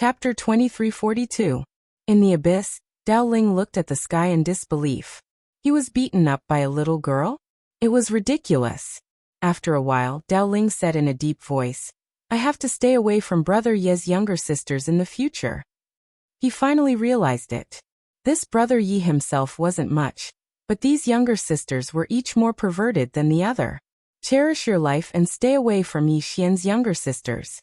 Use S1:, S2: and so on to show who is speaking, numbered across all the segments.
S1: Chapter 2342. In the abyss, Dao Ling looked at the sky in disbelief. He was beaten up by a little girl? It was ridiculous. After a while, Dao Ling said in a deep voice, I have to stay away from Brother Ye's younger sisters in the future. He finally realized it. This Brother Yi himself wasn't much, but these younger sisters were each more perverted than the other. Cherish your life and stay away from Yi Xian's younger sisters.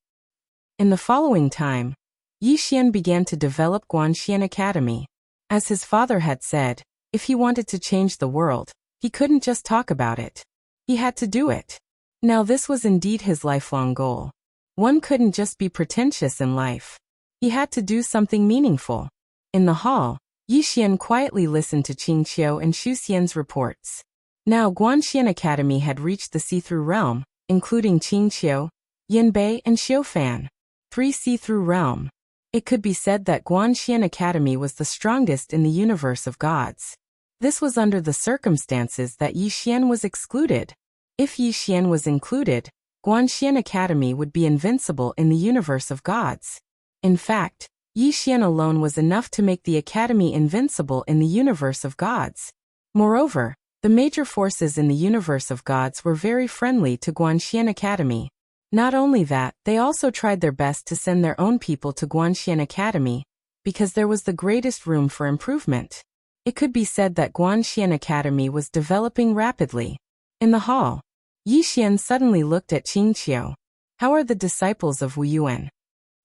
S1: In the following time, Yi Xian began to develop Guanxian Academy. As his father had said, if he wanted to change the world, he couldn't just talk about it. He had to do it. Now this was indeed his lifelong goal. One couldn't just be pretentious in life. He had to do something meaningful. In the hall, Yi Xian quietly listened to Qing Qiu and Xu Xian's reports. Now Guanxian Academy had reached the see-through realm, including Qing Qiu, Yin Bei and Xiu Fan. 3 see-through realm. It could be said that Guanxian Academy was the strongest in the universe of gods. This was under the circumstances that Yi Xian was excluded. If Yi Xian was included, Guanxian Academy would be invincible in the universe of gods. In fact, Yi Xian alone was enough to make the Academy invincible in the universe of gods. Moreover, the major forces in the universe of gods were very friendly to Guanxian Academy. Not only that, they also tried their best to send their own people to Guanxian Academy, because there was the greatest room for improvement. It could be said that Guanxian Academy was developing rapidly. In the hall, Yi Xian suddenly looked at Qing Qiu. How are the disciples of Wu Yuan?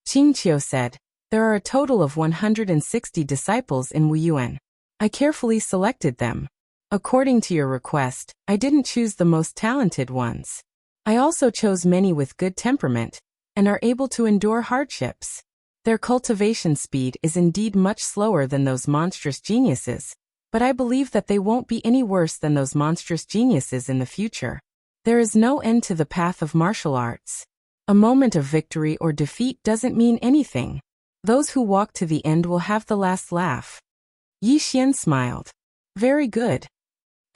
S1: Qing Qiu said, there are a total of 160 disciples in Wu Yuan. I carefully selected them. According to your request, I didn't choose the most talented ones. I also chose many with good temperament, and are able to endure hardships. Their cultivation speed is indeed much slower than those monstrous geniuses, but I believe that they won't be any worse than those monstrous geniuses in the future. There is no end to the path of martial arts. A moment of victory or defeat doesn't mean anything. Those who walk to the end will have the last laugh. Yi Xian smiled. Very good.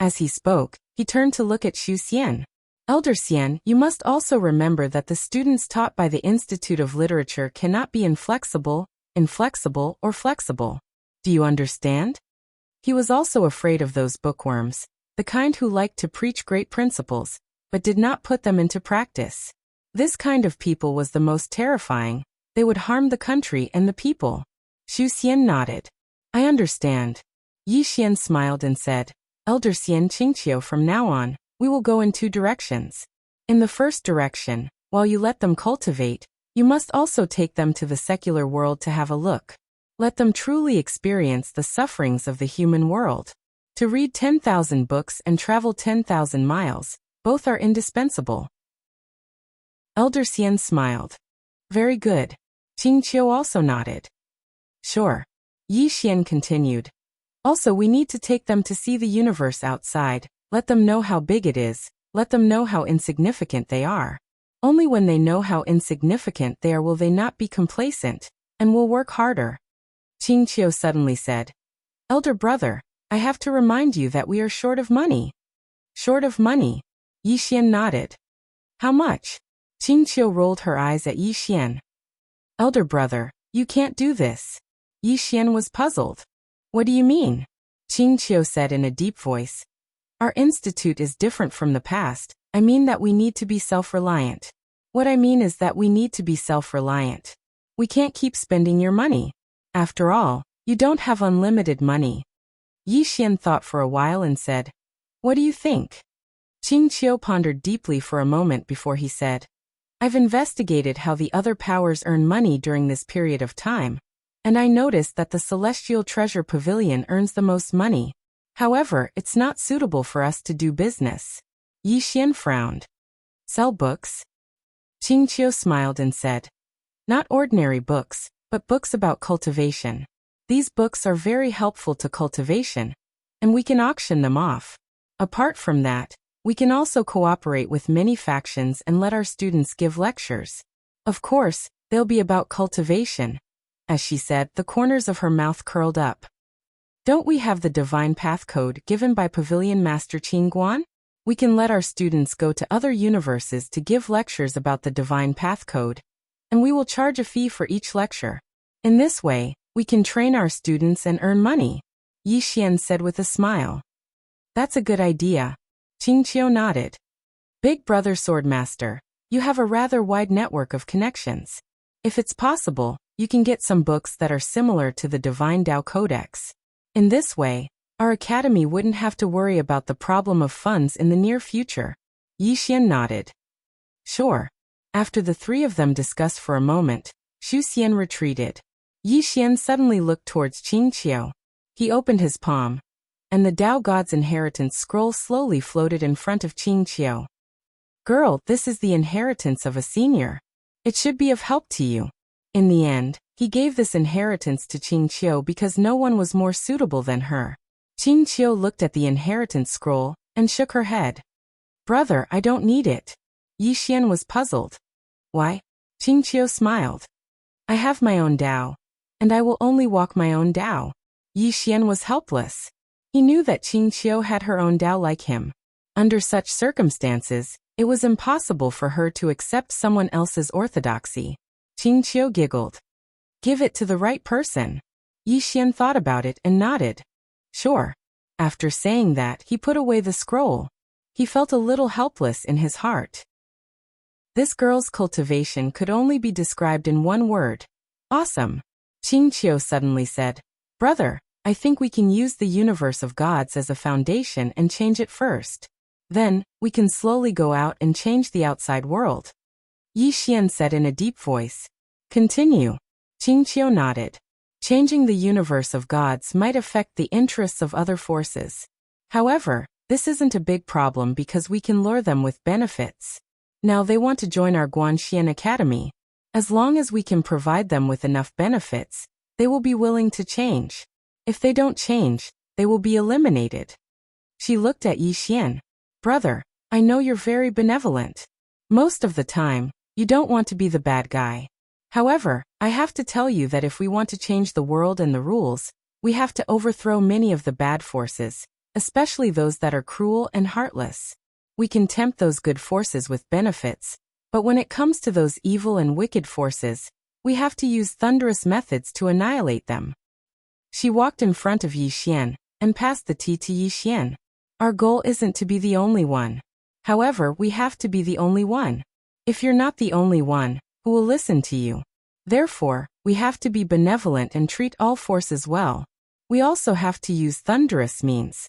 S1: As he spoke, he turned to look at Xu Xian. Elder Xian, you must also remember that the students taught by the Institute of Literature cannot be inflexible, or flexible. Do you understand? He was also afraid of those bookworms, the kind who liked to preach great principles, but did not put them into practice. This kind of people was the most terrifying. They would harm the country and the people. Xu Xian nodded. I understand. Yi Xian smiled and said, Elder Xian Qingqiu, from now on, we will go in 2 directions. In the first direction, while you let them cultivate, you must also take them to the secular world to have a look. Let them truly experience the sufferings of the human world. To read 10,000 books and travel 10,000 miles, both are indispensable. Elder Xian smiled. Very good. Qing Qiu also nodded. Sure. Yi Xian continued. Also, we need to take them to see the universe outside. Let them know how big it is, let them know how insignificant they are. Only when they know how insignificant they are will they not be complacent, and will work harder. Qing Qiu suddenly said, Elder brother, I have to remind you that we are short of money. Short of money? Yi Xian nodded. How much? Qing Qiu rolled her eyes at Yi Xian. Elder brother, you can't do this. Yi Xian was puzzled. What do you mean? Qing Qiu said in a deep voice. Our institute is different from the past. I mean that we need to be self-reliant. What I mean is that we need to be self-reliant. We can't keep spending your money. After all, you don't have unlimited money. Yi Xian thought for a while and said, What do you think? Qing Qiu pondered deeply for a moment before he said, I've investigated how the other powers earn money during this period of time, and I noticed that the Celestial Treasure Pavilion earns the most money. However, it's not suitable for us to do business. Yi Xian frowned. Sell books? Qing Qiu smiled and said, Not ordinary books, but books about cultivation. These books are very helpful to cultivation, and we can auction them off. Apart from that, we can also cooperate with many factions and let our students give lectures. Of course, they'll be about cultivation. As she said, the corners of her mouth curled up. Don't we have the Divine Path Code given by Pavilion Master Qing Guan? We can let our students go to other universes to give lectures about the Divine Path Code, and we will charge a fee for each lecture. In this way, we can train our students and earn money, Yi Xian said with a smile. That's a good idea. Qingqiu nodded. Big brother Swordmaster, you have a rather wide network of connections. If it's possible, you can get some books that are similar to the Divine Tao Codex. In this way, our academy wouldn't have to worry about the problem of funds in the near future. Yi Xian nodded. Sure. After the three of them discussed for a moment, Xu Xian retreated. Yi Xian suddenly looked towards Qingqiu. He opened his palm, and the Tao God's inheritance scroll slowly floated in front of Qingqiu. Girl, this is the inheritance of a senior. It should be of help to you. In the end, he gave this inheritance to Qingqiu because no one was more suitable than her. Qingqiu looked at the inheritance scroll and shook her head. Brother, I don't need it. Yi Xian was puzzled. Why? Qingqiu smiled. I have my own Tao, and I will only walk my own Tao. Yi Xian was helpless. He knew that Qingqiu had her own Tao like him. Under such circumstances, it was impossible for her to accept someone else's orthodoxy. Qingqiu giggled. Give it to the right person. Yi Xian thought about it and nodded. Sure. After saying that, he put away the scroll. He felt a little helpless in his heart. This girl's cultivation could only be described in one word. Awesome. Qingqiu suddenly said, Brother, I think we can use the universe of gods as a foundation and change it first. Then, we can slowly go out and change the outside world. Yi Xian said in a deep voice. Continue. Qingqiu nodded. Changing the universe of gods might affect the interests of other forces. However, this isn't a big problem because we can lure them with benefits. Now they want to join our Guanxian Academy. As long as we can provide them with enough benefits, they will be willing to change. If they don't change, they will be eliminated. She looked at Yi Xian. Brother, I know you're very benevolent. Most of the time, you don't want to be the bad guy. However, I have to tell you that if we want to change the world and the rules, we have to overthrow many of the bad forces, especially those that are cruel and heartless. We can tempt those good forces with benefits, but when it comes to those evil and wicked forces, we have to use thunderous methods to annihilate them. She walked in front of Yi Xian and passed the tea to Yi Xian. Our goal isn't to be the only one. However, we have to be the only one. If you're not the only one, who will listen to you? Therefore, we have to be benevolent and treat all forces well. We also have to use thunderous means.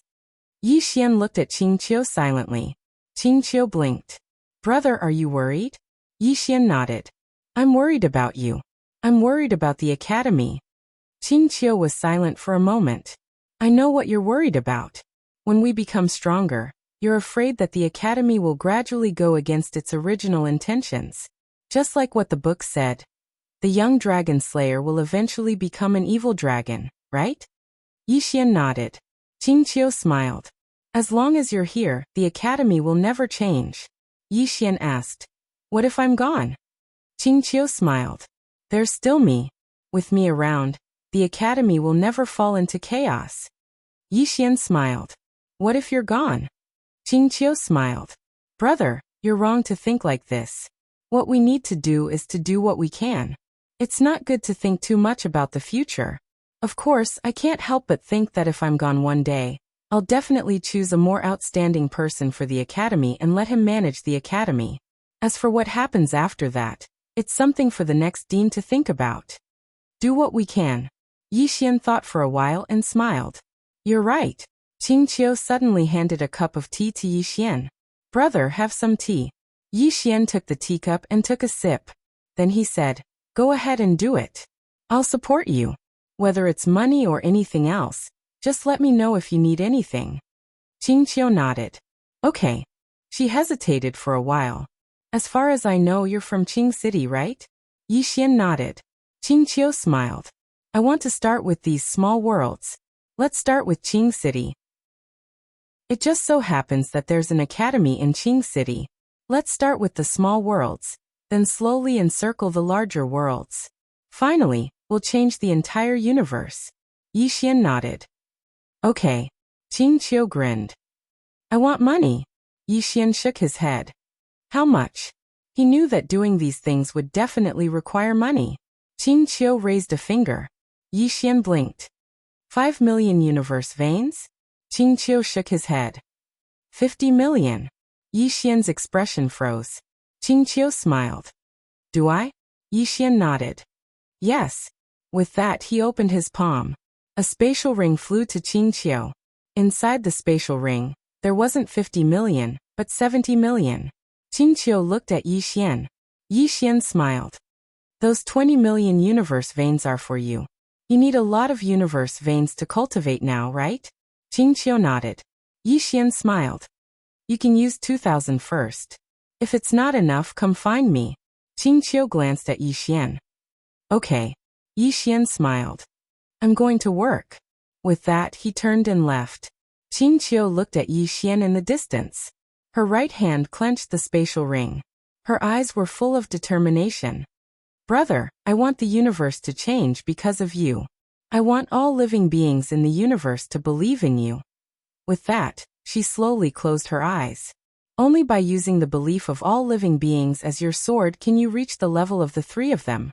S1: Yi Xian looked at Qingqiu silently. Qingqiu blinked. Brother, are you worried? Yi Xian nodded. I'm worried about you. I'm worried about the academy. Qingqiu was silent for a moment. I know what you're worried about. When we become stronger, you're afraid that the academy will gradually go against its original intentions. Just like what the book said. The young dragon slayer will eventually become an evil dragon, right? Yi Xian nodded. Qingqiu smiled. As long as you're here, the academy will never change. Yi Xian asked. What if I'm gone? Qingqiu smiled. There's still me. With me around, the academy will never fall into chaos. Yi Xian smiled. What if you're gone? Qingqiu smiled. Brother, you're wrong to think like this. What we need to do is to do what we can. It's not good to think too much about the future. Of course, I can't help but think that if I'm gone one day, I'll definitely choose a more outstanding person for the academy and let him manage the academy. As for what happens after that, it's something for the next dean to think about. Do what we can. Yi Xian thought for a while and smiled. You're right. Qingqiu suddenly handed a cup of tea to Yi Xian. Brother, have some tea. Yi Xian took the teacup and took a sip. Then he said, Go ahead and do it. I'll support you. Whether it's money or anything else, just let me know if you need anything. Qingqiu nodded. Okay. She hesitated for a while. As far as I know, you're from Qing City, right? Yi Xian nodded. Qingqiu smiled. I want to start with these small worlds. Let's start with Qing City. It just so happens that there's an academy in Qing City. Let's start with the small worlds, then slowly encircle the larger worlds. Finally, we'll change the entire universe. Yi Xian nodded. Okay. Qingqiu grinned. I want money. Yi Xian shook his head. How much? He knew that doing these things would definitely require money. Qing Qiu raised a finger. Yi Xian blinked. 5 million universe veins? Qing Qiu shook his head. 50 million. Yi Xian's expression froze. Qing Qiu smiled. Do I? Yi Xian nodded. Yes. With that he opened his palm. A spatial ring flew to Qing Qiu. Inside the spatial ring, there wasn't 50 million, but 70 million. Qing Qiu looked at Yi Xian. Yi Xian smiled. Those 20 million universe veins are for you. You need a lot of universe veins to cultivate now, right? Qing Qiu nodded. Yi Xian smiled. You can use 2,000 first. If it's not enough, come find me. Qing Qiu glanced at Yi Xian. Okay. Yi Xian smiled. I'm going to work. With that, he turned and left. Qing Qiu looked at Yi Xian in the distance. Her right hand clenched the spatial ring. Her eyes were full of determination. Brother, I want the universe to change because of you. I want all living beings in the universe to believe in you. With that, she slowly closed her eyes. Only by using the belief of all living beings as your sword can you reach the level of the three of them.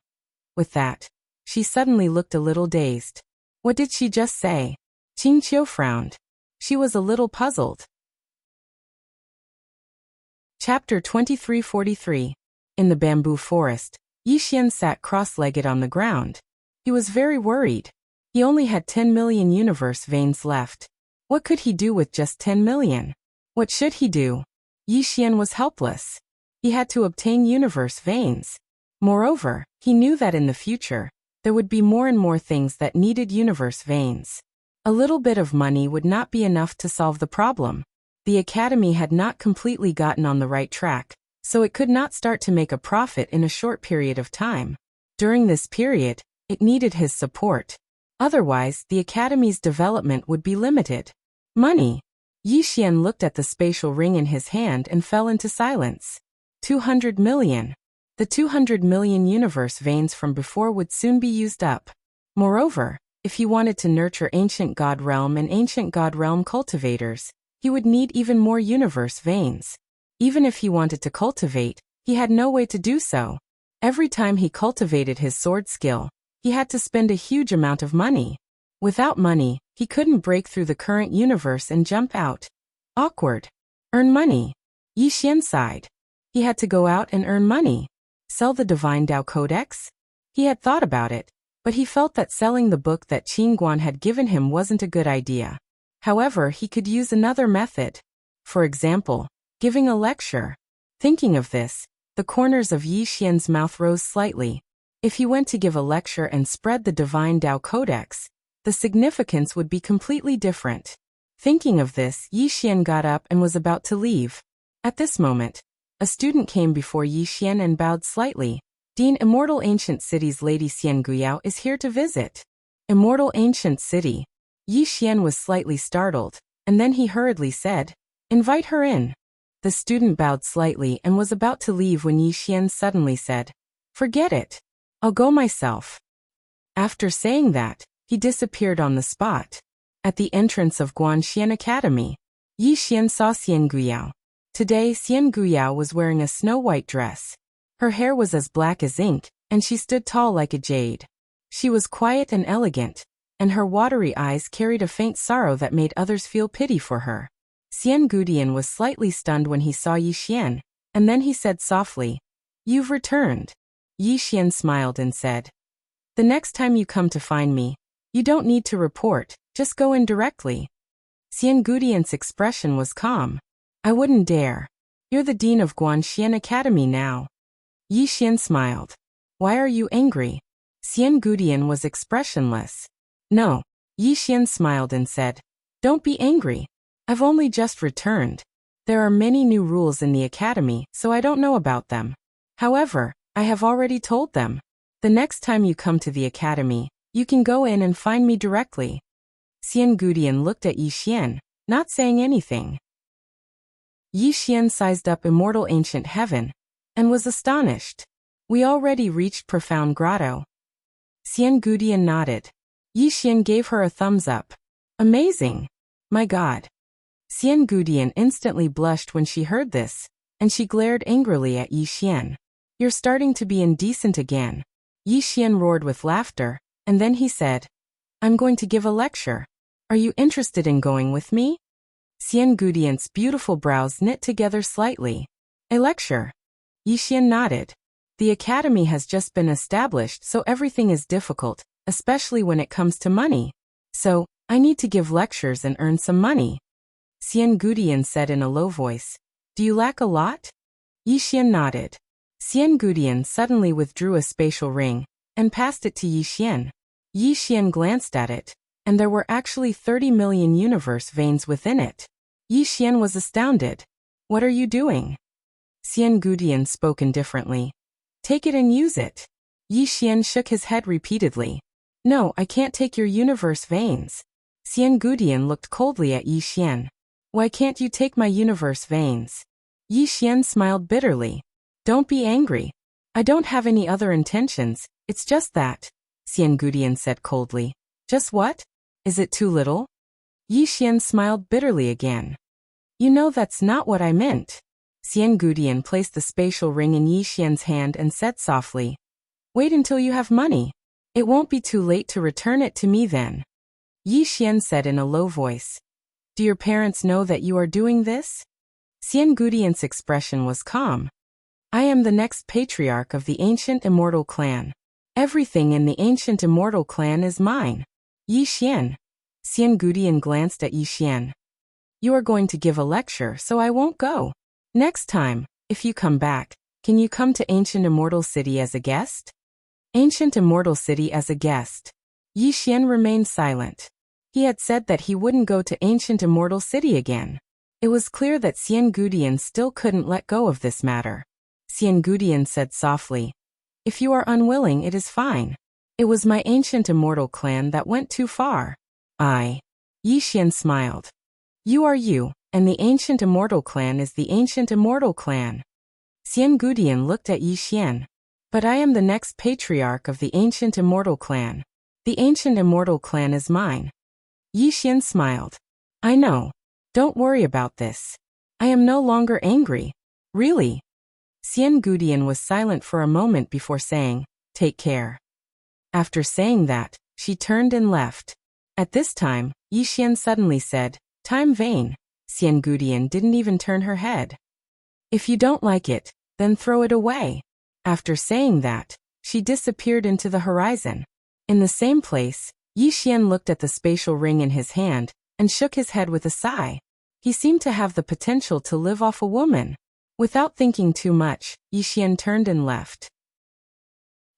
S1: With that, she suddenly looked a little dazed. What did she just say? Qing Qiu frowned. She was a little puzzled. Chapter 2343. In the bamboo forest, Yi Xian sat cross-legged on the ground. He was very worried. He only had 10 million universe veins left. What could he do with just 10 million? What should he do? Yi Xian was helpless. He had to obtain universe veins. Moreover, he knew that in the future, there would be more and more things that needed universe veins. A little bit of money would not be enough to solve the problem. The academy had not completely gotten on the right track, so it could not start to make a profit in a short period of time. During this period, it needed his support. Otherwise, the academy's development would be limited. Money. Yi Xian looked at the spatial ring in his hand and fell into silence. 200 million. The 200 million universe veins from before would soon be used up. Moreover, if he wanted to nurture ancient god realm and ancient god realm cultivators, he would need even more universe veins. Even if he wanted to cultivate, he had no way to do so. Every time he cultivated his sword skill, he had to spend a huge amount of money. Without money, he couldn't break through the current universe and jump out. Awkward. Earn money. Yi Xian sighed. He had to go out and earn money. Sell the Divine Tao Codex? He had thought about it, but he felt that selling the book that Qing Guan had given him wasn't a good idea. However, he could use another method. For example, giving a lecture. Thinking of this, the corners of Yi Xian's mouth rose slightly. If he went to give a lecture and spread the Divine Tao Codex, the significance would be completely different. Thinking of this, Yi Xian got up and was about to leave. At this moment, a student came before Yi Xian and bowed slightly. Dean Immortal Ancient City's Lady Xian Guyao is here to visit. Immortal Ancient City. Yi Xian was slightly startled, and then he hurriedly said, "Invite her in." The student bowed slightly and was about to leave when Yi Xian suddenly said, "Forget it. I'll go myself." After saying that, he disappeared on the spot. At the entrance of Guanxian Academy, Yi Xian saw Xian Guyao. Today, Xian Guyao was wearing a snow-white dress. Her hair was as black as ink, and she stood tall like a jade. She was quiet and elegant, and her watery eyes carried a faint sorrow that made others feel pity for her. Xian Gudian was slightly stunned when he saw Yi Xian, and then he said softly, "You've returned." Yi Xian smiled and said, "The next time you come to find me, you don't need to report, just go in directly." Xian Gudian's expression was calm. "I wouldn't dare. You're the dean of Guanxian Academy now." Yi Xian smiled. "Why are you angry?" Xian Gudian was expressionless. "No." Yi Xian smiled and said, "Don't be angry. I've only just returned. There are many new rules in the academy, so I don't know about them. However, I have already told them. The next time you come to the academy, you can go in and find me directly." Xian Gudian looked at Yi Xian, not saying anything. Yi Xian sized up Immortal Ancient Heaven, and was astonished. "We already reached Profound Grotto." Xian Gudian nodded. Yi Xian gave her a thumbs up. "Amazing! My God!" Xian Gudian instantly blushed when she heard this, and she glared angrily at Yi Xian. "You're starting to be indecent again." Yi Xian roared with laughter, and then he said, I'm going to give a lecture. Are you interested in going with me? Xian Gudian's beautiful brows knit together slightly. A lecture? Yi Xian nodded. The academy has just been established, so everything is difficult, especially when it comes to money. So, I need to give lectures and earn some money. Xian Gudian said in a low voice. Do you lack a lot? Yi Xian nodded. Xian Gudian suddenly withdrew a spatial ring and passed it to Yi Xian. Yi Xian glanced at it, and there were actually 30 million universe veins within it. Yi Xian was astounded. What are you doing? Xian Gudian spoke indifferently. Take it and use it. Yi Xian shook his head repeatedly. No, I can't take your universe veins. Xian Gudian looked coldly at Yi Xian. Why can't you take my universe veins? Yi Xian smiled bitterly. Don't be angry. I don't have any other intentions, it's just that. Xian Gudian said coldly. Just what? Is it too little? Yi Xian smiled bitterly again. You know that's not what I meant. Xian Gudian placed the spatial ring in Yi Xian's hand and said softly. Wait until you have money. It won't be too late to return it to me then. Yi Xian said in a low voice. Do your parents know that you are doing this? Xian Gudian's expression was calm. I am the next patriarch of the ancient immortal clan. Everything in the ancient immortal clan is mine. Yi Xian. Xian Gudian glanced at Yi Xian. You are going to give a lecture, so I won't go. Next time, if you come back, can you come to Ancient Immortal City as a guest? Ancient Immortal City as a guest. Yi Xian remained silent. He had said that he wouldn't go to Ancient Immortal City again. It was clear that Xian Gudian still couldn't let go of this matter. Xian Gudian said softly. If you are unwilling, it is fine. It was my Ancient Immortal clan that went too far. Yi Xian smiled. You are you, and the Ancient Immortal clan is the Ancient Immortal clan. Xian Gudian looked at Yi Xian. But I am the next patriarch of the Ancient Immortal clan. The Ancient Immortal clan is mine. Yi Xian smiled. I know. Don't worry about this. I am no longer angry. Really? Xian Gudian was silent for a moment before saying, Take care. After saying that, she turned and left. At this time, Yi Xian suddenly said, Time vain. Xian Gudian didn't even turn her head. If you don't like it, then throw it away. After saying that, she disappeared into the horizon. In the same place, Yi Xian looked at the spatial ring in his hand and shook his head with a sigh. He seemed to have the potential to live off a woman. Without thinking too much, Yi Xian turned and left.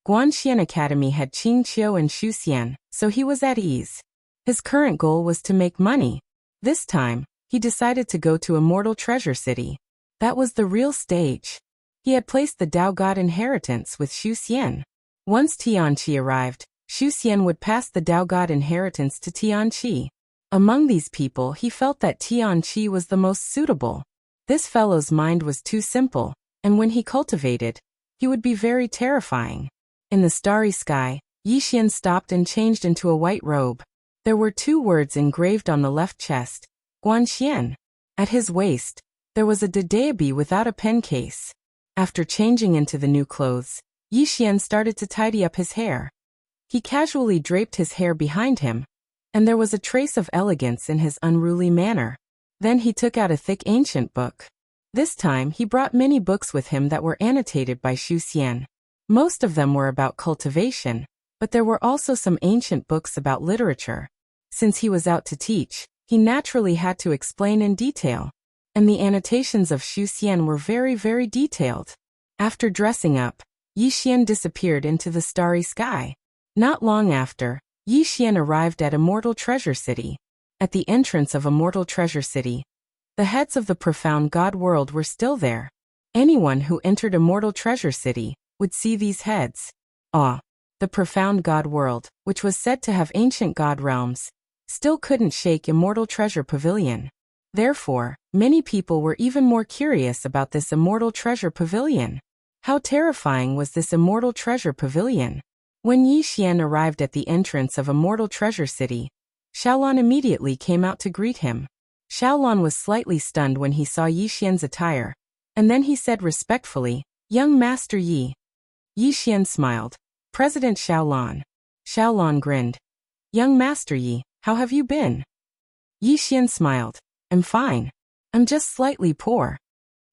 S1: Guanxian Academy had Qing Qiu and Xu Xian, so he was at ease. His current goal was to make money. This time, he decided to go to Immortal Treasure City. That was the real stage. He had placed the Tao God inheritance with Xu Xian. Once Tianqi arrived, Xu Xian would pass the Tao God inheritance to Tianqi. Among these people, he felt that Tianqi was the most suitable. This fellow's mind was too simple, and when he cultivated, he would be very terrifying. In the starry sky, Yi Xian stopped and changed into a white robe. There were 2 words engraved on the left chest, Guanxian. At his waist, there was a dadebi without a pen case. After changing into the new clothes, Yi Xian started to tidy up his hair. He casually draped his hair behind him, and there was a trace of elegance in his unruly manner. Then he took out a thick ancient book. This time he brought many books with him that were annotated by Xu Xian. Most of them were about cultivation, but there were also some ancient books about literature. Since he was out to teach, he naturally had to explain in detail. And the annotations of Xu Xian were very, very detailed. After dressing up, Yi Xian disappeared into the starry sky. Not long after, Yi Xian arrived at Immortal Treasure City. At the entrance of Immortal Treasure City, the heads of the profound God world were still there. Anyone who entered Immortal Treasure City would see these heads. The profound God world, which was said to have ancient God realms, still couldn't shake Immortal Treasure Pavilion. Therefore, many people were even more curious about this Immortal Treasure Pavilion. How terrifying was this Immortal Treasure Pavilion? When Yi Xian arrived at the entrance of Immortal Treasure City, Xiaolon immediately came out to greet him. Xiaolon was slightly stunned when he saw Yi Xian's attire, and then he said respectfully, Young Master Yi. Yi Xian smiled. President Xiaolon. Xiaolon grinned. Young Master Yi, how have you been? Yi Xian smiled. I'm fine. I'm just slightly poor.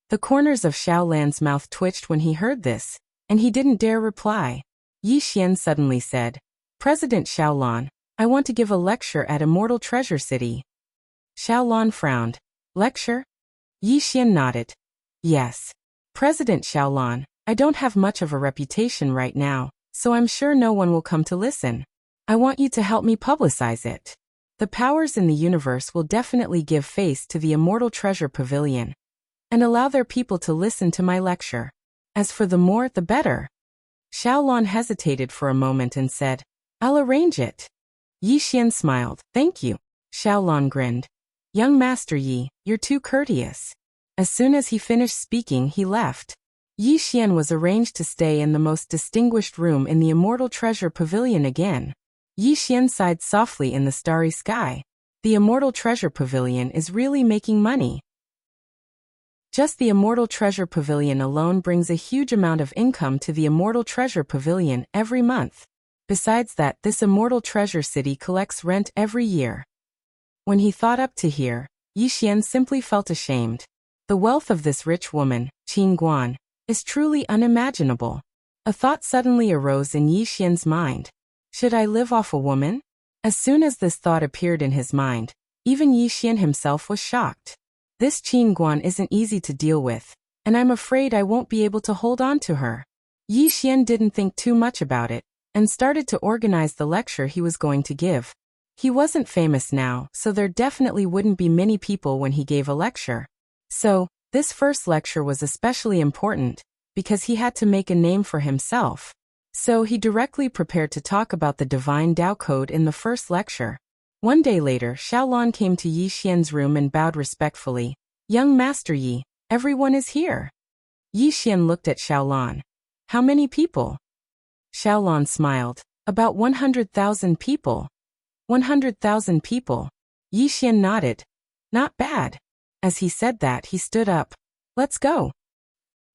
S1: The corners of Xiaolan's mouth twitched when he heard this, and he didn't dare reply. Yi Xian suddenly said, President Xiaolon, I want to give a lecture at Immortal Treasure City. Xiaolon frowned. Lecture? Yi Xian nodded. Yes. President Xiaolon, I don't have much of a reputation right now, so I'm sure no one will come to listen. I want you to help me publicize it. The powers in the universe will definitely give face to the Immortal Treasure Pavilion and allow their people to listen to my lecture. As for the more, the better. Xiaolon hesitated for a moment and said, I'll arrange it. Yi Xian smiled. Thank you. Xiaolon grinned. Young Master Yi, you're too courteous. As soon as he finished speaking, he left. Yi Xian was arranged to stay in the most distinguished room in the Immortal Treasure Pavilion again. Yi Xian sighed softly in the starry sky. The Immortal Treasure Pavilion is really making money. Just the Immortal Treasure Pavilion alone brings a huge amount of income to the Immortal Treasure Pavilion every month. Besides that, this Immortal Treasure City collects rent every year. When he thought up to here, Yi Xian simply felt ashamed. The wealth of this rich woman, Qin Guan, is truly unimaginable. A thought suddenly arose in Yi Xian's mind. Should I live off a woman? As soon as this thought appeared in his mind, even Yi Xian himself was shocked. This Qin Guan isn't easy to deal with, and I'm afraid I won't be able to hold on to her. Yi Xian didn't think too much about it, and started to organize the lecture he was going to give. He wasn't famous now, so there definitely wouldn't be many people when he gave a lecture. So, this first lecture was especially important, because he had to make a name for himself. So he directly prepared to talk about the Divine Tao Code in the first lecture. One day later, Xiaolon came to Yi Xian's room and bowed respectfully. Young Master Yi, everyone is here. Yi Xian looked at Xiaolon. How many people? Xiaolon smiled. About 100,000 people. 100,000 people. Yi Xian nodded. Not bad. As he said that, he stood up. Let's go.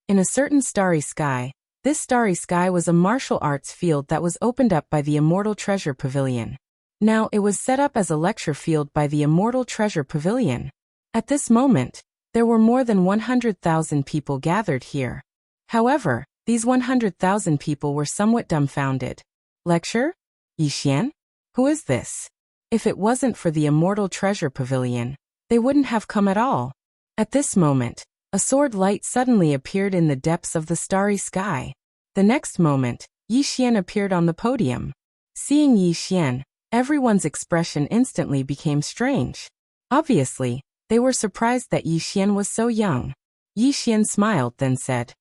S1: In a certain starry sky, this starry sky was a martial arts field that was opened up by the Immortal Treasure Pavilion. Now it was set up as a lecture field by the Immortal Treasure Pavilion. At this moment, there were more than 100,000 people gathered here. However, these 100,000 people were somewhat dumbfounded. Lecture? Yi Xian? Who is this? If it wasn't for the Immortal Treasure Pavilion, they wouldn't have come at all. At this moment, a sword light suddenly appeared in the depths of the starry sky. The next moment, Yi Xian appeared on the podium. Seeing Yi Xian, everyone's expression instantly became strange. Obviously, they were surprised that Yi Xian was so young. Yi Xian smiled, then said,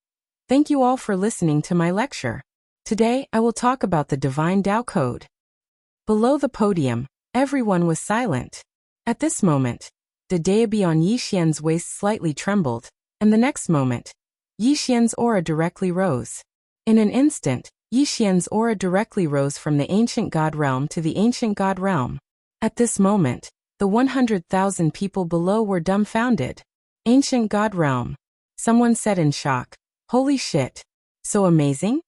S1: Thank you all for listening to my lecture. Today, I will talk about the Divine Tao Code. Below the podium, everyone was silent. At this moment, the daobi on Yi Xian's waist slightly trembled, and the next moment, Yi Xian's aura directly rose. In an instant, Yi Xian's aura directly rose from the ancient god realm to the ancient god realm. At this moment, the 100,000 people below were dumbfounded. Ancient god realm. Someone said in shock. Holy shit. So amazing?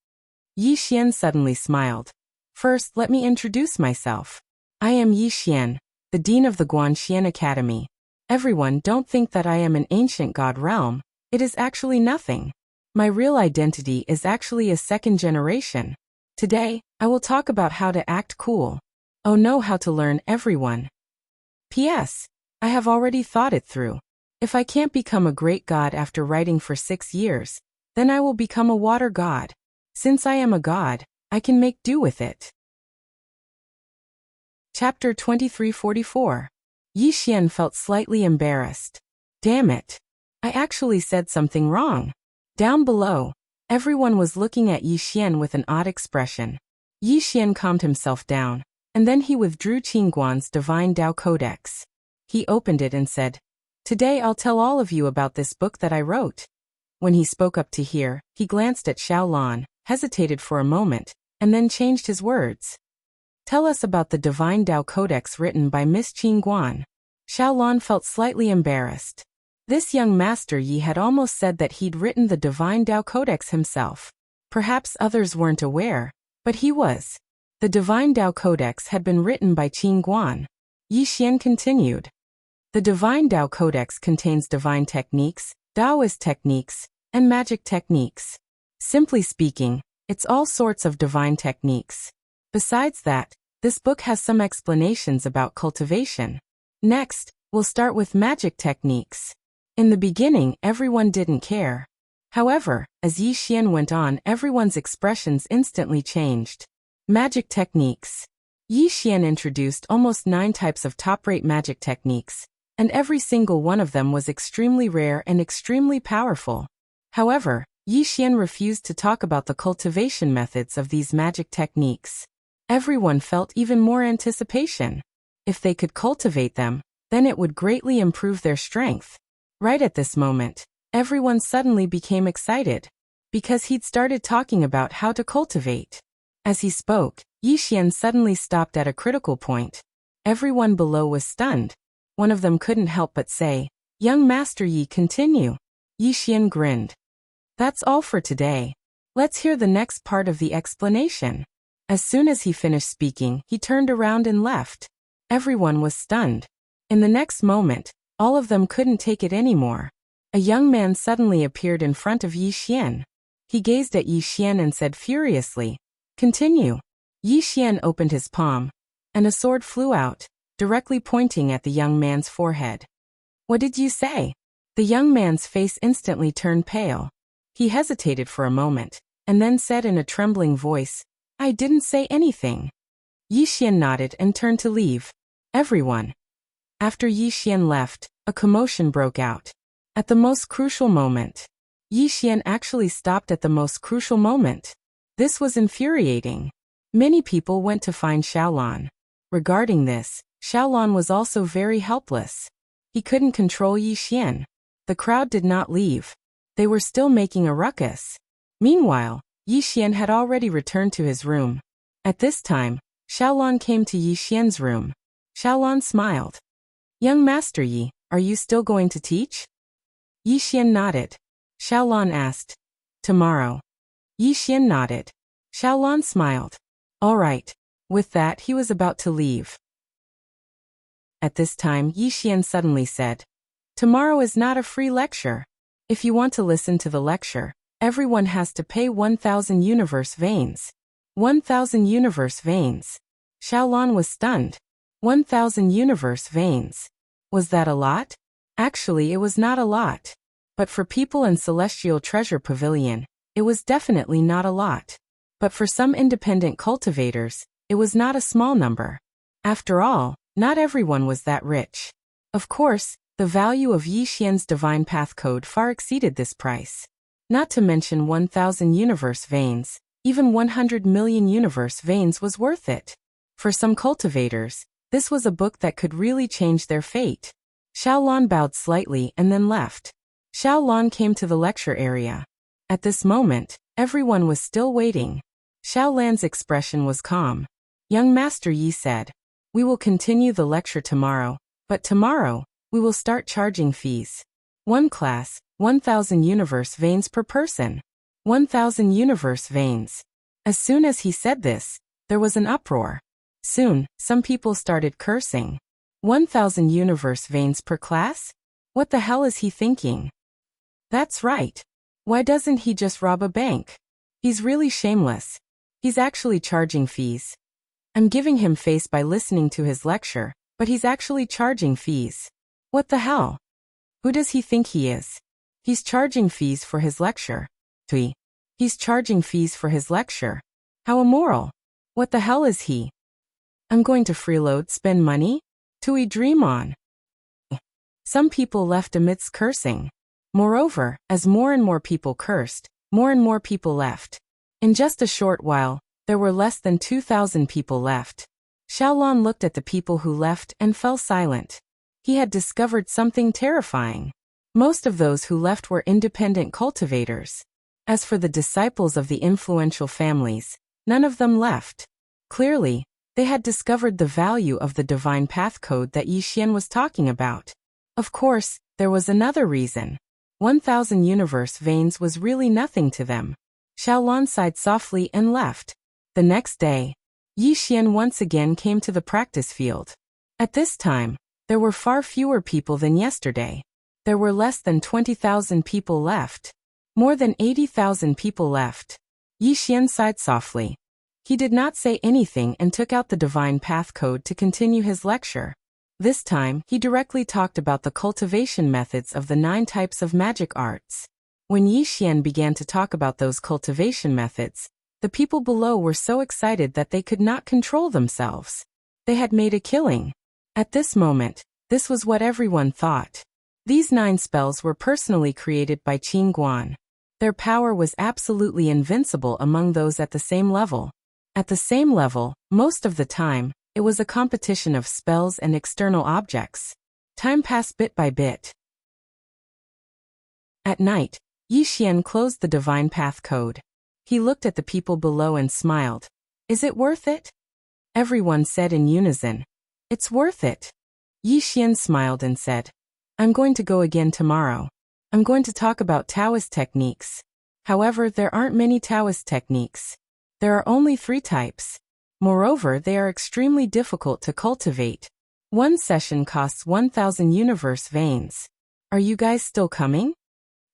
S1: Yi Xian suddenly smiled. First, let me introduce myself. I am Yi Xian, the dean of the Guanxian Academy. Everyone, don't think that I am an ancient god realm. It is actually nothing. My real identity is actually a second generation. Today, I will talk about how to act cool. Oh no, how to learn everyone. P.S. I have already thought it through. If I can't become a great god after writing for 6 years, then I will become a water god. Since I am a god, I can make do with it. Chapter 2344. Yi Xian felt slightly embarrassed. Damn it. I actually said something wrong. Down below, everyone was looking at Yi Xian with an odd expression. Yi Xian calmed himself down, and then he withdrew Qin Guan's Divine Tao Codex. He opened it and said, Today I'll tell all of you about this book that I wrote. When he spoke up to here, he glanced at Xiaolon, hesitated for a moment, and then changed his words. Tell us about the Divine Tao Codex written by Miss Qin Guan. Xiaolon felt slightly embarrassed. This young Master Yi had almost said that he'd written the Divine Tao Codex himself. Perhaps others weren't aware, But he was. The Divine Tao Codex had been written by Qin Guan. Yi Xian continued. The Divine Tao Codex contains divine techniques, Taoist techniques, and magic techniques. Simply speaking, it's all sorts of divine techniques. Besides that, this book has some explanations about cultivation. Next, we'll start with magic techniques. In the beginning, everyone didn't care. However, as Yi Xian went on, everyone's expressions instantly changed. Magic techniques. Yi Xian introduced almost 9 types of top-rate magic techniques, and every single one of them was extremely rare and extremely powerful. However, Yi Xian refused to talk about the cultivation methods of these magic techniques. Everyone felt even more anticipation. If they could cultivate them, then it would greatly improve their strength. Right at this moment, everyone suddenly became excited, because he'd started talking about how to cultivate. As he spoke, Yi Xian suddenly stopped at a critical point. Everyone below was stunned. One of them couldn't help but say, "Young Master Yi, continue." Yi Xian grinned. That's all for today. Let's hear the next part of the explanation. As soon as he finished speaking, he turned around and left. Everyone was stunned. In the next moment, all of them couldn't take it anymore. A young man suddenly appeared in front of Yi Xian. He gazed at Yi Xian and said furiously, "Continue." Yi Xian opened his palm, and a sword flew out, directly pointing at the young man's forehead. "What did you say?" The young man's face instantly turned pale. He hesitated for a moment, and then said in a trembling voice, "I didn't say anything." Yi Xian nodded and turned to leave. Everyone. After Yi Xian left, a commotion broke out. At the most crucial moment. Yi Xian actually stopped at the most crucial moment. This was infuriating. Many people went to find Xiaolan. Regarding this, Xiaolan was also very helpless. He couldn't control Yi Xian. The crowd did not leave. They were still making a ruckus. Meanwhile, Yi Xian had already returned to his room. At this time, Xiaolan came to Yi Xian's room. Xiaolan smiled. "Young Master Yi, are you still going to teach?" Yi Xian nodded. Xiaolan asked, "Tomorrow?" Yi Xian nodded. Xiaolan smiled. All right. With that, he was about to leave. At this time, Yi Xian suddenly said, "Tomorrow is not a free lecture. If you want to listen to the lecture, everyone has to pay 1,000 universe veins." 1,000 universe veins. Xiaolan was stunned. 1,000 universe veins. Was that a lot? Actually, it was not a lot. But for people in Celestial Treasure Pavilion, it was definitely not a lot. But for some independent cultivators, it was not a small number. After all, not everyone was that rich. Of course, the value of Yi Xian's Divine Path Code far exceeded this price. Not to mention 1,000 universe veins, even 100 million universe veins was worth it. For some cultivators, this was a book that could really change their fate. Xiaolan bowed slightly and then left. Xiaolan came to the lecture area. At this moment, everyone was still waiting. Xiaolan's expression was calm. "Young Master Yi said, we will continue the lecture tomorrow, but tomorrow, we will start charging fees. One class, 1,000 universe veins per person. 1,000 universe veins." As soon as he said this, there was an uproar. Soon, some people started cursing. 1,000 universe veins per class? What the hell is he thinking? That's right. Why doesn't he just rob a bank? He's really shameless. He's actually charging fees. I'm giving him face by listening to his lecture, but he's actually charging fees. What the hell? Who does he think he is? He's charging fees for his lecture. He's charging fees for his lecture. How immoral. What the hell is he? I'm going to freeload, spend money? Tui, dream on. Some people left amidst cursing. Moreover, as more and more people cursed, more and more people left. In just a short while, there were less than 2,000 people left. Xiaolan looked at the people who left and fell silent. He had discovered something terrifying. Most of those who left were independent cultivators. As for the disciples of the influential families, none of them left. Clearly, they had discovered the value of the Divine Path Code that Yi Xian was talking about. Of course, there was another reason. 1,000 universe veins was really nothing to them. Xiaolan sighed softly and left. The next day, Yi Xian once again came to the practice field. At this time, there were far fewer people than yesterday. There were less than 20,000 people left. More than 80,000 people left. Yi Xian sighed softly. He did not say anything and took out the divine path code to continue his lecture. This time, he directly talked about the cultivation methods of the 9 types of magic arts. When Yi Xian began to talk about those cultivation methods, the people below were so excited that they could not control themselves. They had made a killing. At this moment, this was what everyone thought. These 9 spells were personally created by Qin Guan. Their power was absolutely invincible among those at the same level. At the same level, most of the time, it was a competition of spells and external objects. Time passed bit by bit. At night, Yi Xian closed the divine path code. He looked at the people below and smiled. Is it worth it? Everyone said in unison. It's worth it. Yi Xian smiled and said, I'm going to go again tomorrow. I'm going to talk about Taoist techniques. However, there aren't many Taoist techniques. There are only 3 types. Moreover, they are extremely difficult to cultivate. One session costs 1,000 universe veins. Are you guys still coming?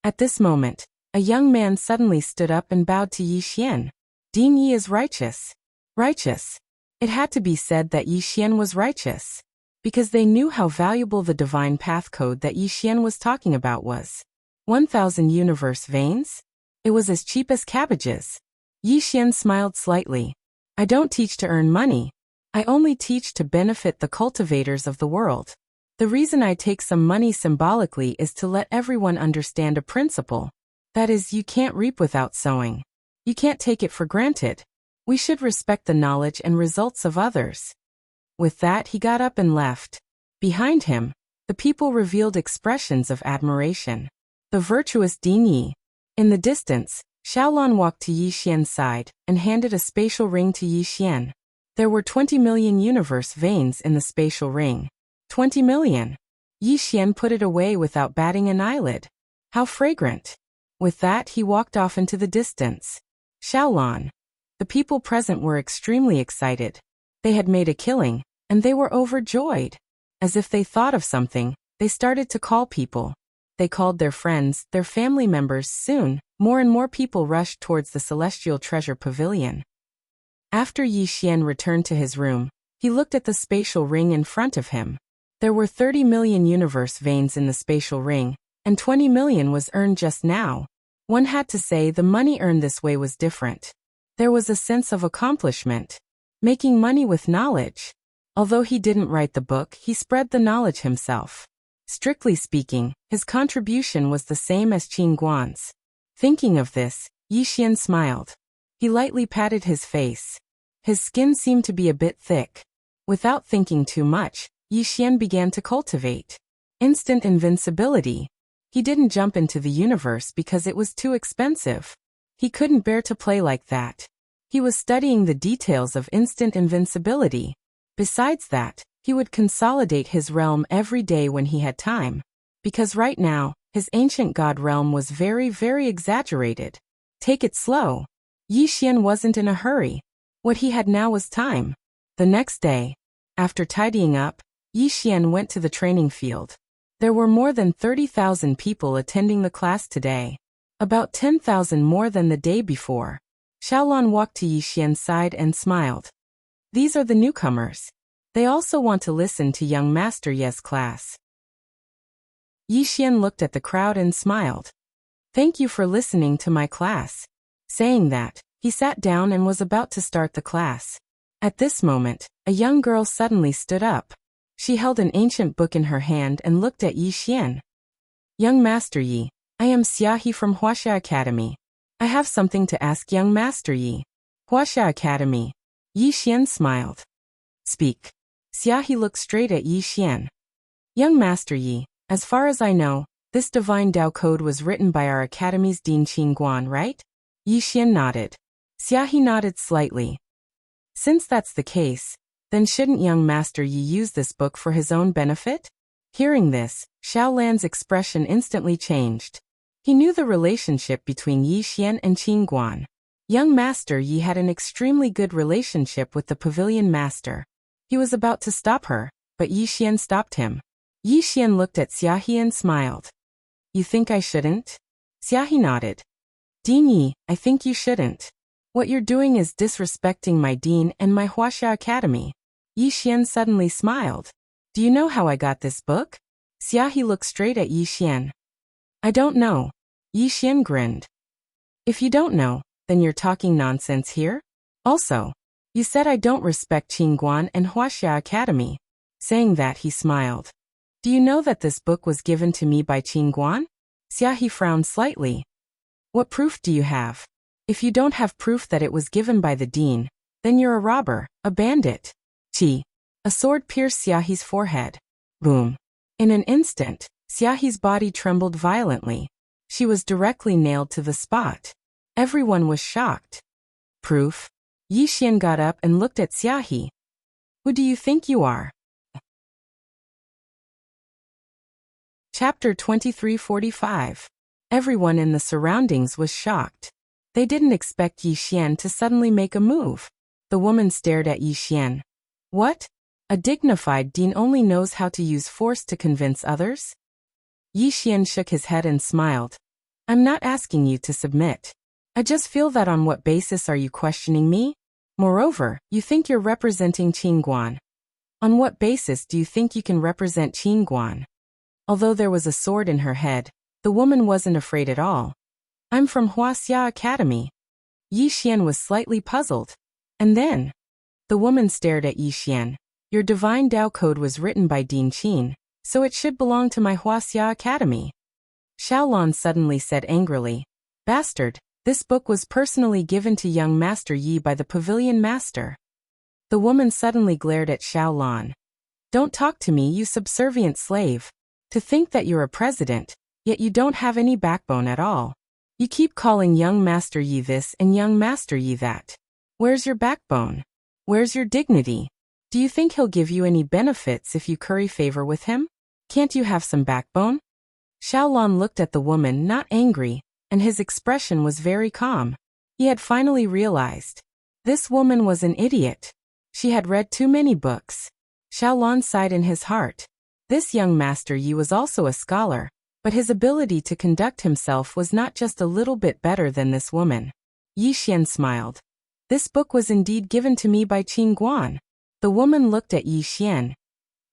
S1: At this moment, a young man suddenly stood up and bowed to Yi Xian. Dean Yi is righteous. Righteous. It had to be said that Yi Xian was righteous. Because they knew how valuable the divine path code that Yi Xian was talking about was. 1,000 universe veins? It was as cheap as cabbages. Yi Xian smiled slightly. I don't teach to earn money. I only teach to benefit the cultivators of the world. The reason I take some money symbolically is to let everyone understand a principle. That is, you can't reap without sowing. You can't take it for granted. We should respect the knowledge and results of others. With that, he got up and left. Behind him, the people revealed expressions of admiration. The virtuous Dean Yi. In the distance, Xiaolon walked to Yi Xian's side and handed a spatial ring to Yi Xian. There were 20 million universe veins in the spatial ring. 20 million. Yi Xian put it away without batting an eyelid. How fragrant. With that, he walked off into the distance. Xiaolon. The people present were extremely excited. They had made a killing, and they were overjoyed. As if they thought of something, they started to call people. They called their friends, their family members. Soon, more and more people rushed towards the celestial treasure pavilion. After Yi Xian returned to his room, he looked at the spatial ring in front of him. There were 30 million universe veins in the spatial ring, and 20 million was earned just now. One had to say the money earned this way was different. There was a sense of accomplishment. Making money with knowledge. Although he didn't write the book, he spread the knowledge himself. Strictly speaking, his contribution was the same as Qin Guan's. Thinking of this, Yi Xian smiled. He lightly patted his face. His skin seemed to be a bit thick. Without thinking too much, Yi Xian began to cultivate instant invincibility. He didn't jump into the universe because it was too expensive. He couldn't bear to play like that. He was studying the details of instant invincibility. Besides that, he would consolidate his realm every day when he had time. Because right now, his ancient god realm was very, very exaggerated. Take it slow. Yi Xian wasn't in a hurry. What he had now was time. The next day, after tidying up, Yi Xian went to the training field. There were more than 30,000 people attending the class today. About 10,000 more than the day before. Xiaolon walked to Yi Xian's side and smiled. These are the newcomers. They also want to listen to young Master Ye's class. Yi Xian looked at the crowd and smiled. Thank you for listening to my class. Saying that, he sat down and was about to start the class. At this moment, a young girl suddenly stood up. She held an ancient book in her hand and looked at Yi Xian. Young Master Yi, I am Xiaohe from Wuxia Academy. I have something to ask young Master Yi. Wuxia Academy. Yi Xian smiled. Speak. Xiaohe looked straight at Yi Xian. Young Master Yi, as far as I know, this divine Tao code was written by our academy's Dean Qin Guan, right? Yi Xian nodded. Xiaohe nodded slightly. Since that's the case, then shouldn't young Master Yi use this book for his own benefit? Hearing this, Xiaolan's expression instantly changed. He knew the relationship between Yi Xian and Qin Guan. Young Master Yi had an extremely good relationship with the pavilion master. He was about to stop her, but Yi Xian stopped him. Yi Xian looked at Xiaohe and smiled. You think I shouldn't? Xiaohe nodded. Dean Yi, I think you shouldn't. What you're doing is disrespecting my dean and my Wuxia Academy. Yi Xian suddenly smiled. Do you know how I got this book? Xiaohe looked straight at Yi Xian. I don't know. Yi Xian grinned. If you don't know, then you're talking nonsense here? Also, you said I don't respect Qingguan and Wuxia Academy. Saying that, he smiled. Do you know that this book was given to me by Qingguan? Xiaohe frowned slightly. What proof do you have? If you don't have proof that it was given by the dean, then you're a robber, a bandit. Qi. A sword pierced Xiaohe's forehead. Boom. In an instant, Xiaohe's body trembled violently. She was directly nailed to the spot. Everyone was shocked. Proof? Yi Xian got up and looked at Xiaohe. Who do you think you are? Chapter 2345. Everyone in the surroundings was shocked. They didn't expect Yi Xian to suddenly make a move. The woman stared at Yi Xian. What? A dignified dean only knows how to use force to convince others? Yi Xian shook his head and smiled. I'm not asking you to submit. I just feel that on what basis are you questioning me? Moreover, you think you're representing Qingguan. On what basis do you think you can represent Qingguan? Although there was a sword in her head, the woman wasn't afraid at all. I'm from Wuxia Academy. Yi Xian was slightly puzzled. And then, the woman stared at Yi Xian. Your divine Dao code was written by Dean Qin, so it should belong to my Wuxia Academy. Xiaolon suddenly said angrily. Bastard, this book was personally given to young Master Yi by the pavilion master. The woman suddenly glared at Xiaolon. Don't talk to me, you subservient slave. To think that you're a president, yet you don't have any backbone at all. You keep calling young Master Yi this and young Master Yi that. Where's your backbone? Where's your dignity? Do you think he'll give you any benefits if you curry favor with him? Can't you have some backbone? Xiaolon looked at the woman, not angry, and his expression was very calm. He had finally realized. This woman was an idiot. She had read too many books. Xiaolon sighed in his heart. This young Master Yi was also a scholar, but his ability to conduct himself was not just a little bit better than this woman. Yi Xian smiled. This book was indeed given to me by Qingguan. The woman looked at Yi Xian.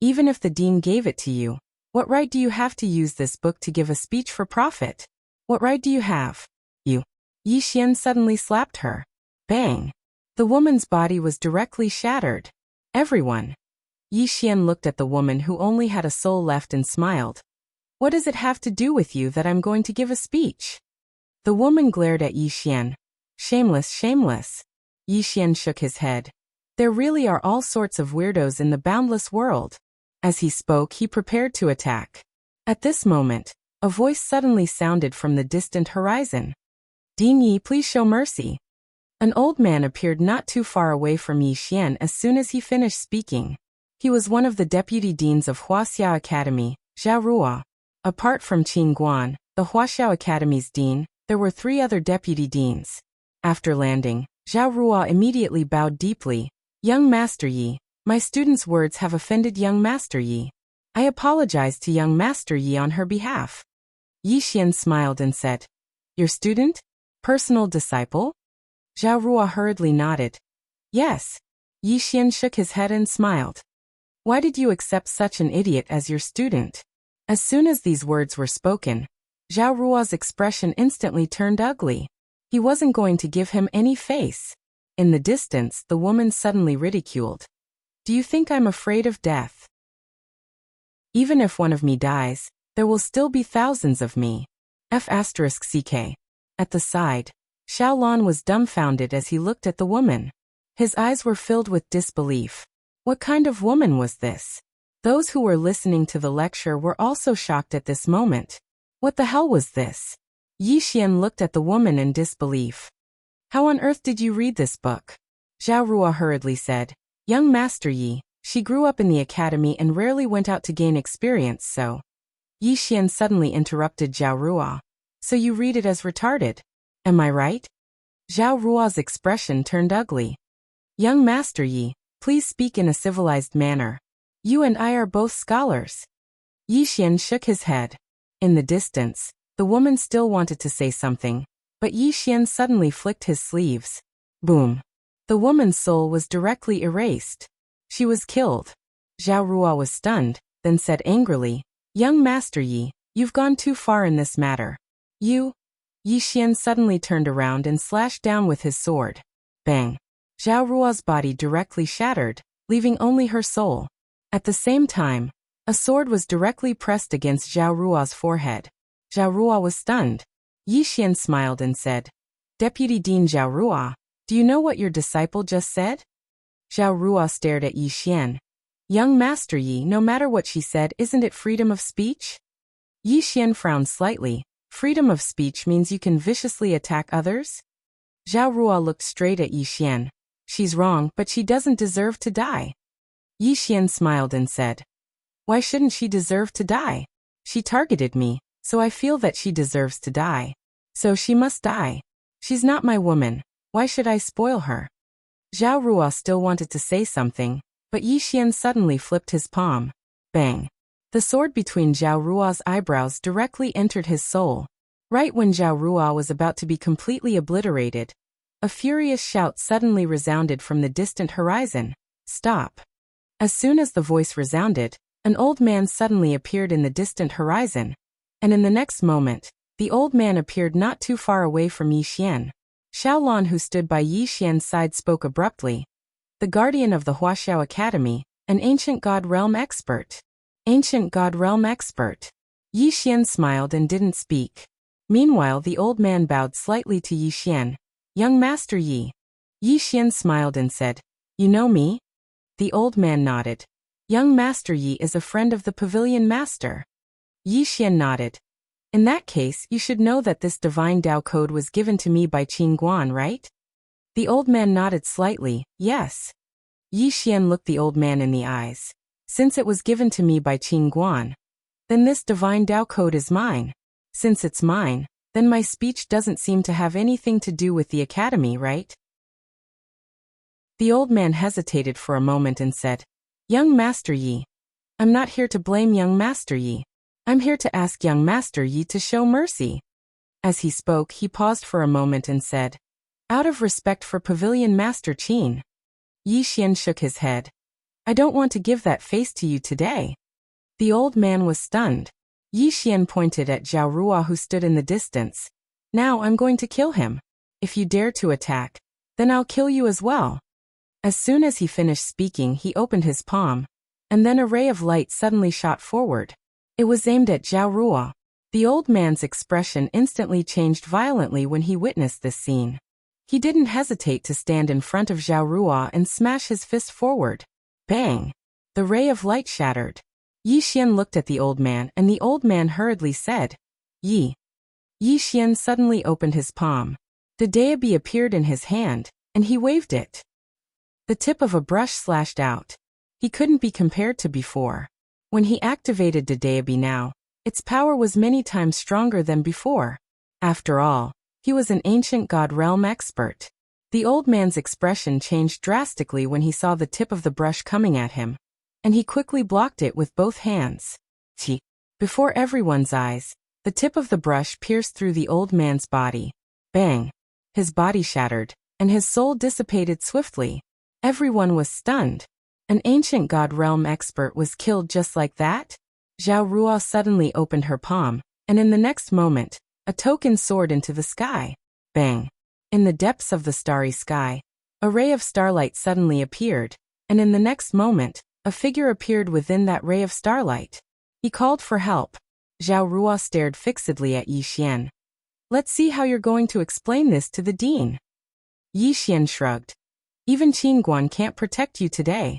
S1: Even if the dean gave it to you, what right do you have to use this book to give a speech for profit? What right do you have? You. Yi Xian suddenly slapped her. Bang. The woman's body was directly shattered. Everyone. Yi Xian looked at the woman who only had a soul left and smiled. What does it have to do with you that I'm going to give a speech? The woman glared at Yi Xian. Shameless, shameless. Yi Xian shook his head. There really are all sorts of weirdos in the boundless world. As he spoke, he prepared to attack. At this moment, a voice suddenly sounded from the distant horizon. Dean Yi, please show mercy. An old man appeared not too far away from Yi Xian as soon as he finished speaking. He was one of the deputy deans of Wuxia Academy, Zhao Ruo. Apart from Qingguan, the Wuxia Academy's dean, there were 3 other deputy deans. After landing, Zhao Ruo immediately bowed deeply. Young Master Yi, my student's words have offended young Master Yi. I apologize to young Master Yi on her behalf. Yi Xian smiled and said, Your student? Personal disciple? Zhao Ruo hurriedly nodded. Yes. Yi Xian shook his head and smiled. Why did you accept such an idiot as your student? As soon as these words were spoken, Zhao Ruo's expression instantly turned ugly. He wasn't going to give him any face. In the distance, the woman suddenly ridiculed. Do you think I'm afraid of death? Even if one of me dies, there will still be thousands of me. F***ck. At the side, Xiaolon was dumbfounded as he looked at the woman. His eyes were filled with disbelief. What kind of woman was this? Those who were listening to the lecture were also shocked at this moment. What the hell was this? Yi Xian looked at the woman in disbelief. How on earth did you read this book? Zhao Ruo hurriedly said. Young Master Yi, she grew up in the academy and rarely went out to gain experience, so. Yi Xian suddenly interrupted Zhao Ruo. So you read it as retarded. Am I right? Zhao Ruo's expression turned ugly. Young Master Yi, please speak in a civilized manner. You and I are both scholars. Yi Xian shook his head. In the distance, the woman still wanted to say something, but Yi Xian suddenly flicked his sleeves. Boom. The woman's soul was directly erased. She was killed. Zhao Ruo was stunned, then said angrily, Young Master Yi, you've gone too far in this matter. You? Yi Xian suddenly turned around and slashed down with his sword. Bang. Zhao Ruo's body directly shattered, leaving only her soul. At the same time, a sword was directly pressed against Zhao Ruo's forehead. Zhao Ruo was stunned. Yi Xian smiled and said, Deputy Dean Zhao Ruo, do you know what your disciple just said? Zhao Ruo stared at Yi Xian. Young Master Yi, no matter what she said, isn't it freedom of speech? Yi Xian frowned slightly. Freedom of speech means you can viciously attack others? Zhao Ruo looked straight at Yi Xian. She's wrong, but she doesn't deserve to die. Yi Xian smiled and said, Why shouldn't she deserve to die? She targeted me, so I feel that she deserves to die. So she must die. She's not my woman. Why should I spoil her? Zhao Ruo still wanted to say something, but Yi Xian suddenly flipped his palm. Bang. The sword between Zhao Ruo's eyebrows directly entered his soul. Right when Zhao Ruo was about to be completely obliterated, a furious shout suddenly resounded from the distant horizon. Stop. As soon as the voice resounded, an old man suddenly appeared in the distant horizon, and in the next moment, the old man appeared not too far away from Yi Xian. Xiaolon, who stood by Yi Xian's side, spoke abruptly. The guardian of the Huaxiao Academy, an ancient god realm expert. Ancient god realm expert. Yi Xian smiled and didn't speak. Meanwhile, the old man bowed slightly to Yi Xian. Young Master Yi. Yi Xian smiled and said, You know me? The old man nodded. Young Master Yi is a friend of the Pavilion Master. Yi Xian nodded. In that case, you should know that this divine Tao code was given to me by Qin Guan, right? The old man nodded slightly, yes. Yi Xian looked the old man in the eyes. Since it was given to me by Qin Guan, then this divine Tao code is mine. Since it's mine, then my speech doesn't seem to have anything to do with the academy, right? The old man hesitated for a moment and said, Young Master Yi, I'm not here to blame Young Master Yi. I'm here to ask Young Master Yi to show mercy. As he spoke, he paused for a moment and said, Out of respect for Pavilion Master Qin. Yi Xian shook his head. I don't want to give that face to you today. The old man was stunned. Yi Xian pointed at Zhao Ruo, who stood in the distance. Now I'm going to kill him. If you dare to attack, then I'll kill you as well. As soon as he finished speaking, he opened his palm, and then a ray of light suddenly shot forward. It was aimed at Zhao Ruo. The old man's expression instantly changed violently when he witnessed this scene. He didn't hesitate to stand in front of Zhao Ruo and smash his fist forward. Bang! The ray of light shattered. Yi Xian looked at the old man, and the old man hurriedly said, Yi. Yi Xian suddenly opened his palm. The daobi appeared in his hand, and he waved it. The tip of a brush slashed out. He couldn't be compared to before. When he activated the daobi now, its power was many times stronger than before. After all, he was an ancient god realm expert. The old man's expression changed drastically when he saw the tip of the brush coming at him, and he quickly blocked it with both hands. Before everyone's eyes, the tip of the brush pierced through the old man's body. Bang! His body shattered, and his soul dissipated swiftly. Everyone was stunned. An ancient god realm expert was killed just like that? Zhao Ruo suddenly opened her palm, and in the next moment, a token soared into the sky. Bang! In the depths of the starry sky, a ray of starlight suddenly appeared, and in the next moment, a figure appeared within that ray of starlight. He called for help. Zhao Ruo stared fixedly at Yi Xian. Let's see how you're going to explain this to the dean. Yi Xian shrugged. Even Qin Guan can't protect you today.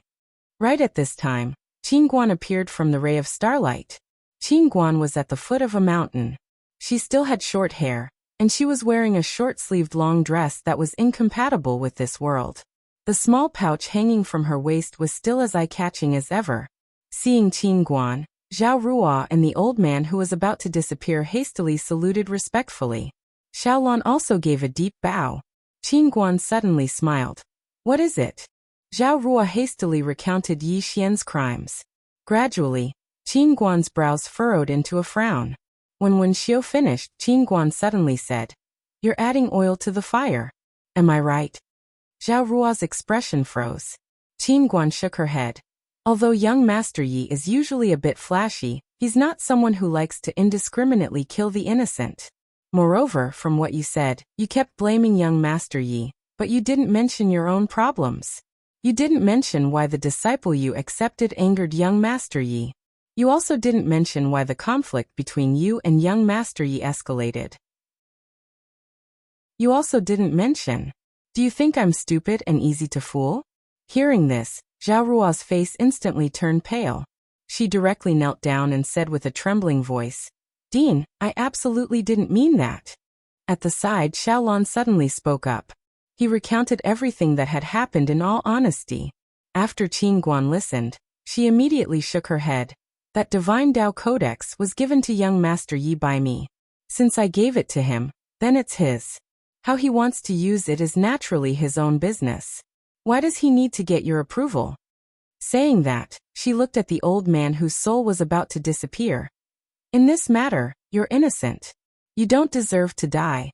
S1: Right at this time, Qin Guan appeared from the ray of starlight. Qin Guan was at the foot of a mountain. She still had short hair, and she was wearing a short-sleeved long dress that was incompatible with this world. The small pouch hanging from her waist was still as eye-catching as ever. Seeing Qin Guan, Zhao Ruo and the old man who was about to disappear hastily saluted respectfully. Xiaolon also gave a deep bow. Qin Guan suddenly smiled. What is it? Zhao Rua hastily recounted Yi Xian's crimes. Gradually, Qin Guan's brows furrowed into a frown. When Wen Xiu finished, Qin Guan suddenly said, You're adding oil to the fire. Am I right? Zhao Rua's expression froze. Qin Guan shook her head. Although young Master Yi is usually a bit flashy, he's not someone who likes to indiscriminately kill the innocent. Moreover, from what you said, you kept blaming young Master Yi, but you didn't mention your own problems. You didn't mention why the disciple you accepted angered young Master Yi. You also didn't mention why the conflict between you and young Master Yi escalated. You also didn't mention. Do you think I'm stupid and easy to fool? Hearing this, Zhao Rua's face instantly turned pale. She directly knelt down and said with a trembling voice, Dean, I absolutely didn't mean that. At the side, Xiaolon suddenly spoke up. He recounted everything that had happened in all honesty. After Qin Guan listened, she immediately shook her head. That divine Tao Codex was given to young Master Yi by me. Since I gave it to him, then it's his. How he wants to use it is naturally his own business. Why does he need to get your approval? Saying that, she looked at the old man whose soul was about to disappear. In this matter, you're innocent. You don't deserve to die.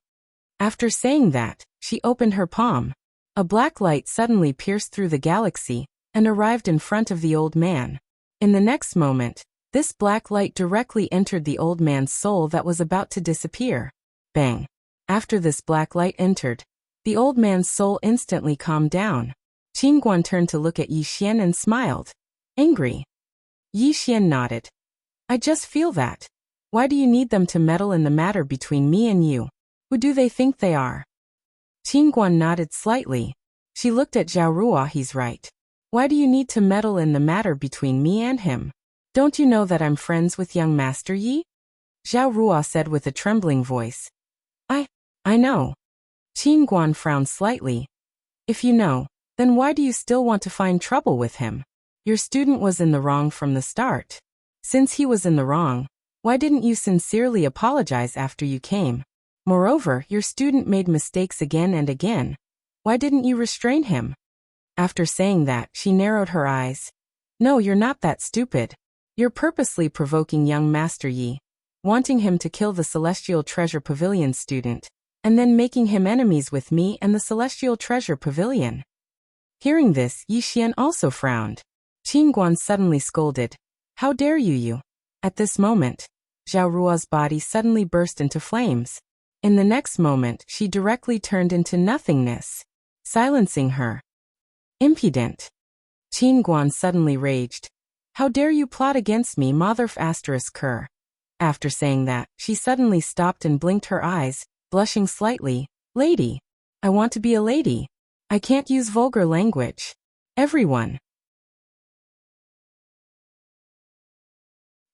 S1: After saying that, she opened her palm. A black light suddenly pierced through the galaxy and arrived in front of the old man. In the next moment, this black light directly entered the old man's soul that was about to disappear. Bang! After this black light entered, the old man's soul instantly calmed down. Qin Guan turned to look at Yi Xian and smiled. Angry. Yi Xian nodded. I just feel that. Why do you need them to meddle in the matter between me and you? Who do they think they are? Qin Guan nodded slightly. She looked at Zhao Rua. He's right. Why do you need to meddle in the matter between me and him? Don't you know that I'm friends with young Master Yi? Zhao Rua said with a trembling voice. I know. Qin Guan frowned slightly. If you know, then why do you still want to find trouble with him? Your student was in the wrong from the start. Since he was in the wrong, why didn't you sincerely apologize after you came? Moreover, your student made mistakes again and again. Why didn't you restrain him? After saying that, she narrowed her eyes. No, you're not that stupid. You're purposely provoking young Master Yi, wanting him to kill the Celestial Treasure Pavilion student, and then making him enemies with me and the Celestial Treasure Pavilion. Hearing this, Yi Xian also frowned. Qin Guan suddenly scolded. How dare you? At this moment, Zhao Rua's body suddenly burst into flames. In the next moment, she directly turned into nothingness, silencing her. Impudent. Qin Guan suddenly raged. How dare you plot against me, motherf asterisk her. After saying that, she suddenly stopped and blinked her eyes, blushing slightly. Lady. I want to be a lady. I can't use vulgar language. Everyone.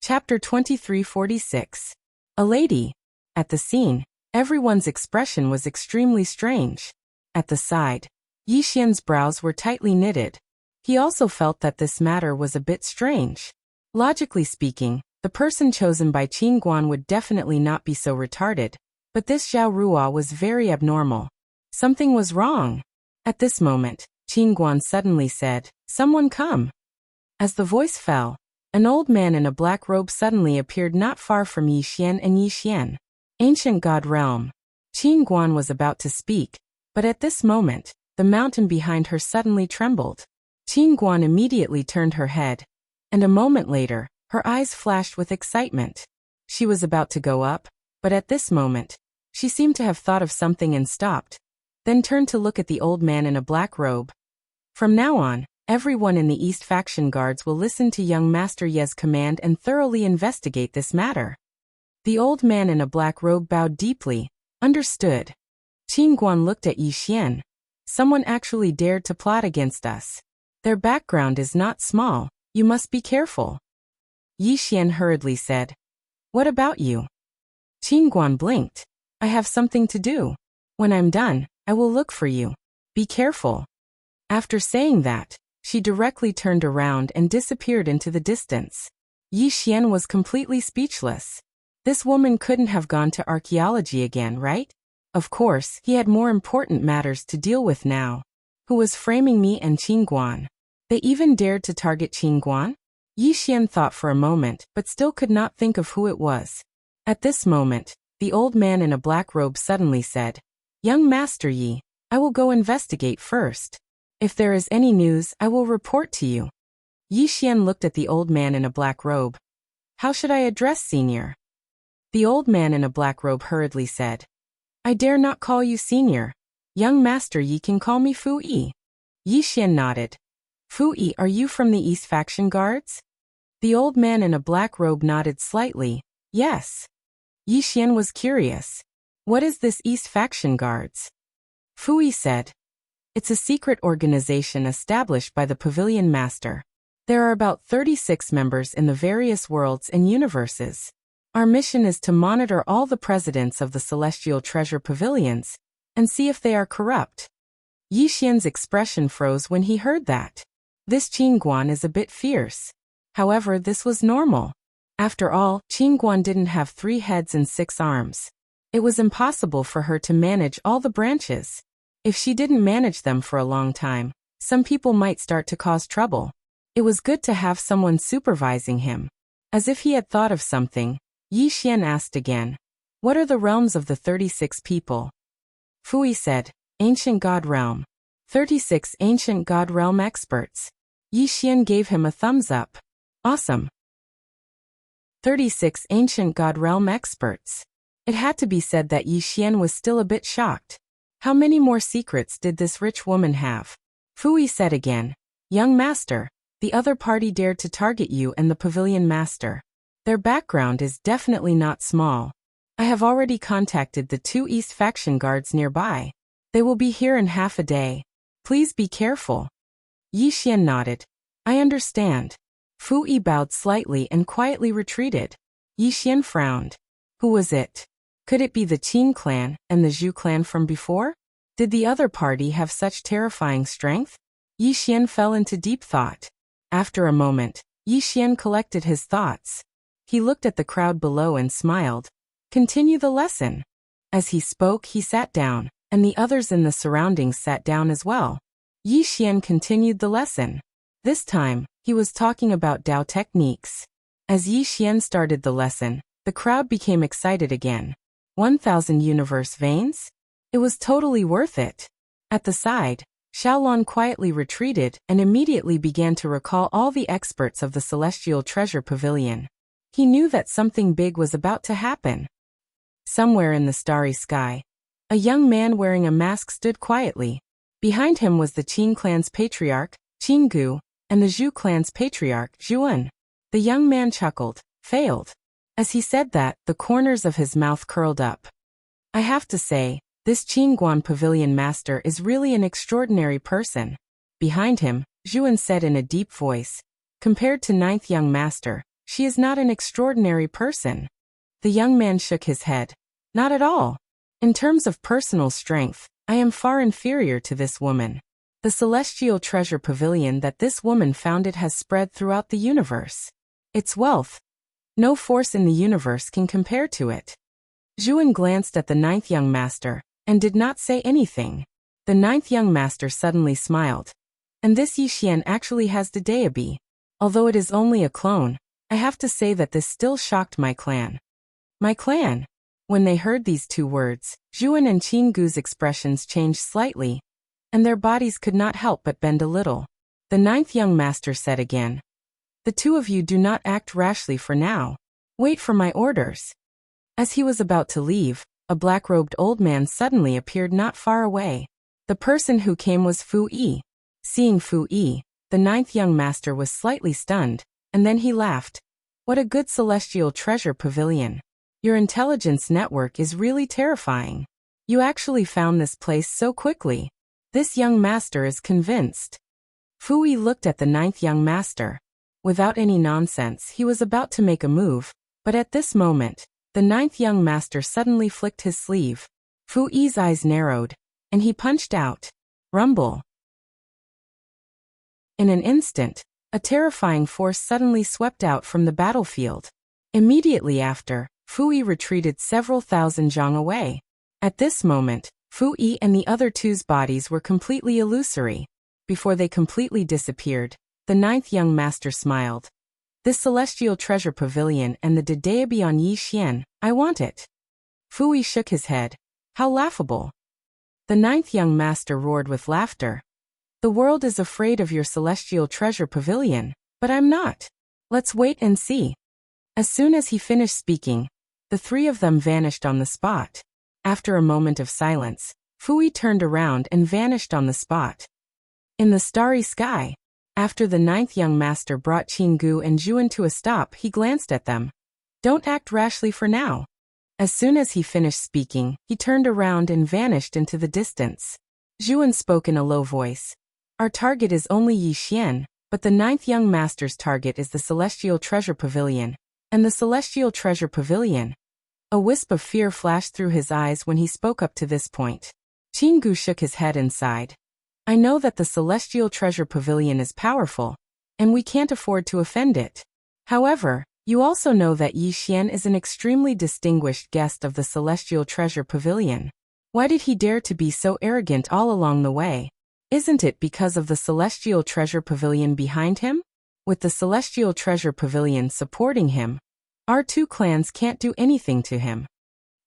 S1: Chapter 2346. A lady. At the scene, everyone's expression was extremely strange. At the side, Yi Xian's brows were tightly knitted. He also felt that this matter was a bit strange. Logically speaking, the person chosen by Qin Guan would definitely not be so retarded, but this Zhao Rua was very abnormal. Something was wrong. At this moment, Qin Guan suddenly said, Someone come. As the voice fell, an old man in a black robe suddenly appeared not far from Yi Xian and Yi Xian. Ancient God Realm. Qin Guan was about to speak, but at this moment, the mountain behind her suddenly trembled. Qin Guan immediately turned her head, and a moment later, her eyes flashed with excitement. She was about to go up, but at this moment, she seemed to have thought of something and stopped, then turned to look at the old man in a black robe. From now on, everyone in the East Faction Guards will listen to young Master Ye's command and thoroughly investigate this matter. The old man in a black robe bowed deeply. Understood. Qin Guan looked at Yi Xian. Someone actually dared to plot against us. Their background is not small. You must be careful. Yi Xian hurriedly said. What about you? Qin Guan blinked. I have something to do. When I'm done, I will look for you. Be careful. After saying that, she directly turned around and disappeared into the distance. Yi Xian was completely speechless. This woman couldn't have gone to archaeology again, right? Of course, he had more important matters to deal with now. Who was framing me and Qingguan? They even dared to target Qingguan? Yi Xian thought for a moment, but still could not think of who it was. At this moment, the old man in a black robe suddenly said, "Young Master Yi, I will go investigate first. If there is any news, I will report to you." Yi Xian looked at the old man in a black robe. "How should I address Senior?" The old man in a black robe hurriedly said, "I dare not call you Senior. Young Master Yi can call me Fu Yi." Yi Xian nodded. "Fu Yi, are you from the East Faction Guards?" The old man in a black robe nodded slightly. "Yes." Yi Xian was curious. "What is this East Faction Guards?" Fu Yi said, "It's a secret organization established by the Pavilion Master. There are about 36 members in the various worlds and universes. Our mission is to monitor all the presidents of the Celestial Treasure Pavilions and see if they are corrupt." Yi Xian's expression froze when he heard that. This Qingguan is a bit fierce. However, this was normal. After all, Qingguan didn't have 3 heads and 6 arms. It was impossible for her to manage all the branches. If she didn't manage them for a long time, some people might start to cause trouble. It was good to have someone supervising him. As if he had thought of something, Yi Xian asked again, "What are the realms of the 36 people?" Fu Yi said, "Ancient God Realm. 36 Ancient God Realm experts." Yi Xian gave him a thumbs up. "Awesome. 36 Ancient God Realm experts." It had to be said that Yi Xian was still a bit shocked. How many more secrets did this rich woman have? Fu Yi said again, "Young Master, the other party dared to target you and the Pavilion Master. Their background is definitely not small. I have already contacted the 2 East Faction Guards nearby. They will be here in half a day. Please be careful." Yi Xian nodded. "I understand." Fu Yi bowed slightly and quietly retreated. Yi Xian frowned. Who was it? Could it be the Qin clan and the Zhu clan from before? Did the other party have such terrifying strength? Yi Xian fell into deep thought. After a moment, Yi Xian collected his thoughts. He looked at the crowd below and smiled. "Continue the lesson." As he spoke, he sat down, and the others in the surroundings sat down as well. Yi Xian continued the lesson. This time, he was talking about Dao techniques. As Yi Xian started the lesson, the crowd became excited again. 1,000 universe veins? It was totally worth it. At the side, Xiaolon quietly retreated and immediately began to recall all the experts of the Celestial Treasure Pavilion. He knew that something big was about to happen. Somewhere in the starry sky, a young man wearing a mask stood quietly. Behind him was the Qin clan's patriarch, Qinggu, and the Zhu clan's patriarch, Zhuan. The young man chuckled. "Failed." As he said that, the corners of his mouth curled up. "I have to say, this Qingguan Pavilion Master is really an extraordinary person." Behind him, Zhuan said in a deep voice, "Compared to 9th Young Master, she is not an extraordinary person." The young man shook his head. "Not at all. In terms of personal strength, I am far inferior to this woman. The Celestial Treasure Pavilion that this woman founded has spread throughout the universe. Its wealth, no force in the universe can compare to it." Zhuan glanced at the 9th Young Master, and did not say anything. The 9th Young Master suddenly smiled. "And this Yi Xian actually has the deity. Although it is only a clone, I have to say that this still shocked my clan." "My clan?" When they heard these 2 words, Zhuan and Qinggu's expressions changed slightly, and their bodies could not help but bend a little. The 9th Young Master said again, "The 2 of you do not act rashly for now. Wait for my orders." As he was about to leave, a black-robed old man suddenly appeared not far away. The person who came was Fu Yi. Seeing Fu Yi, the 9th Young Master was slightly stunned, and then he laughed. "What a good Celestial Treasure Pavilion. Your intelligence network is really terrifying. You actually found this place so quickly. This young master is convinced." Fu Yi looked at the 9th Young Master. Without any nonsense, he was about to make a move, but at this moment, the 9th Young Master suddenly flicked his sleeve. Fu Yi's eyes narrowed, and he punched out. Rumble. In an instant, a terrifying force suddenly swept out from the battlefield. Immediately after, Fu Yi retreated several thousand zhang away. At this moment, Fu Yi and the other two's bodies were completely illusory. Before they completely disappeared, the ninth young master smiled. This celestial treasure pavilion and the Dedeabi on Yi Xian, I want it. Fu Yi shook his head. How laughable. The ninth young master roared with laughter. The world is afraid of your celestial treasure pavilion, but I'm not. Let's wait and see. As soon as he finished speaking, the three of them vanished on the spot. After a moment of silence, Fu Yi turned around and vanished on the spot. In the starry sky, after the ninth young master brought Qinggu and Zhuan to a stop, he glanced at them. Don't act rashly for now. As soon as he finished speaking, he turned around and vanished into the distance. Zhuan spoke in a low voice. Our target is only Yi Xian, but the ninth young master's target is the Celestial Treasure Pavilion. And the Celestial Treasure Pavilion. A wisp of fear flashed through his eyes when he spoke up to this point. Qinggu shook his head and sighed. I know that the Celestial Treasure Pavilion is powerful, and we can't afford to offend it. However, you also know that Yi Xian is an extremely distinguished guest of the Celestial Treasure Pavilion. Why did he dare to be so arrogant all along the way? Isn't it because of the Celestial Treasure Pavilion behind him? With the Celestial Treasure Pavilion supporting him, our two clans can't do anything to him.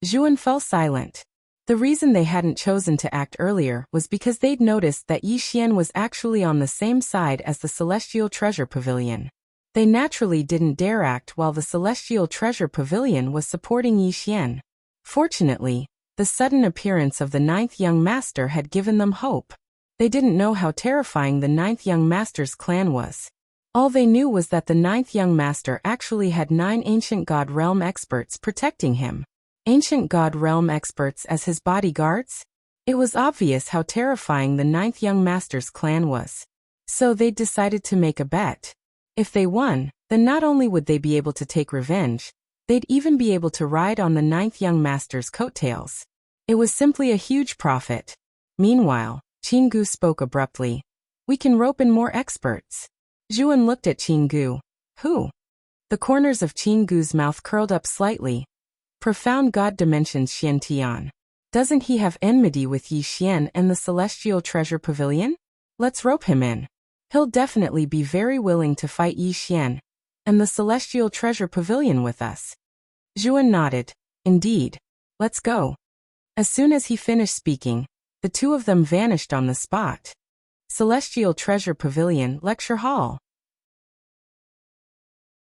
S1: Zhuan fell silent. The reason they hadn't chosen to act earlier was because they'd noticed that Yi Xian was actually on the same side as the Celestial Treasure Pavilion. They naturally didn't dare act while the Celestial Treasure Pavilion was supporting Yi Xian. Fortunately, the sudden appearance of the ninth young master had given them hope. They didn't know how terrifying the ninth young master's clan was. All they knew was that the ninth young master actually had 9 ancient god realm experts protecting him. Ancient god realm experts as his bodyguards? It was obvious how terrifying the ninth young master's clan was. So they decided to make a bet. If they won, then not only would they be able to take revenge, they'd even be able to ride on the ninth young master's coattails. It was simply a huge profit. Meanwhile, Qinggu spoke abruptly. We can rope in more experts. Zhuan looked at Qinggu. Who? The corners of Qinggu's mouth curled up slightly. Profound God dimensions Xian Tian. Doesn't he have enmity with Yi Xian and the Celestial Treasure Pavilion? Let's rope him in. He'll definitely be very willing to fight Yi Xian and the Celestial Treasure Pavilion with us. Zhuan nodded. Indeed. Let's go. As soon as he finished speaking, the two of them vanished on the spot. Celestial Treasure Pavilion Lecture Hall.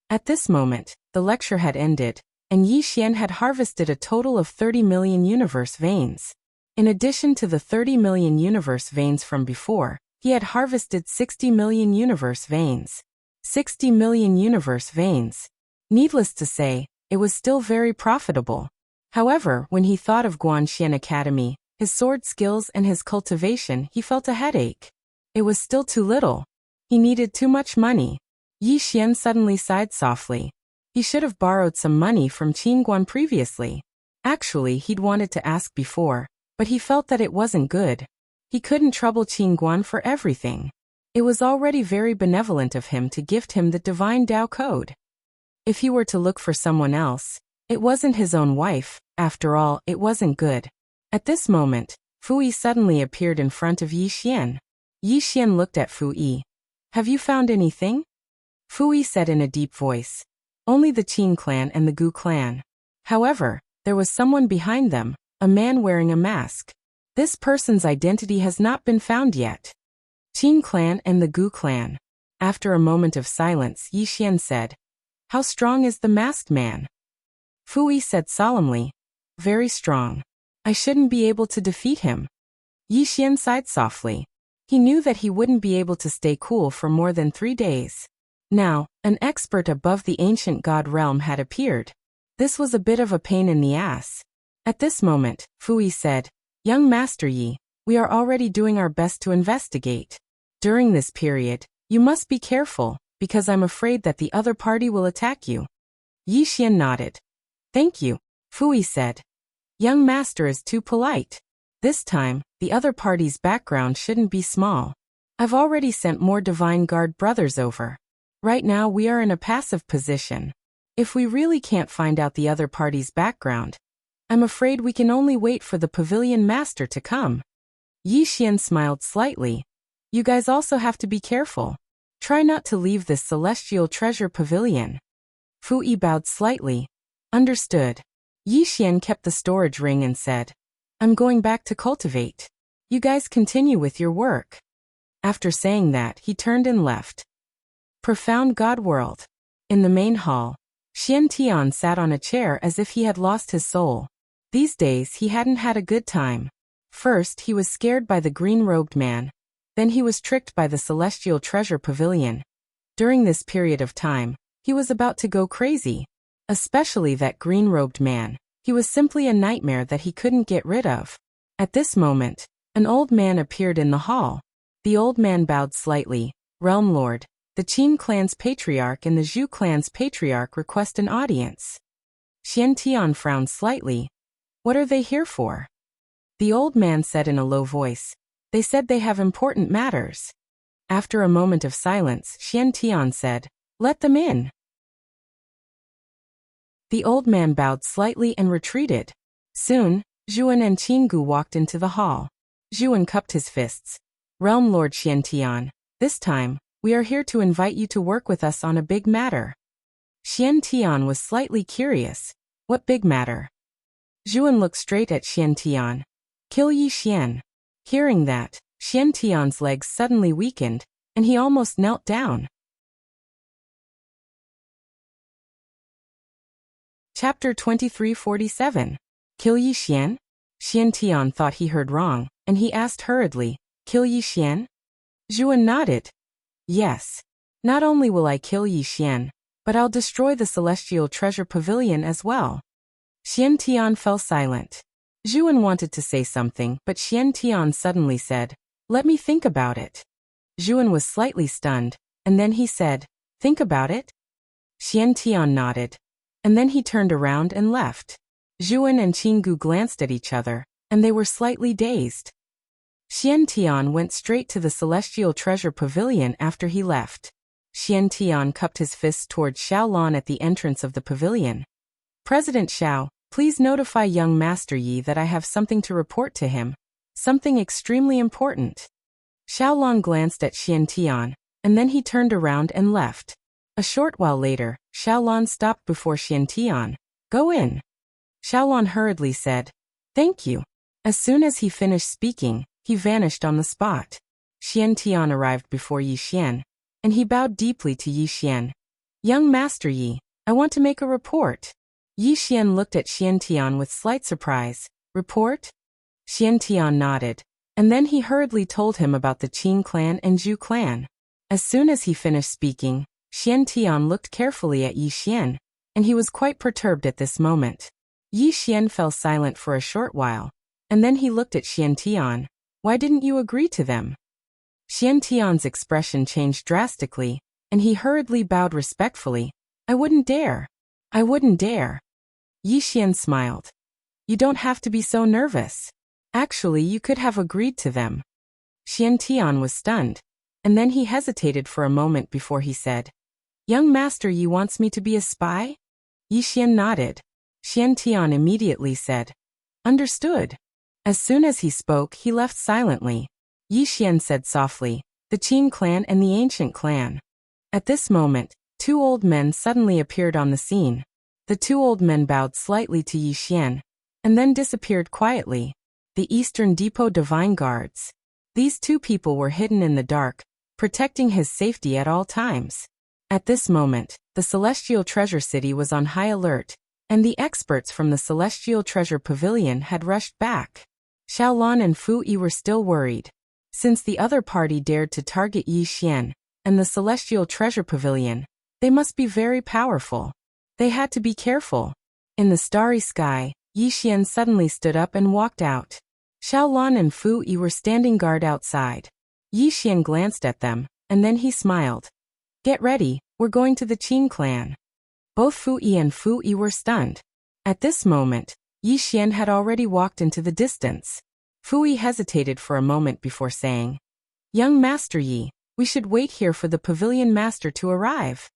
S1: At this moment, the lecture had ended, and Yi Xian had harvested a total of 30 million universe veins. In addition to the 30 million universe veins from before, he had harvested 60 million universe veins. 60 million universe veins. Needless to say, it was still very profitable. However, when he thought of Guanxian Academy, his sword skills and his cultivation, he felt a headache. It was still too little. He needed too much money. Yi Xian suddenly sighed softly. He should have borrowed some money from Qingguan previously. Actually, he'd wanted to ask before, but he felt that it wasn't good. He couldn't trouble Qingguan for everything. It was already very benevolent of him to gift him the Divine Tao Code. If he were to look for someone else, it wasn't his own wife. After all, it wasn't good. At this moment, Fu Yi suddenly appeared in front of Yi Xian. Yi Xian looked at Fu Yi. Have you found anything? Fu Yi said in a deep voice. Only the Qin clan and the Gu clan. However, there was someone behind them, a man wearing a mask. This person's identity has not been found yet. Qin clan and the Gu clan. After a moment of silence, Yi Xian said, How strong is the masked man? Fu Yi said solemnly, Very strong. I shouldn't be able to defeat him. Yi Xian sighed softly. He knew that he wouldn't be able to stay cool for more than 3 days. Now, an expert above the ancient god realm had appeared. This was a bit of a pain in the ass. At this moment, Fu Yi said, Young Master Yi, we are already doing our best to investigate. During this period, you must be careful, because I'm afraid that the other party will attack you. Yi Xian nodded. Thank you, Fu Yi said. Young Master is too polite. This time, the other party's background shouldn't be small. I've already sent more Divine Guard brothers over. Right now we are in a passive position. If we really can't find out the other party's background, I'm afraid we can only wait for the pavilion master to come. Yi Xian smiled slightly. You guys also have to be careful. Try not to leave this celestial treasure pavilion. Fu Yi bowed slightly. Understood. Yi Xian kept the storage ring and said, I'm going back to cultivate. You guys continue with your work. After saying that, he turned and left. Profound God World. In the main hall, Xian Tian sat on a chair as if he had lost his soul. These days he hadn't had a good time. First he was scared by the green-robed man. Then he was tricked by the celestial treasure pavilion. During this period of time, he was about to go crazy. Especially that green-robed man. He was simply a nightmare that he couldn't get rid of. At this moment, an old man appeared in the hall. The old man bowed slightly. Realm Lord, the Qin clan's patriarch and the Zhu clan's patriarch request an audience. Xian Tian frowned slightly. What are they here for? The old man said in a low voice. They said they have important matters. After a moment of silence, Xian Tian said, Let them in. The old man bowed slightly and retreated. Soon, Zhuan and Qinggu walked into the hall. Zhuan cupped his fists. Realm Lord Xian Tian, this time, we are here to invite you to work with us on a big matter. Xian Tian was slightly curious. What big matter? Zhuan looked straight at Xian Tian. Kill Yi Xian. Hearing that, Xian Tian's legs suddenly weakened, and he almost knelt down. Chapter 2347. Kill Yi Xian? Xian Tian thought he heard wrong, and he asked hurriedly, Kill Yi Xian? Zhuan nodded. Yes. Not only will I kill Yi Xian, but I'll destroy the celestial treasure pavilion as well. Xian Tian fell silent. Zhuan wanted to say something, but Xian Tian suddenly said, Let me think about it. Zhuan was slightly stunned, and then he said, Think about it? Xian Tian nodded. And then he turned around and left. Zhuan and Qinggu glanced at each other, and they were slightly dazed. Xian Tian went straight to the celestial treasure pavilion after he left. Xian Tian cupped his fists toward Xiao Lan at the entrance of the pavilion. President Xiao, please notify young Master Yi that I have something to report to him. Something extremely important. Xiao Lan glanced at Xian Tian, and then he turned around and left. A short while later, Xiao Lan stopped before Xian Tian. Go in. Xiao Lan hurriedly said, Thank you. As soon as he finished speaking, he vanished on the spot. Xian Tian arrived before Yi Xian, and he bowed deeply to Yi Xian. Young Master Yi, I want to make a report. Yi Xian looked at Xian Tian with slight surprise. Report? Xian Tian nodded, and then he hurriedly told him about the Qin clan and Zhu clan. As soon as he finished speaking, Xian Tian looked carefully at Yi Xian, and he was quite perturbed at this moment. Yi Xian fell silent for a short while, and then he looked at Xian Tian. Why didn't you agree to them? Xian Tian's expression changed drastically, and he hurriedly bowed respectfully. I wouldn't dare. I wouldn't dare. Yi Xian smiled. You don't have to be so nervous. Actually, you could have agreed to them. Xian Tian was stunned, and then he hesitated for a moment before he said, Young Master Yi wants me to be a spy? Yi Xian nodded. Xian Tian immediately said, Understood. As soon as he spoke, he left silently. Yi Xian said softly, The Qin clan and the ancient clan. At this moment, two old men suddenly appeared on the scene. The two old men bowed slightly to Yi Xian, and then disappeared quietly. The Eastern Depot Divine Guards. These two people were hidden in the dark, protecting his safety at all times. At this moment, the Celestial Treasure City was on high alert, and the experts from the Celestial Treasure Pavilion had rushed back. Xiao Lan and Fu Yi were still worried. Since the other party dared to target Yi Xian and the Celestial Treasure Pavilion, they must be very powerful. They had to be careful. In the starry sky, Yi Xian suddenly stood up and walked out. Xiao Lan and Fu Yi were standing guard outside. Yi Xian glanced at them, and then he smiled. Get ready, we're going to the Qin clan. Both Fu Yi and Fu Yi were stunned. At this moment, Yi Xian had already walked into the distance. Fu Yi hesitated for a moment before saying, Young Master Yi, we should wait here for the pavilion master to arrive.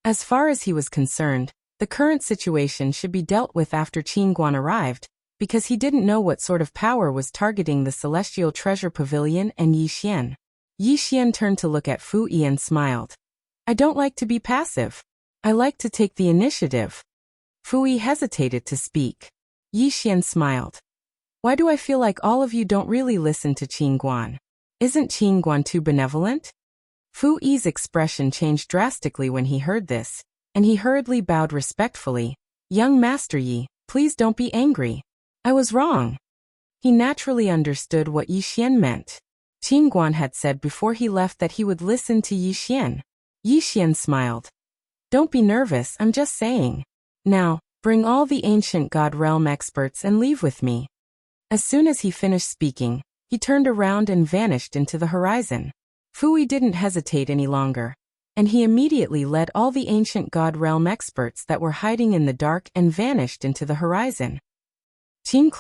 S1: As far as he was concerned, The current situation should be dealt with after Qin Guan arrived, because he didn't know what sort of power was targeting the Celestial Treasure Pavilion and Yi Xian. Yi Xian turned to look at Fu Yi and smiled. I don't like to be passive. I like to take the initiative. Fu Yi hesitated to speak. Yi Xian smiled. Why do I feel like all of you don't really listen to Qin Guan? Isn't Qin Guan too benevolent? Fu Yi's expression changed drastically when he heard this, and he hurriedly bowed respectfully. Young Master Yi, please don't be angry. I was wrong. He naturally understood what Yi Xian meant. Qin Guan had said before he left that he would listen to Yi Xian. Yi Xian smiled. Don't be nervous, I'm just saying. Now, bring all the ancient God realm experts and leave with me. As soon as he finished speaking, he turned around and vanished into the horizon. Fu Yi didn't hesitate any longer, and he immediately led all the ancient God realm experts that were hiding in the dark and vanished into the horizon. Qin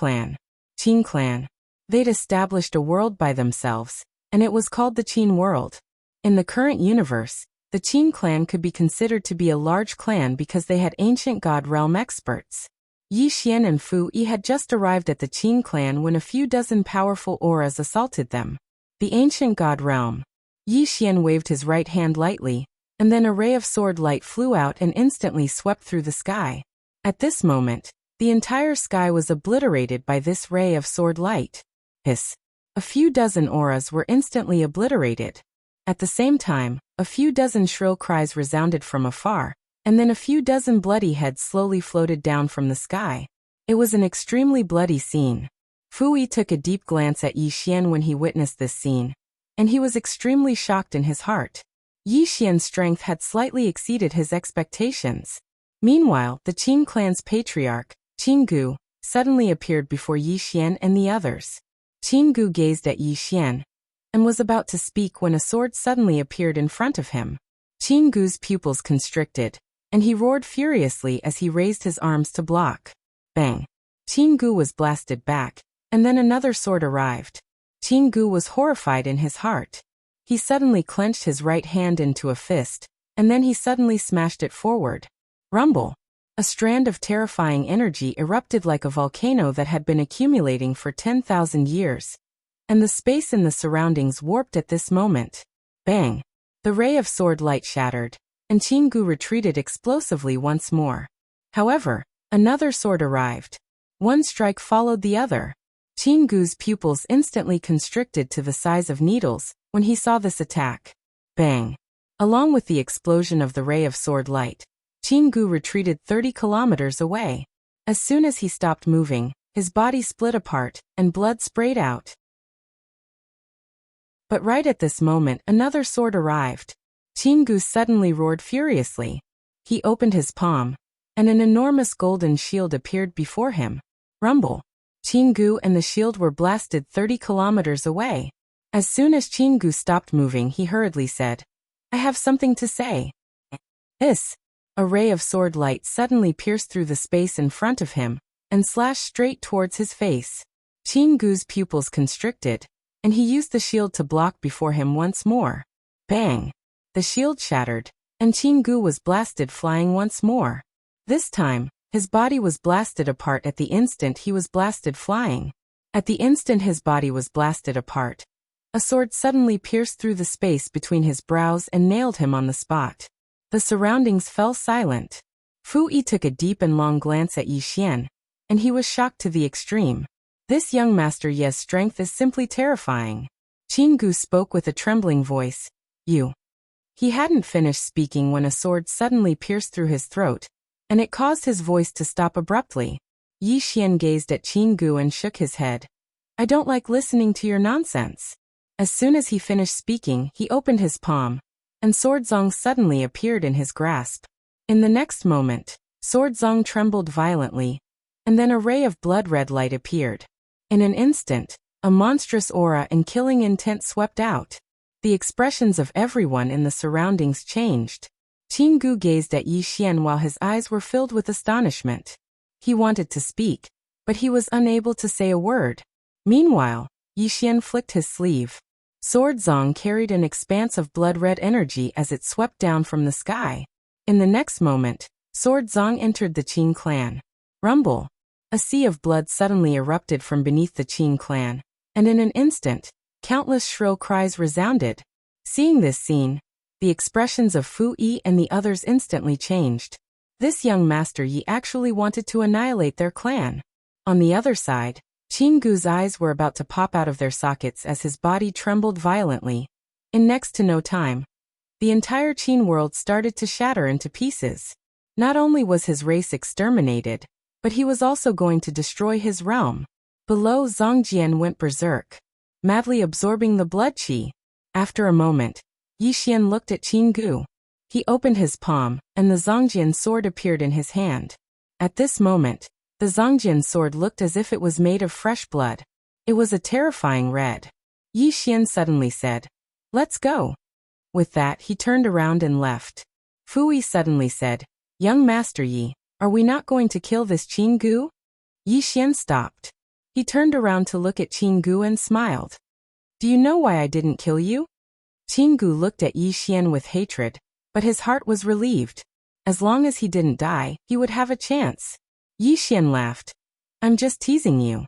S1: Clan. They'd established a world by themselves, and it was called the Qin world. In the current universe, the Qin clan could be considered to be a large clan because they had ancient God realm experts. Yi Xian and Fu Yi had just arrived at the Qin clan when a few dozen powerful auras assaulted them. The ancient God realm. Yi Xian waved his right hand lightly, and then a ray of sword light flew out and instantly swept through the sky. At this moment, the entire sky was obliterated by this ray of sword light. Hiss. A few dozen auras were instantly obliterated. At the same time, a few dozen shrill cries resounded from afar, and then a few dozen bloody heads slowly floated down from the sky. It was an extremely bloody scene. Fu Yi took a deep glance at Yi Xian when he witnessed this scene, and he was extremely shocked in his heart. Yi Xian's strength had slightly exceeded his expectations. Meanwhile, the Qin clan's patriarch, Qin Gu, suddenly appeared before Yi Xian and the others. Qin Gu gazed at Yi Xian, and was about to speak when a sword suddenly appeared in front of him. Qin Gu's pupils constricted, and he roared furiously as he raised his arms to block. Bang! Qin Gu was blasted back, and then another sword arrived. Qin Gu was horrified in his heart. He suddenly clenched his right hand into a fist, and then he suddenly smashed it forward. Rumble! A strand of terrifying energy erupted like a volcano that had been accumulating for 10,000 years. And the space in the surroundings warped at this moment. Bang! The ray of sword light shattered, and Qin Gu retreated explosively once more. However, another sword arrived. One strike followed the other. Qin Gu's pupils instantly constricted to the size of needles when he saw this attack. Bang! Along with the explosion of the ray of sword light, Qin Gu retreated 30 kilometers away. As soon as he stopped moving, his body split apart, and blood sprayed out. But right at this moment another sword arrived. Qin Gu suddenly roared furiously. He opened his palm, and an enormous golden shield appeared before him. Rumble! Qin Gu and the shield were blasted 30 kilometers away. As soon as Qin Gu stopped moving, he hurriedly said, I have something to say. Hiss! A ray of sword light suddenly pierced through the space in front of him, and slashed straight towards his face. Qin Gu's pupils constricted, and he used the shield to block before him once more. Bang! The shield shattered, and Qin Gu was blasted flying once more. This time, his body was blasted apart at the instant he was blasted flying. At the instant his body was blasted apart, a sword suddenly pierced through the space between his brows and nailed him on the spot. The surroundings fell silent. Fu Yi took a deep and long glance at Yi Xian, and he was shocked to the extreme. This young Master Ye's strength is simply terrifying. Qin Gu spoke with a trembling voice. You. He hadn't finished speaking when a sword suddenly pierced through his throat, and it caused his voice to stop abruptly. Yi Xian gazed at Qin Gu and shook his head. I don't like listening to your nonsense. As soon as he finished speaking, he opened his palm, and Swordzong suddenly appeared in his grasp. In the next moment, Swordzong trembled violently, and then a ray of blood-red light appeared. In an instant, a monstrous aura and killing intent swept out. The expressions of everyone in the surroundings changed. Qin Gu gazed at Yi Xian while his eyes were filled with astonishment. He wanted to speak, but he was unable to say a word. Meanwhile, Yi Xian flicked his sleeve. Swordzong carried an expanse of blood-red energy as it swept down from the sky. In the next moment, Sword Zong entered the Qin clan. Rumble. A sea of blood suddenly erupted from beneath the Qin clan, and in an instant, countless shrill cries resounded. Seeing this scene, the expressions of Fu Yi and the others instantly changed. This young Master Yi actually wanted to annihilate their clan. On the other side, Qin Gu's eyes were about to pop out of their sockets as his body trembled violently. In next to no time, the entire Qin world started to shatter into pieces. Not only was his race exterminated, but he was also going to destroy his realm. Below, Zongjian went berserk, madly absorbing the blood qi. After a moment, Yi Xian looked at Qin Gu. He opened his palm, and the Zongjian sword appeared in his hand. At this moment, the Zongjian sword looked as if it was made of fresh blood. It was a terrifying red. Yi Xian suddenly said, "Let's go." With that, he turned around and left. Fu Yi suddenly said, "Young Master Yi, are we not going to kill this Qin Gu?" Yi Xian stopped. He turned around to look at Qin Gu and smiled. "Do you know why I didn't kill you?" Qin Gu looked at Yi Xian with hatred, but his heart was relieved. As long as he didn't die, he would have a chance. Yi Xian laughed. "I'm just teasing you."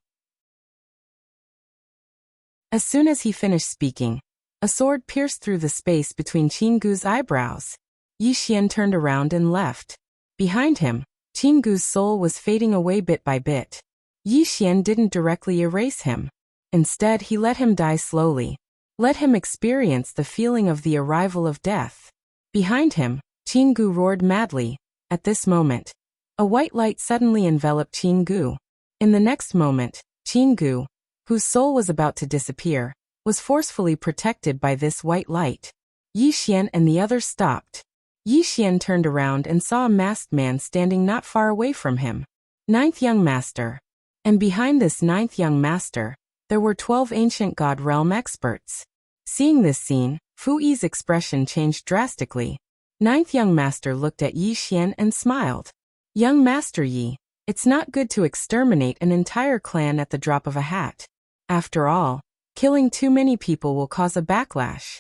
S1: As soon as he finished speaking, a sword pierced through the space between Qin Gu's eyebrows. Yi Xian turned around and left. Behind him, Qin Gu's soul was fading away bit by bit. Yi Xian didn't directly erase him. Instead, he let him die slowly. Let him experience the feeling of the arrival of death. Behind him, Qin Gu roared madly. At this moment, a white light suddenly enveloped Qin Gu. In the next moment, Qin Gu, whose soul was about to disappear, was forcefully protected by this white light. Yi Xian and the others stopped. Yi Xian turned around and saw a masked man standing not far away from him. Ninth Young Master. And behind this ninth young master, there were 12 ancient god realm experts. Seeing this scene, Fu Yi's expression changed drastically. Ninth Young Master looked at Yi Xian and smiled. "Young Master Yi, it's not good to exterminate an entire clan at the drop of a hat. After all, killing too many people will cause a backlash."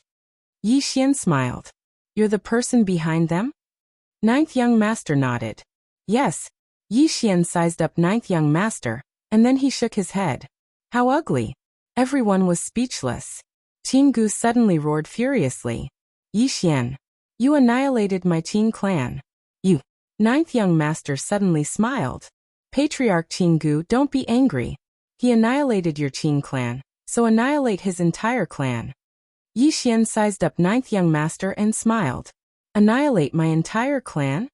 S1: Yi Xian smiled. "You're the person behind them?" Ninth Young Master nodded. "Yes." Yi Xian sized up Ninth Young Master, and then he shook his head. "How ugly." Everyone was speechless. Qin Gu suddenly roared furiously. "Yi Xian, you annihilated my Qin clan. You." Ninth Young Master suddenly smiled. "Patriarch Qin Gu, don't be angry. He annihilated your Qin clan, so annihilate his entire clan." Yi Xian sized up Ninth Young Master and smiled. "Annihilate my entire clan?"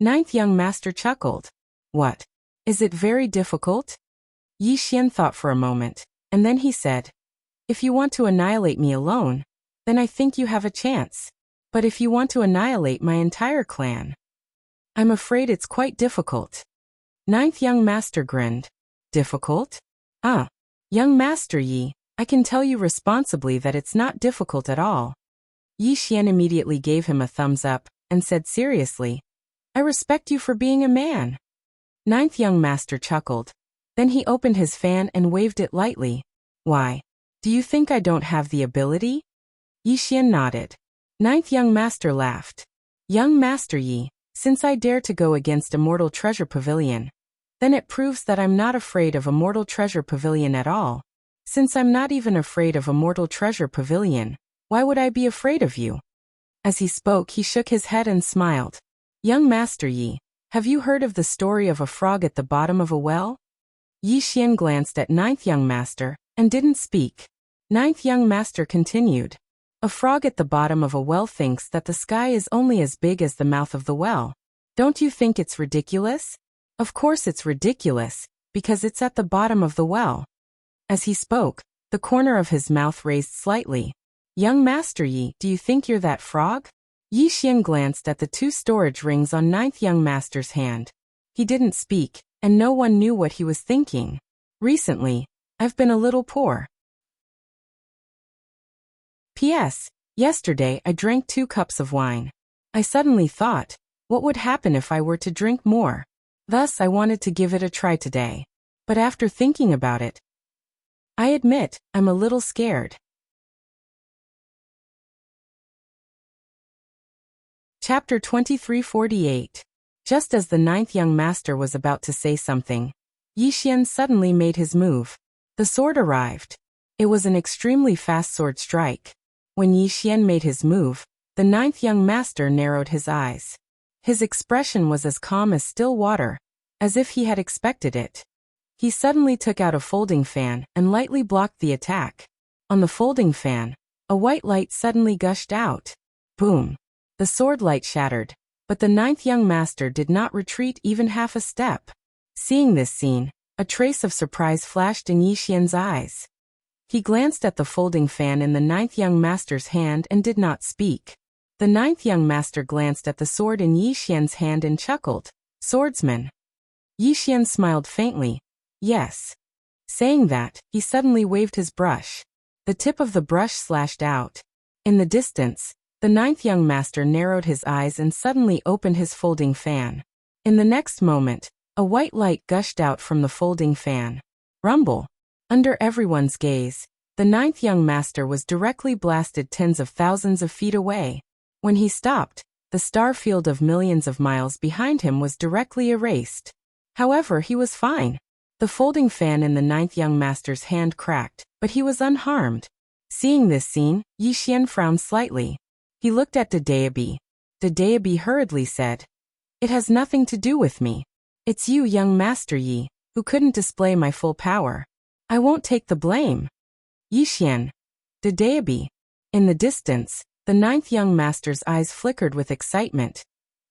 S1: Ninth Young Master chuckled. "What? Is it very difficult?" Yi Xian thought for a moment, and then he said, "If you want to annihilate me alone, then I think you have a chance. But if you want to annihilate my entire clan, I'm afraid it's quite difficult." Ninth Young Master grinned. "Difficult? Ah, Young Master Yi, I can tell you responsibly that it's not difficult at all." Yi Xian immediately gave him a thumbs up and said seriously, "I respect you for being a man." Ninth Young Master chuckled. Then he opened his fan and waved it lightly. "Why? Do you think I don't have the ability?" Yi Xian nodded. Ninth Young Master laughed. "Young Master Yi, since I dare to go against Immortal Treasure Pavilion, then it proves that I'm not afraid of Immortal Treasure Pavilion at all. Since I'm not even afraid of Immortal Treasure Pavilion, why would I be afraid of you?" As he spoke, he shook his head and smiled. "Young Master Yi, have you heard of the story of a frog at the bottom of a well?" Yi Xian glanced at Ninth Young Master and didn't speak. Ninth Young Master continued. "A frog at the bottom of a well thinks that the sky is only as big as the mouth of the well. Don't you think it's ridiculous? Of course it's ridiculous, because it's at the bottom of the well." As he spoke, the corner of his mouth raised slightly. "Young Master Yi, do you think you're that frog?" Yi Xian glanced at the 2 storage rings on Ninth Young Master's hand. He didn't speak, and no one knew what he was thinking. "Recently, I've been a little poor. P.S. Yesterday I drank 2 cups of wine. I suddenly thought, what would happen if I were to drink more? Thus I wanted to give it a try today. But after thinking about it, I admit, I'm a little scared." Chapter 2348. Just as the ninth young master was about to say something, Yi Xian suddenly made his move. The sword arrived. It was an extremely fast sword strike. When Yi Xian made his move, the ninth young master narrowed his eyes. His expression was as calm as still water, as if he had expected it. He suddenly took out a folding fan and lightly blocked the attack. On the folding fan, a white light suddenly gushed out. Boom! The sword light shattered, but the ninth young master did not retreat even half a step. Seeing this scene, a trace of surprise flashed in Yi Xian's eyes. He glanced at the folding fan in the ninth young master's hand and did not speak. The ninth young master glanced at the sword in Yi Xian's hand and chuckled. Swordsman. Yi Xian smiled faintly. Yes. Saying that, he suddenly waved his brush. The tip of the brush slashed out. In the distance, the ninth young master narrowed his eyes and suddenly opened his folding fan. In the next moment, a white light gushed out from the folding fan. Rumble. Under everyone's gaze, the ninth young master was directly blasted tens of thousands of feet away. When he stopped, the star field of millions of miles behind him was directly erased. However, he was fine. The folding fan in the ninth young master's hand cracked, but he was unharmed. Seeing this scene, Yi Xian frowned slightly. He looked at Dedeabi. Dedeabi hurriedly said, "It has nothing to do with me. It's you, young Master Yi, who couldn't display my full power. I won't take the blame." Yi Xian. Dedeabi. In the distance, the ninth young master's eyes flickered with excitement.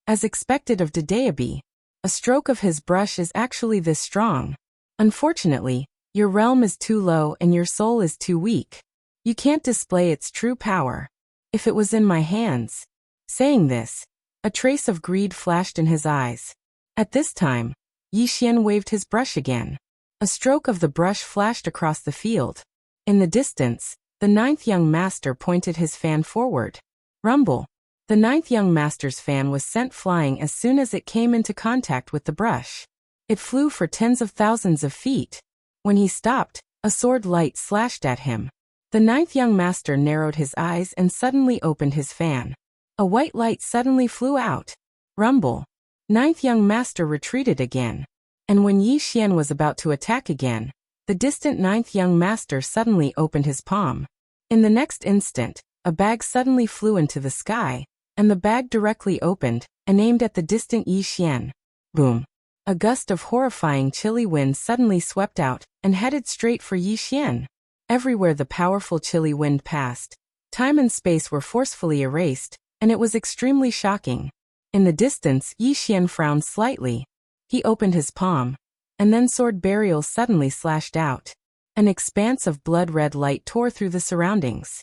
S1: As expected of Dedeabi, a stroke of his brush is actually this strong. Unfortunately, your realm is too low and your soul is too weak. You can't display its true power. If it was in my hands. Saying this, a trace of greed flashed in his eyes. At this time, Yi Xian waved his brush again. A stroke of the brush flashed across the field. In the distance, the ninth young master pointed his fan forward. Rumble. The ninth young master's fan was sent flying as soon as it came into contact with the brush. It flew for tens of thousands of feet. When he stopped, a sword light slashed at him. The ninth young master narrowed his eyes and suddenly opened his fan. A white light suddenly flew out. Rumble. Ninth young master retreated again. And when Yi Xian was about to attack again, the distant ninth young master suddenly opened his palm. In the next instant, a bag suddenly flew into the sky, and the bag directly opened and aimed at the distant Yi Xian. Boom. A gust of horrifying chilly wind suddenly swept out and headed straight for Yi Xian. Everywhere the powerful chilly wind passed, time and space were forcefully erased, and it was extremely shocking. In the distance, Yi Xian frowned slightly. He opened his palm, and then sword burial suddenly slashed out. An expanse of blood-red light tore through the surroundings.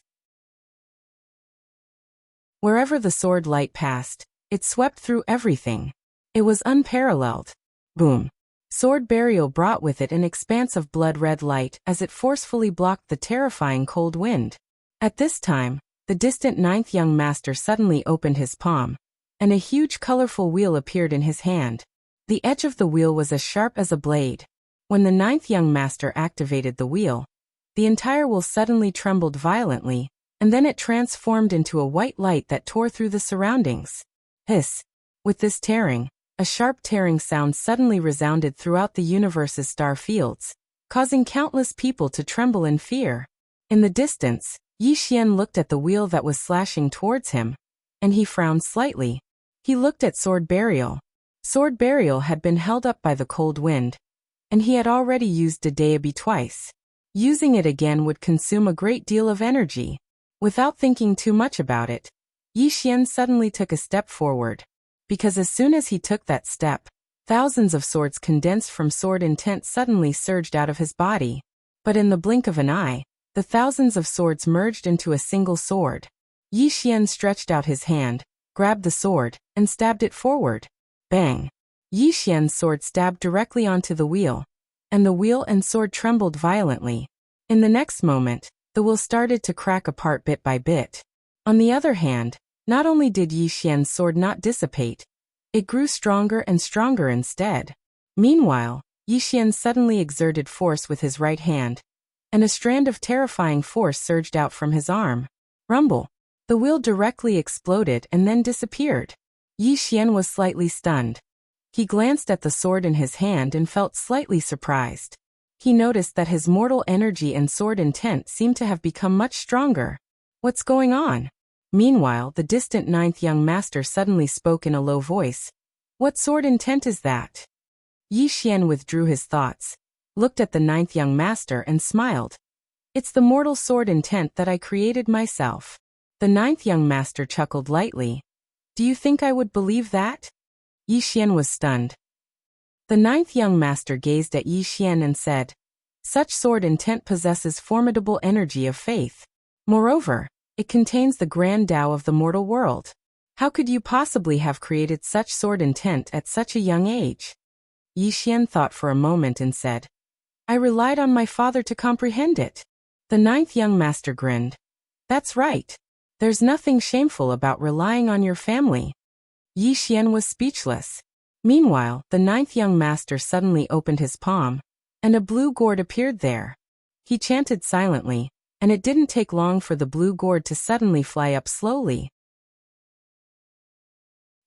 S1: Wherever the sword light passed, it swept through everything. It was unparalleled. Boom. Sword burial brought with it an expanse of blood-red light as it forcefully blocked the terrifying cold wind. At this time, the distant ninth young master suddenly opened his palm, and a huge colorful wheel appeared in his hand. The edge of the wheel was as sharp as a blade. When the ninth young master activated the wheel, the entire wheel suddenly trembled violently, and then it transformed into a white light that tore through the surroundings. Hiss! With this tearing, a sharp tearing sound suddenly resounded throughout the universe's star fields, causing countless people to tremble in fear. In the distance, Yi Xian looked at the wheel that was slashing towards him, and he frowned slightly. He looked at sword burial. Sword burial had been held up by the cold wind, and he had already used Dedeabi twice. Using it again would consume a great deal of energy. Without thinking too much about it, Yi Xian suddenly took a step forward. Because as soon as he took that step, thousands of swords condensed from sword intent suddenly surged out of his body. But in the blink of an eye, the thousands of swords merged into a single sword. Yi Xian stretched out his hand, grabbed the sword, and stabbed it forward. Bang! Yi Xian's sword stabbed directly onto the wheel, and the wheel and sword trembled violently. In the next moment, the wheel started to crack apart bit by bit. On the other hand, not only did Yi Xian's sword not dissipate, it grew stronger and stronger instead. Meanwhile, Yi Xian suddenly exerted force with his right hand, and a strand of terrifying force surged out from his arm. Rumble! The wheel directly exploded and then disappeared. Yi Xian was slightly stunned. He glanced at the sword in his hand and felt slightly surprised. He noticed that his mortal energy and sword intent seemed to have become much stronger. What's going on? Meanwhile, the distant ninth young master suddenly spoke in a low voice. What sword intent is that? Yi Xian withdrew his thoughts, looked at the ninth young master and smiled. It's the mortal sword intent that I created myself. The ninth young master chuckled lightly. Do you think I would believe that? Yi Xian was stunned. The ninth young master gazed at Yi Xian and said, such sword intent possesses formidable energy of faith. Moreover, it contains the grand Tao of the mortal world. How could you possibly have created such sword intent at such a young age? Yi Xian thought for a moment and said, I relied on my father to comprehend it. The ninth young master grinned. That's right. There's nothing shameful about relying on your family. Yi Xian was speechless. Meanwhile, the ninth young master suddenly opened his palm, and a blue gourd appeared there. He chanted silently, and it didn't take long for the blue gourd to suddenly fly up slowly.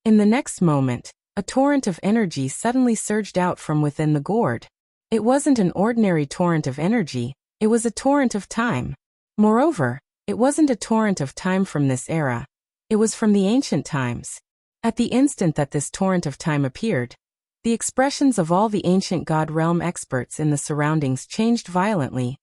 S1: In the next moment, a torrent of energy suddenly surged out from within the gourd. It wasn't an ordinary torrent of energy, it was a torrent of time. Moreover, it wasn't a torrent of time from this era. It was from the ancient times. At the instant that this torrent of time appeared, the expressions of all the ancient God realm experts in the surroundings changed violently,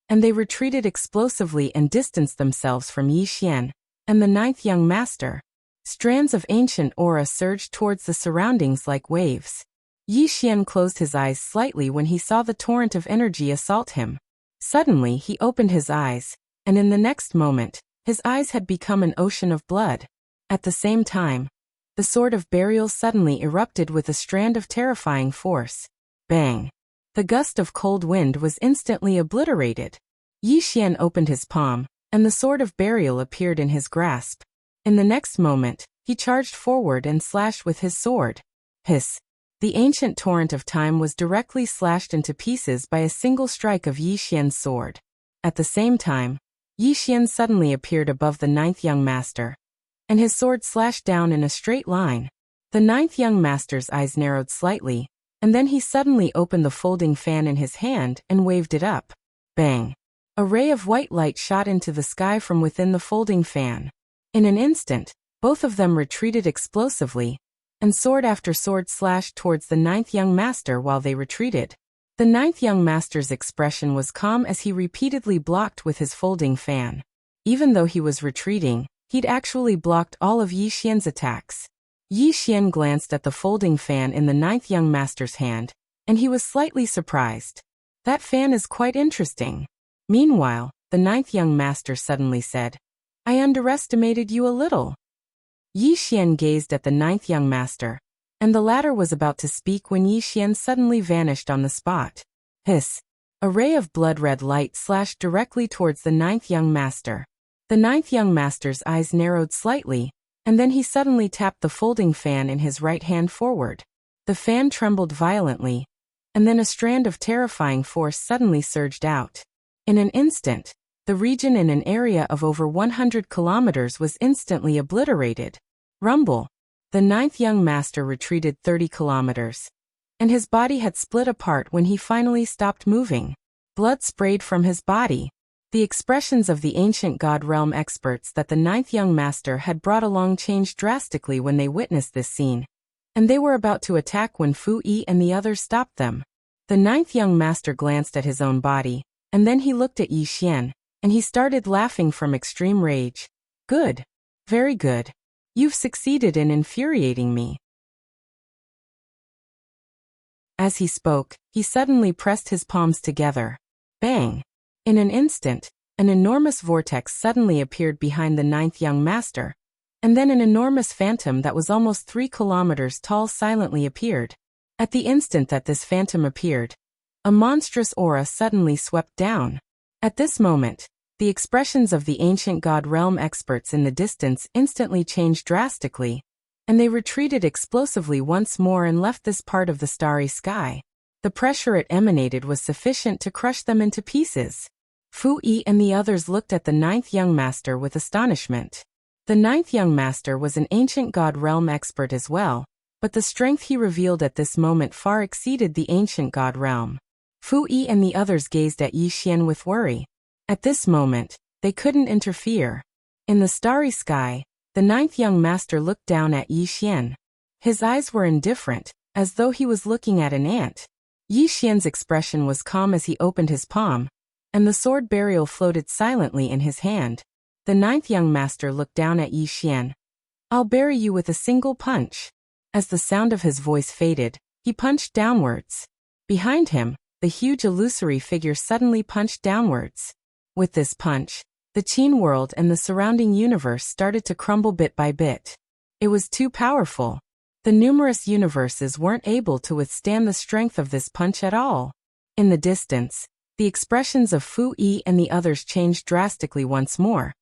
S1: and they retreated explosively and distanced themselves from Yi Xian and the ninth young master. Strands of ancient aura surged towards the surroundings like waves. Yi Xian closed his eyes slightly when he saw the torrent of energy assault him. Suddenly he opened his eyes, and in the next moment, his eyes had become an ocean of blood. At the same time, the sword of burial suddenly erupted with a strand of terrifying force. Bang! The gust of cold wind was instantly obliterated. Yi Xian opened his palm, and the sword of burial appeared in his grasp. In the next moment, he charged forward and slashed with his sword. Hiss! The ancient torrent of time was directly slashed into pieces by a single strike of Yi Xian's sword. At the same time, Yi Xian suddenly appeared above the ninth young master, and his sword slashed down in a straight line. The ninth young master's eyes narrowed slightly, and then he suddenly opened the folding fan in his hand and waved it up. Bang! A ray of white light shot into the sky from within the folding fan. In an instant, both of them retreated explosively, and sword after sword slashed towards the ninth young master while they retreated. The ninth young master's expression was calm as he repeatedly blocked with his folding fan. Even though he was retreating, he'd actually blocked all of Yi Xian's attacks. Yi Xian glanced at the folding fan in the ninth young master's hand, and he was slightly surprised. That fan is quite interesting. Meanwhile, the ninth young master suddenly said, I underestimated you a little. Yi Xian gazed at the ninth young master, and the latter was about to speak when Yi Xian suddenly vanished on the spot. Hiss! A ray of blood-red light slashed directly towards the ninth young master. The ninth young master's eyes narrowed slightly, and then he suddenly tapped the folding fan in his right hand forward. The fan trembled violently, and then a strand of terrifying force suddenly surged out. In an instant, the region in an area of over 100 kilometers was instantly obliterated. Rumble! The ninth young master retreated 30 kilometers, and his body had split apart when he finally stopped moving. Blood sprayed from his body. The expressions of the ancient God realm experts that the ninth young master had brought along changed drastically when they witnessed this scene, and they were about to attack when Fu Yi and the others stopped them. The ninth young master glanced at his own body, and then he looked at Yi Xian, and he started laughing from extreme rage. Good. Very good. You've succeeded in infuriating me. As he spoke, he suddenly pressed his palms together. Bang! In an instant, an enormous vortex suddenly appeared behind the ninth young master, and then an enormous phantom that was almost 3 kilometers tall silently appeared. At the instant that this phantom appeared, a monstrous aura suddenly swept down. At this moment, the expressions of the ancient God realm experts in the distance instantly changed drastically, and they retreated explosively once more and left this part of the starry sky. The pressure it emanated was sufficient to crush them into pieces. Fu Yi and the others looked at the ninth young master with astonishment. The ninth young master was an ancient God realm expert as well, but the strength he revealed at this moment far exceeded the ancient god realm. Fu Yi and the others gazed at Yi Xian with worry. At this moment, they couldn't interfere. In the starry sky, the ninth young master looked down at Yi Xian. His eyes were indifferent, as though he was looking at an ant. Yi Xian's expression was calm as he opened his palm, and the sword burial floated silently in his hand. The ninth young master looked down at Yi Xian. "I'll bury you with a single punch." As the sound of his voice faded, he punched downwards. Behind him, the huge illusory figure suddenly punched downwards. With this punch, the Qin world and the surrounding universe started to crumble bit by bit. It was too powerful. The numerous universes weren't able to withstand the strength of this punch at all. In the distance, the expressions of Fu Yi and the others changed drastically once more,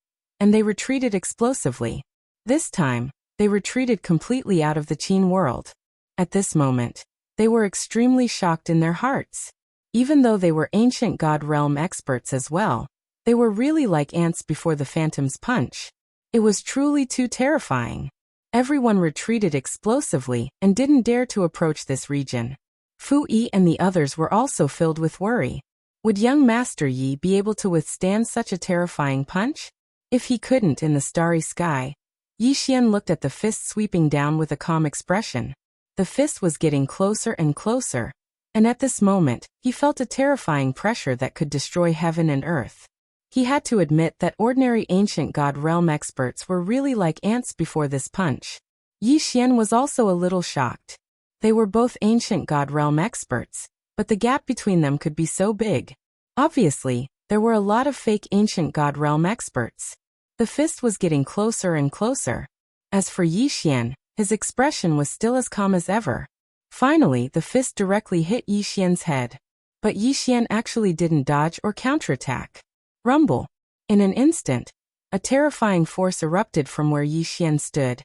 S1: and they retreated explosively. This time, they retreated completely out of the Qin world. At this moment, they were extremely shocked in their hearts. Even though they were ancient god realm experts as well, they were really like ants before the phantom's punch. It was truly too terrifying. Everyone retreated explosively and didn't dare to approach this region. Fu Yi and the others were also filled with worry. Would young Master Yi be able to withstand such a terrifying punch? If he couldn't in the starry sky, Yi Xian looked at the fist sweeping down with a calm expression. The fist was getting closer and closer, and at this moment, he felt a terrifying pressure that could destroy heaven and earth. He had to admit that ordinary ancient god realm experts were really like ants before this punch. Yi Xian was also a little shocked. They were both ancient god realm experts, but the gap between them could be so big. Obviously, there were a lot of fake ancient god realm experts. The fist was getting closer and closer. As for Yi Xian, his expression was still as calm as ever. Finally, the fist directly hit Yi Xian's head. But Yi Xian actually didn't dodge or counterattack. Rumble. In an instant, a terrifying force erupted from where Yi Xian stood,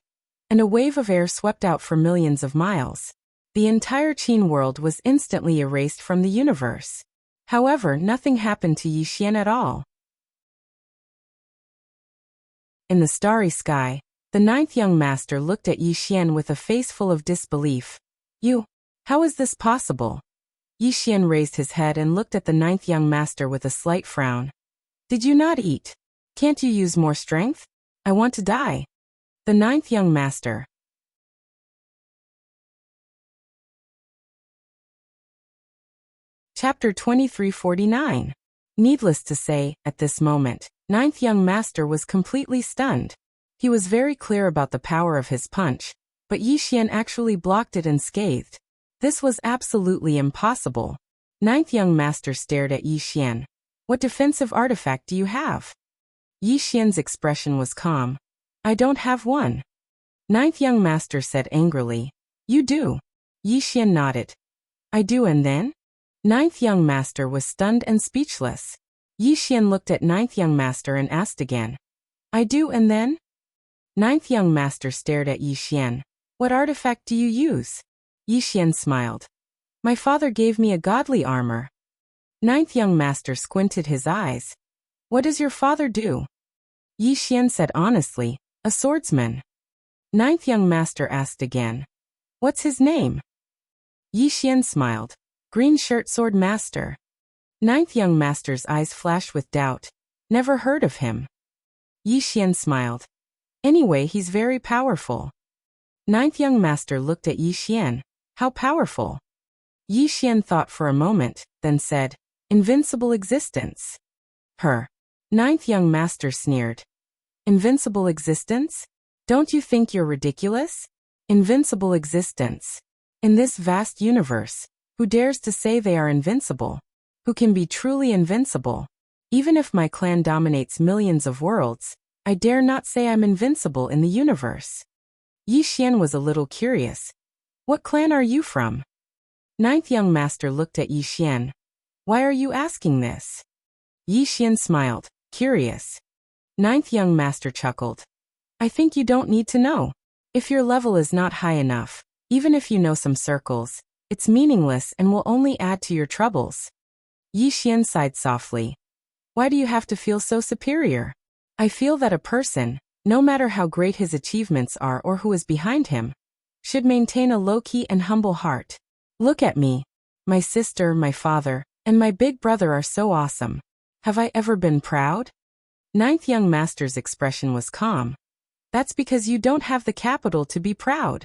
S1: and a wave of air swept out for millions of miles. The entire Qin world was instantly erased from the universe. However, nothing happened to Yi Xian at all. In the starry sky, the ninth young master looked at Yi Xian with a face full of disbelief. How is this possible? Yi Xian raised his head and looked at the ninth young master with a slight frown. Did you not eat? Can't you use more strength? I want to die. The ninth young master. Chapter 2349. Needless to say, at this moment, ninth young master was completely stunned. He was very clear about the power of his punch, but Yi Xian actually blocked it unscathed. This was absolutely impossible. Ninth young master stared at Yi Xian. What defensive artifact do you have? Yi Xian's expression was calm. I don't have one. Ninth young master said angrily. You do. Yi Xian nodded. I do, and then? Ninth young master was stunned and speechless. Yi Xian looked at ninth young master and asked again. I do, and then? Ninth young master stared at Yi Xian. What artifact do you use? Yi Xian smiled. My father gave me a godly armor. Ninth young master squinted his eyes. What does your father do? Yi Xian said honestly, a swordsman. Ninth young master asked again. What's his name? Yi Xian smiled. Green shirt Swordmaster. Ninth young master's eyes flashed with doubt. Never heard of him. Yi Xian smiled. Anyway, he's very powerful. Ninth young master looked at Yi Xian. How powerful? Yi Xian thought for a moment, then said, Invincible existence. Ninth young master sneered. Invincible existence? Don't you think you're ridiculous? Invincible existence. In this vast universe, who dares to say they are invincible? Who can be truly invincible? Even if my clan dominates millions of worlds, I dare not say I'm invincible in the universe. Yi Xian was a little curious. What clan are you from? Ninth young master looked at Yi Xian. Why are you asking this? Yi Xian smiled, curious. Ninth young master chuckled. I think you don't need to know. If your level is not high enough, even if you know some circles, it's meaningless and will only add to your troubles. Yi Xian sighed softly. Why do you have to feel so superior? I feel that a person, no matter how great his achievements are or who is behind him, should maintain a low-key and humble heart. Look at me. My sister, my father, and my big brother are so awesome. Have I ever been proud? Ninth young master's expression was calm. That's because you don't have the capital to be proud.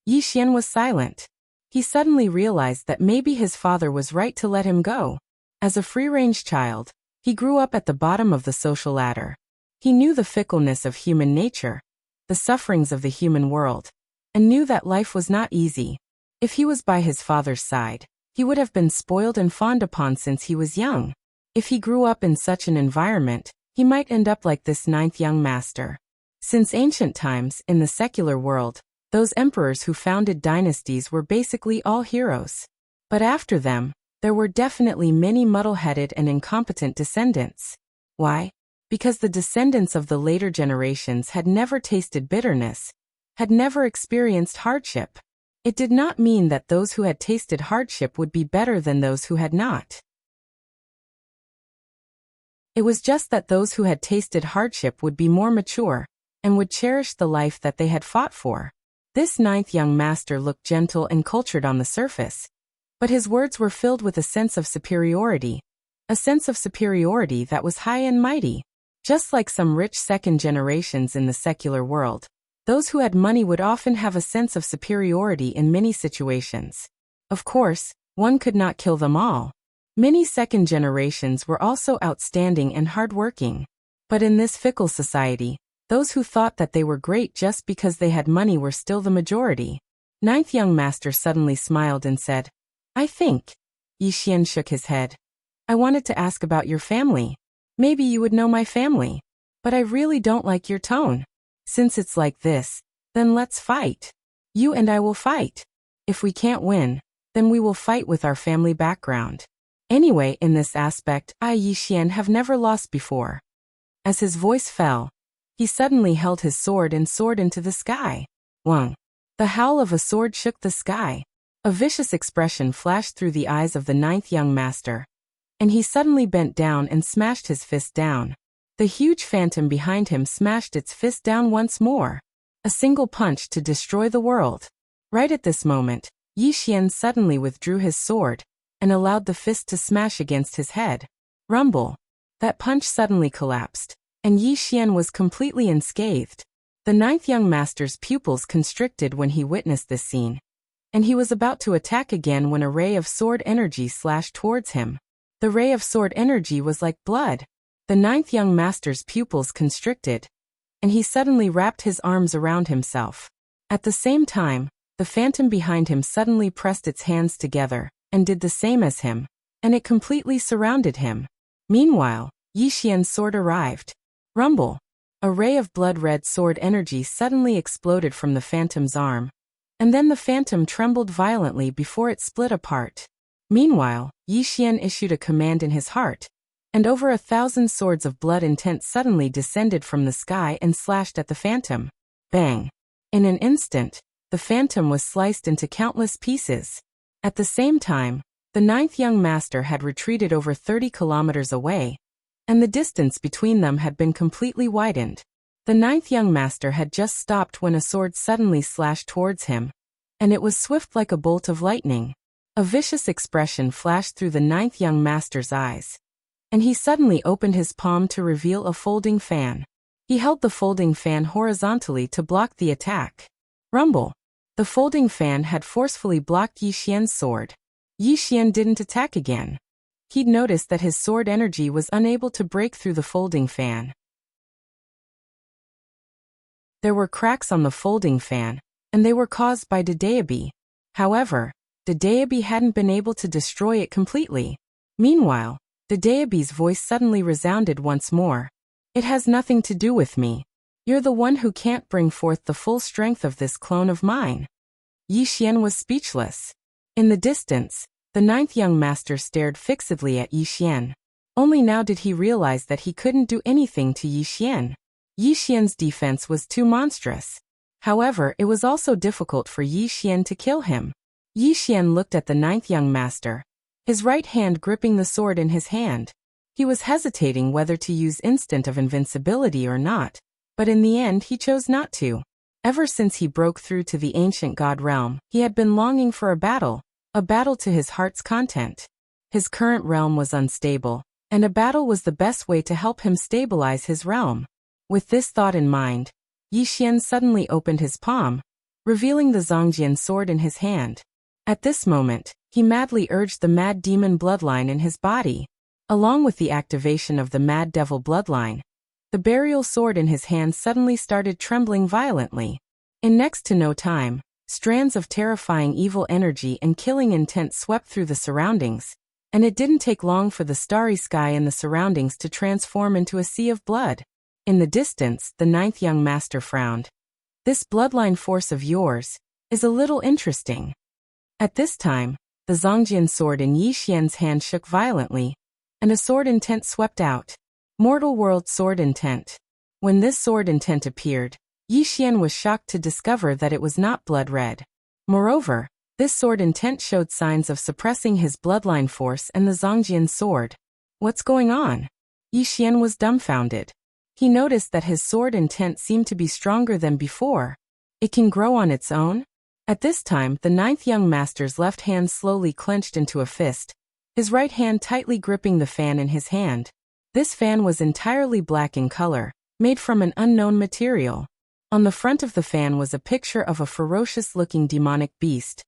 S1: Yi Xian was silent. He suddenly realized that maybe his father was right to let him go. As a free-range child, he grew up at the bottom of the social ladder. He knew the fickleness of human nature, the sufferings of the human world, and knew that life was not easy. If he was by his father's side, he would have been spoiled and fawned upon since he was young. If he grew up in such an environment, he might end up like this ninth young master. Since ancient times, in the secular world, those emperors who founded dynasties were basically all heroes. But after them, there were definitely many muddle-headed and incompetent descendants. Why? Because the descendants of the later generations had never tasted bitterness, had never experienced hardship. It did not mean that those who had tasted hardship would be better than those who had not. It was just that those who had tasted hardship would be more mature, and would cherish the life that they had fought for. This ninth young master looked gentle and cultured on the surface, but his words were filled with a sense of superiority. A sense of superiority that was high and mighty. Just like some rich second generations in the secular world, those who had money would often have a sense of superiority in many situations. Of course, one could not kill them all. Many second generations were also outstanding and hardworking. But in this fickle society, those who thought that they were great just because they had money were still the majority. Ninth young master suddenly smiled and said, I think. Yi Xian shook his head. I wanted to ask about your family. Maybe you would know my family. But I really don't like your tone. Since it's like this, then let's fight. You and I will fight. If we can't win, then we will fight with our family background. Anyway, in this aspect, I, Yi Xian, have never lost before. As his voice fell, he suddenly held his sword and soared into the sky. Wang. The howl of a sword shook the sky. A vicious expression flashed through the eyes of the ninth young master, and he suddenly bent down and smashed his fist down. The huge phantom behind him smashed its fist down once more. A single punch to destroy the world. Right at this moment, Yi Xian suddenly withdrew his sword, and allowed the fist to smash against his head. Rumble. That punch suddenly collapsed, and Yi Xian was completely unscathed. The ninth young master's pupils constricted when he witnessed this scene, and he was about to attack again when a ray of sword energy slashed towards him. The ray of sword energy was like blood. The ninth young master's pupils constricted, and he suddenly wrapped his arms around himself. At the same time, the phantom behind him suddenly pressed its hands together, and did the same as him, and it completely surrounded him. Meanwhile, Yi Xian's sword arrived. Rumble. A ray of blood-red sword energy suddenly exploded from the phantom's arm, and then the phantom trembled violently before it split apart. Meanwhile, Yi Xian issued a command in his heart, and over 1,000 swords of blood intent suddenly descended from the sky and slashed at the phantom. Bang! In an instant, the phantom was sliced into countless pieces. At the same time, the ninth young master had retreated over 30 kilometers away, and the distance between them had been completely widened. The ninth young master had just stopped when a sword suddenly slashed towards him, and it was swift like a bolt of lightning. A vicious expression flashed through the ninth young master's eyes, and he suddenly opened his palm to reveal a folding fan. He held the folding fan horizontally to block the attack. Rumble. The folding fan had forcefully blocked Yi Xian's sword. Yi Xian didn't attack again. He'd noticed that his sword energy was unable to break through the folding fan. There were cracks on the folding fan, and they were caused by Dedeabi. However, Dedeabi hadn't been able to destroy it completely. Meanwhile, Dedeabi's voice suddenly resounded once more. It has nothing to do with me. You're the one who can't bring forth the full strength of this clone of mine. Yi Xian was speechless. In the distance, the ninth young master stared fixedly at Yi Xian. Only now did he realize that he couldn't do anything to Yi Xian. Yi Xian's defense was too monstrous. However, it was also difficult for Yi Xian to kill him. Yi Xian looked at the ninth young master, his right hand gripping the sword in his hand. He was hesitating whether to use instant of invincibility or not, but in the end he chose not to. Ever since he broke through to the ancient god realm, he had been longing for a battle to his heart's content. His current realm was unstable, and a battle was the best way to help him stabilize his realm. With this thought in mind, Yi Xian suddenly opened his palm, revealing the Zongjian sword in his hand. At this moment, he madly urged the mad demon bloodline in his body. Along with the activation of the mad devil bloodline, the burial sword in his hand suddenly started trembling violently. In next to no time, strands of terrifying evil energy and killing intent swept through the surroundings, and it didn't take long for the starry sky and the surroundings to transform into a sea of blood. In the distance, the ninth young master frowned. This bloodline force of yours is a little interesting. At this time, the Zongjian sword in Yi Xian's hand shook violently, and a sword intent swept out. Mortal world sword intent. When this sword intent appeared, Yi Xian was shocked to discover that it was not blood red. Moreover, this sword intent showed signs of suppressing his bloodline force and the Zongjian sword. What's going on? Yi Xian was dumbfounded. He noticed that his sword intent seemed to be stronger than before. It can grow on its own? At this time, the ninth young master's left hand slowly clenched into a fist, his right hand tightly gripping the fan in his hand. This fan was entirely black in color, made from an unknown material. On the front of the fan was a picture of a ferocious-looking demonic beast,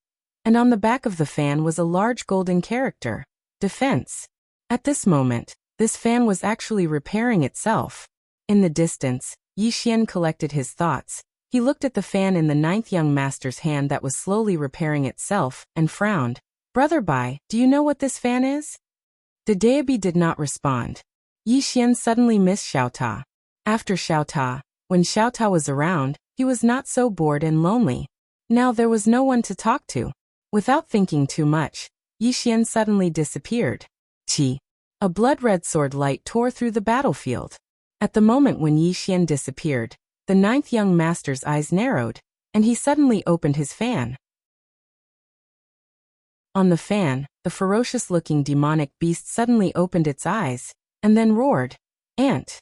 S1: and on the back of the fan was a large golden character, defense. At this moment, this fan was actually repairing itself. In the distance, Yi Xian collected his thoughts. He looked at the fan in the ninth young master's hand that was slowly repairing itself, and frowned. Brother Bai, do you know what this fan is? The Daobi did not respond. Yi Xian suddenly missed Xiaota. After Xiaota, when Xiaota was around, he was not so bored and lonely. Now there was no one to talk to. Without thinking too much, Yi Xian suddenly disappeared. Qi. A blood-red sword light tore through the battlefield. At the moment when Yi Xian disappeared, the ninth young master's eyes narrowed, and he suddenly opened his fan. On the fan, the ferocious-looking demonic beast suddenly opened its eyes, and then roared. Ant.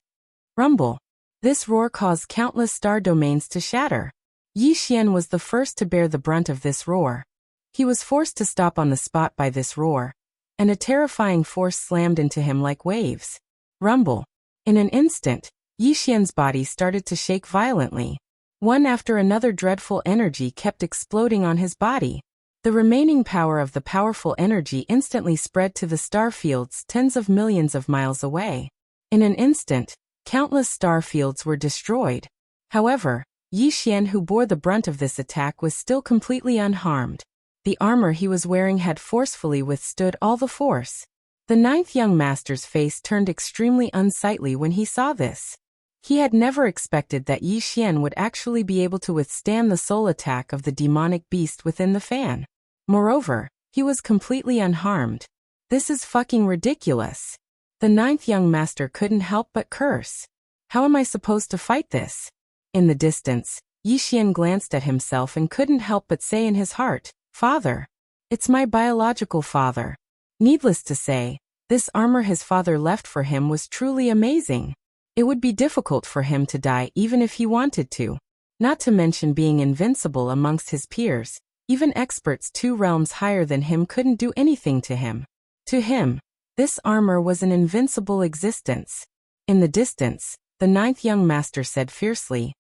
S1: Rumble. This roar caused countless star domains to shatter. Yi Xian was the first to bear the brunt of this roar. He was forced to stop on the spot by this roar, and a terrifying force slammed into him like waves. Rumble. In an instant, Yi Xian's body started to shake violently. One after another dreadful energy kept exploding on his body. The remaining power of the powerful energy instantly spread to the star fields tens of millions of miles away. In an instant, countless star fields were destroyed. However, Yi Xian, who bore the brunt of this attack, was still completely unharmed. The armor he was wearing had forcefully withstood all the force. The ninth young master's face turned extremely unsightly when he saw this. He had never expected that Yi Xian would actually be able to withstand the soul attack of the demonic beast within the fan. Moreover, he was completely unharmed. This is fucking ridiculous. The ninth young master couldn't help but curse. How am I supposed to fight this? In the distance, Yi Xian glanced at himself and couldn't help but say in his heart, Father. It's my biological father. Needless to say, this armor his father left for him was truly amazing. It would be difficult for him to die even if he wanted to. Not to mention being invincible amongst his peers. Even experts 2 realms higher than him couldn't do anything to him. To him, this armor was an invincible existence. In the distance, the ninth young master said fiercely,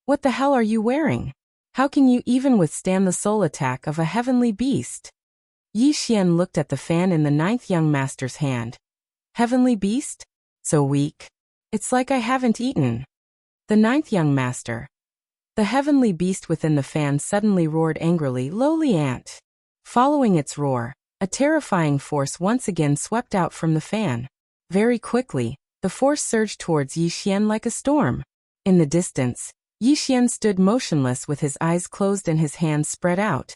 S1: What the hell are you wearing? How can you even withstand the soul attack of a heavenly beast? Yi Xian looked at the fan in the ninth young master's hand. Heavenly beast? So weak. It's like I haven't eaten. The ninth young master. The heavenly beast within the fan suddenly roared angrily, Lowly ant. Following its roar, a terrifying force once again swept out from the fan. Very quickly, the force surged towards Yi Xian like a storm. In the distance, Yi Xian stood motionless with his eyes closed and his hands spread out,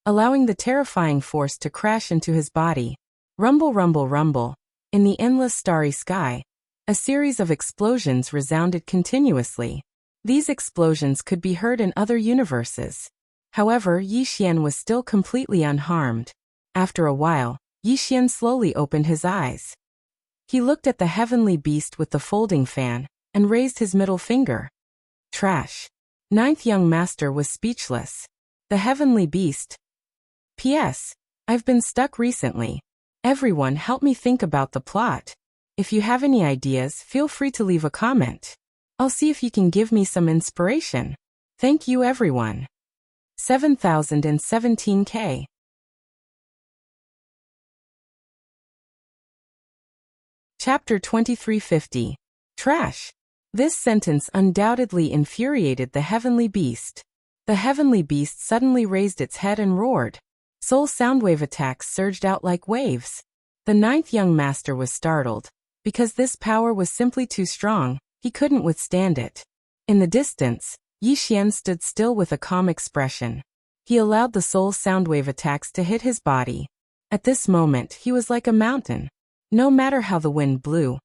S1: allowing the terrifying force to crash into his body. Rumble, rumble, rumble. In the endless starry sky, a series of explosions resounded continuously. These explosions could be heard in other universes. However, Yi Xian was still completely unharmed. After a while, Yi Xian slowly opened his eyes. He looked at the heavenly beast with the folding fan, and raised his middle finger. Trash. Ninth young master was speechless. The heavenly beast. P.S. I've been stuck recently. Everyone help me think about the plot. If you have any ideas, feel free to leave a comment. I'll see if you can give me some inspiration. Thank you everyone. 7017K. Chapter 2350. Trash. This sentence undoubtedly infuriated the heavenly beast. The heavenly beast suddenly raised its head and roared. Soul soundwave attacks surged out like waves. The ninth young master was startled. Because this power was simply too strong, he couldn't withstand it. In the distance, Yi Xian stood still with a calm expression. He allowed the soul soundwave attacks to hit his body. At this moment, he was like a mountain. No matter how the wind blew,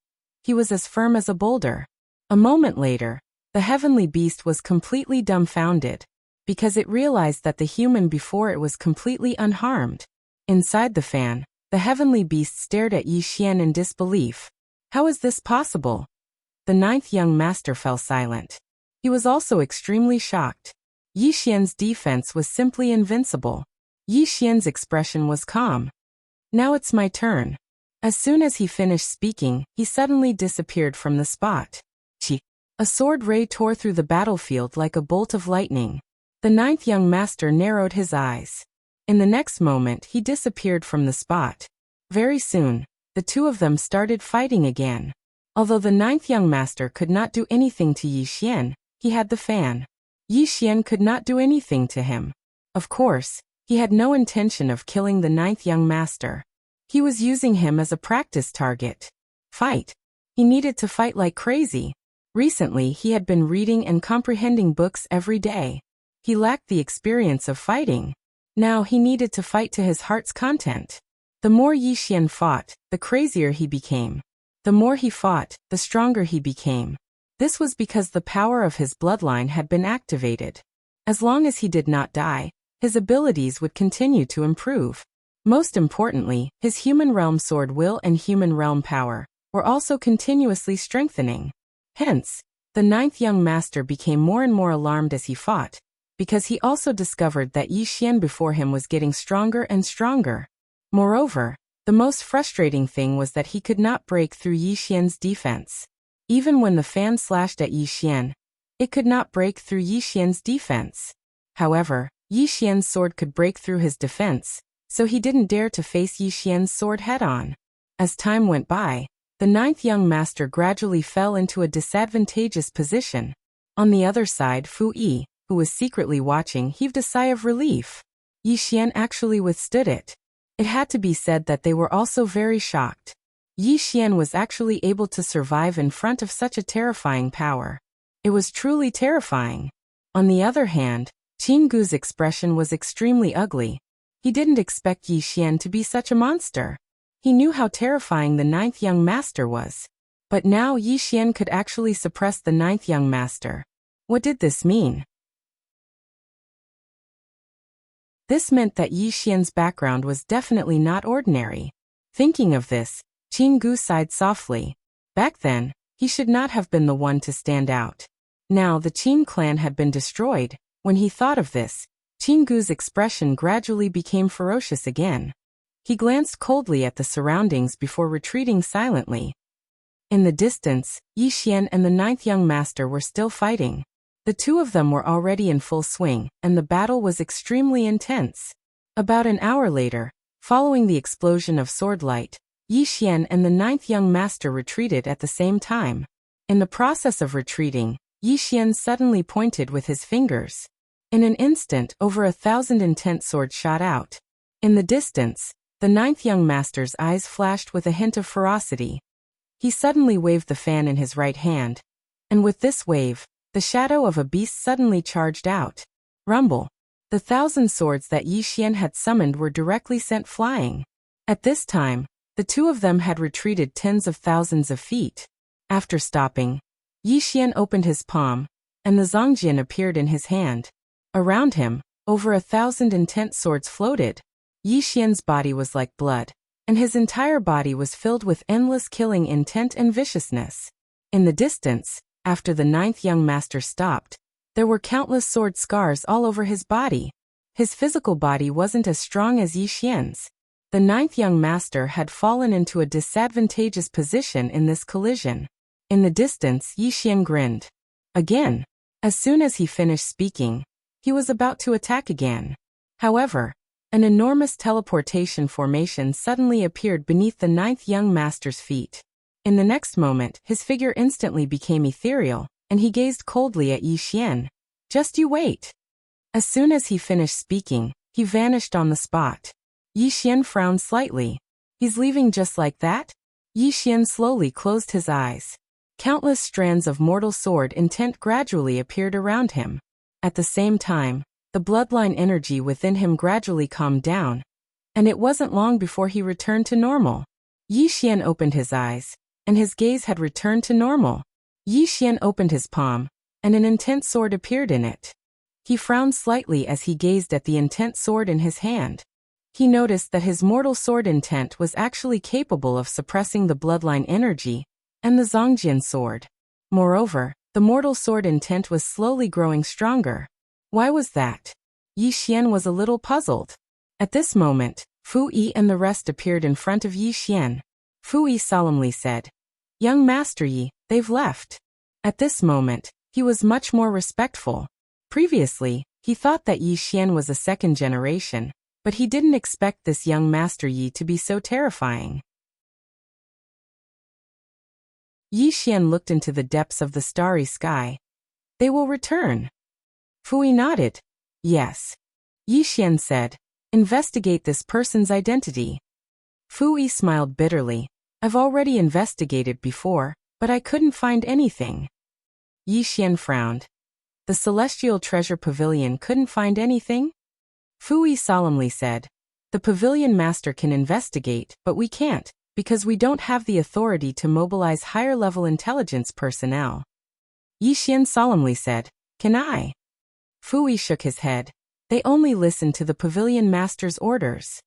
S1: he was as firm as a boulder. A moment later, the heavenly beast was completely dumbfounded, because it realized that the human before it was completely unharmed. Inside the fan, the heavenly beast stared at Yi Xian in disbelief. How is this possible? The ninth young master fell silent. He was also extremely shocked. Yi Xian's defense was simply invincible. Yi Xian's expression was calm. Now it's my turn. As soon as he finished speaking, he suddenly disappeared from the spot. Chi. A sword ray tore through the battlefield like a bolt of lightning. The ninth young master narrowed his eyes. In the next moment, he disappeared from the spot. Very soon, the two of them started fighting again. Although the ninth young master could not do anything to Yi Xian, he had the fan. Yi Xian could not do anything to him. Of course, he had no intention of killing the ninth young master. He was using him as a practice target. Fight. He needed to fight like crazy. Recently, he had been reading and comprehending books every day. He lacked the experience of fighting. Now he needed to fight to his heart's content. The more Yi Xian fought, the crazier he became. The more he fought, the stronger he became. This was because the power of his bloodline had been activated. As long as he did not die, his abilities would continue to improve. Most importantly, his human realm sword will and human realm power were also continuously strengthening. Hence, the ninth young master became more and more alarmed as he fought, because he also discovered that Yi Xian before him was getting stronger and stronger. Moreover, the most frustrating thing was that he could not break through Yi Xian's defense. Even when the fan slashed at Yi Xian, it could not break through Yi Xian's defense. However, Yi Xian's sword could break through his defense, so he didn't dare to face Yi Xian's sword head-on. As time went by, the ninth young master gradually fell into a disadvantageous position. On the other side, Fu Yi, who was secretly watching, heaved a sigh of relief. Yi Xian actually withstood it. It had to be said that they were also very shocked. Yi Xian was actually able to survive in front of such a terrifying power. It was truly terrifying. On the other hand, Qin Gu's expression was extremely ugly. He didn't expect Yi Xian to be such a monster. He knew how terrifying the ninth young master was. But now Yi Xian could actually suppress the ninth young master. What did this mean? This meant that Yi Xian's background was definitely not ordinary. Thinking of this, Qin Gu sighed softly. Back then, he should not have been the one to stand out. Now the Qin clan had been destroyed. When he thought of this, Qin Gu's expression gradually became ferocious again. He glanced coldly at the surroundings before retreating silently. In the distance, Yi Xian and the ninth young master were still fighting. The two of them were already in full swing, and the battle was extremely intense. About an hour later, following the explosion of sword light, Yi Xian and the ninth young master retreated at the same time. In the process of retreating, Yi Xian suddenly pointed with his fingers. In an instant, over 1,000 intense swords shot out. In the distance, the ninth young master's eyes flashed with a hint of ferocity. He suddenly waved the fan in his right hand, and with this wave, the shadow of a beast suddenly charged out. Rumble. The 1,000 swords that Yi Xian had summoned were directly sent flying. At this time, the two of them had retreated tens of thousands of feet. After stopping, Yi Xian opened his palm, and the Zongjian appeared in his hand. Around him, over 1,000 intense swords floated. Yi Xian's body was like blood, and his entire body was filled with endless killing intent and viciousness. In the distance, after the ninth young master stopped, There were countless sword scars all over his body. His physical body wasn't as strong as Yi Xian's. The ninth young master had fallen into a disadvantageous position in this collision. In the distance, Yi Xian grinned. Again. As soon as he finished speaking, he was about to attack again. However, an enormous teleportation formation suddenly appeared beneath the ninth young master's feet. In the next moment, his figure instantly became ethereal, and he gazed coldly at Yi Xian. Just you wait. As soon as he finished speaking, he vanished on the spot. Yi Xian frowned slightly. He's leaving just like that? Yi Xian slowly closed his eyes. Countless strands of mortal sword intent gradually appeared around him. At the same time, the bloodline energy within him gradually calmed down, and it wasn't long before he returned to normal. Yi Xian opened his eyes, and his gaze had returned to normal. Yi Xian opened his palm, and an intent sword appeared in it. He frowned slightly as he gazed at the intent sword in his hand. He noticed that his mortal sword intent was actually capable of suppressing the bloodline energy and the Zongjian sword. Moreover, the mortal sword intent was slowly growing stronger. Why was that? Yi Xian was a little puzzled. At this moment, Fu Yi and the rest appeared in front of Yi Xian. Fu Yi solemnly said, "Young Master Yi, they've left." At this moment, he was much more respectful. Previously, he thought that Yi Xian was a second generation, but he didn't expect this young Master Yi to be so terrifying. Yi Xian looked into the depths of the starry sky. They will return. Fu Yi nodded. Yes. Yi Xian said, investigate this person's identity. Fu Yi smiled bitterly. I've already investigated before, but I couldn't find anything. Yi Xian frowned. The Celestial Treasure Pavilion couldn't find anything? Fu Yi solemnly said, the Pavilion Master can investigate, but we can't, because we don't have the authority to mobilize higher-level intelligence personnel. Yi Xian solemnly said, can I? Fu Yi shook his head. They only listen to the Pavilion Master's orders.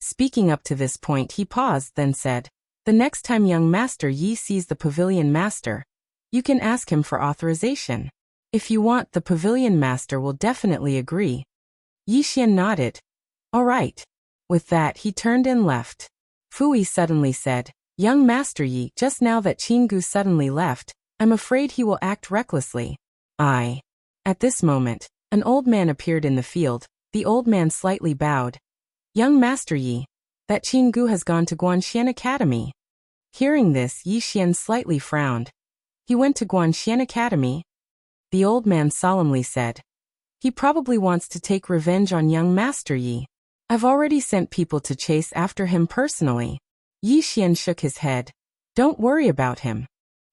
S1: Speaking up to this point, he paused, then said, the next time young Master Yi sees the Pavilion Master, you can ask him for authorization. If you want, the Pavilion Master will definitely agree. Yi Xian nodded. All right. With that, he turned and left. Fu Yi suddenly said, young Master Yi, just now that Qinggu suddenly left, I'm afraid he will act recklessly. At this moment, an old man appeared in the field. The old man slightly bowed. Young Master Yi, that Qinggu has gone to Guanxian Academy. Hearing this, Yi Xian slightly frowned. He went to Guanxian Academy? The old man solemnly said. He probably wants to take revenge on young Master Yi. I've already sent people to chase after him personally. Yi Xian shook his head. Don't worry about him.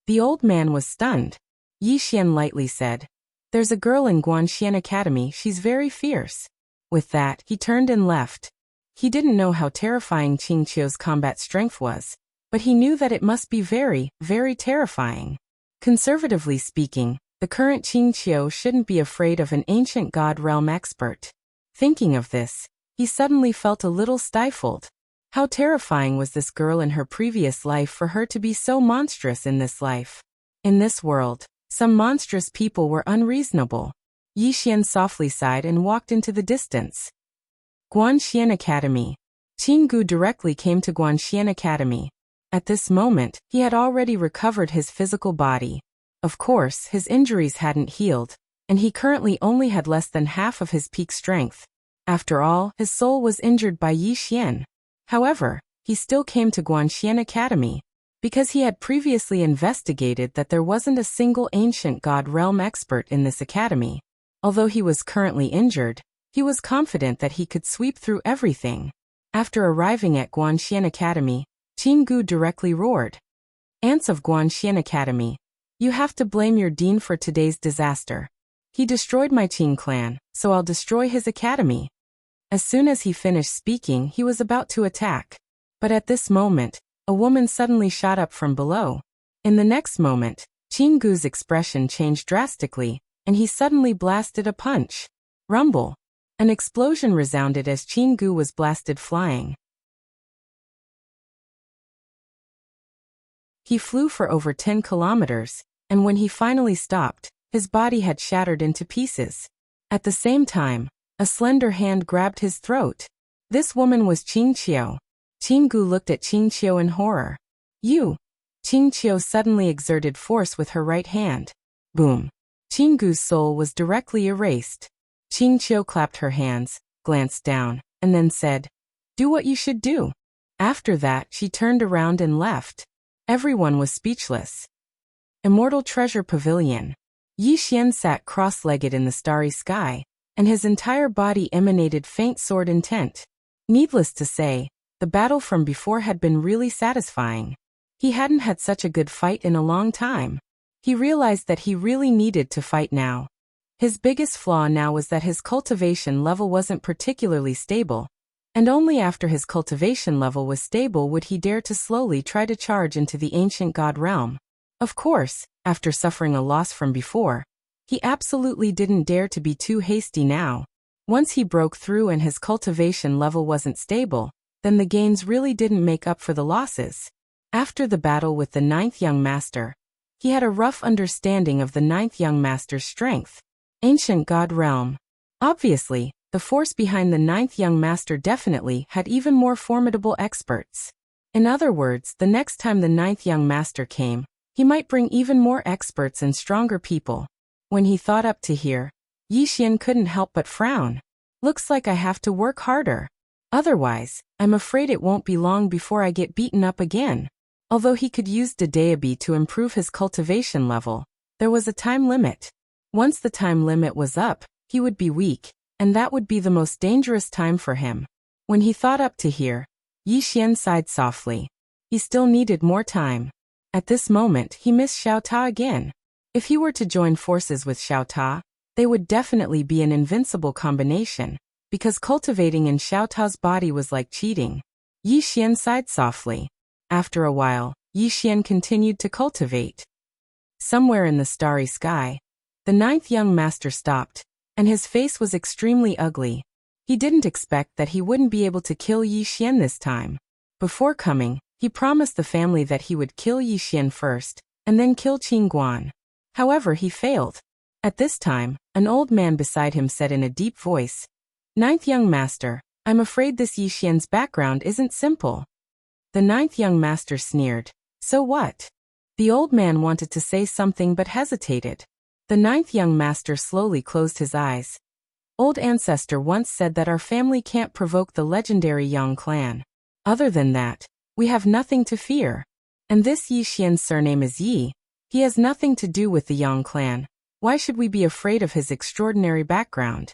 S1: The old man was stunned. Yi Xian lightly said, there's a girl in Guanxian Academy, she's very fierce. With that, he turned and left. He didn't know how terrifying Qingqiu's combat strength was, but he knew that it must be very, very terrifying. Conservatively speaking, the current Qingqiu shouldn't be afraid of an ancient god realm expert. Thinking of this, he suddenly felt a little stifled. How terrifying was this girl in her previous life for her to be so monstrous in this life? In this world, some monstrous people were unreasonable. Yi Xian softly sighed and walked into the distance. Guanxian Academy. Qinggu directly came to Guanxian Academy. At this moment, he had already recovered his physical body. Of course, his injuries hadn't healed, and he currently only had less than half of his peak strength. After all, his soul was injured by Yi Xian. However, he still came to Guanxian Academy, because he had previously investigated that there wasn't a single ancient god realm expert in this academy. Although he was currently injured, he was confident that he could sweep through everything. After arriving at Guanxian Academy, Qinggu directly roared. Ants of Guanxian Academy, you have to blame your dean for today's disaster. He destroyed my Qing clan, so I'll destroy his academy. As soon as he finished speaking, he was about to attack. But at this moment, a woman suddenly shot up from below. In the next moment, Qinggu's expression changed drastically, and he suddenly blasted a punch. Rumble. An explosion resounded as Qinggu was blasted flying. He flew for over 10 kilometers, and when he finally stopped, His body had shattered into pieces. At the same time, a slender hand grabbed his throat. This woman was Qingqiu. Qinggu looked at Qingqiu in horror. You! Qingqiu suddenly exerted force with her right hand. Boom! Qinggu's soul was directly erased. Qingqiu clapped her hands, glanced down, and then said, "Do what you should do." After that, she turned around and left. Everyone was speechless. Immortal Treasure Pavilion. Yi Xian sat cross-legged in the starry sky, and his entire body emanated faint sword intent. Needless to say, the battle from before had been really satisfying. He hadn't had such a good fight in a long time. He realized that he really needed to fight now. His biggest flaw now was that his cultivation level wasn't particularly stable, and only after his cultivation level was stable would he dare to slowly try to charge into the ancient god realm. Of course, after suffering a loss from before, he absolutely didn't dare to be too hasty now. Once he broke through and his cultivation level wasn't stable, then the gains really didn't make up for the losses. After the battle with the 9th young master, he had a rough understanding of the 9th young master's strength. Ancient god realm. Obviously, the force behind the 9th young master definitely had even more formidable experts. In other words, the next time the 9th young master came, he might bring even more experts and stronger people. When he thought up to here, Yi Xian couldn't help but frown. Looks like I have to work harder. Otherwise, I'm afraid it won't be long before I get beaten up again. Although he could use Dadeabi to improve his cultivation level, there was a time limit. Once the time limit was up, he would be weak, and that would be the most dangerous time for him. When he thought up to here, Yi Xian sighed softly. He still needed more time. At this moment, he missed Xiao Ta again. If he were to join forces with Xiao Ta, they would definitely be an invincible combination, because cultivating in Xiao Ta's body was like cheating. Yi Xian sighed softly. After a while, Yi Xian continued to cultivate. Somewhere in the starry sky, the 9th young master stopped, and his face was extremely ugly. He didn't expect that he wouldn't be able to kill Yi Xian this time. Before coming, he promised the family that he would kill Yi Xian first, and then kill Qing Guan. However, he failed. At this time, an old man beside him said in a deep voice, "9th young master, I'm afraid this Yi Xian's background isn't simple." The 9th young master sneered. So what? The old man wanted to say something but hesitated. The 9th young master slowly closed his eyes. Old ancestor once said that our family can't provoke the legendary Yang clan. Other than that, we have nothing to fear. And this Yi Xian's surname is Yi. He has nothing to do with the Yang clan. Why should we be afraid of his extraordinary background?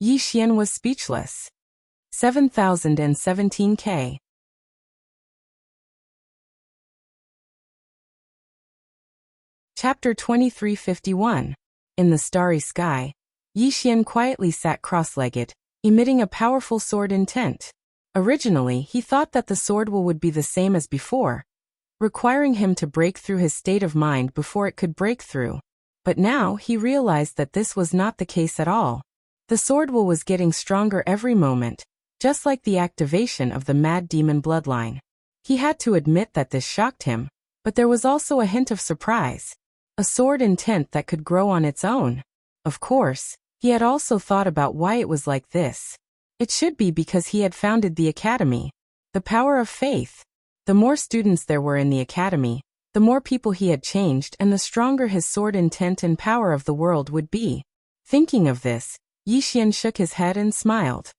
S1: Yi Xian was speechless. 7017K. Chapter 2351. In the starry sky, Yi Xian quietly sat cross-legged, emitting a powerful sword intent. Originally, he thought that the sword would be the same as before, requiring him to break through his state of mind before it could break through. But now he realized that this was not the case at all. The sword was getting stronger every moment, just like the activation of the Mad Demon bloodline. He had to admit that this shocked him, but there was also a hint of surprise. A sword intent that could grow on its own. Of course, he had also thought about why it was like this. It should be because he had founded the academy. The power of faith. The more students there were in the academy, the more people he had changed and the stronger his sword intent and power of the world would be. Thinking of this, Yi Xian shook his head and smiled.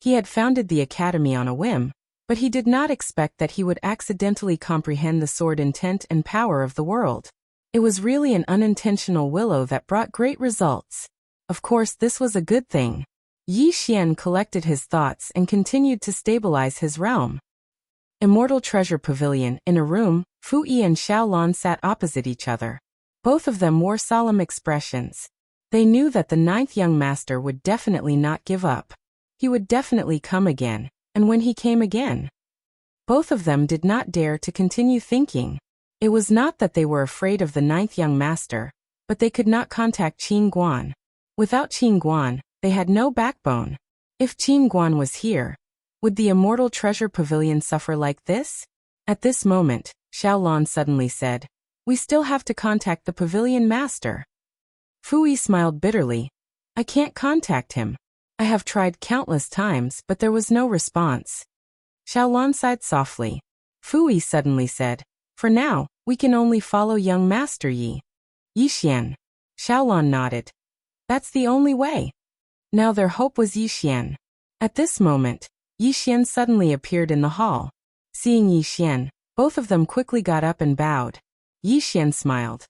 S1: He had founded the academy on a whim, but he did not expect that he would accidentally comprehend the sword intent and power of the world. It was really an unintentional willow that brought great results. Of course, this was a good thing. Yi Xian collected his thoughts and continued to stabilize his realm. Immortal Treasure Pavilion. In a room, Fu Yi and Xiao Lan sat opposite each other. Both of them wore solemn expressions. They knew that the 9th young master would definitely not give up. He would definitely come again, and when he came again, both of them did not dare to continue thinking. It was not that they were afraid of the 9th young master, but they could not contact Qing Guan. Without Qing Guan, they had no backbone. If Qing Guan was here, would the Immortal Treasure Pavilion suffer like this? At this moment, Xiao Lan suddenly said, We still have to contact the pavilion master. Fui smiled bitterly. I can't contact him. I have tried countless times, but there was no response. Xiaolon sighed softly. Fui suddenly said, For now, we can only follow young Master Yi. Yixian. Xiaolon nodded. That's the only way. Now their hope was Yixian. At this moment, Yixian suddenly appeared in the hall. Seeing Yixian, both of them quickly got up and bowed. Yixian smiled.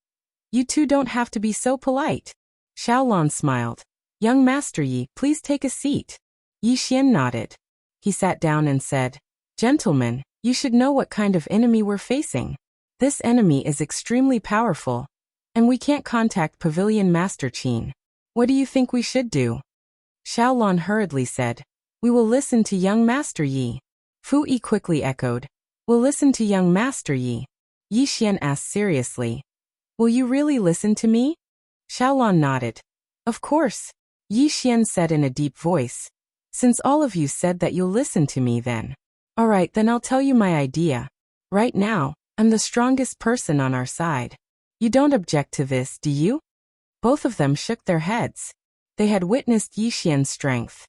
S1: You two don't have to be so polite. Xiaolon smiled. Young Master Yi, please take a seat. Yixian nodded. He sat down and said, Gentlemen, you should know what kind of enemy we're facing. This enemy is extremely powerful, and we can't contact Pavilion Master Qin. What do you think we should do? Xiaolon hurriedly said, We will listen to young Master Yi. Fui quickly echoed, We'll listen to young Master Yi. Yixian asked seriously, Will you really listen to me? Xiaolon nodded. Of course. Yixian said in a deep voice. Since all of you said that you'll listen to me then. Alright, then I'll tell you my idea. Right now, I'm the strongest person on our side. You don't object to this, do you? Both of them shook their heads. They had witnessed Yixian's strength.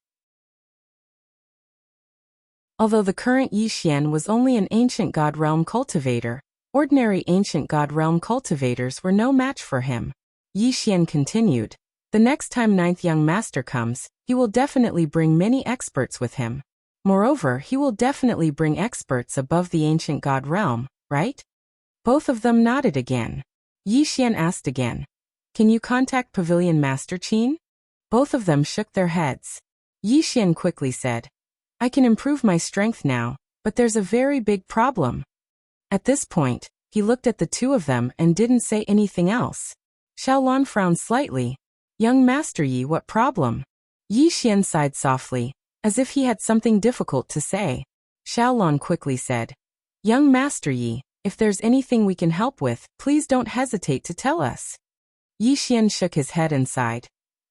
S1: Although the current Yixian was only an ancient god realm cultivator, ordinary ancient god realm cultivators were no match for him. Yixian continued. The next time ninth young master comes, he will definitely bring many experts with him. Moreover, he will definitely bring experts above the ancient god realm, right? Both of them nodded again. Yixian asked again. Can you contact Pavilion Master Qin? Both of them shook their heads. Yixian quickly said, I can improve my strength now, but there's a very big problem. At this point, he looked at the two of them and didn't say anything else. Xiaolon frowned slightly. Young Master Yi, what problem? Yixian sighed softly, as if he had something difficult to say. Xiaolon quickly said, Young Master Yi, if there's anything we can help with, please don't hesitate to tell us. Yixian shook his head and sighed.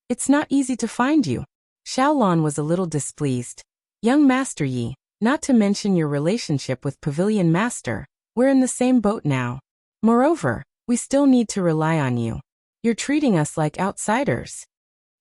S1: It's not easy to find you. Xiaolon was a little displeased. Young Master Yi, not to mention your relationship with Pavilion Master, we're in the same boat now. Moreover, we still need to rely on you. You're treating us like outsiders.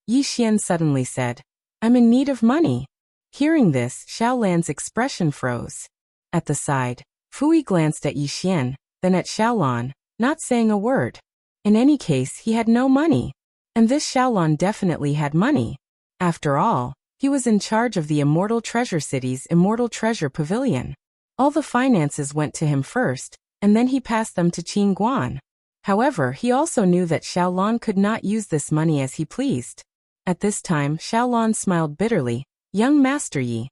S1: Yixian suddenly said, I'm in need of money. Hearing this, Xiaolan's expression froze. At the side, Fui glanced at Yixian, then at Xiaolon, not saying a word. In any case, he had no money. And this Xiaolon definitely had money. After all, he was in charge of the Immortal Treasure City's Immortal Treasure Pavilion. All the finances went to him first, and then he passed them to Qin Guan. However, he also knew that Xiaolon could not use this money as he pleased. At this time, Xiaolon smiled bitterly. Young Master Yi.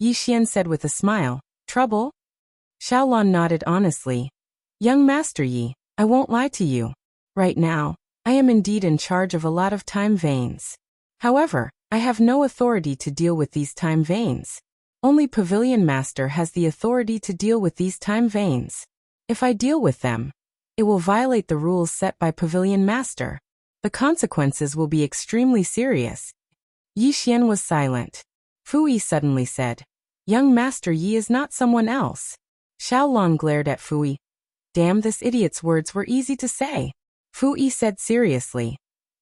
S1: Yixian said with a smile, Trouble? Xiaolon nodded honestly. Young Master Yi, I won't lie to you. Right now, I am indeed in charge of a lot of time veins. However, I have no authority to deal with these time veins. Only Pavilion Master has the authority to deal with these time veins. If I deal with them, it will violate the rules set by Pavilion Master. The consequences will be extremely serious. Yixian was silent. Fui suddenly said, Young Master Yi is not someone else. Xiaolon glared at Fui. Damn, this idiot's words were easy to say. Fui said seriously,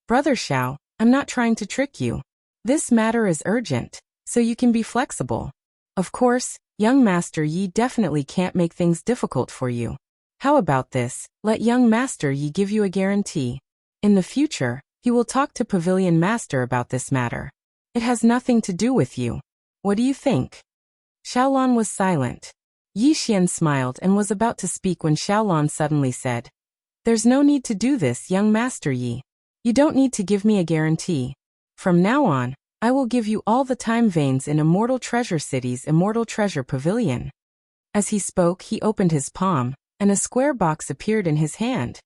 S1: Brother Xiao, I'm not trying to trick you. This matter is urgent, so you can be flexible. Of course, young Master Yi definitely can't make things difficult for you. How about this? Let young Master Yi give you a guarantee. In the future, he will talk to Pavilion Master about this matter. It has nothing to do with you. What do you think? Xiaolon was silent. Yixian smiled and was about to speak when Xiaolon suddenly said, There's no need to do this, young Master Yi. You don't need to give me a guarantee. From now on, I will give you all the time veins in Immortal Treasure City's Immortal Treasure Pavilion. As he spoke, he opened his palm, and a square box appeared in his hand.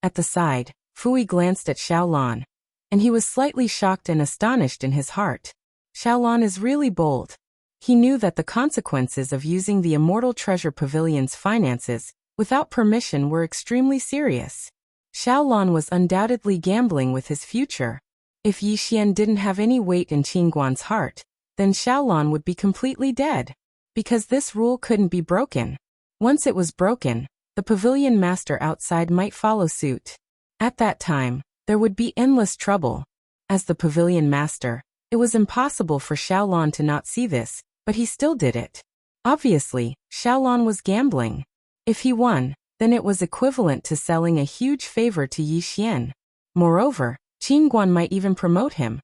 S1: At the side, Fui glanced at Xiaolon, and he was slightly shocked and astonished in his heart. Xiaolon is really bold. He knew that the consequences of using the Immortal Treasure Pavilion's finances without permission were extremely serious. Xiaolon was undoubtedly gambling with his future. If Yixian didn't have any weight in Qingguan's heart, then Xiaolon would be completely dead. Because this rule couldn't be broken. Once it was broken, the pavilion master outside might follow suit. At that time, there would be endless trouble. As the pavilion master, it was impossible for Xiaolon to not see this, but he still did it. Obviously, Xiaolon was gambling. If he won, then it was equivalent to selling a huge favor to Yi Xian. Moreover, Qingguan might even promote him.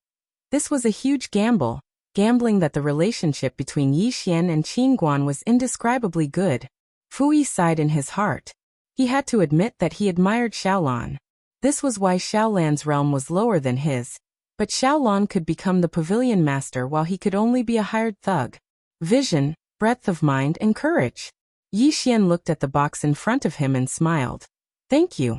S1: This was a huge gamble, gambling that the relationship between Yi Xian and Qingguan was indescribably good. Fu Yi sighed in his heart. He had to admit that he admired Xiaolon. This was why Xiaolan's realm was lower than his. But Xiaolon could become the pavilion master while he could only be a hired thug. Vision, breadth of mind and courage. Yi Xian looked at the box in front of him and smiled. Thank you.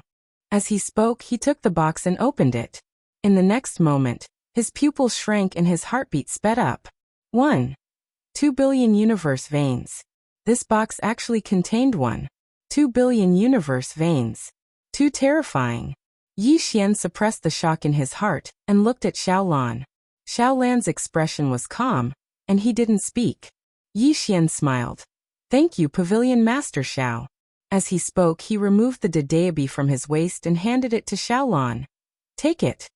S1: As he spoke, he took the box and opened it. In the next moment, his pupils shrank and his heartbeat sped up. 2 billion universe veins. This box actually contained 2 billion universe veins. Too terrifying. Yi Xian suppressed the shock in his heart and looked at Xiaolon. Xiaolan's expression was calm, and he didn't speak. Yi Xian smiled. Thank you, Pavilion Master Xiao. As he spoke, he removed the Dedeabi from his waist and handed it to Xiaolon. Take it.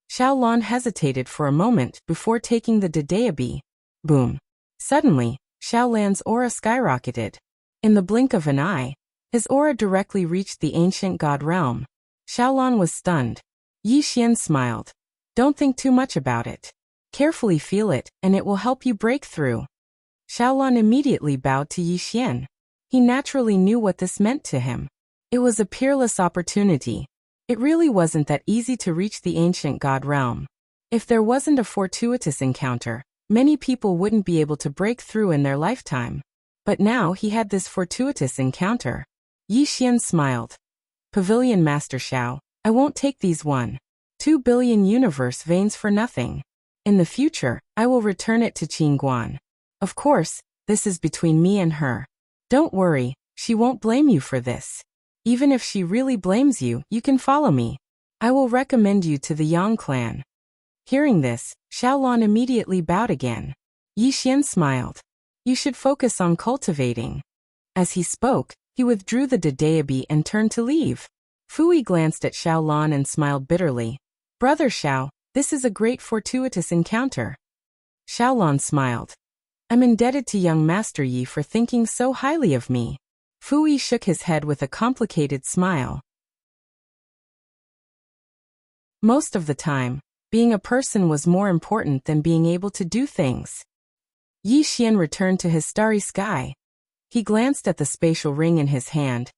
S1: Xiaolon hesitated for a moment before taking the Dedeabi. Boom. Suddenly, Xiaolan's aura skyrocketed. In the blink of an eye, his aura directly reached the ancient god realm. Xiaolon was stunned. Yi Xian smiled. Don't think too much about it. Carefully feel it, and it will help you break through. Xiaolon immediately bowed to Yi Xian. He naturally knew what this meant to him. It was a peerless opportunity. It really wasn't that easy to reach the ancient god realm. If there wasn't a fortuitous encounter, many people wouldn't be able to break through in their lifetime. But now he had this fortuitous encounter. Yi Xian smiled. Pavilion Master Xiao, I won't take these 2 billion universe veins for nothing. In the future, I will return it to Qingguan. Of course, this is between me and her. Don't worry, she won't blame you for this. Even if she really blames you, you can follow me. I will recommend you to the Yang clan. Hearing this, Xiaolon immediately bowed again. Yi Xian smiled. You should focus on cultivating. As he spoke, he withdrew the Dedeabi and turned to leave. Fu Yi glanced at Xiaolon and smiled bitterly. Brother Xiao, this is a great fortuitous encounter. Xiaolon smiled. I'm indebted to young Master Yi for thinking so highly of me. Fu Yi shook his head with a complicated smile. Most of the time, being a person was more important than being able to do things. Yi Xian returned to his starry sky. He glanced at the spatial ring in his hand,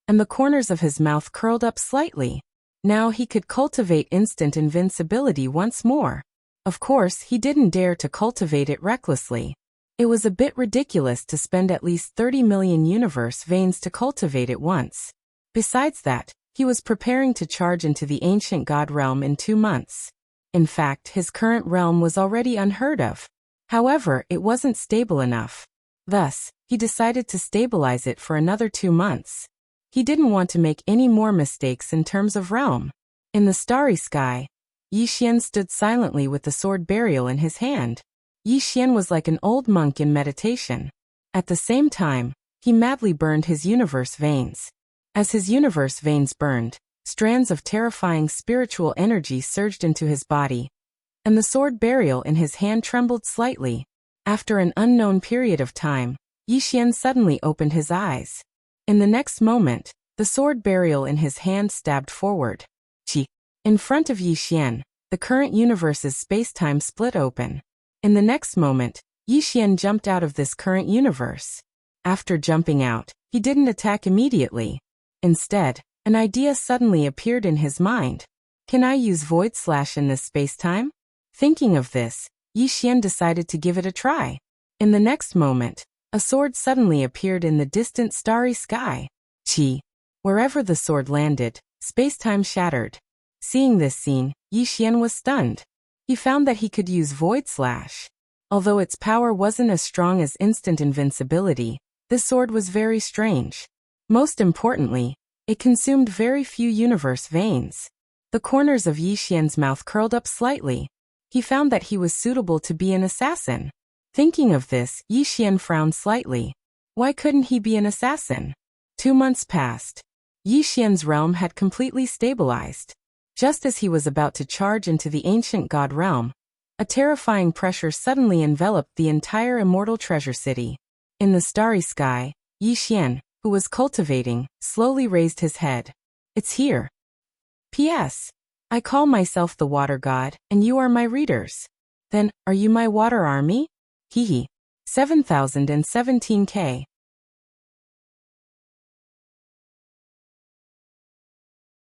S1: and the corners of his mouth curled up slightly. Now he could cultivate instant invincibility once more. Of course, he didn't dare to cultivate it recklessly. It was a bit ridiculous to spend at least 30 million universe veins to cultivate it once. Besides that, he was preparing to charge into the ancient god realm in 2 months. In fact, his current realm was already unheard of. However, it wasn't stable enough. Thus, he decided to stabilize it for another 2 months. He didn't want to make any more mistakes in terms of realm. In the starry sky, Yi Xian stood silently with the sword burial in his hand. Yi Xian was like an old monk in meditation. At the same time, he madly burned his universe veins. As his universe veins burned, strands of terrifying spiritual energy surged into his body, and the sword burial in his hand trembled slightly. After an unknown period of time, Yi Xian suddenly opened his eyes. In the next moment, the sword burial in his hand stabbed forward. Qi. In front of Yi Xian, the current universe's space-time split open. In the next moment, Yi Xian jumped out of this current universe. After jumping out, he didn't attack immediately. Instead, an idea suddenly appeared in his mind. Can I use Void Slash in this space-time? Thinking of this, Yi Xian decided to give it a try. In the next moment, a sword suddenly appeared in the distant starry sky. Qi. Wherever the sword landed, space-time shattered. Seeing this scene, Yi Xian was stunned. He found that he could use Void Slash. Although its power wasn't as strong as instant invincibility, this sword was very strange. Most importantly, it consumed very few universe veins. The corners of Yi Xian's mouth curled up slightly. He found that he was suitable to be an assassin. Thinking of this, Yi Xian frowned slightly. Why couldn't he be an assassin? 2 months passed. Yi Xian's realm had completely stabilized. Just as he was about to charge into the ancient god realm, a terrifying pressure suddenly enveloped the entire immortal treasure city. In the starry sky, Yi Xian, who was cultivating, slowly raised his head. It's here. P.S. I call myself the water god, and you are my readers. Then, are you my water army? Hehe. 7017K.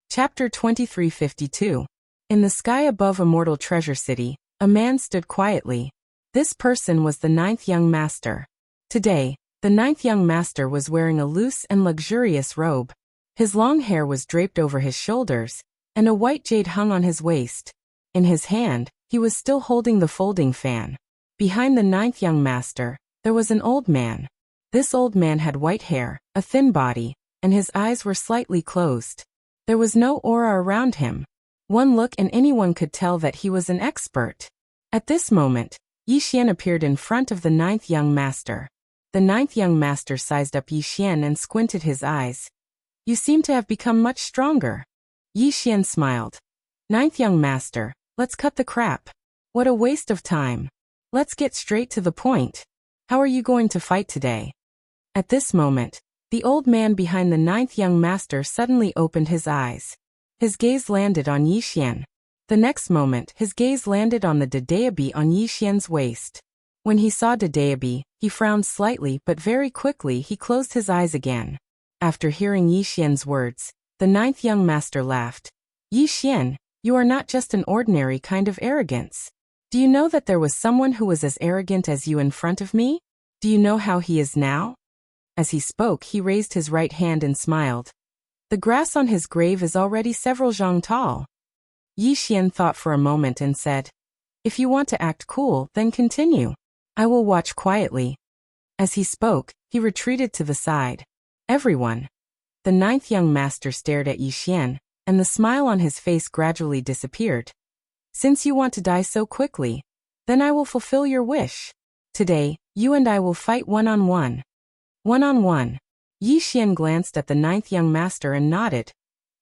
S1: Chapter 2352. In the sky above Immortal Treasure City, a man stood quietly. This person was the 9th young master. Today, the 9th young master was wearing a loose and luxurious robe. His long hair was draped over his shoulders, and a white jade hung on his waist. In his hand, he was still holding the folding fan. Behind the 9th young master, there was an old man. This old man had white hair, a thin body, and his eyes were slightly closed. There was no aura around him. One look and anyone could tell that he was an expert. At this moment, Yi Xian appeared in front of the 9th young master. The 9th young master sized up Yi Xian and squinted his eyes. You seem to have become much stronger. Yi Xian smiled. 9th young master, let's cut the crap. What a waste of time. Let's get straight to the point. How are you going to fight today? At this moment, the old man behind the 9th young master suddenly opened his eyes. His gaze landed on Yi Xian. The next moment, his gaze landed on the Dadeabi on Yi Xian's waist. When he saw Dadeabi, he frowned slightly but very quickly he closed his eyes again. After hearing Yi Xian's words, the 9th young master laughed. Yi Xian, you are not just an ordinary kind of arrogance. Do you know that there was someone who was as arrogant as you in front of me? Do you know how he is now? As he spoke, he raised his right hand and smiled. The grass on his grave is already several zhang tall. Yi Xian thought for a moment and said, If you want to act cool, then continue. I will watch quietly. As he spoke, he retreated to the side. Everyone. The 9th young master stared at Yi Xian, and the smile on his face gradually disappeared. Since you want to die so quickly, then I will fulfill your wish. Today, you and I will fight one-on-one. One-on-one. Yi Xian glanced at the 9th young master and nodded.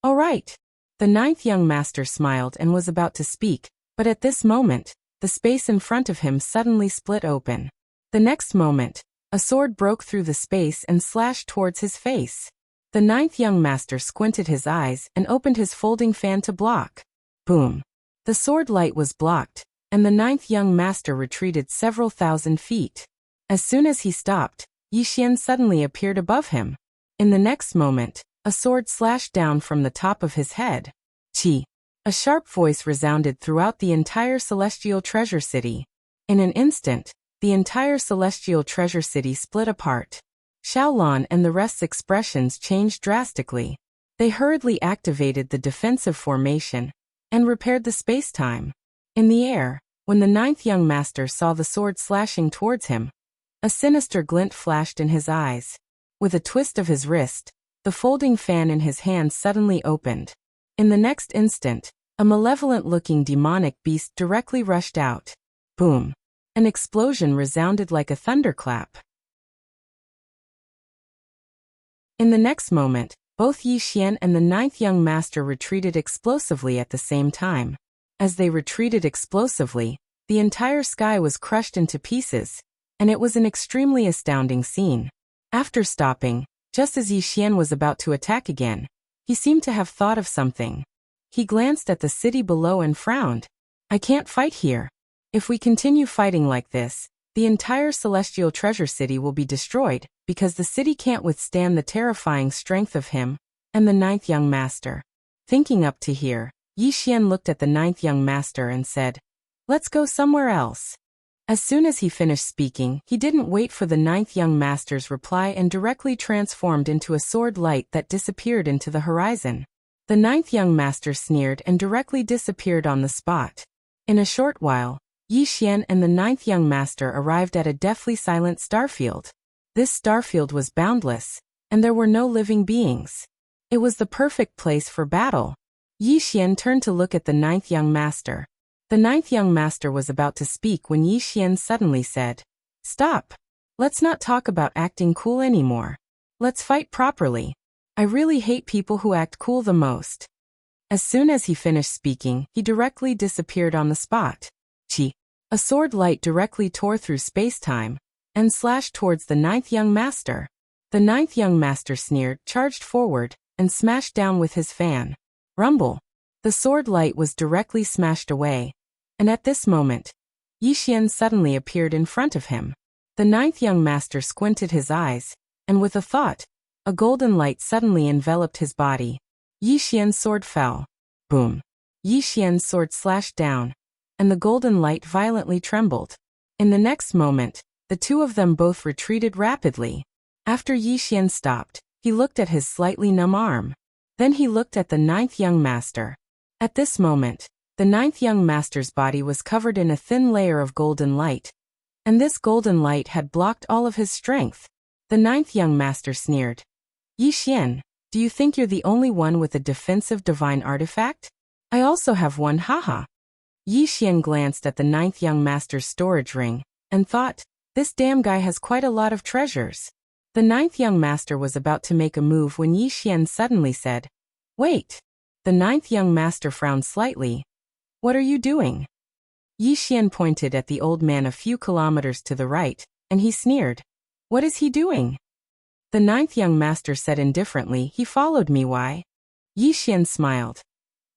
S1: All right. The 9th young master smiled and was about to speak, but at this moment, the space in front of him suddenly split open. The next moment, a sword broke through the space and slashed towards his face. The 9th young master squinted his eyes and opened his folding fan to block. Boom. The sword light was blocked, and the 9th young master retreated several thousand feet. As soon as he stopped, Yi Xian suddenly appeared above him. In the next moment, a sword slashed down from the top of his head. Chi. A sharp voice resounded throughout the entire celestial treasure city. In an instant, the entire celestial treasure city split apart. Xiaolan and the rest's expressions changed drastically. They hurriedly activated the defensive formation and repaired the space-time. In the air, when the 9th young master saw the sword slashing towards him, a sinister glint flashed in his eyes. With a twist of his wrist, the folding fan in his hand suddenly opened. In the next instant, a malevolent-looking demonic beast directly rushed out. Boom. An explosion resounded like a thunderclap. In the next moment, both Yi Xian and the 9th young master retreated explosively at the same time. As they retreated explosively, the entire sky was crushed into pieces, and it was an extremely astounding scene. After stopping, just as Yi Xian was about to attack again, he seemed to have thought of something. He glanced at the city below and frowned. I can't fight here. If we continue fighting like this, the entire celestial treasure city will be destroyed, because the city can't withstand the terrifying strength of him and the 9th young master. Thinking up to here, Yi Xian looked at the 9th young master and said, Let's go somewhere else. As soon as he finished speaking, he didn't wait for the 9th young master's reply and directly transformed into a sword light that disappeared into the horizon. The 9th young master sneered and directly disappeared on the spot. In a short while, Yi Xian and the 9th young master arrived at a deathly silent starfield. This starfield was boundless, and there were no living beings. It was the perfect place for battle. Yi Xian turned to look at the 9th young master. The 9th young master was about to speak when Yi Xian suddenly said, Stop! Let's not talk about acting cool anymore. Let's fight properly. I really hate people who act cool the most. As soon as he finished speaking, he directly disappeared on the spot. Chi. A sword light directly tore through space-time and slashed towards the ninth young master. The ninth young master sneered, charged forward, and smashed down with his fan. Rumble. The sword light was directly smashed away, and at this moment, Yi Xian suddenly appeared in front of him. The ninth young master squinted his eyes, and with a thought, a golden light suddenly enveloped his body. Yi Xian's sword fell. Boom. Yi Xian's sword slashed down, and the golden light violently trembled. In the next moment, the two of them both retreated rapidly. After Yi Xian stopped, he looked at his slightly numb arm. Then he looked at the ninth young master. At this moment, the ninth young master's body was covered in a thin layer of golden light, and this golden light had blocked all of his strength. The ninth young master sneered. Yi Xian, do you think you're the only one with a defensive divine artifact? I also have one, haha. Yi Xian glanced at the ninth young master's storage ring, and thought, this damn guy has quite a lot of treasures. The ninth young master was about to make a move when Yi Xian suddenly said, wait. The ninth young master frowned slightly. What are you doing? Yi Xian pointed at the old man a few kilometers to the right, and he sneered. What is he doing? The ninth young master said indifferently, he followed me, why? Yi Xian smiled.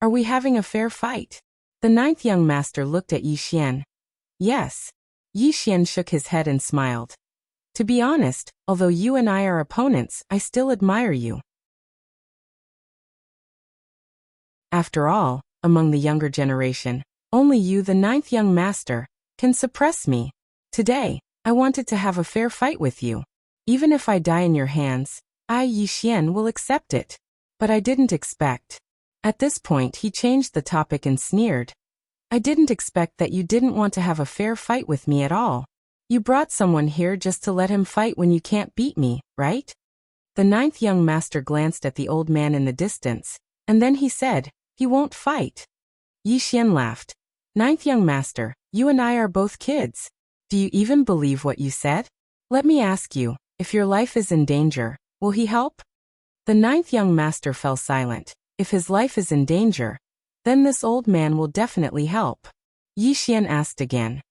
S1: Are we having a fair fight? The ninth young master looked at Yi Xian. Yes. Yi Xian shook his head and smiled. To be honest, although you and I are opponents, I still admire you. After all, among the younger generation, only you, the ninth young master, can suppress me. Today, I wanted to have a fair fight with you. Even if I die in your hands, I, Yi Xian, will accept it. But I didn't expect. At this point he changed the topic and sneered. I didn't expect that you didn't want to have a fair fight with me at all. You brought someone here just to let him fight when you can't beat me, right? The ninth young master glanced at the old man in the distance, and then he said, he won't fight. Yi Xian laughed. Ninth young master, you and I are both kids. Do you even believe what you said? Let me ask you, if your life is in danger, will he help? The ninth young master fell silent. If his life is in danger, then this old man will definitely help. Yi Xian asked again.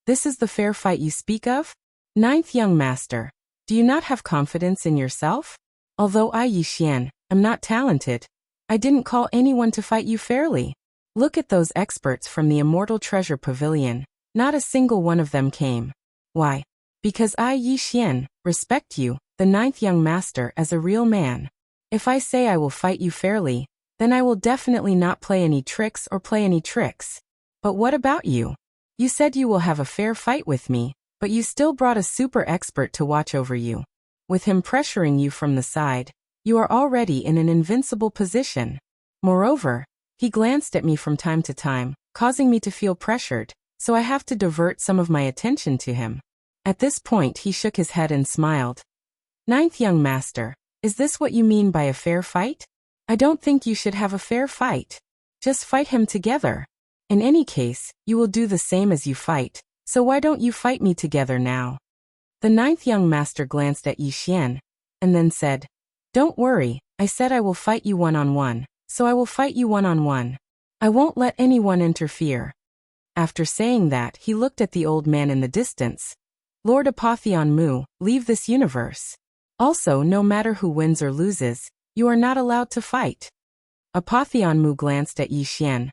S1: This is the fair fight you speak of? Ninth young master, do you not have confidence in yourself? Although I, Yi Xian, am not talented, I didn't call anyone to fight you fairly. Look at those experts from the Immortal Treasure Pavilion. Not a single one of them came. Why? Because I, Yi Xian, respect you, the ninth young master, as a real man. If I say I will fight you fairly, then I will definitely not play any tricks or play any tricks. But what about you? You said you will have a fair fight with me, but you still brought a super expert to watch over you. With him pressuring you from the side, you are already in an invincible position. Moreover, he glanced at me from time to time, causing me to feel pressured, so I have to divert some of my attention to him. At this point he shook his head and smiled. Ninth young master, is this what you mean by a fair fight? I don't think you should have a fair fight. Just fight him together. In any case, you will do the same as you fight, so why don't you fight me together now? The ninth young master glanced at Yi Xian, and then said, Don't worry, I said I will fight you one-on-one, so I will fight you one-on-one. I won't let anyone interfere. After saying that, he looked at the old man in the distance. Lord Apotheon Mu, leave this universe. Also, no matter who wins or loses, you are not allowed to fight. Apotheon Mu glanced at Yi Xian.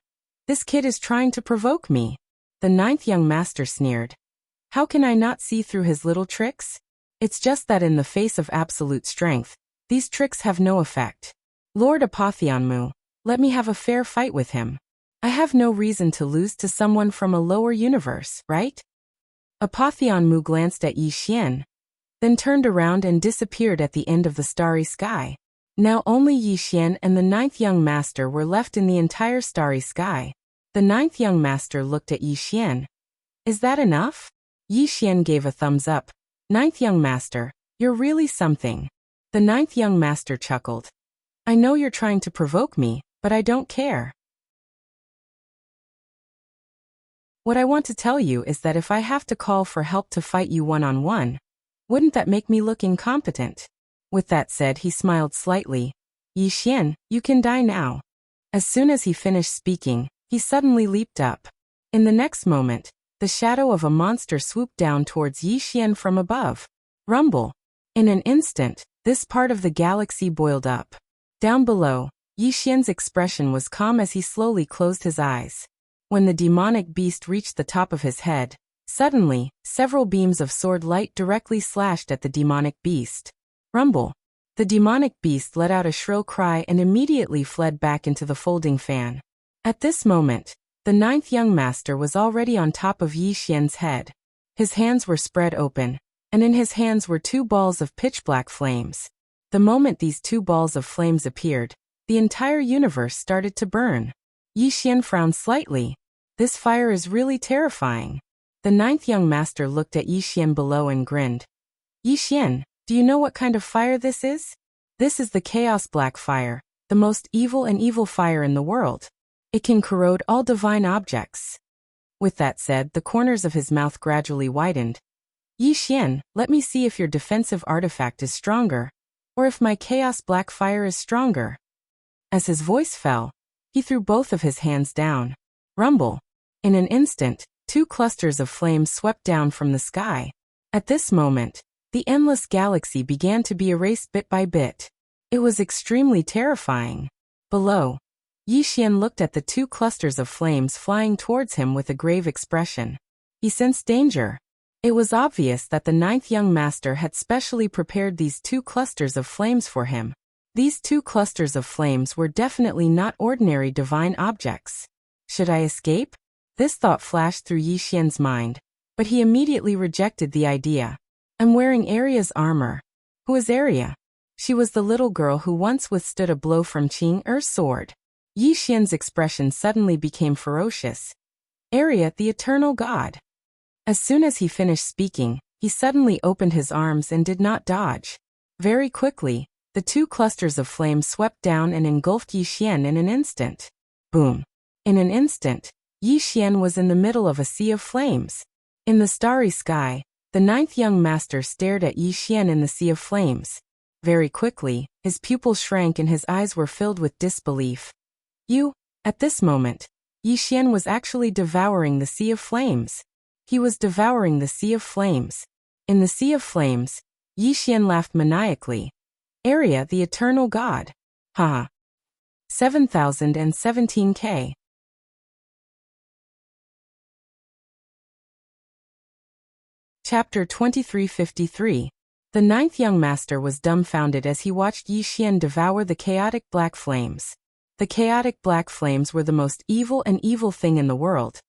S1: This kid is trying to provoke me. The ninth young master sneered. How can I not see through his little tricks? It's just that in the face of absolute strength, these tricks have no effect. Lord Apotheon Mu, let me have a fair fight with him. I have no reason to lose to someone from a lower universe, right? Apotheon Mu glanced at Yi Xian, then turned around and disappeared at the end of the starry sky. Now only Yi Xian and the ninth young master were left in the entire starry sky. The ninth young master looked at Yi Xian. Is that enough? Yi Xian gave a thumbs up. Ninth young master, you're really something. The ninth young master chuckled. I know you're trying to provoke me, but I don't care. What I want to tell you is that if I have to call for help to fight you one-on-one, Wouldn't that make me look incompetent? With that said, he smiled slightly. Yi Xian, you can die now. As soon as he finished speaking, he suddenly leaped up. In the next moment, the shadow of a monster swooped down towards Yi Xian from above. Rumble. In an instant, this part of the galaxy boiled up. Down below, Yi Xian's expression was calm as he slowly closed his eyes. When the demonic beast reached the top of his head, suddenly, several beams of sword light directly slashed at the demonic beast. Rumble. The demonic beast let out a shrill cry and immediately fled back into the folding fan. At this moment, the ninth young master was already on top of Yi Xian's head. His hands were spread open, and in his hands were two balls of pitch-black flames. The moment these two balls of flames appeared, the entire universe started to burn. Yi Xian frowned slightly. This fire is really terrifying. The ninth young master looked at Yi Xian below and grinned. Yi Xian, do you know what kind of fire this is? This is the chaos black fire, the most evil and evil fire in the world. It can corrode all divine objects. With that said, the corners of his mouth gradually widened. Yi Xian, let me see if your defensive artifact is stronger, or if my chaos black fire is stronger. As his voice fell, he threw both of his hands down. Rumble. In an instant, two clusters of flames swept down from the sky. At this moment, the endless galaxy began to be erased bit by bit. It was extremely terrifying. Below, Yi Xian looked at the two clusters of flames flying towards him with a grave expression. He sensed danger. It was obvious that the ninth young master had specially prepared these two clusters of flames for him. These two clusters of flames were definitely not ordinary divine objects. Should I escape? This thought flashed through Yi Xian's mind, but he immediately rejected the idea. I'm wearing Aria's armor. Who is Aria? She was the little girl who once withstood a blow from Qing Er's sword. Yi Xian's expression suddenly became ferocious. Aria, the eternal god. As soon as he finished speaking, he suddenly opened his arms and did not dodge. Very quickly, the two clusters of flames swept down and engulfed Yi Xian in an instant. Boom. In an instant, Yi Xian was in the middle of a sea of flames. In the starry sky, the ninth young master stared at Yi Xian in the sea of flames. Very quickly, his pupils shrank and his eyes were filled with disbelief. At this moment, Yi Xian was actually devouring the sea of flames. He was devouring the sea of flames. In the sea of flames, Yi Xian laughed maniacally. Aria, the eternal god. Haha. 7017K. Chapter 2353. The ninth young master was dumbfounded as he watched Yi Xian devour the chaotic black flames. The chaotic black flames were the most evil and evil thing in the world.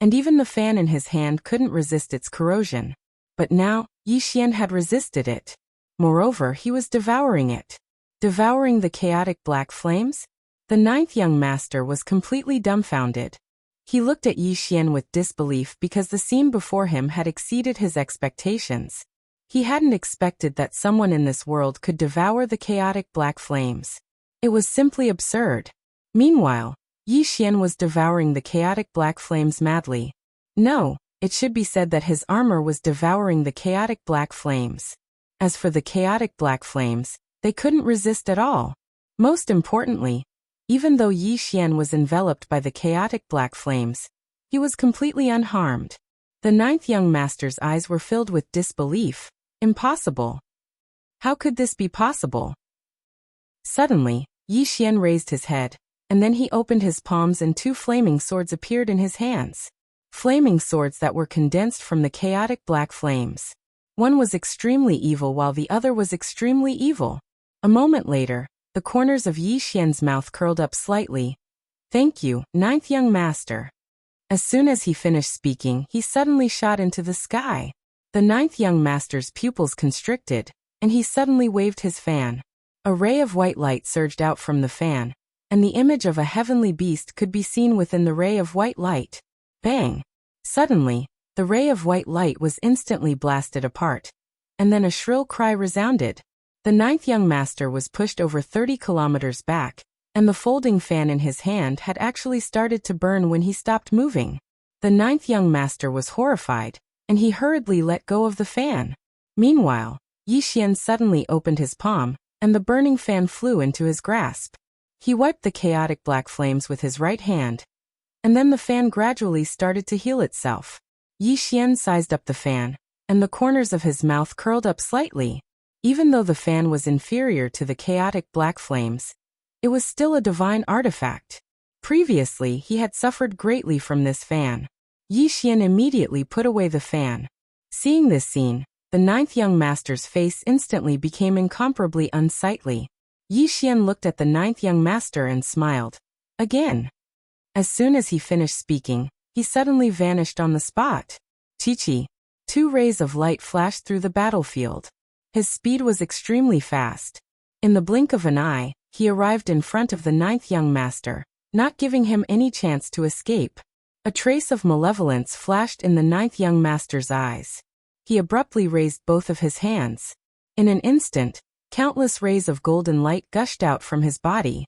S1: And even the fan in his hand couldn't resist its corrosion. But now, Yi Xian had resisted it. Moreover, he was devouring it. Devouring the chaotic black flames? The ninth young master was completely dumbfounded. He looked at Yi Xian with disbelief because the scene before him had exceeded his expectations. He hadn't expected that someone in this world could devour the chaotic black flames. It was simply absurd. Meanwhile, Yi Xian was devouring the chaotic black flames madly. No, it should be said that his armor was devouring the chaotic black flames. As for the chaotic black flames, they couldn't resist at all. Most importantly, even though Yi Xian was enveloped by the chaotic black flames, he was completely unharmed. The ninth young master's eyes were filled with disbelief. Impossible. How could this be possible? Suddenly, Yi Xian raised his head, and then he opened his palms and two flaming swords appeared in his hands. Flaming swords that were condensed from the chaotic black flames. One was extremely evil while the other was extremely evil. A moment later, the corners of Yi Xian's mouth curled up slightly. Thank you, ninth young master. As soon as he finished speaking, he suddenly shot into the sky. The ninth young master's pupils constricted, and he suddenly waved his fan. A ray of white light surged out from the fan, and the image of a heavenly beast could be seen within the ray of white light. Bang! Suddenly, the ray of white light was instantly blasted apart, and then a shrill cry resounded. The ninth young master was pushed over 30 kilometers back, and the folding fan in his hand had actually started to burn when he stopped moving. The ninth young master was horrified, and he hurriedly let go of the fan. Meanwhile, Yi Xian suddenly opened his palm, and the burning fan flew into his grasp. He wiped the chaotic black flames with his right hand, and then the fan gradually started to heal itself. Yi Xian sized up the fan, and the corners of his mouth curled up slightly. Even though the fan was inferior to the chaotic black flames, it was still a divine artifact. Previously, he had suffered greatly from this fan. Yi Xian immediately put away the fan. Seeing this scene, the ninth young master's face instantly became incomparably unsightly. Yi Xian looked at the ninth young master and smiled. Again. As soon as he finished speaking, he suddenly vanished on the spot. Chi-chi. 2 rays of light flashed through the battlefield. His speed was extremely fast. In the blink of an eye, he arrived in front of the ninth young master, not giving him any chance to escape. A trace of malevolence flashed in the ninth young master's eyes. He abruptly raised both of his hands. In an instant, countless rays of golden light gushed out from his body.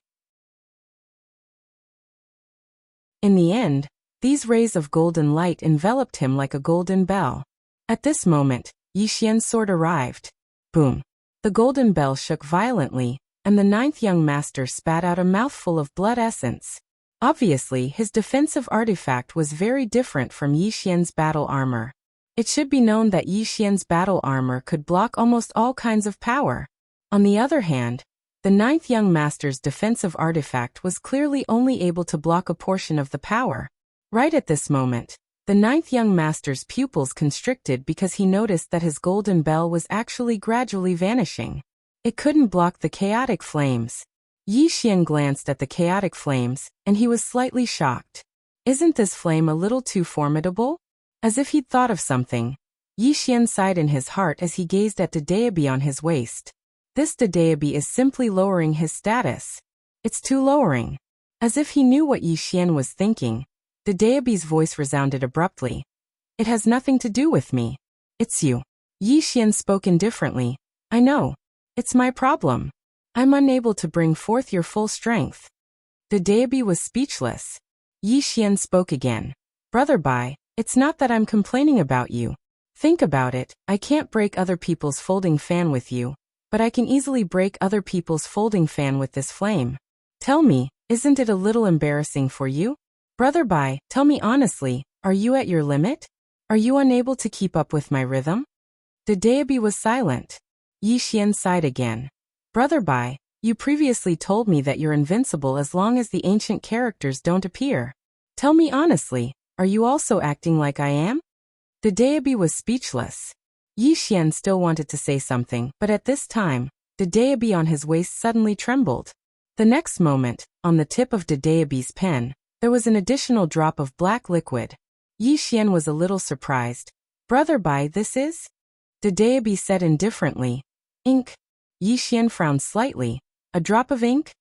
S1: In the end, these rays of golden light enveloped him like a golden bell. At this moment, Yi Xian's sword arrived. Boom! The golden bell shook violently, and the ninth young master spat out a mouthful of blood essence. Obviously, his defensive artifact was very different from Yi Xian's battle armor. It should be known that Yi Xian's battle armor could block almost all kinds of power. On the other hand, the ninth young master's defensive artifact was clearly only able to block a portion of the power. Right at this moment, the ninth young master's pupils constricted because he noticed that his golden bell was actually gradually vanishing. It couldn't block the chaotic flames. Yi Xian glanced at the chaotic flames, and he was slightly shocked. Isn't this flame a little too formidable? As if he'd thought of something, Yi Xian sighed in his heart as he gazed at the deity on his waist. This deity is simply lowering his status. It's too lowering. As if he knew what Yi Xian was thinking, the deity's voice resounded abruptly. It has nothing to do with me. It's you. Yi Xian spoke indifferently. I know. It's my problem. I'm unable to bring forth your full strength. The deity was speechless. Yi Xian spoke again. Brother Bai, it's not that I'm complaining about you. Think about it, I can't break other people's folding fan with you, but I can easily break other people's folding fan with this flame. Tell me, isn't it a little embarrassing for you? Brother Bai, tell me honestly, are you at your limit? Are you unable to keep up with my rhythm? The deity was silent. Yi Xian sighed again. Brother Bai, you previously told me that you're invincible as long as the ancient characters don't appear. Tell me honestly, are you also acting like I am? The deity was speechless. Yi Xian still wanted to say something, but at this time, the deity on his waist suddenly trembled. The next moment, on the tip of the deity's pen, there was an additional drop of black liquid. Yi Xian was a little surprised. Brother Bai, this is? The deity said indifferently. Ink. Yi Xian frowned slightly. A drop of ink?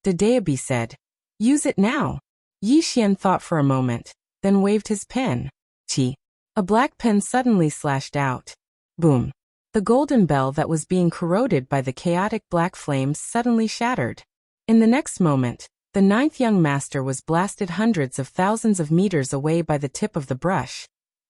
S1: The deity said. Use it now. Yi Xian thought for a moment, then waved his pen. Chi. A black pen suddenly slashed out. Boom. The golden bell that was being corroded by the chaotic black flames suddenly shattered. In the next moment, the ninth young master was blasted hundreds of thousands of meters away by the tip of the brush.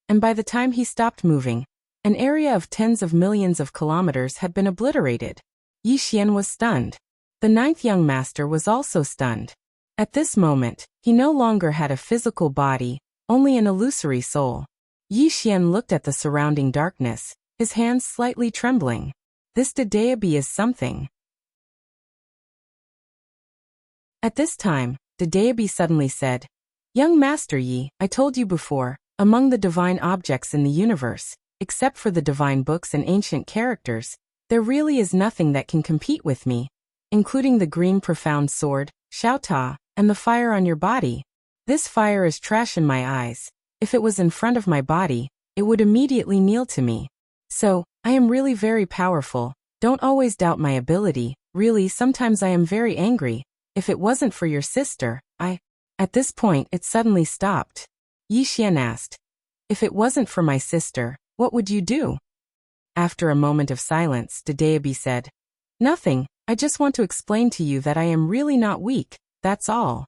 S1: And by the time he stopped moving, an area of tens of millions of kilometers had been obliterated. Yi Xian was stunned. The ninth young master was also stunned. At this moment, he no longer had a physical body, only an illusory soul. Yi Xian looked at the surrounding darkness, his hands slightly trembling. This deity is something. At this time, the deity suddenly said, Young Master Yi, I told you before, among the divine objects in the universe, except for the divine books and ancient characters, there really is nothing that can compete with me, including the green profound sword, Xiaota, and the fire on your body. This fire is trash in my eyes. If it was in front of my body, it would immediately kneel to me. So, I am really very powerful. Don't always doubt my ability. Really, sometimes I am very angry. If it wasn't for your sister, At this point, it suddenly stopped. Yi Xian asked, If it wasn't for my sister, what would you do? After a moment of silence, the deity said, Nothing, I just want to explain to you that I am really not weak, that's all.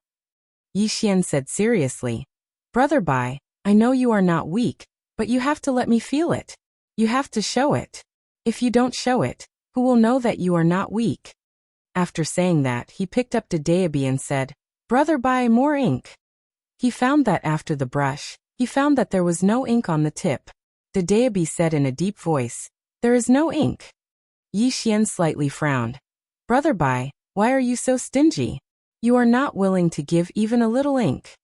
S1: Yi Xian said seriously, Brother Bai, I know you are not weak, but you have to let me feel it. You have to show it. If you don't show it, who will know that you are not weak? After saying that, he picked up the Daebi and said, Brother, buy more ink. He found that after the brush, he found that there was no ink on the tip. The Daebi said in a deep voice, There is no ink. Yi Xian slightly frowned. Brother Bai, why are you so stingy? You are not willing to give even a little ink.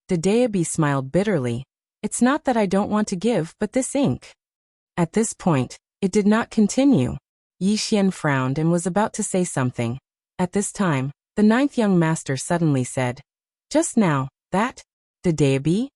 S1: The Daebi smiled bitterly. It's not that I don't want to give, but this ink. At this point, it did not continue. Yi Xian frowned and was about to say something. At this time, the ninth young master suddenly said, Just now, that? The Daebi?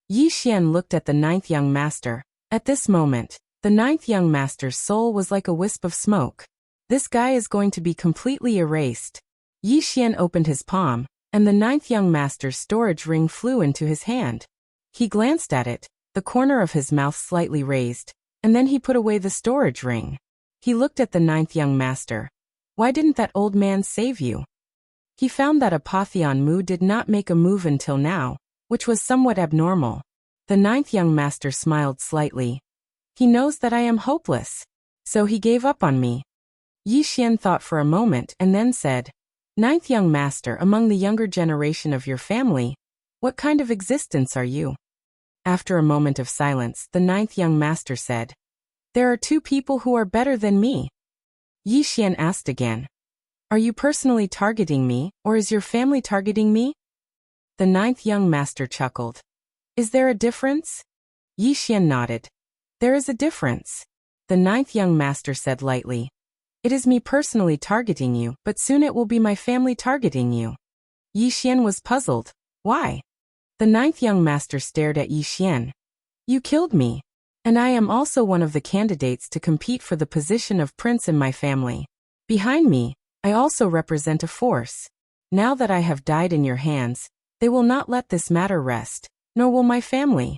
S1: Yi Xian looked at the ninth young master. At this moment, the ninth young master's soul was like a wisp of smoke. This guy is going to be completely erased. Yi Xian opened his palm, and the ninth young master's storage ring flew into his hand. He glanced at it, the corner of his mouth slightly raised, and then he put away the storage ring. He looked at the ninth young master. Why didn't that old man save you? He found that Apotheon Mu did not make a move until now, which was somewhat abnormal. The ninth young master smiled slightly. He knows that I am hopeless, so he gave up on me. Yi Xian thought for a moment and then said, Ninth young master, among the younger generation of your family, what kind of existence are you? After a moment of silence, the ninth young master said, There are two people who are better than me. Yi Xian asked again, Are you personally targeting me, or is your family targeting me? The ninth young master chuckled. Is there a difference? Yi Xian nodded. There is a difference. The ninth young master said lightly. It is me personally targeting you, but soon it will be my family targeting you. Yi Xian was puzzled. Why? The ninth young master stared at Yi Xian. You killed me. And I am also one of the candidates to compete for the position of prince in my family. Behind me, I also represent a force. Now that I have died in your hands, they will not let this matter rest, nor will my family.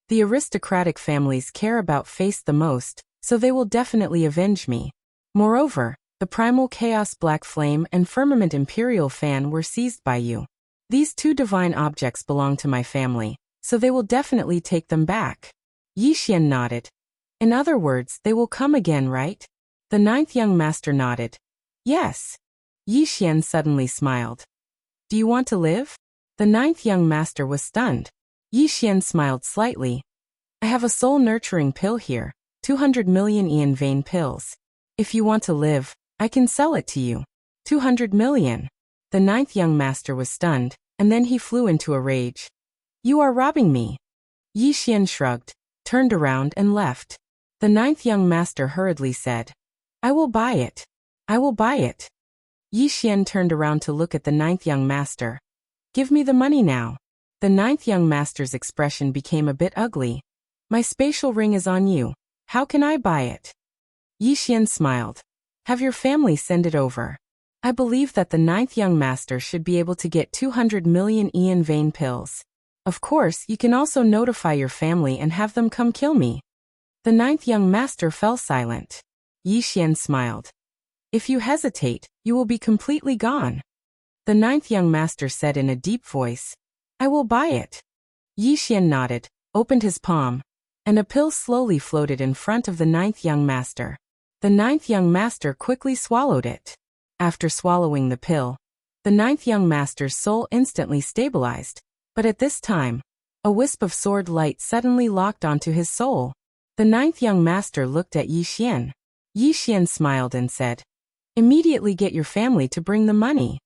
S1: The aristocratic families care about face the most, so they will definitely avenge me. Moreover, the primal chaos black flame and firmament imperial fan were seized by you. These two divine objects belong to my family, so they will definitely take them back. Yi Xian nodded. In other words, they will come again, right? The ninth young master nodded. Yes. Yi Xian suddenly smiled. Do you want to live? The ninth young master was stunned. Yi Xian smiled slightly. I have a soul-nurturing pill here, 200 million Ian vein pills. If you want to live, I can sell it to you. 200 million. The ninth young master was stunned, and then he flew into a rage. You are robbing me. Yi Xian shrugged, turned around and left. The ninth young master hurriedly said, I will buy it. I will buy it. Yi Xian turned around to look at the ninth young master. Give me the money now. The ninth young master's expression became a bit ugly. My spatial ring is on you. How can I buy it? Yi Xian smiled. Have your family send it over. I believe that the ninth young master should be able to get 200 million Ian vein pills. Of course, you can also notify your family and have them come kill me. The ninth young master fell silent. Yi Xian smiled. If you hesitate, you will be completely gone. The ninth young master said in a deep voice, I will buy it. Yi Xian nodded, opened his palm, and a pill slowly floated in front of the ninth young master. The ninth young master quickly swallowed it. After swallowing the pill, the ninth young master's soul instantly stabilized, but at this time, a wisp of sword light suddenly locked onto his soul. The ninth young master looked at Yi Xian. Yi Xian smiled and said, Immediately get your family to bring the money.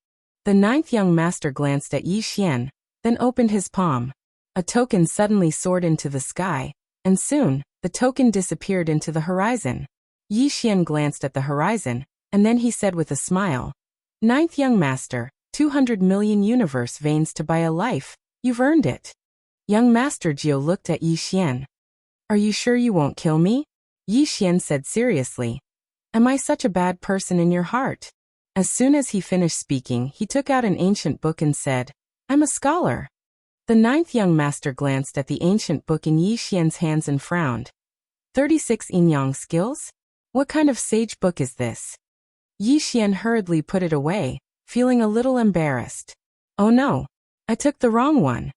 S1: The ninth young master glanced at Yi Xian, then opened his palm. A token suddenly soared into the sky, and soon, the token disappeared into the horizon. Yi Xian glanced at the horizon, and then he said with a smile, Ninth young master, 200 million universe veins to buy a life, you've earned it. Young master Jiu looked at Yi Xian. Are you sure you won't kill me? Yi Xian said seriously. Am I such a bad person in your heart? As soon as he finished speaking, he took out an ancient book and said, I'm a scholar. The ninth young master glanced at the ancient book in Yi Xian's hands and frowned. 36 Yin-Yang skills? What kind of sage book is this? Yi Xian hurriedly put it away, feeling a little embarrassed. Oh no, I took the wrong one.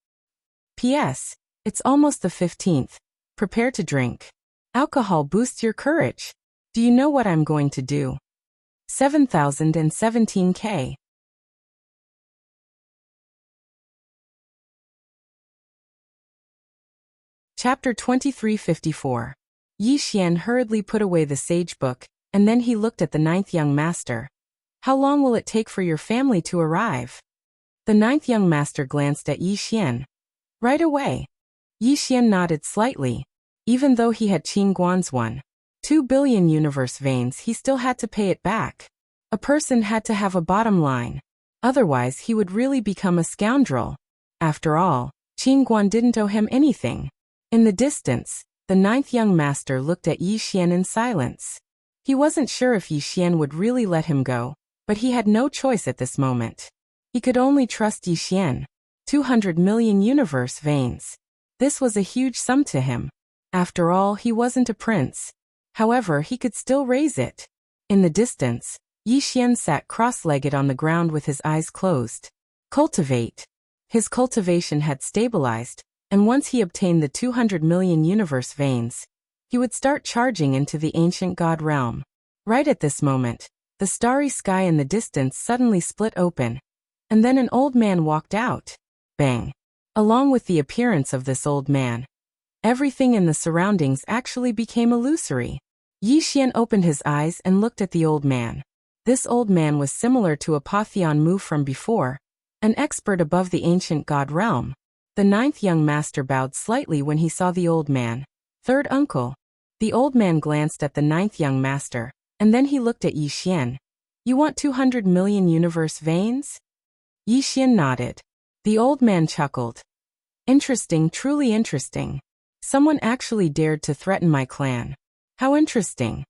S1: P.S. It's almost the 15th. Prepare to drink. Alcohol boosts your courage. Do you know what I'm going to do? 7017K. Chapter 2354. Yi Xian hurriedly put away the sage book, and then he looked at the ninth young master. How long will it take for your family to arrive? The ninth young master glanced at Yi Xian. Right away. Yi Xian nodded slightly. Even though he had Qin Guan's 1.2 billion universe veins, he still had to pay it back. A person had to have a bottom line. Otherwise he would really become a scoundrel. After all, Qin Guan didn't owe him anything. In the distance, the ninth young master looked at Yi Xian in silence. He wasn't sure if Yi Xian would really let him go, but he had no choice at this moment. He could only trust Yi Xian. 200 million universe veins. This was a huge sum to him. After all, he wasn't a prince. However, he could still raise it. In the distance, Yi Xian sat cross-legged on the ground with his eyes closed. Cultivate. His cultivation had stabilized, and once he obtained the 200 million universe veins, he would start charging into the ancient god realm. Right at this moment, the starry sky in the distance suddenly split open, and then an old man walked out. Bang! Along with the appearance of this old man, everything in the surroundings actually became illusory. Yi Xian opened his eyes and looked at the old man. This old man was similar to Apotheon Mu from before, an expert above the ancient god realm. The ninth young master bowed slightly when he saw the old man. Third uncle. The old man glanced at the ninth young master, and then he looked at Yi Xian. You want 200 million universe veins? Yi Xian nodded. The old man chuckled. Interesting, truly interesting. Someone actually dared to threaten my clan. How interesting.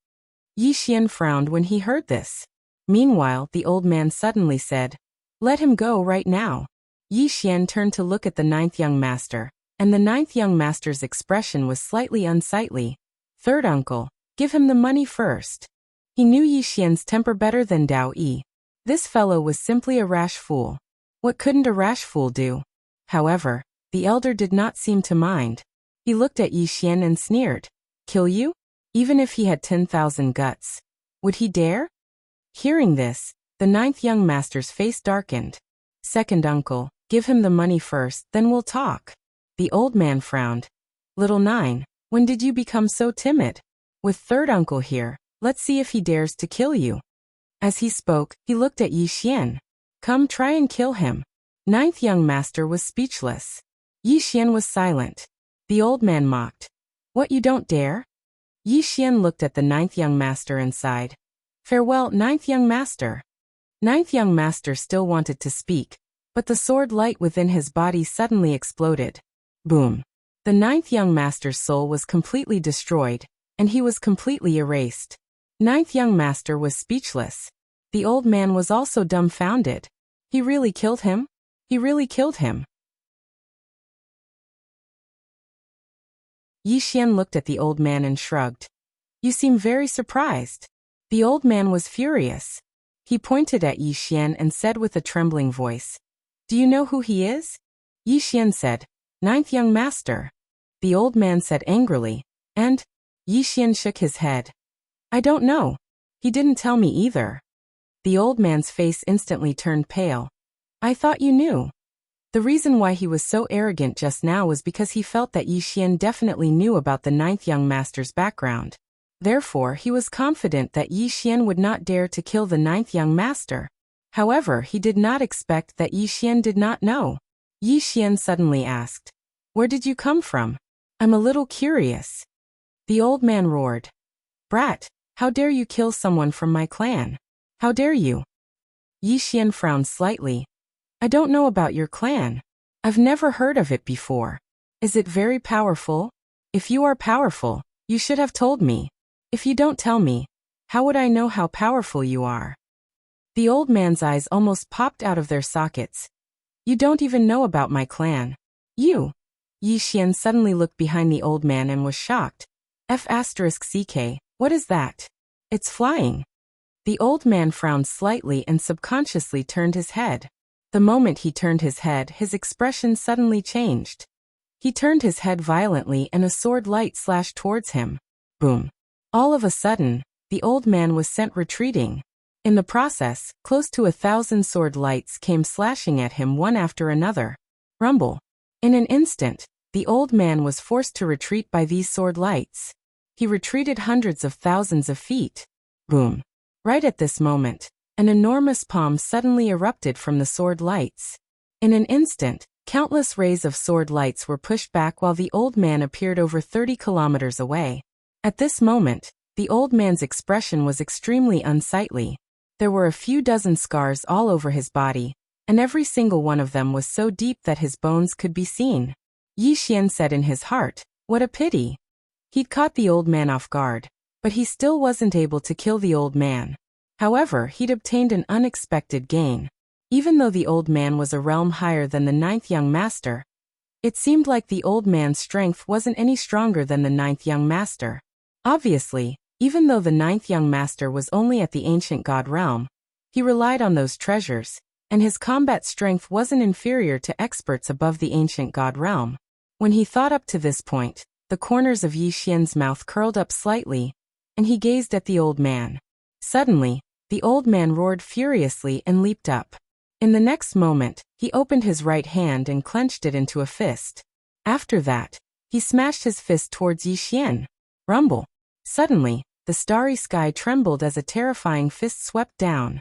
S1: Yi Xian frowned when he heard this. Meanwhile, the old man suddenly said, Let him go right now. Yi Xian turned to look at the ninth young master, and the ninth young master's expression was slightly unsightly. Third uncle, give him the money first. He knew Yi Xian's temper better than Dao Yi. This fellow was simply a rash fool. What couldn't a rash fool do? However, the elder did not seem to mind. He looked at Yi Xian and sneered. Kill you? Even if he had 10,000 guts. Would he dare? Hearing this, the ninth young master's face darkened. Second uncle, give him the money first, then we'll talk. The old man frowned. Little nine, when did you become so timid? With third uncle here, let's see if he dares to kill you. As he spoke, he looked at Yi Xian. Come, try and kill him. Ninth young master was speechless. Yi Xian was silent. The old man mocked. What, you don't dare? Yi Xian looked at the ninth young master and sighed. Farewell, ninth young master. Ninth young master still wanted to speak, but the sword light within his body suddenly exploded. Boom. The ninth young master's soul was completely destroyed, and he was completely erased. Ninth young master was speechless. The old man was also dumbfounded. He really killed him? He really killed him. Yi Xian looked at the old man and shrugged. You seem very surprised. The old man was furious. He pointed at Yi Xian and said with a trembling voice, Do you know who he is? Yi Xian said, Ninth young master. The old man said angrily, and? Yi Xian shook his head. I don't know. He didn't tell me either. The old man's face instantly turned pale. I thought you knew. The reason why he was so arrogant just now was because he felt that Yi Xian definitely knew about the ninth young master's background. Therefore, he was confident that Yi Xian would not dare to kill the ninth young master. However, he did not expect that Yi Xian did not know. Yi Xian suddenly asked, Where did you come from? I'm a little curious. The old man roared. Brat, how dare you kill someone from my clan? How dare you? Yi Xian frowned slightly. I don't know about your clan. I've never heard of it before. Is it very powerful? If you are powerful, you should have told me. If you don't tell me, how would I know how powerful you are? The old man's eyes almost popped out of their sockets. You don't even know about my clan. You. Yi Xian suddenly looked behind the old man and was shocked. F***CK, what is that? It's flying. The old man frowned slightly and subconsciously turned his head. The moment he turned his head, his expression suddenly changed. He turned his head violently and a sword light slashed towards him. Boom. All of a sudden, the old man was sent retreating. In the process, close to 1,000 sword lights came slashing at him one after another. Rumble. In an instant, the old man was forced to retreat by these sword lights. He retreated hundreds of thousands of feet. Boom. Right at this moment, an enormous palm suddenly erupted from the sword lights. In an instant, countless rays of sword lights were pushed back while the old man appeared over 30 kilometers away. At this moment, the old man's expression was extremely unsightly. There were a few dozen scars all over his body, and every single one of them was so deep that his bones could be seen. Yi Xian said in his heart, "What a pity." He'd caught the old man off guard, but he still wasn't able to kill the old man. However, he'd obtained an unexpected gain. Even though the old man was a realm higher than the 9th young master, it seemed like the old man's strength wasn't any stronger than the 9th young master. Obviously, even though the 9th young master was only at the ancient god realm, he relied on those treasures, and his combat strength wasn't inferior to experts above the ancient god realm. When he thought up to this point, the corners of Yi Xian's mouth curled up slightly, and he gazed at the old man. Suddenly, the old man roared furiously and leaped up. In the next moment, he opened his right hand and clenched it into a fist. After that, he smashed his fist towards Yi Xian. Rumble. Suddenly, the starry sky trembled as a terrifying fist swept down.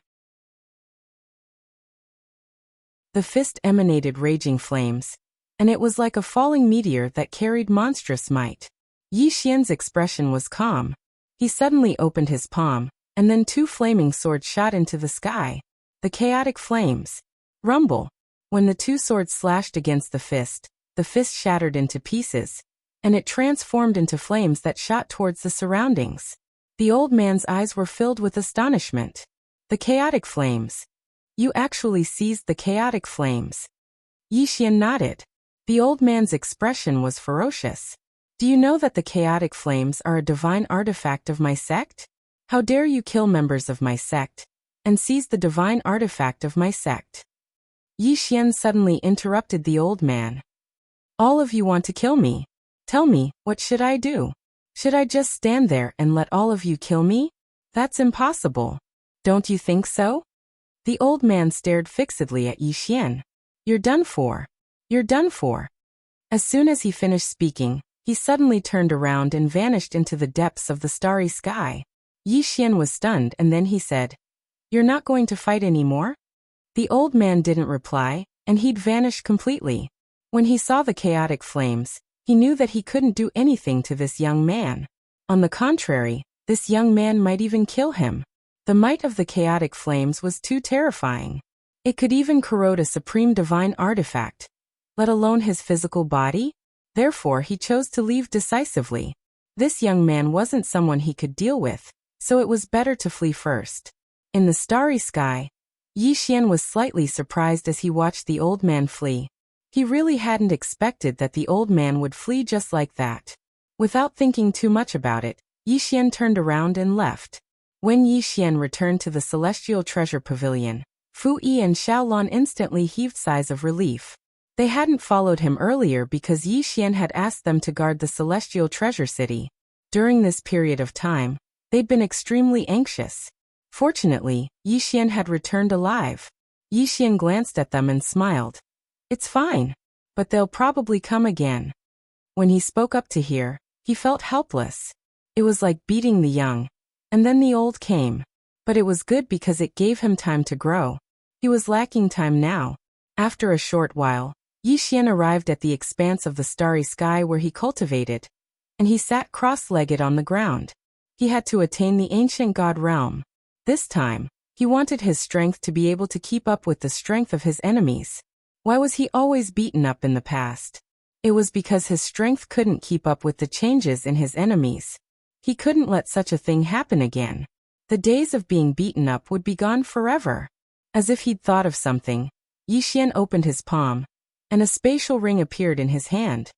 S1: The fist emanated raging flames, and it was like a falling meteor that carried monstrous might. Yi Xian's expression was calm. He suddenly opened his palm, and then 2 flaming swords shot into the sky. The chaotic flames. Rumble. When the 2 swords slashed against the fist shattered into pieces, and it transformed into flames that shot towards the surroundings. The old man's eyes were filled with astonishment. The chaotic flames. You actually seized the chaotic flames. Yi Xian nodded. The old man's expression was ferocious. Do you know that the chaotic flames are a divine artifact of my sect? How dare you kill members of my sect, and seize the divine artifact of my sect? Yi Xian suddenly interrupted the old man. All of you want to kill me. Tell me, what should I do? Should I just stand there and let all of you kill me? That's impossible. Don't you think so? The old man stared fixedly at Yi Xian. You're done for. You're done for. As soon as he finished speaking, he suddenly turned around and vanished into the depths of the starry sky. Yi Xian was stunned and then he said, "You're not going to fight anymore?" The old man didn't reply, and he'd vanished completely. When he saw the chaotic flames, he knew that he couldn't do anything to this young man. On the contrary, this young man might even kill him. The might of the chaotic flames was too terrifying. It could even corrode a supreme divine artifact, let alone his physical body. Therefore, he chose to leave decisively. This young man wasn't someone he could deal with, so it was better to flee first. In the starry sky, Yi Xian was slightly surprised as he watched the old man flee. He really hadn't expected that the old man would flee just like that. Without thinking too much about it, Yi Xian turned around and left. When Yi Xian returned to the Celestial Treasure Pavilion, Fu Yi and Xiaolon instantly heaved sighs of relief. They hadn't followed him earlier because Yi Xian had asked them to guard the Celestial Treasure City. During this period of time, they'd been extremely anxious. Fortunately, Yi Xian had returned alive. Yi Xian glanced at them and smiled. It's fine, but they'll probably come again. When he spoke up to hear, he felt helpless. It was like beating the young. And then the old came. But it was good because it gave him time to grow. He was lacking time now. After a short while, Yi Xian arrived at the expanse of the starry sky where he cultivated, and he sat cross-legged on the ground. He had to attain the ancient god realm. This time, he wanted his strength to be able to keep up with the strength of his enemies. Why was he always beaten up in the past? It was because his strength couldn't keep up with the changes in his enemies. He couldn't let such a thing happen again. The days of being beaten up would be gone forever. As if he'd thought of something, Yi Xian opened his palm, and a spatial ring appeared in his hand.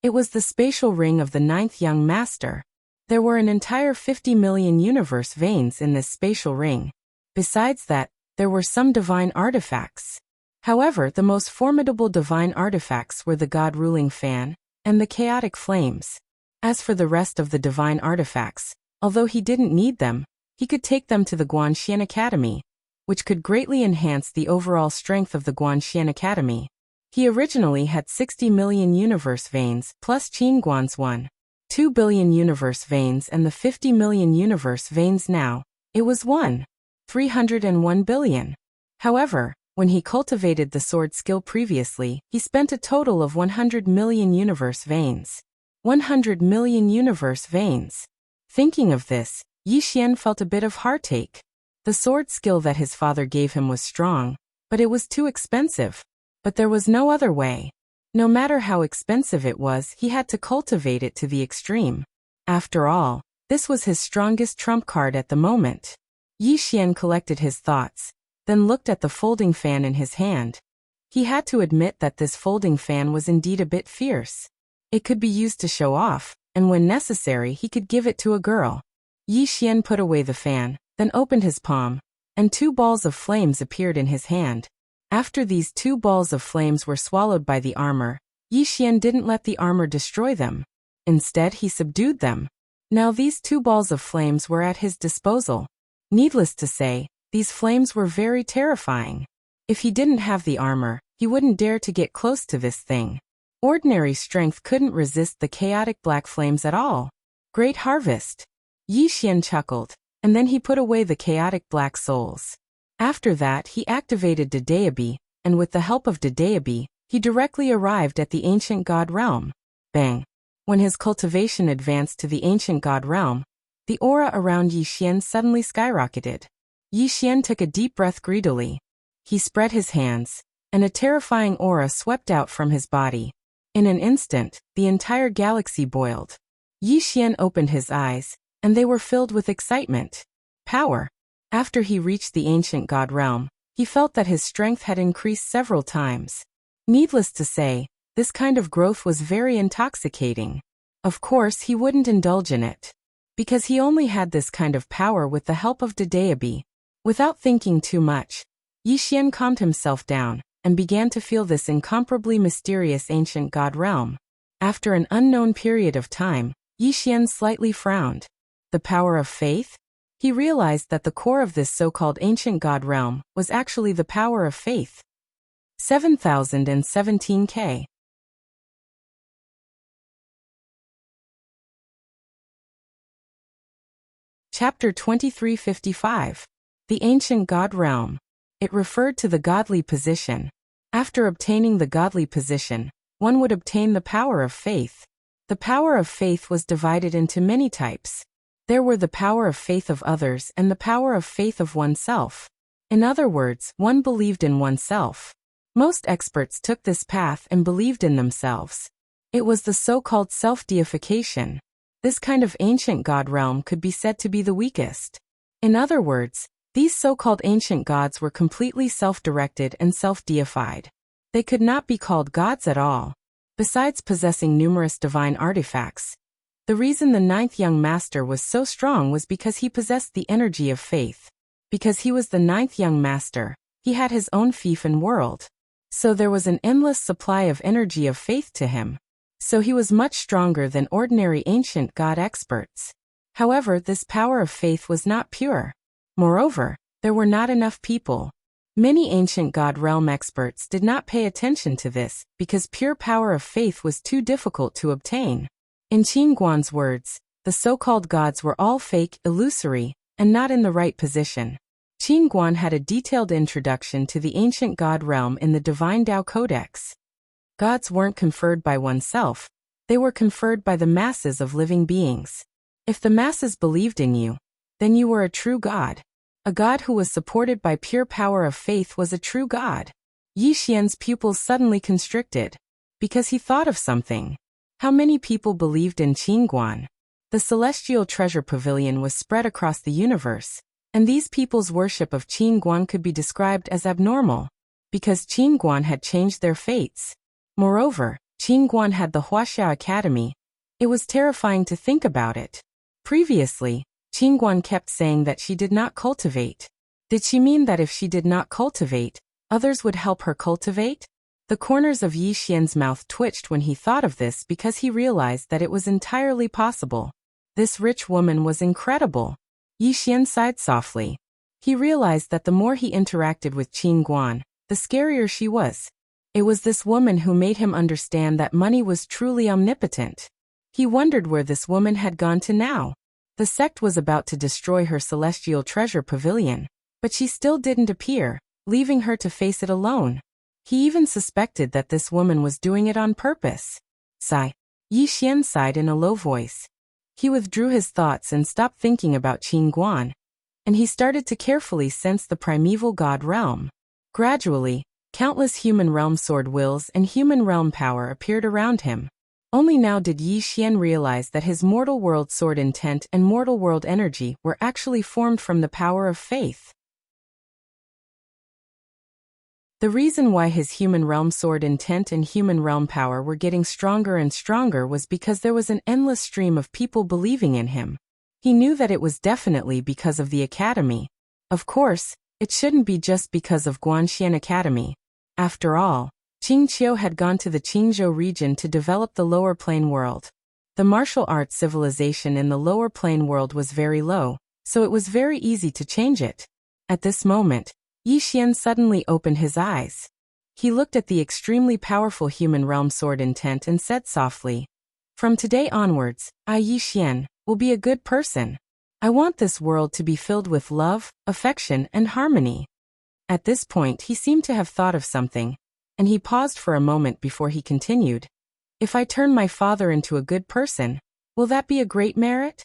S1: It was the spatial ring of the 9th young master. There were an entire 50 million universe veins in this spatial ring. Besides that, there were some divine artifacts. However, the most formidable divine artifacts were the god-ruling fan and the chaotic flames. As for the rest of the divine artifacts, although he didn't need them, he could take them to the Guanxian Academy, which could greatly enhance the overall strength of the Guanxian Academy. He originally had 60 million universe veins plus Qingguan's 1.2 billion universe veins and the 50 million universe veins now. It was 1.301 billion. However, when he cultivated the sword skill previously, he spent a total of 100 million universe veins. 100 million universe veins. Thinking of this, Yi Xian felt a bit of heartache. The sword skill that his father gave him was strong, but it was too expensive. But there was no other way. No matter how expensive it was, he had to cultivate it to the extreme. After all, this was his strongest trump card at the moment. Yi Xian collected his thoughts, then looked at the folding fan in his hand. He had to admit that this folding fan was indeed a bit fierce. It could be used to show off, and when necessary he could give it to a girl. Yi Xian put away the fan, then opened his palm, and 2 balls of flames appeared in his hand. After these 2 balls of flames were swallowed by the armor, Yi Xian didn't let the armor destroy them. Instead, he subdued them. Now these 2 balls of flames were at his disposal. Needless to say, these flames were very terrifying. If he didn't have the armor, he wouldn't dare to get close to this thing. Ordinary strength couldn't resist the chaotic black flames at all. Great harvest! Yi Xian chuckled, and then he put away the chaotic black souls. After that he activated Dedeabi, and with the help of Dedeabi, he directly arrived at the ancient god realm. Bang! When his cultivation advanced to the ancient god realm, the aura around Yi Xian suddenly skyrocketed. Yi Xian took a deep breath greedily. He spread his hands, and a terrifying aura swept out from his body. In an instant, the entire galaxy boiled. Yi Xian opened his eyes, and they were filled with excitement. Power. After he reached the ancient god realm, he felt that his strength had increased several times. Needless to say, this kind of growth was very intoxicating. Of course, he wouldn't indulge in it, because he only had this kind of power with the help of Dedeabi. Without thinking too much, Yi Xian calmed himself down and began to feel this incomparably mysterious ancient god realm. After an unknown period of time, Yi Xian slightly frowned. The power of faith? He realized that the core of this so-called ancient god realm was actually the power of faith. 7017K. Chapter 2355. The Ancient God Realm. It referred to the godly position. After obtaining the godly position, one would obtain the power of faith. The power of faith was divided into many types. There were the power of faith of others and the power of faith of oneself. In other words, one believed in oneself. Most experts took this path and believed in themselves. It was the so-called self-deification. This kind of ancient god realm could be said to be the weakest. In other words, these so-called ancient gods were completely self-directed and self-deified. They could not be called gods at all. Besides possessing numerous divine artifacts, the reason the 9th young master was so strong was because he possessed the energy of faith. Because he was the 9th young master, he had his own fief and world. So there was an endless supply of energy of faith to him. So he was much stronger than ordinary ancient god experts. However, this power of faith was not pure. Moreover, there were not enough people. Many ancient god realm experts did not pay attention to this because pure power of faith was too difficult to obtain. In Qingguan's words, the so-called gods were all fake, illusory, and not in the right position. Qingguan had a detailed introduction to the ancient god realm in the Divine Tao Codex. Gods weren't conferred by oneself, they were conferred by the masses of living beings. If the masses believed in you, then you were a true god. A god who was supported by pure power of faith was a true god. Yi Xian's pupils suddenly constricted, because he thought of something. How many people believed in Qingguan? The celestial treasure pavilion was spread across the universe, and these people's worship of Qingguan could be described as abnormal, because Qingguan had changed their fates. Moreover, Qingguan had the Wuxia Academy. It was terrifying to think about it. Previously, Qingguan kept saying that she did not cultivate. Did she mean that if she did not cultivate, others would help her cultivate? The corners of Yi Xian's mouth twitched when he thought of this because he realized that it was entirely possible. This rich woman was incredible. Yi Xian sighed softly. He realized that the more he interacted with Qin Guan, the scarier she was. It was this woman who made him understand that money was truly omnipotent. He wondered where this woman had gone to now. The sect was about to destroy her celestial treasure pavilion, but she still didn't appear, leaving her to face it alone. He even suspected that this woman was doing it on purpose. Sigh. Yi Xian sighed in a low voice. He withdrew his thoughts and stopped thinking about Qin Guan, and he started to carefully sense the primeval god realm. Gradually, countless human realm sword wills and human realm power appeared around him. Only now did Yi Xian realize that his mortal world sword intent and mortal world energy were actually formed from the power of faith. The reason why his human realm sword intent and human realm power were getting stronger and stronger was because there was an endless stream of people believing in him. He knew that it was definitely because of the academy. Of course, it shouldn't be just because of Guanxian Academy. After all, Qing Qiu had gone to the Qingzhou region to develop the lower plane world. The martial arts civilization in the lower plane world was very low, so it was very easy to change it. At this moment, Yi Xian suddenly opened his eyes. He looked at the extremely powerful human realm sword intent and said softly, "From today onwards, I, Yi Xian, will be a good person. I want this world to be filled with love, affection, and harmony." At this point he seemed to have thought of something, and he paused for a moment before he continued. "If I turn my father into a good person, will that be a great merit?"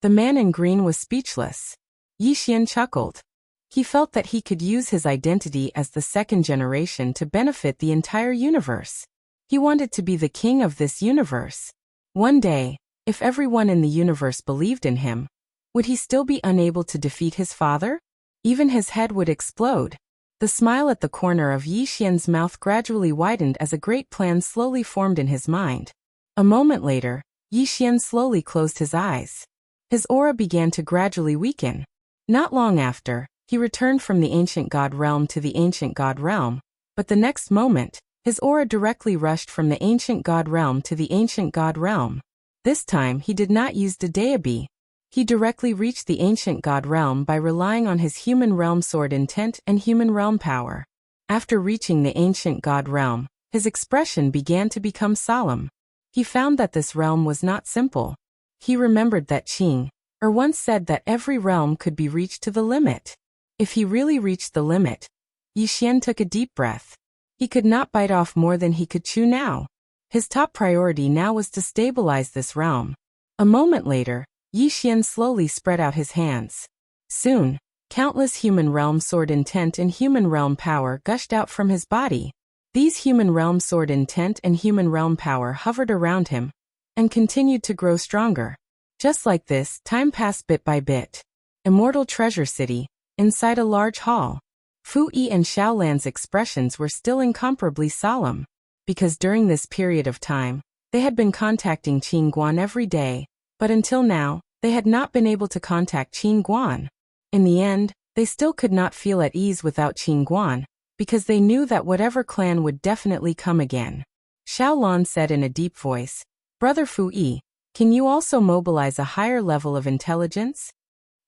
S1: The man in green was speechless. Yi Xian chuckled. He felt that he could use his identity as the second generation to benefit the entire universe. He wanted to be the king of this universe. One day, if everyone in the universe believed in him, would he still be unable to defeat his father? Even his head would explode. The smile at the corner of Yi Xian's mouth gradually widened as a great plan slowly formed in his mind. A moment later, Yi Xian slowly closed his eyes. His aura began to gradually weaken. Not long after, he returned from the ancient god realm to the ancient god realm, but the next moment, his aura directly rushed from the ancient god realm to the ancient god realm. This time he did not use the deity. He directly reached the ancient god realm by relying on his human realm sword intent and human realm power. After reaching the ancient god realm, his expression began to become solemn. He found that this realm was not simple. He remembered that Qing once said that every realm could be reached to the limit. If he really reached the limit, Yi Xian took a deep breath. He could not bite off more than he could chew now. His top priority now was to stabilize this realm. A moment later, Yi Xian slowly spread out his hands. Soon, countless human realm sword intent and human realm power gushed out from his body. These human realm sword intent and human realm power hovered around him and continued to grow stronger. Just like this, time passed bit by bit. Immortal Treasure City, inside a large hall. Fu Yi and Xiaolan's expressions were still incomparably solemn, because during this period of time, they had been contacting Qin Guan every day, but until now, they had not been able to contact Qin Guan. In the end, they still could not feel at ease without Qin Guan, because they knew that whatever clan would definitely come again. Xiaolan said in a deep voice, "Brother Fu Yi, can you also mobilize a higher level of intelligence?"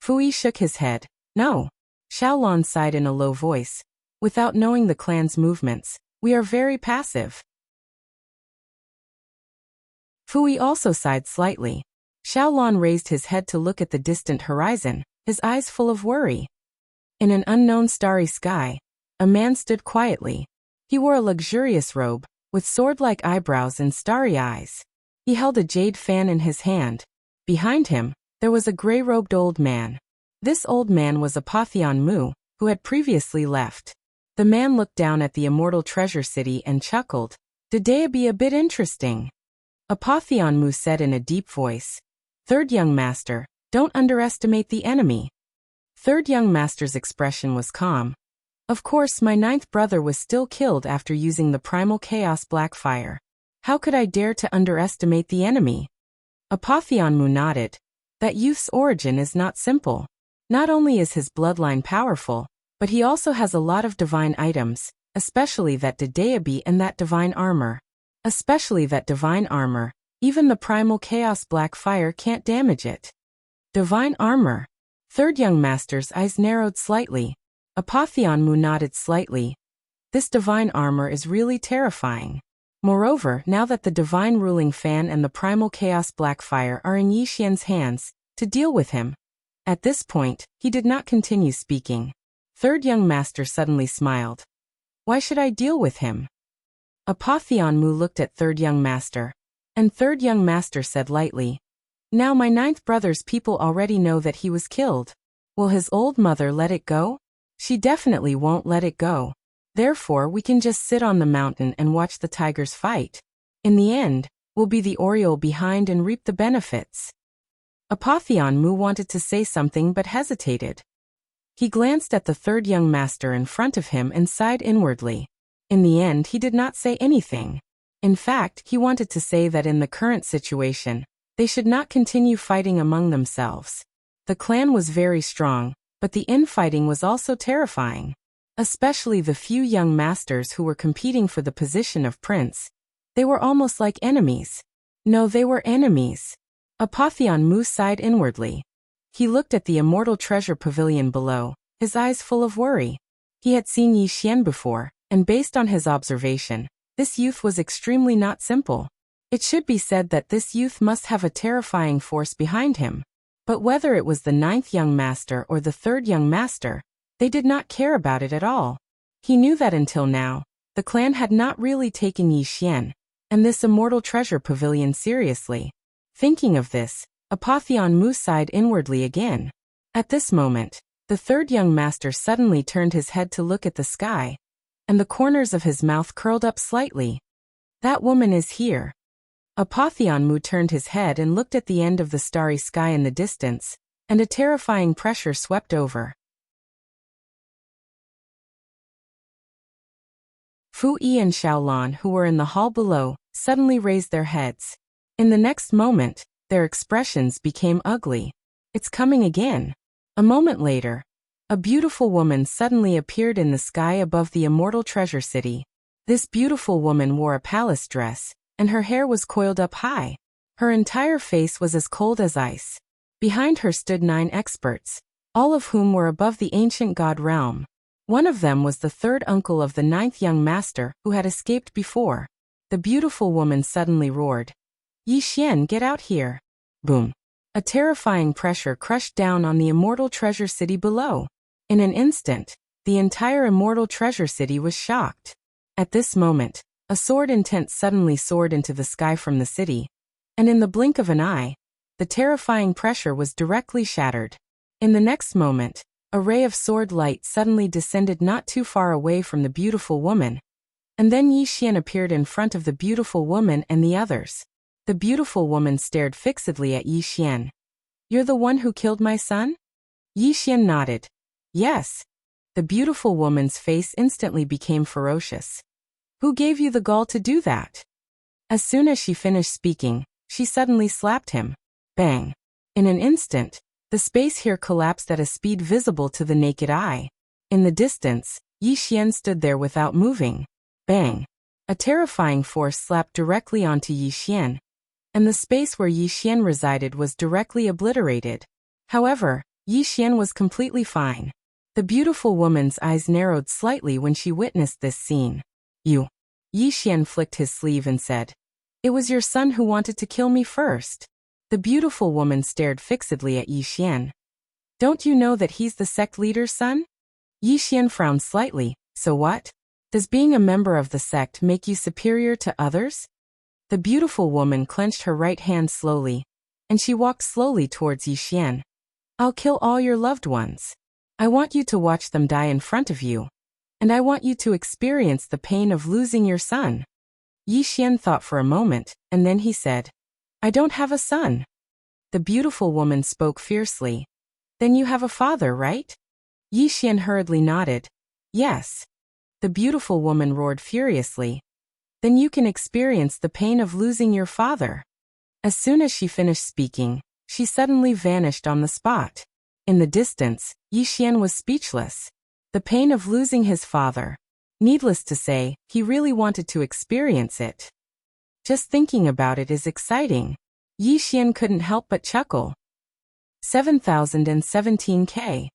S1: Fu Yi shook his head. "No." Xiaolan sighed in a low voice. "Without knowing the clan's movements, we are very passive." Fu Yi also sighed slightly. Xiaolan raised his head to look at the distant horizon, his eyes full of worry. In an unknown starry sky, a man stood quietly. He wore a luxurious robe, with sword-like eyebrows and starry eyes. He held a jade fan in his hand. Behind him, there was a gray-robed old man. This old man was Apotheon Mu, who had previously left. The man looked down at the Immortal Treasure City and chuckled. "Today be a bit interesting." Apotheon Mu said in a deep voice, "Third young master, don't underestimate the enemy." Third young master's expression was calm. "Of course, my ninth brother was still killed after using the primal chaos black fire. How could I dare to underestimate the enemy?" Apotheon Mu nodded. "That youth's origin is not simple. Not only is his bloodline powerful, But he also has a lot of divine items, especially that Dedeabi and that divine armor. Especially that divine armor, even the primal chaos black fire can't damage it. Divine armor. Third young master's eyes narrowed slightly. Apotheonmu nodded slightly. This divine armor is really terrifying. Moreover, now that the divine ruling fan and the primal chaos black fire are in Yixian's hands, to deal with him. At this point, he did not continue speaking. Third young master suddenly smiled. Why should I deal with him? Apotheonmu looked at third young master. And third young master said lightly. Now my ninth brother's people already know that he was killed. Will his old mother let it go? She definitely won't let it go. Therefore we can just sit on the mountain and watch the tigers fight. In the end, we'll be the Oriole behind and reap the benefits. Apotheonmu wanted to say something but hesitated. He glanced at the third young master in front of him and sighed inwardly. In the end he did not say anything. In fact, he wanted to say that in the current situation, they should not continue fighting among themselves. The clan was very strong, but the infighting was also terrifying. Especially the few young masters who were competing for the position of prince. They were almost like enemies. No, they were enemies. Apotheonmu sighed inwardly. He looked at the immortal treasure pavilion below, his eyes full of worry. He had seen Yixian before, and based on his observation, this youth was extremely not simple. It should be said that this youth must have a terrifying force behind him. But whether it was the ninth young master or the third young master, they did not care about it at all. He knew that until now, the clan had not really taken Yixian and this immortal treasure pavilion seriously. Thinking of this, Apotheonmu sighed inwardly again. At this moment, the third young master suddenly turned his head to look at the sky, and the corners of his mouth curled up slightly. That woman is here. Apotheonmu turned his head and looked at the end of the starry sky in the distance, and a terrifying pressure swept over. Fu Yi and Xiaolan, who were in the hall below, suddenly raised their heads. In the next moment, their expressions became ugly. It's coming again. A moment later, a beautiful woman suddenly appeared in the sky above the immortal treasure city. This beautiful woman wore a palace dress, and her hair was coiled up high. Her entire face was as cold as ice. Behind her stood 9 experts, all of whom were above the ancient god realm. One of them was the third uncle of the 9th young master who had escaped before. The beautiful woman suddenly roared. Yixian, get out here. Boom. A terrifying pressure crushed down on the immortal treasure city below. In an instant, the entire immortal treasure city was shocked. At this moment, a sword intent suddenly soared into the sky from the city, and in the blink of an eye, the terrifying pressure was directly shattered. In the next moment, a ray of sword light suddenly descended not too far away from the beautiful woman, and then Yixian appeared in front of the beautiful woman and the others. The beautiful woman stared fixedly at Yixian. You're the one who killed my son? Yixian nodded. Yes. The beautiful woman's face instantly became ferocious. Who gave you the gall to do that? As soon as she finished speaking, she suddenly slapped him. Bang. In an instant, the space here collapsed at a speed visible to the naked eye. In the distance, Yixian stood there without moving. Bang. A terrifying force slapped directly onto Yixian, and the space where Yixian resided was directly obliterated. However, Yixian was completely fine. The beautiful woman's eyes narrowed slightly when she witnessed this scene. You. Yixian flicked his sleeve and said, It was your son who wanted to kill me first. The beautiful woman stared fixedly at Yixian. Don't you know that he's the sect leader's son? Yixian frowned slightly. So what? Does being a member of the sect make you superior to others? The beautiful woman clenched her right hand slowly, and she walked slowly towards Yixian. I'll kill all your loved ones. I want you to watch them die in front of you. And I want you to experience the pain of losing your son. Yixian thought for a moment, and then he said, I don't have a son. The beautiful woman spoke fiercely. Then you have a father, right? Yixian hurriedly nodded. Yes. The beautiful woman roared furiously. Then you can experience the pain of losing your father. As soon as she finished speaking, she suddenly vanished on the spot. In the distance, Yixian was speechless. The pain of losing his father. Needless to say, he really wanted to experience it. Just thinking about it is exciting. Yi Xian couldn't help but chuckle. 7017K.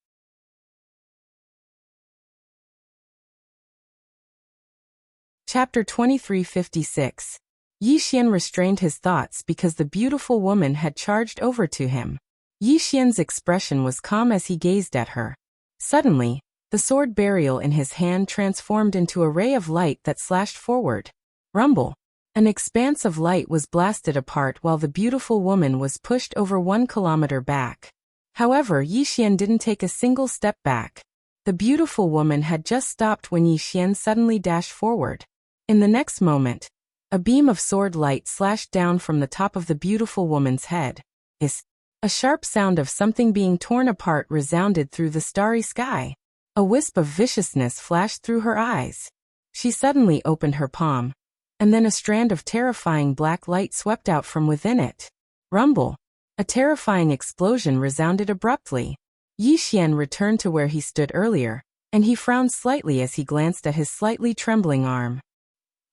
S1: Chapter 2356. Yi Xian restrained his thoughts because the beautiful woman had charged over to him. Yi Xian's expression was calm as he gazed at her. Suddenly, the sword burial in his hand transformed into a ray of light that slashed forward. Rumble. An expanse of light was blasted apart while the beautiful woman was pushed over 1 kilometer back. However, Yi Xian didn't take a single step back. The beautiful woman had just stopped when Yi Xian suddenly dashed forward. In the next moment, a beam of sword light slashed down from the top of the beautiful woman's head. A sharp sound of something being torn apart resounded through the starry sky. A wisp of viciousness flashed through her eyes. She suddenly opened her palm, and then a strand of terrifying black light swept out from within it. Rumble. A terrifying explosion resounded abruptly. Yi Xian returned to where he stood earlier, and he frowned slightly as he glanced at his slightly trembling arm.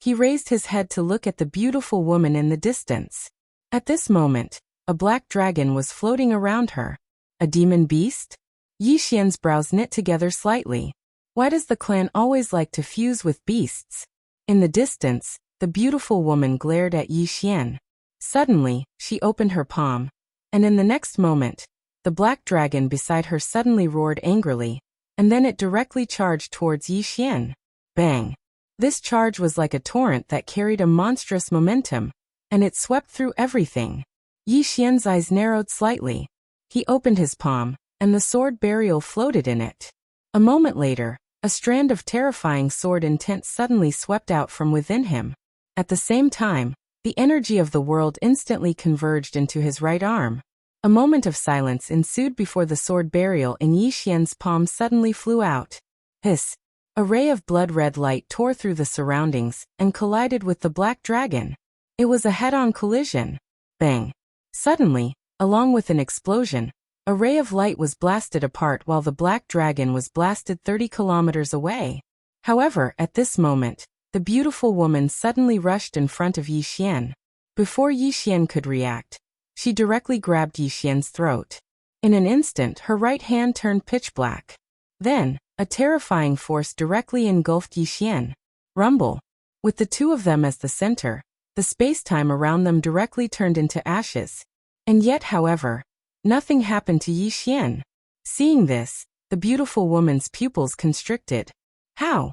S1: He raised his head to look at the beautiful woman in the distance. At this moment, a black dragon was floating around her. A demon beast? Yi Xian's brows knit together slightly. Why does the clan always like to fuse with beasts? In the distance, the beautiful woman glared at Yi Xian. Suddenly, she opened her palm, and in the next moment, the black dragon beside her suddenly roared angrily, and then it directly charged towards Yi Xian. Bang! This charge was like a torrent that carried a monstrous momentum, and it swept through everything. Yi Xian's eyes narrowed slightly. He opened his palm, and the sword burial floated in it. A moment later, a strand of terrifying sword intent suddenly swept out from within him. At the same time, the energy of the world instantly converged into his right arm. A moment of silence ensued before the sword burial in Yi Xian's palm suddenly flew out. Hiss! A ray of blood-red light tore through the surroundings and collided with the black dragon. It was a head-on collision. Bang! Suddenly, along with an explosion, a ray of light was blasted apart while the black dragon was blasted 30 kilometers away. However, at this moment, the beautiful woman suddenly rushed in front of Yi Xian. Before Yi Xian could react, she directly grabbed Yi Xian's throat. In an instant, her right hand turned pitch black. Then, a terrifying force directly engulfed Yi Xian. Rumble. With the two of them as the center, the space-time around them directly turned into ashes. And yet, however, nothing happened to Yi Xian. Seeing this, the beautiful woman's pupils constricted. How?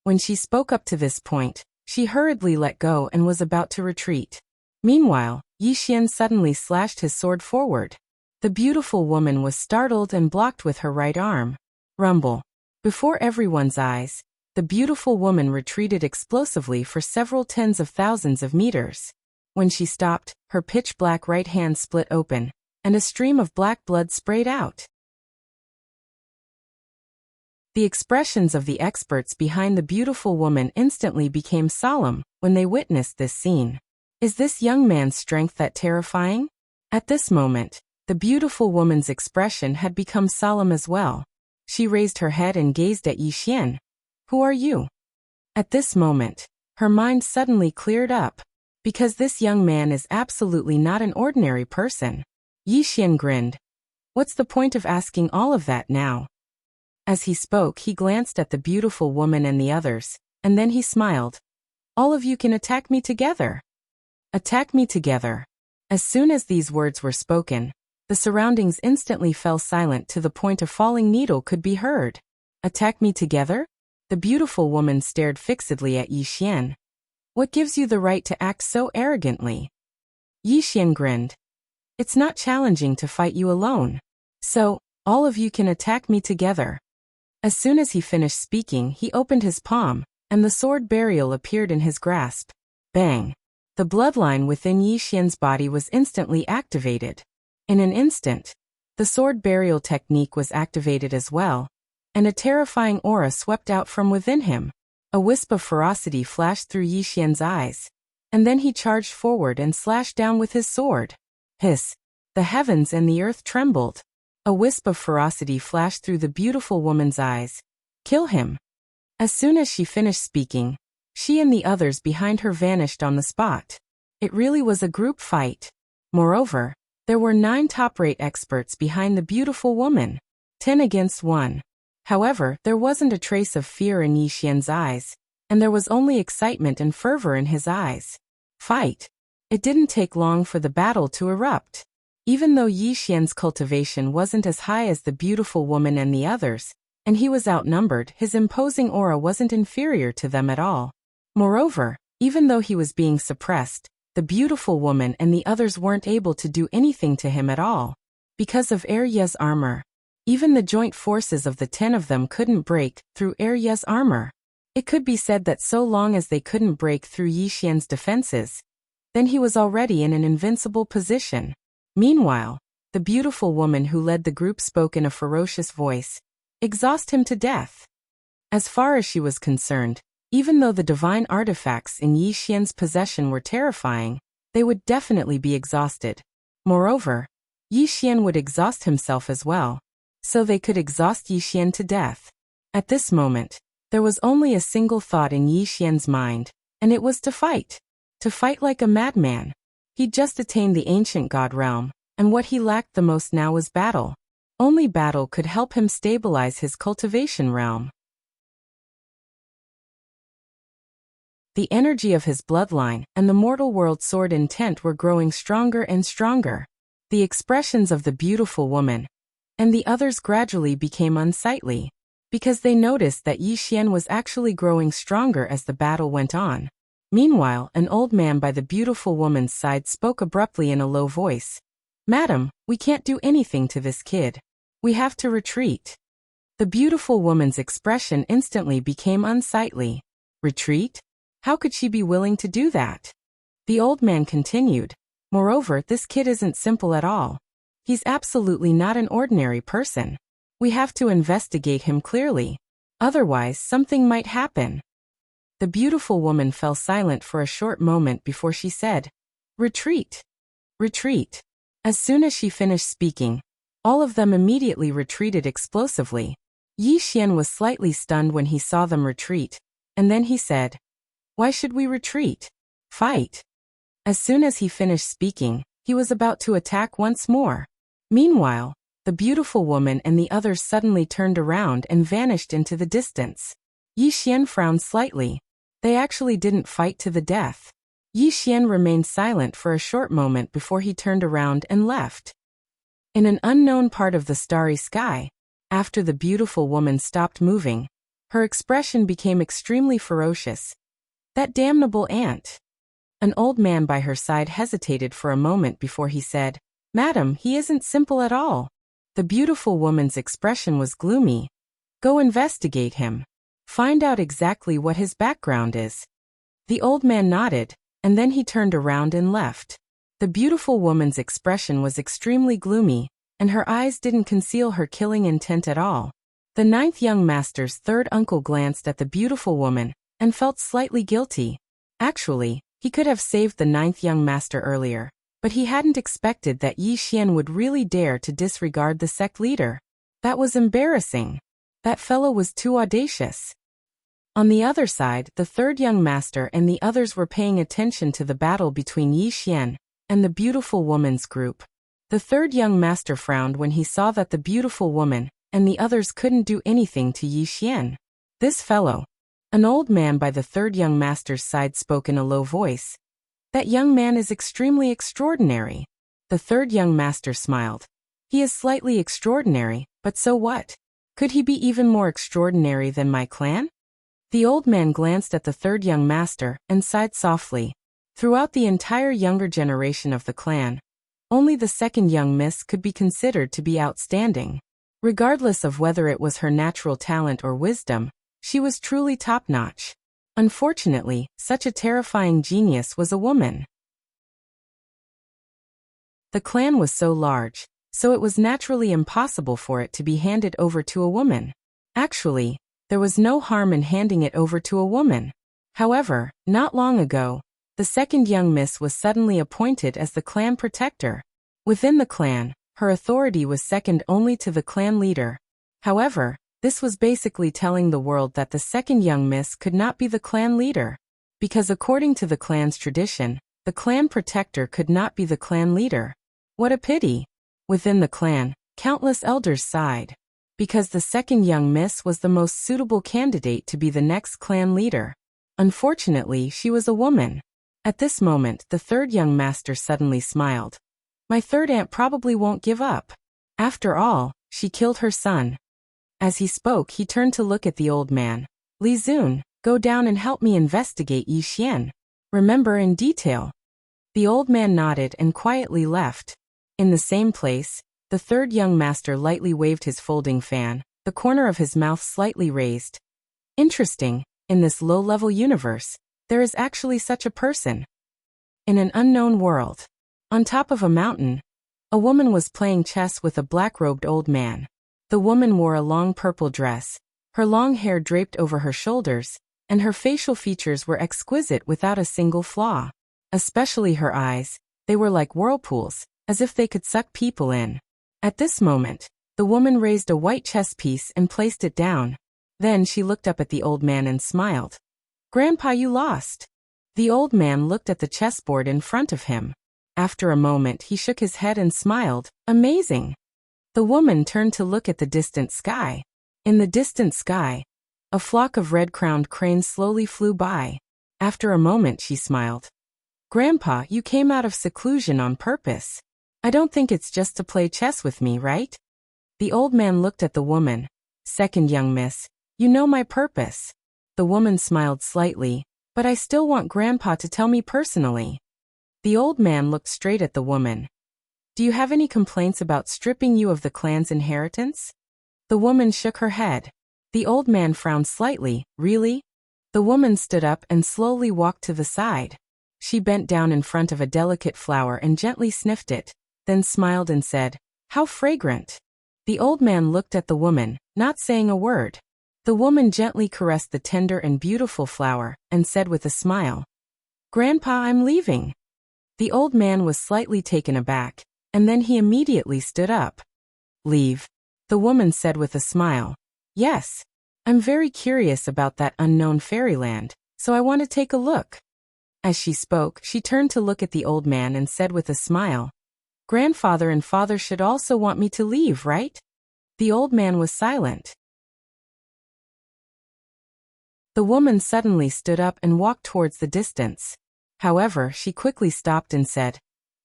S1: When she spoke up to this point, she hurriedly let go and was about to retreat. Meanwhile, Yi Xian suddenly slashed his sword forward. The beautiful woman was startled and blocked with her right arm. Rumble. Before everyone's eyes, the beautiful woman retreated explosively for several tens of thousands of meters. When she stopped, her pitch-black right hand split open, and a stream of black blood sprayed out. The expressions of the experts behind the beautiful woman instantly became solemn when they witnessed this scene. Is this young man's strength that terrifying? At this moment, the beautiful woman's expression had become solemn as well. She raised her head and gazed at Yi Xian. Who are you? At this moment, her mind suddenly cleared up. Because this young man is absolutely not an ordinary person. Yi Xian grinned. What's the point of asking all of that now? As he spoke, he glanced at the beautiful woman and the others, and then he smiled. All of you can attack me together. Attack me together. As soon as these words were spoken, the surroundings instantly fell silent to the point a falling needle could be heard. Attack me together? The beautiful woman stared fixedly at Yi Xian. What gives you the right to act so arrogantly? Yi Xian grinned. It's not challenging to fight you alone. So, all of you can attack me together. As soon as he finished speaking, he opened his palm, and the sword burial appeared in his grasp. Bang! The bloodline within Yi Xian's body was instantly activated. In an instant, the sword burial technique was activated as well, and a terrifying aura swept out from within him. A wisp of ferocity flashed through Yi Xian's eyes, and then he charged forward and slashed down with his sword. Hiss! The heavens and the earth trembled. A wisp of ferocity flashed through the beautiful woman's eyes, Kill him. As soon as she finished speaking, she and the others behind her vanished on the spot. It really was a group fight. Moreover, there were 9 top-rate experts behind the beautiful woman. 10 against 1. However, there wasn't a trace of fear in Yi Xian's eyes, and there was only excitement and fervor in his eyes. Fight. It didn't take long for the battle to erupt. Even though Yi Xian's cultivation wasn't as high as the beautiful woman and the others, and he was outnumbered, his imposing aura wasn't inferior to them at all. Moreover, even though he was being suppressed, the beautiful woman and the others weren't able to do anything to him at all. Because of Ye's armor. Even the joint forces of the 10 of them couldn't break through Ye's armor. It could be said that so long as they couldn't break through Yi Xian's defenses, then he was already in an invincible position. Meanwhile, the beautiful woman who led the group spoke in a ferocious voice. Exhaust him to death. As far as she was concerned, even though the divine artifacts in Yi Xian's possession were terrifying, they would definitely be exhausted. Moreover, Yi Xian would exhaust himself as well, so they could exhaust Yi Xian to death. At this moment, there was only a single thought in Yi Xian's mind, and it was to fight. To fight like a madman. He'd just attained the ancient god realm, and what he lacked the most now was battle. Only battle could help him stabilize his cultivation realm. The energy of his bloodline and the mortal world sword intent were growing stronger and stronger. The expressions of the beautiful woman and the others gradually became unsightly, because they noticed that Yi Xian was actually growing stronger as the battle went on. Meanwhile, an old man by the beautiful woman's side spoke abruptly in a low voice. "Madam, we can't do anything to this kid. We have to retreat." The beautiful woman's expression instantly became unsightly. Retreat? How could she be willing to do that? The old man continued. Moreover, this kid isn't simple at all. He's absolutely not an ordinary person. We have to investigate him clearly. Otherwise, something might happen. The beautiful woman fell silent for a short moment before she said, "Retreat. Retreat." As soon as she finished speaking, all of them immediately retreated explosively. Yi Xian was slightly stunned when he saw them retreat, and then he said, "Why should we retreat? Fight." As soon as he finished speaking, he was about to attack once more. Meanwhile, the beautiful woman and the others suddenly turned around and vanished into the distance. Yi Xian frowned slightly. They actually didn't fight to the death. Yi Xian remained silent for a short moment before he turned around and left. In an unknown part of the starry sky, after the beautiful woman stopped moving, her expression became extremely ferocious. "That damnable ant." An old man by her side hesitated for a moment before he said, "Madam, he isn't simple at all." The beautiful woman's expression was gloomy. "Go investigate him. Find out exactly what his background is." The old man nodded, and then he turned around and left. The beautiful woman's expression was extremely gloomy, and her eyes didn't conceal her killing intent at all. The 9th young master's third uncle glanced at the beautiful woman and felt slightly guilty. Actually, he could have saved the 9th young master earlier, but he hadn't expected that Yi Xian would really dare to disregard the sect leader. That was embarrassing. That fellow was too audacious. On the other side, the 3rd young master and the others were paying attention to the battle between Yi Xian and the beautiful woman's group. The 3rd young master frowned when he saw that the beautiful woman and the others couldn't do anything to Yi Xian. This fellow. An old man by the 3rd young master's side spoke in a low voice. "That young man is extremely extraordinary." The 3rd young master smiled. "He is slightly extraordinary, but so what? Could he be even more extraordinary than my clan?" The old man glanced at the 3rd young master and sighed softly. Throughout the entire younger generation of the clan, only the 2nd young miss could be considered to be outstanding. Regardless of whether it was her natural talent or wisdom, she was truly top-notch. Unfortunately, such a terrifying genius was a woman. The clan was so large, so it was naturally impossible for it to be handed over to a woman. Actually, there was no harm in handing it over to a woman. However, not long ago, the 2nd young miss was suddenly appointed as the clan protector. Within the clan, her authority was second only to the clan leader. However, This was basically telling the world that the second young miss could not be the clan leader. Because according to the clan's tradition, the clan protector could not be the clan leader. What a pity! Within the clan, countless elders sighed. Because the second young miss was the most suitable candidate to be the next clan leader. Unfortunately, she was a woman. At this moment, the third young master suddenly smiled. My third aunt probably won't give up. After all, she killed her son. As he spoke, he turned to look at the old man. Li Zun, go down and help me investigate Yi Xian. Remember in detail. The old man nodded and quietly left. In the same place, the third young master lightly waved his folding fan, the corner of his mouth slightly raised. Interesting, in this low-level universe, there is actually such a person. In an unknown world. On top of a mountain, a woman was playing chess with a black-robed old man. The woman wore a long purple dress, her long hair draped over her shoulders, and her facial features were exquisite without a single flaw. Especially her eyes, they were like whirlpools, as if they could suck people in. At this moment, the woman raised a white chess piece and placed it down. Then she looked up at the old man and smiled. Grandpa, you lost. The old man looked at the chessboard in front of him. After a moment, he shook his head and smiled. Amazing. The woman turned to look at the distant sky. In the distant sky, a flock of red-crowned cranes slowly flew by. After a moment, she smiled. Grandpa, you came out of seclusion on purpose. I don't think it's just to play chess with me, right? The old man looked at the woman. Second young miss, you know my purpose. The woman smiled slightly, but I still want Grandpa to tell me personally. The old man looked straight at the woman. Do you have any complaints about stripping you of the clan's inheritance? The woman shook her head. The old man frowned slightly. Really? The woman stood up and slowly walked to the side. She bent down in front of a delicate flower and gently sniffed it, then smiled and said, How fragrant. The old man looked at the woman, not saying a word. The woman gently caressed the tender and beautiful flower, and said with a smile, Grandpa, I'm leaving. The old man was slightly taken aback, and then he immediately stood up. Leave? The woman said with a smile. Yes. I'm very curious about that unknown fairyland, so I want to take a look. As she spoke, she turned to look at the old man and said with a smile, Grandfather and father should also want me to leave, right? The old man was silent. The woman suddenly stood up and walked towards the distance. However, she quickly stopped and said,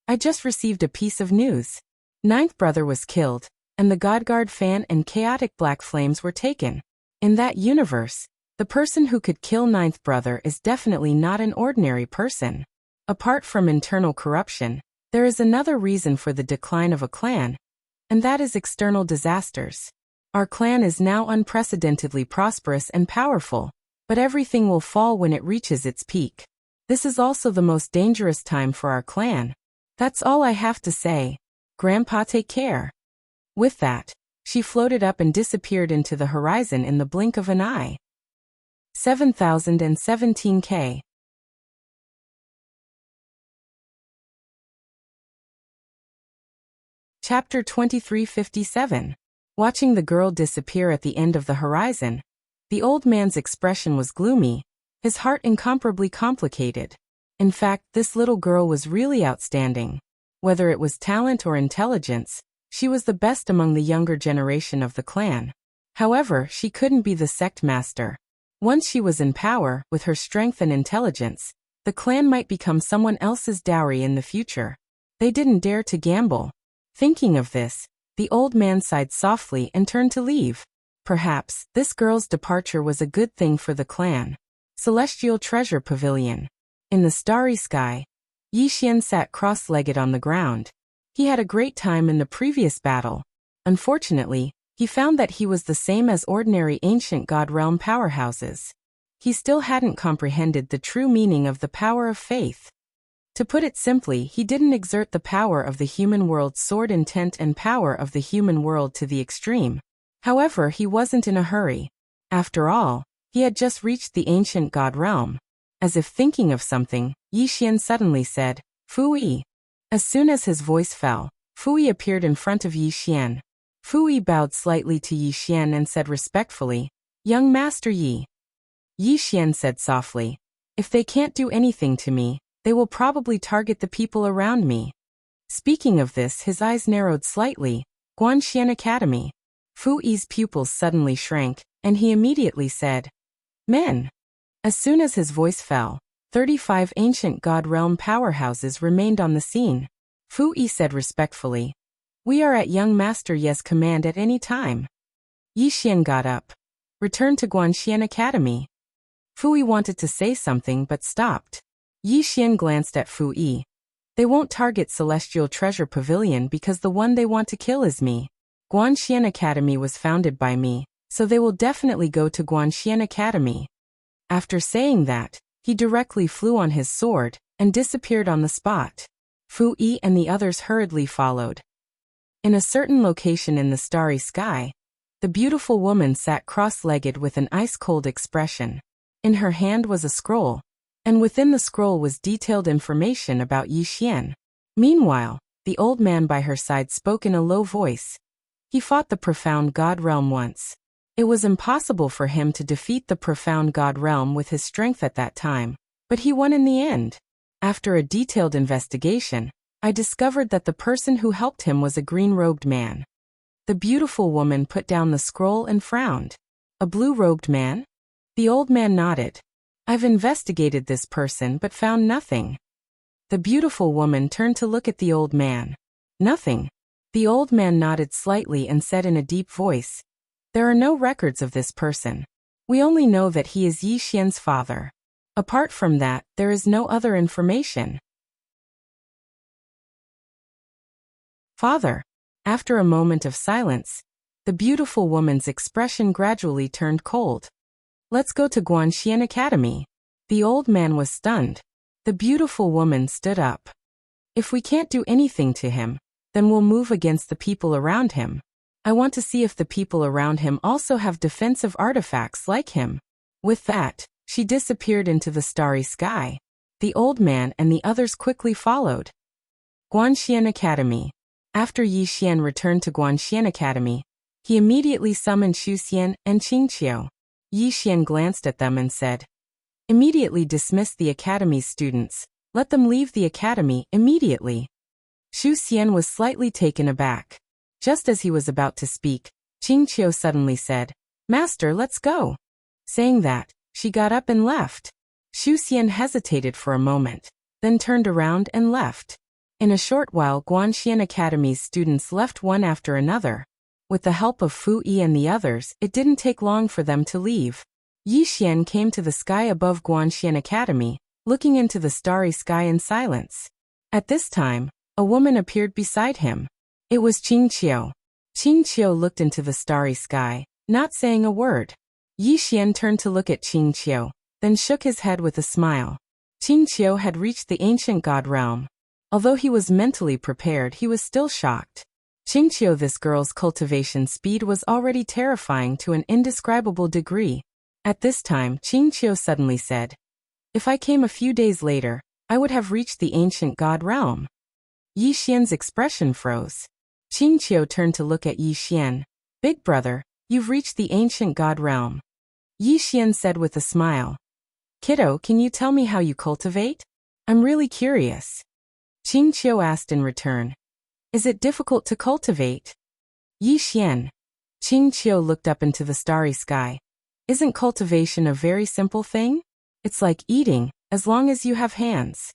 S1: I just received a piece of news. Ninth brother was killed, and the Godguard fan and chaotic black flames were taken. In that universe, the person who could kill ninth brother is definitely not an ordinary person. Apart from internal corruption, there is another reason for the decline of a clan, and that is external disasters. Our clan is now unprecedentedly prosperous and powerful, but everything will fall when it reaches its peak. This is also the most dangerous time for our clan. That's all I have to say. Grandpa, take care. With that, she floated up and disappeared into the horizon in the blink of an eye. 7017K. Chapter 2357. Watching the girl disappear at the end of the horizon, the old man's expression was gloomy, his heart incomparably complicated. In fact, this little girl was really outstanding. Whether it was talent or intelligence, she was the best among the younger generation of the clan. However, she couldn't be the sect master. Once she was in power, with her strength and intelligence, the clan might become someone else's dowry in the future. They didn't dare to gamble. Thinking of this, the old man sighed softly and turned to leave. Perhaps, this girl's departure was a good thing for the clan. Celestial Treasure Pavilion. In the starry sky, Yi Xian sat cross-legged on the ground. He had a great time in the previous battle. Unfortunately, he found that he was the same as ordinary ancient god realm powerhouses. He still hadn't comprehended the true meaning of the power of faith. To put it simply, he didn't exert the power of the human world's sword intent and power of the human world to the extreme. However, he wasn't in a hurry. After all, he had just reached the ancient god realm. As if thinking of something, Yi Xian suddenly said, Fui. As soon as his voice fell, Fui appeared in front of Yi Xian. Fu Yi bowed slightly to Yi Xian and said respectfully, "Young Master Yi." Yi Xian said softly, "If they can't do anything to me, they will probably target the people around me." Speaking of this, his eyes narrowed slightly. Guanxian Academy. Fu Yi's pupils suddenly shrank, and he immediately said, "Men." As soon as his voice fell, 35 ancient God Realm powerhouses remained on the scene. Fu Yi said respectfully, "We are at young Master Ye's command at any time." Yi Xian got up. "Return to Guanxian Academy." Fu Yi wanted to say something but stopped. Yi Xian glanced at Fu Yi. "They won't target Celestial Treasure Pavilion because the one they want to kill is me. Guanxian Academy was founded by me, so they will definitely go to Guanxian Academy." After saying that, he directly flew on his sword and disappeared on the spot. Fu Yi and the others hurriedly followed. In a certain location in the starry sky, the beautiful woman sat cross-legged with an ice-cold expression. In her hand was a scroll, and within the scroll was detailed information about Yi Xian. Meanwhile, the old man by her side spoke in a low voice. He fought the profound God Realm once. It was impossible for him to defeat the profound God Realm with his strength at that time, but he won in the end. After a detailed investigation, I discovered that the person who helped him was a green-robed man. The beautiful woman put down the scroll and frowned. "A blue-robed man?" The old man nodded. "I've investigated this person but found nothing." The beautiful woman turned to look at the old man. "Nothing?" The old man nodded slightly and said in a deep voice, "There are no records of this person. We only know that he is Yi Xian's father. Apart from that, there is no other information." "Father." After a moment of silence, the beautiful woman's expression gradually turned cold. "Let's go to Guanxian Academy." The old man was stunned. The beautiful woman stood up. "If we can't do anything to him, then we'll move against the people around him. I want to see if the people around him also have defensive artifacts like him." With that, she disappeared into the starry sky. The old man and the others quickly followed. Guanxian Academy. After Yi Xian returned to Guanxian Academy, he immediately summoned Xu Xian and Qingqiu. Yi Xian glanced at them and said, "Immediately dismiss the academy's students. Let them leave the academy immediately." Xu Xian was slightly taken aback. Just as he was about to speak, Qingqiu suddenly said, "Master, let's go." Saying that, she got up and left. Xu Xian hesitated for a moment, then turned around and left. In a short while, Guanxian Academy's students left one after another. With the help of Fu Yi and the others, it didn't take long for them to leave. Yi Xian came to the sky above Guanxian Academy, looking into the starry sky in silence. At this time, a woman appeared beside him. It was Qingqiu. Qingqiu looked into the starry sky, not saying a word. Yi Xian turned to look at Qingqiu, then shook his head with a smile. Qingqiu had reached the ancient God realm. Although he was mentally prepared, he was still shocked. Qingqiu, this girl's cultivation speed was already terrifying to an indescribable degree. At this time, Qingqiu suddenly said, "If I came a few days later, I would have reached the ancient God realm." Yi Xian's expression froze. Qingqiu turned to look at Yi Xian. "Big brother, you've reached the ancient God realm." Yi Xian said with a smile, "Kiddo, can you tell me how you cultivate? I'm really curious." Qingqiu asked in return, "Is it difficult to cultivate?" Yi Xian. Qingqiu looked up into the starry sky. "Isn't cultivation a very simple thing? It's like eating, as long as you have hands."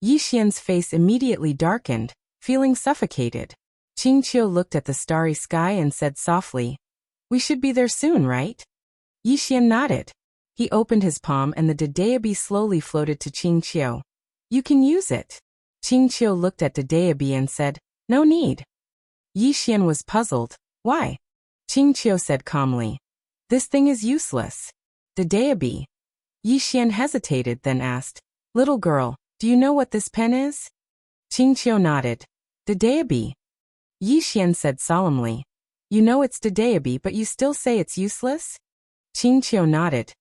S1: Yi Xian's face immediately darkened, feeling suffocated. Qingqiu looked at the starry sky and said softly, "We should be there soon, right?" Yi Xian nodded. He opened his palm and the Dedeabi slowly floated to Qingqiu. "You can use it." Qingqiu looked at Dedeabi and said, "No need." Yi Xian was puzzled. "Why?" Qingqiu said calmly, "This thing is useless." Dedeabi. Yi Xian hesitated, then asked, "Little girl, do you know what this pen is?" Qingqiu nodded. "Dedeabi." Yi Xian said solemnly, "You know it's Dedeabi, but you still say it's useless?" Qingqiu nodded.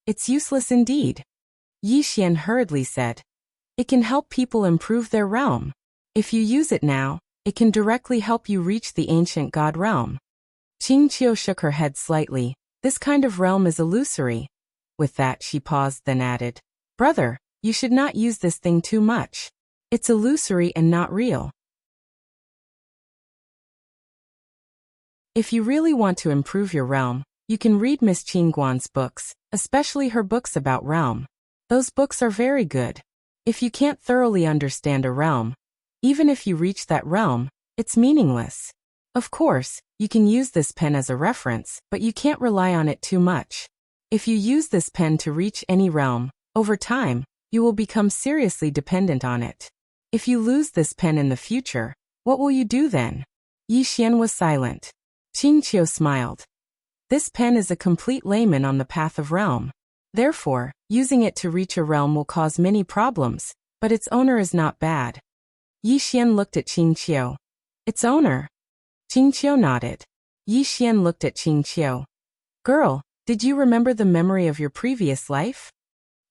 S1: "It's useless indeed." Yi Xian hurriedly said, "It can help people improve their realm. If you use it now, it can directly help you reach the ancient God realm." Qingqiu shook her head slightly. This kind of realm is illusory. With that she paused, then added, Brother, you should not use this thing too much. It's illusory and not real. If you really want to improve your realm, you can read Miss Qingguan's books, especially her books about realm. Those books are very good. If you can't thoroughly understand a realm, even if you reach that realm, it's meaningless. Of course, you can use this pen as a reference, but you can't rely on it too much. If you use this pen to reach any realm, over time, you will become seriously dependent on it. If you lose this pen in the future, what will you do then? Yi Xian was silent. Qingqiu smiled. This pen is a complete layman on the path of realm. Therefore, using it to reach a realm will cause many problems, but its owner is not bad. Yi Xian looked at Qingqiu. Its owner? Qingqiu nodded. Yi Xian looked at Qingqiu. Girl, did you remember the memory of your previous life?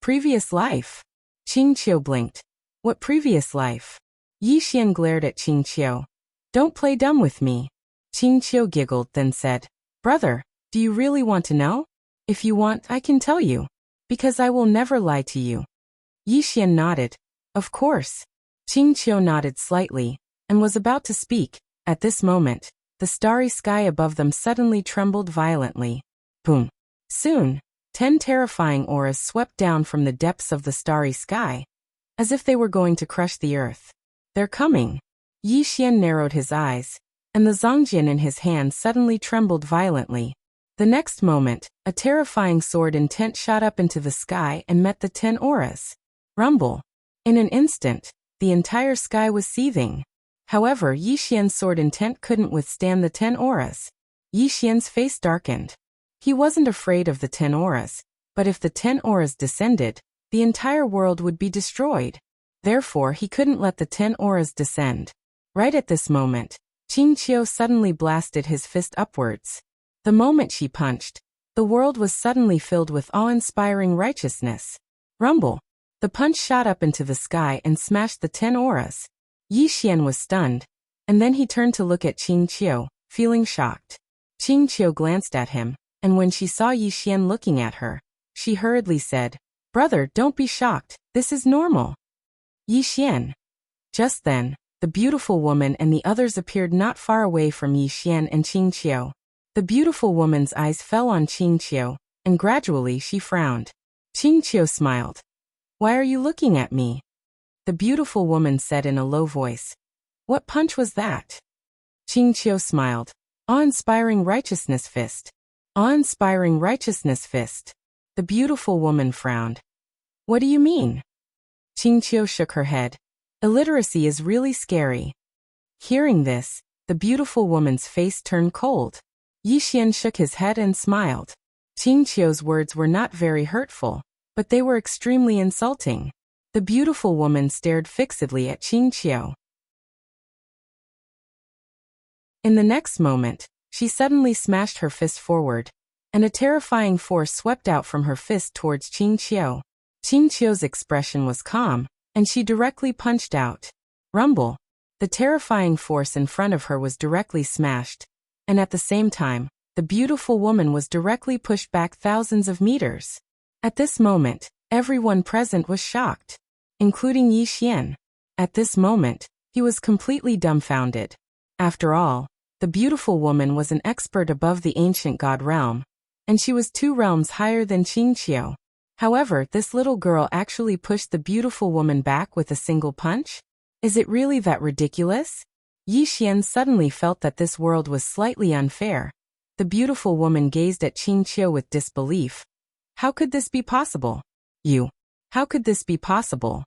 S1: Previous life? Qingqiu blinked. What previous life? Yi Xian glared at Qingqiu. Don't play dumb with me. Qingqiu giggled, then said, Brother, do you really want to know? If you want, I can tell you. Because I will never lie to you. Yi Xian nodded. Of course. Qingqiu nodded slightly, and was about to speak. At this moment, the starry sky above them suddenly trembled violently. Boom. Soon, 10 terrifying auras swept down from the depths of the starry sky, as if they were going to crush the earth. They're coming. Yi Xian narrowed his eyes, and the Zongjian in his hand suddenly trembled violently. The next moment, a terrifying sword intent shot up into the sky and met the 10 auras. Rumble. In an instant, the entire sky was seething. However, Yi Xian's sword intent couldn't withstand the 10 auras. Yi Xian's face darkened. He wasn't afraid of the 10 auras, but if the 10 auras descended, the entire world would be destroyed. Therefore, he couldn't let the 10 auras descend. Right at this moment, Qingqiu suddenly blasted his fist upwards. The moment she punched, the world was suddenly filled with awe-inspiring righteousness. Rumble. The punch shot up into the sky and smashed the 10 auras. Yi Xian was stunned, and then he turned to look at Qingqiu, feeling shocked. Qingqiu glanced at him, and when she saw Yi Xian looking at her, she hurriedly said, Brother, don't be shocked, this is normal. Yi Xian. Just then, the beautiful woman and the others appeared not far away from Yi Xian and Qingqiu. The beautiful woman's eyes fell on Qingqiu, and gradually she frowned. Qingqiu smiled. Why are you looking at me? The beautiful woman said in a low voice. What punch was that? Qingqiu smiled. Awe-inspiring righteousness fist. Awe-inspiring righteousness fist. The beautiful woman frowned. What do you mean? Qingqiu shook her head. Illiteracy is really scary. Hearing this, the beautiful woman's face turned cold. Yi Xian shook his head and smiled. Qingqiu's words were not very hurtful, but they were extremely insulting. The beautiful woman stared fixedly at Qingqiu. In the next moment, she suddenly smashed her fist forward, and a terrifying force swept out from her fist towards Qingqiu. Qingqiu's expression was calm, and she directly punched out. Rumble. The terrifying force in front of her was directly smashed, and at the same time, the beautiful woman was directly pushed back thousands of meters. At this moment, everyone present was shocked, including Yi Xian. At this moment, he was completely dumbfounded. After all, the beautiful woman was an expert above the ancient god realm, and she was 2 realms higher than Qingqiu. However, this little girl actually pushed the beautiful woman back with a single punch? Is it really that ridiculous? Yi Xian suddenly felt that this world was slightly unfair. The beautiful woman gazed at Qingqiu with disbelief. How could this be possible? How could this be possible?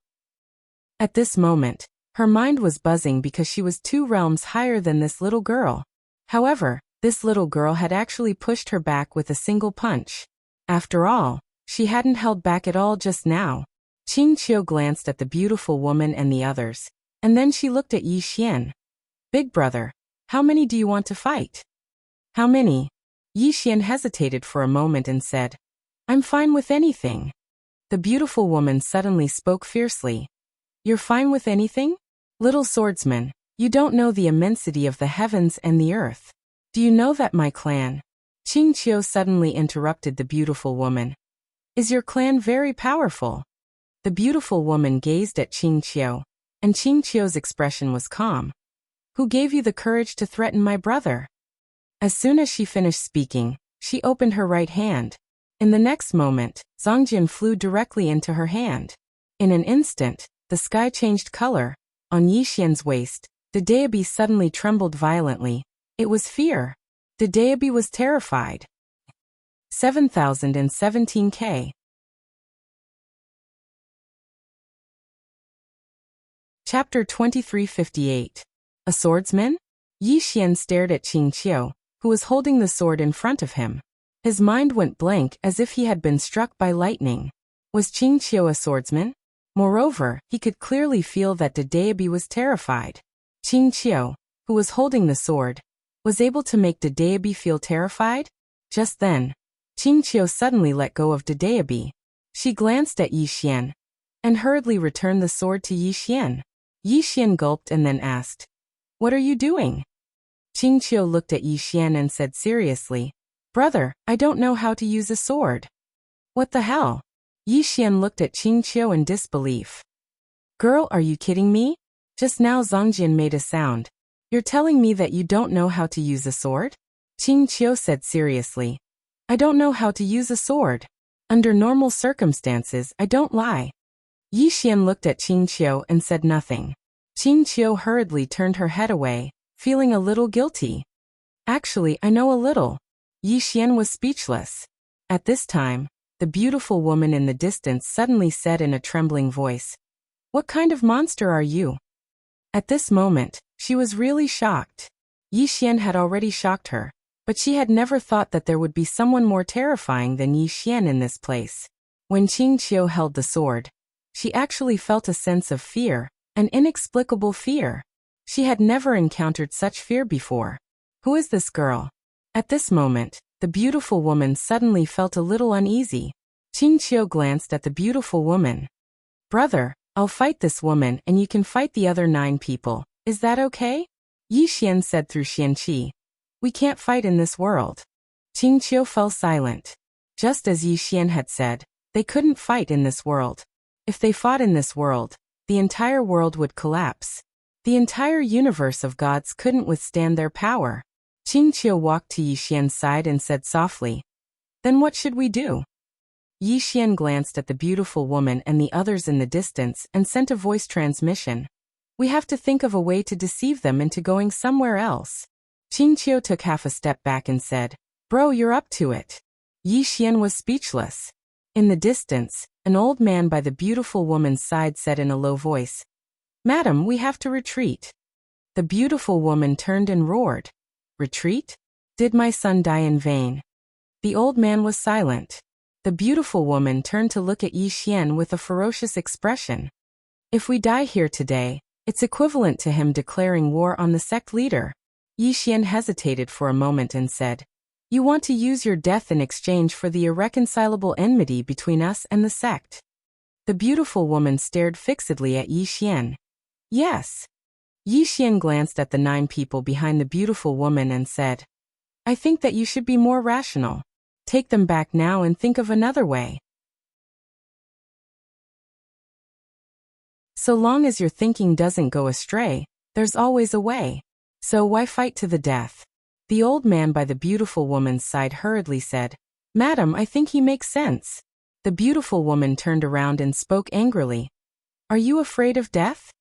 S1: At this moment, her mind was buzzing because she was 2 realms higher than this little girl. However, this little girl had actually pushed her back with a single punch. After all, she hadn't held back at all just now. Qingqiu glanced at the beautiful woman and the others, and then she looked at Yi Xian. Big brother, how many do you want to fight? How many? Yi Xian hesitated for a moment and said, I'm fine with anything. The beautiful woman suddenly spoke fiercely. You're fine with anything? Little swordsman, you don't know the immensity of the heavens and the earth. Do you know that my clan? Qing Qiu suddenly interrupted the beautiful woman. Is your clan very powerful? The beautiful woman gazed at Qing Qiu, and Qing Qiu's expression was calm. Who gave you the courage to threaten my brother? As soon as she finished speaking, she opened her right hand. In the next moment, Zongjian flew directly into her hand. In an instant, the sky changed color. On Yixian's waist, the deity suddenly trembled violently. It was fear. The deity was terrified. 7017K. Chapter 2358. A swordsman? Yixian stared at Qing Qiu, who was holding the sword in front of him. His mind went blank as if he had been struck by lightning. Was Qing Qiu a swordsman? Moreover, he could clearly feel that the deity was terrified. Qing Qiu, who was holding the sword, was able to make the deity feel terrified? Just then, Qing Qiu suddenly let go of the deity. She glanced at Yixian and hurriedly returned the sword to Yixian. Yixian gulped and then asked, "What are you doing?" Qing Qiu looked at Yixian and said seriously, "Brother, I don't know how to use a sword." "What the hell?" Yixian looked at Qing Qiu in disbelief. "Girl, are you kidding me? Just now Zongjian made a sound. You're telling me that you don't know how to use a sword?" Qing Qiu said seriously, "I don't know how to use a sword. Under normal circumstances, I don't lie." Yixian looked at Qing Qiu and said nothing. Qing Qiu hurriedly turned her head away, feeling a little guilty. "Actually, I know a little." Yixian was speechless. At this time, the beautiful woman in the distance suddenly said in a trembling voice, "What kind of monster are you?" At this moment, she was really shocked. Yixian had already shocked her, but she had never thought that there would be someone more terrifying than Yixian in this place. When Qing Qiu held the sword, she actually felt a sense of fear, an inexplicable fear. She had never encountered such fear before. Who is this girl? At this moment, the beautiful woman suddenly felt a little uneasy. Qing Qiu glanced at the beautiful woman. "Brother, I'll fight this woman and you can fight the other 9 people. Is that okay?" Yixian said through Xianqi. "We can't fight in this world." Qing Qiu fell silent. Just as Yixian had said, they couldn't fight in this world. If they fought in this world, the entire world would collapse. The entire universe of gods couldn't withstand their power. Qing Qiu walked to Yixian's side and said softly, "Then what should we do?" Yixian glanced at the beautiful woman and the others in the distance and sent a voice transmission. "We have to think of a way to deceive them into going somewhere else." Qing Qiu took half a step back and said, "Bro, you're up to it." Yixian was speechless. In the distance, an old man by the beautiful woman's side said in a low voice, "Madam, we have to retreat." The beautiful woman turned and roared, "Retreat? Did my son die in vain?" The old man was silent. The beautiful woman turned to look at Yixian with a ferocious expression. "If we die here today, it's equivalent to him declaring war on the sect leader." Yixian hesitated for a moment and said, "You want to use your death in exchange for the irreconcilable enmity between us and the sect?" The beautiful woman stared fixedly at Yixian. "Yes." Yixian glanced at the 9 people behind the beautiful woman and said, "I think that you should be more rational. Take them back now and think of another way." So long as your thinking doesn't go astray, there's always a way. So why fight to the death? The old man by the beautiful woman's side hurriedly said, "Madam, I think he makes sense." The beautiful woman turned around and spoke angrily. "Are you afraid of death?"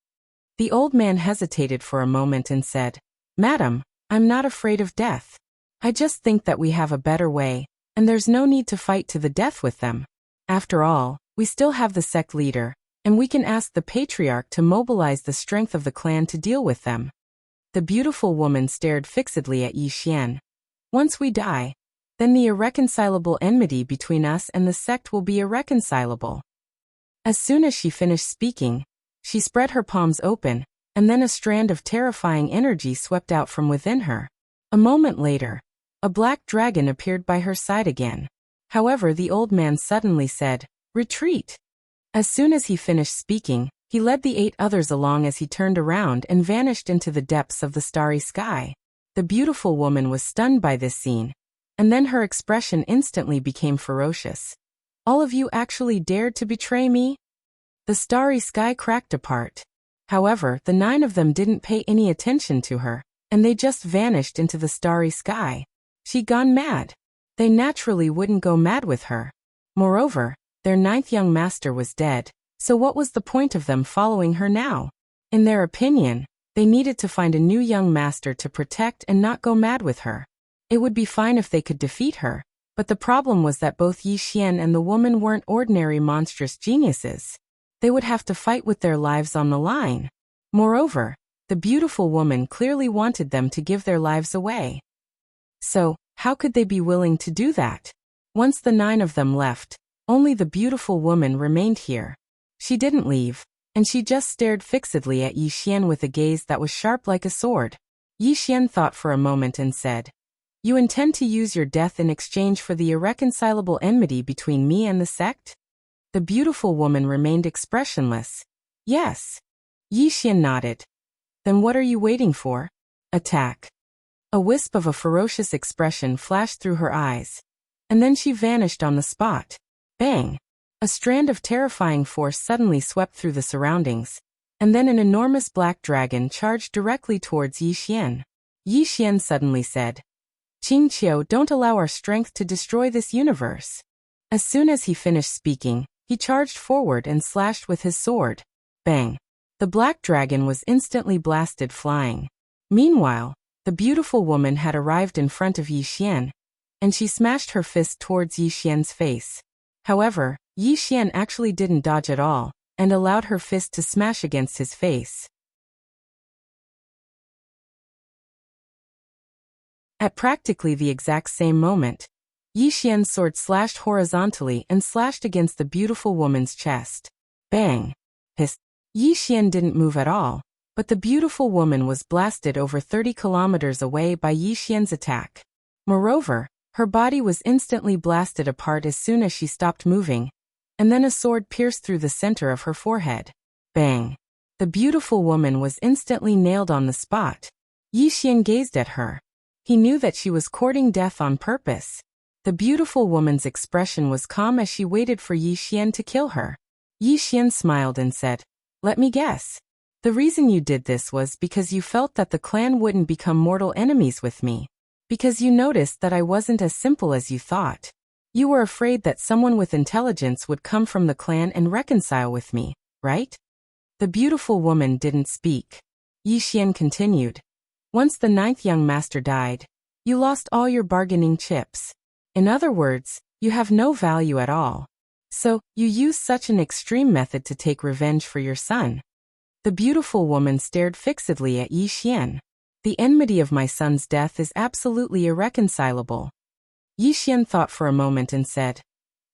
S1: The old man hesitated for a moment and said, "Madam, I'm not afraid of death. I just think that we have a better way, and there's no need to fight to the death with them. After all, we still have the sect leader, and we can ask the patriarch to mobilize the strength of the clan to deal with them." The beautiful woman stared fixedly at Yixian. "Once we die, then the irreconcilable enmity between us and the sect will be irreconcilable." As soon as she finished speaking, she spread her palms open, and then a strand of terrifying energy swept out from within her. A moment later, a black dragon appeared by her side again. However, the old man suddenly said, "Retreat." As soon as he finished speaking, he led the 8 others along as he turned around and vanished into the depths of the starry sky. The beautiful woman was stunned by this scene, and then her expression instantly became ferocious. All of you actually dared to betray me? The starry sky cracked apart. However, the 9 of them didn't pay any attention to her, and they just vanished into the starry sky. She'd gone mad. They naturally wouldn't go mad with her. Moreover, their 9th young master was dead, so what was the point of them following her now? In their opinion, they needed to find a new young master to protect and not go mad with her. It would be fine if they could defeat her, but the problem was that both Yi Xian and the woman weren't ordinary monstrous geniuses. They would have to fight with their lives on the line. Moreover, the beautiful woman clearly wanted them to give their lives away. So, how could they be willing to do that? Once the 9 of them left, only the beautiful woman remained here. She didn't leave, and she just stared fixedly at Yi Xian with a gaze that was sharp like a sword. Yi Xian thought for a moment and said, "You intend to use your death in exchange for the irreconcilable enmity between me and the sect?" The beautiful woman remained expressionless. "Yes." Yi Xian nodded. "Then what are you waiting for? Attack." A wisp of a ferocious expression flashed through her eyes, and then she vanished on the spot. Bang! A strand of terrifying force suddenly swept through the surroundings, and then an enormous black dragon charged directly towards Yi Xian. Yi Xian suddenly said, "Qingqiu, don't allow our strength to destroy this universe." As soon as he finished speaking, he charged forward and slashed with his sword. Bang! The black dragon was instantly blasted flying. Meanwhile, the beautiful woman had arrived in front of Yi Xian, and she smashed her fist towards Yi Xian's face. However, Yi Xian actually didn't dodge at all, and allowed her fist to smash against his face. At practically the exact same moment, Yi Xian's sword slashed horizontally and slashed against the beautiful woman's chest. Bang! Hiss! Yi Xian didn't move at all, but the beautiful woman was blasted over 30 kilometers away by Yi Xian's attack. Moreover, her body was instantly blasted apart as soon as she stopped moving, and then a sword pierced through the center of her forehead. Bang! The beautiful woman was instantly nailed on the spot. Yi Xian gazed at her. He knew that she was courting death on purpose. The beautiful woman's expression was calm as she waited for Yi Xian to kill her. Yi Xian smiled and said, "Let me guess. The reason you did this was because you felt that the clan wouldn't become mortal enemies with me. Because you noticed that I wasn't as simple as you thought. You were afraid that someone with intelligence would come from the clan and reconcile with me, right?" The beautiful woman didn't speak. Yi Xian continued, "Once the 9th young master died, you lost all your bargaining chips. In other words, you have no value at all. So, you use such an extreme method to take revenge for your son." The beautiful woman stared fixedly at Yi Xian. "The enmity of my son's death is absolutely irreconcilable." Yi Xian thought for a moment and said,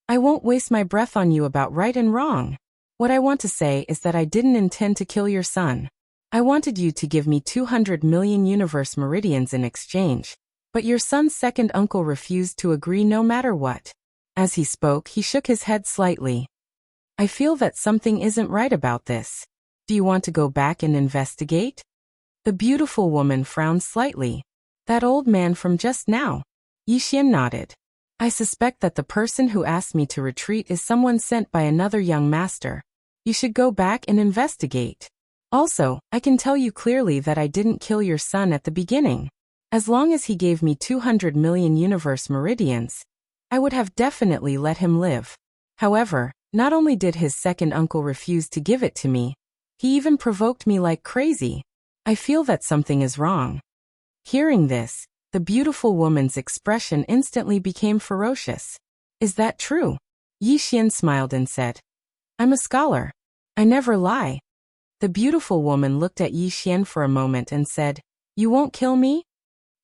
S1: "I won't waste my breath on you about right and wrong. What I want to say is that I didn't intend to kill your son. I wanted you to give me 200 million universe meridians in exchange, but your son's second uncle refused to agree no matter what." As he spoke, he shook his head slightly. "I feel that something isn't right about this. Do you want to go back and investigate?" The beautiful woman frowned slightly. "That old man from just now?" Yi Xian nodded. "I suspect that the person who asked me to retreat is someone sent by another young master. You should go back and investigate. Also, I can tell you clearly that I didn't kill your son at the beginning. As long as he gave me 200 million universe meridians, I would have definitely let him live. However, not only did his second uncle refuse to give it to me, he even provoked me like crazy. I feel that something is wrong." Hearing this, the beautiful woman's expression instantly became ferocious. "Is that true?" Yi Xian smiled and said, "I'm a scholar. I never lie." The beautiful woman looked at Yi Xian for a moment and said, "You won't kill me?"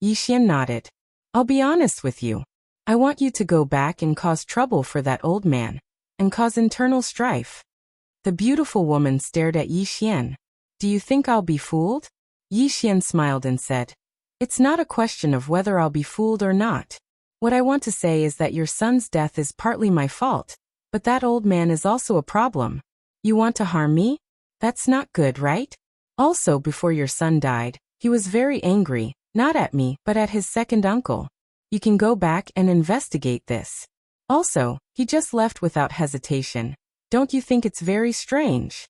S1: Yi Xian nodded. "I'll be honest with you. I want you to go back and cause trouble for that old man, and cause internal strife." The beautiful woman stared at Yi Xian. "Do you think I'll be fooled?" Yi Xian smiled and said, "It's not a question of whether I'll be fooled or not. What I want to say is that your son's death is partly my fault, but that old man is also a problem. You want to harm me? That's not good, right? Also, before your son died, he was very angry, Not at me, but at his second uncle. You can go back and investigate this. Also, he just left without hesitation. Don't you think it's very strange?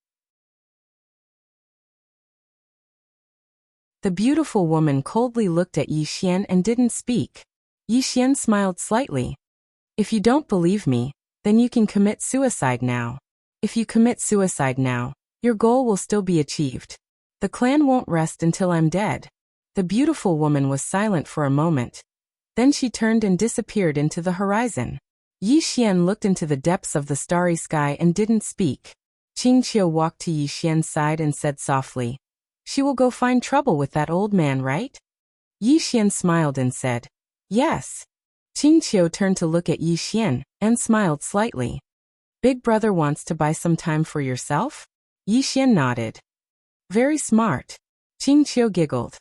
S1: The beautiful woman coldly looked at Yi Xian and didn't speak. Yi Xian smiled slightly. If you don't believe me, then you can commit suicide now. If you commit suicide now, your goal will still be achieved. The clan won't rest until I'm dead. The beautiful woman was silent for a moment. Then she turned and disappeared into the horizon. Yi Xian looked into the depths of the starry sky and didn't speak. Qingqiu walked to Yi Xian's side and said softly, "She will go find trouble with that old man, right?" Yi Xian smiled and said, "Yes." Qingqiu turned to look at Yi Xian and smiled slightly. "Big brother wants to buy some time for yourself?" Yi Xian nodded. "Very smart." Qingqiu giggled.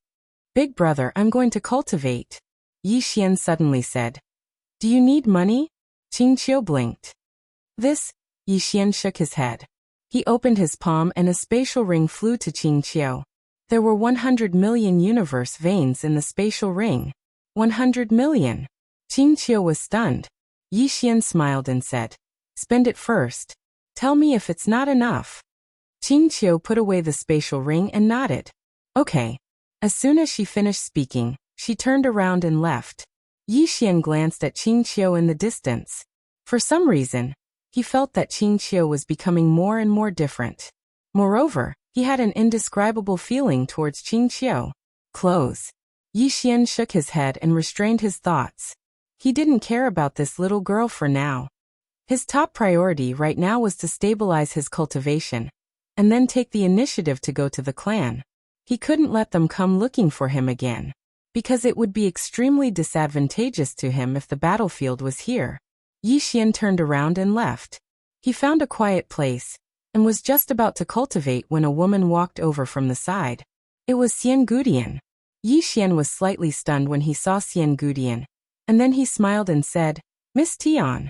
S1: "Big brother, I'm going to cultivate." Yi Xian suddenly said, "Do you need money?" Qingqiu blinked. "This?" Yi Xian shook his head. He opened his palm and a spatial ring flew to Qingqiu. There were 100 million universe veins in the spatial ring. 100 million. Qingqiu was stunned. Yi Xian smiled and said, "Spend it first. Tell me if it's not enough." Qingqiu put away the spatial ring and nodded. "Okay." As soon as she finished speaking, she turned around and left. Yi Xian glanced at Qingqiu in the distance. For some reason, he felt that Qingqiu was becoming more and more different. Moreover, he had an indescribable feeling towards Qingqiu. Clothes. Yi Xian shook his head and restrained his thoughts. He didn't care about this little girl for now. His top priority right now was to stabilize his cultivation, and then take the initiative to go to the clan. He couldn't let them come looking for him again, because it would be extremely disadvantageous to him if the battlefield was here. Yi Xian turned around and left. He found a quiet place, and was just about to cultivate when a woman walked over from the side. It was Xian Gudian. Yi Xian was slightly stunned when he saw Xian Gudian, and then he smiled and said, "Miss Tian."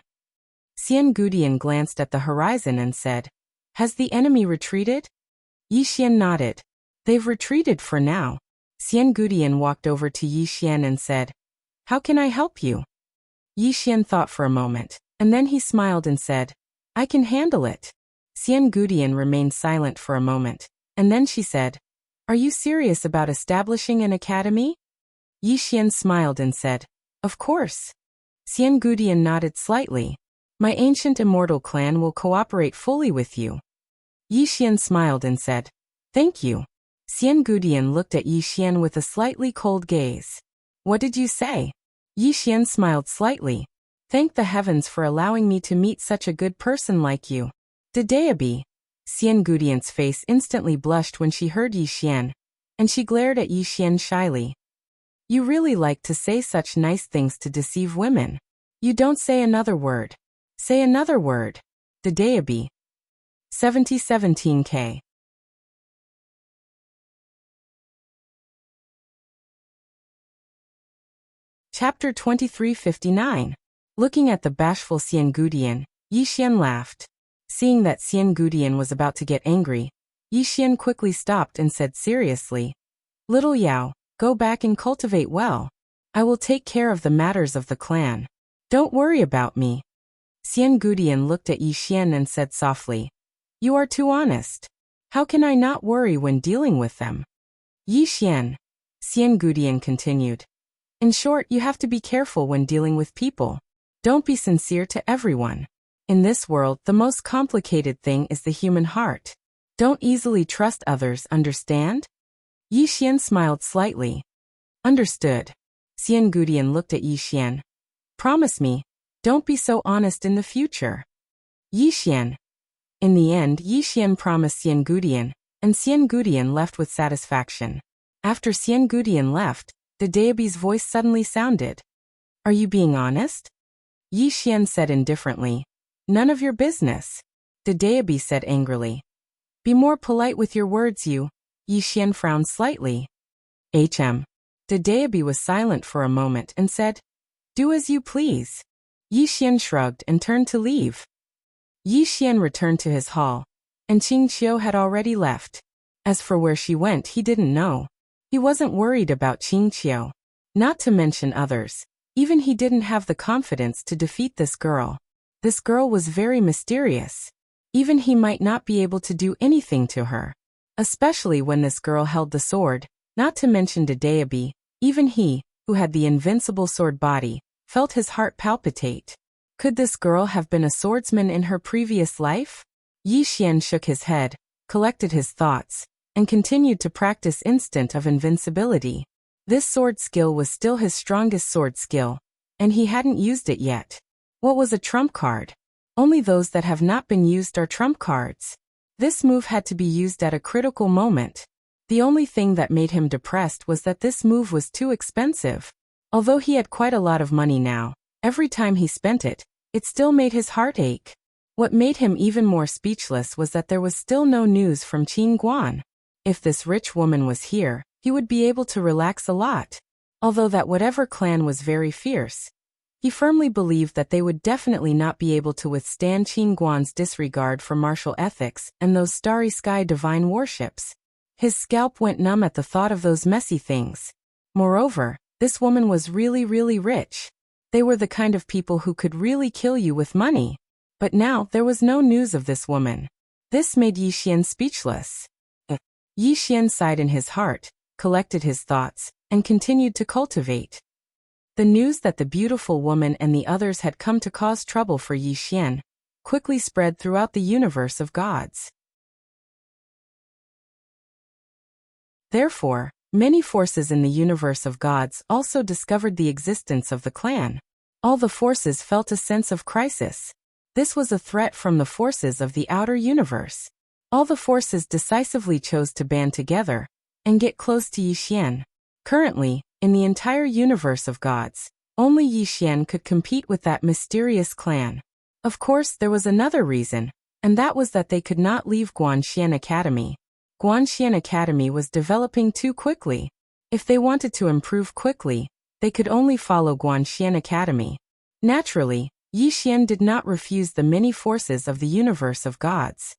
S1: Xian Gudian glanced at the horizon and said, "Has the enemy retreated?" Yi Xian nodded. "They've retreated for now." Xian Gudian walked over to Yi Xian and said, "How can I help you?" Yi Xian thought for a moment, and then he smiled and said, "I can handle it." Xian Gudian remained silent for a moment, and then she said, "Are you serious about establishing an academy?" Yi Xian smiled and said, "Of course." Xian Gudian nodded slightly. "My ancient immortal clan will cooperate fully with you." Yi Xian smiled and said, "Thank you." Xian Gudian looked at Yi Xian with a slightly cold gaze. "What did you say?" Yi Xian smiled slightly. "Thank the heavens for allowing me to meet such a good person like you." Dedeabi. Xian Gudian's face instantly blushed when she heard Yi Xian, and she glared at Yi Xian shyly. "You really like to say such nice things to deceive women. You don't say another word. Say another word." Dedeabi. 7017K. Chapter 2359. Looking at the bashful Xian Gudian, Yi Xian laughed. Seeing that Xian Gudian was about to get angry, Yi Xian quickly stopped and said seriously, "Little Yao, go back and cultivate well. I will take care of the matters of the clan. Don't worry about me." Xian Gudian looked at Yi Xian and said softly, "You are too honest. How can I not worry when dealing with them?" Yi Xian. Xian Gudian continued. "In short, you have to be careful when dealing with people. Don't be sincere to everyone. In this world, the most complicated thing is the human heart. Don't easily trust others, understand?" Yi Xian smiled slightly. "Understood." Xian Gudian looked at Yi Xian. "Promise me, don't be so honest in the future." Yi Xian. In the end, Yi Xian promised Xian Gudian, and Xian Gudian left with satisfaction. After Xian Gudian left, Dedeabi's voice suddenly sounded. "Are you being honest?" Yi Xian said indifferently. "None of your business." Dedeabi said angrily. "Be more polite with your words, you." Yi Xian frowned slightly. Dedeabi was silent for a moment and said, "Do as you please." Yi Xian shrugged and turned to leave. Yi Xian returned to his hall, and Qingqiu had already left. As for where she went, he didn't know. He wasn't worried about Qingqiu. Not to mention others. Even he didn't have the confidence to defeat this girl. This girl was very mysterious. Even he might not be able to do anything to her. Especially when this girl held the sword, not to mention Dedeabi. Even he, who had the invincible sword body, felt his heart palpitate. Could this girl have been a swordsman in her previous life? Yi Xian shook his head, collected his thoughts, and continued to practice instant of invincibility. This sword skill was still his strongest sword skill, and he hadn't used it yet. What was a trump card? Only those that have not been used are trump cards. This move had to be used at a critical moment. The only thing that made him depressed was that this move was too expensive. Although he had quite a lot of money now, every time he spent it, it still made his heart ache. What made him even more speechless was that there was still no news from Qin Guan. If this rich woman was here, he would be able to relax a lot. Although that whatever clan was very fierce, he firmly believed that they would definitely not be able to withstand Qin Guan's disregard for martial ethics and those starry sky divine warships. His scalp went numb at the thought of those messy things. Moreover, this woman was really rich. They were the kind of people who could really kill you with money. But now there was no news of this woman. This made Yi Xian speechless. Yi Xian sighed in his heart, collected his thoughts, and continued to cultivate. The news that the beautiful woman and the others had come to cause trouble for Yi Xian quickly spread throughout the universe of gods. Therefore, many forces in the universe of gods also discovered the existence of the clan. All the forces felt a sense of crisis. This was a threat from the forces of the outer universe. All the forces decisively chose to band together and get close to Yi Xian. Currently, in the entire universe of gods, only Yi Xian could compete with that mysterious clan. Of course, there was another reason, and that was that they could not leave Guanxian Academy. Guanxian Academy was developing too quickly. If they wanted to improve quickly, they could only follow Guanxian Academy. Naturally, Yi Xian did not refuse the many forces of the universe of gods.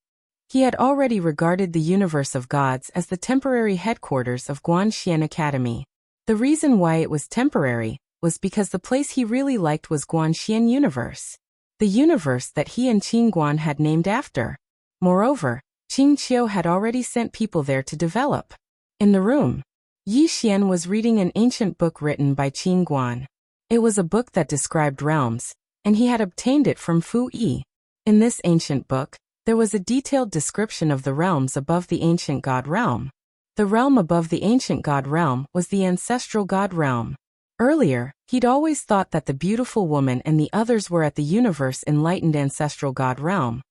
S1: He had already regarded the universe of gods as the temporary headquarters of Guanxian Academy. The reason why it was temporary was because the place he really liked was Guanxian Universe, the universe that he and Qin Guan had named after. Moreover, Qingqiu had already sent people there to develop. In the room, Yi Xian was reading an ancient book written by Qin Guan. It was a book that described realms, and he had obtained it from Fu Yi. In this ancient book, there was a detailed description of the realms above the ancient god realm. The realm above the ancient god realm was the ancestral god realm. Earlier, he'd always thought that the beautiful woman and the others were at the universe enlightened ancestral god realm.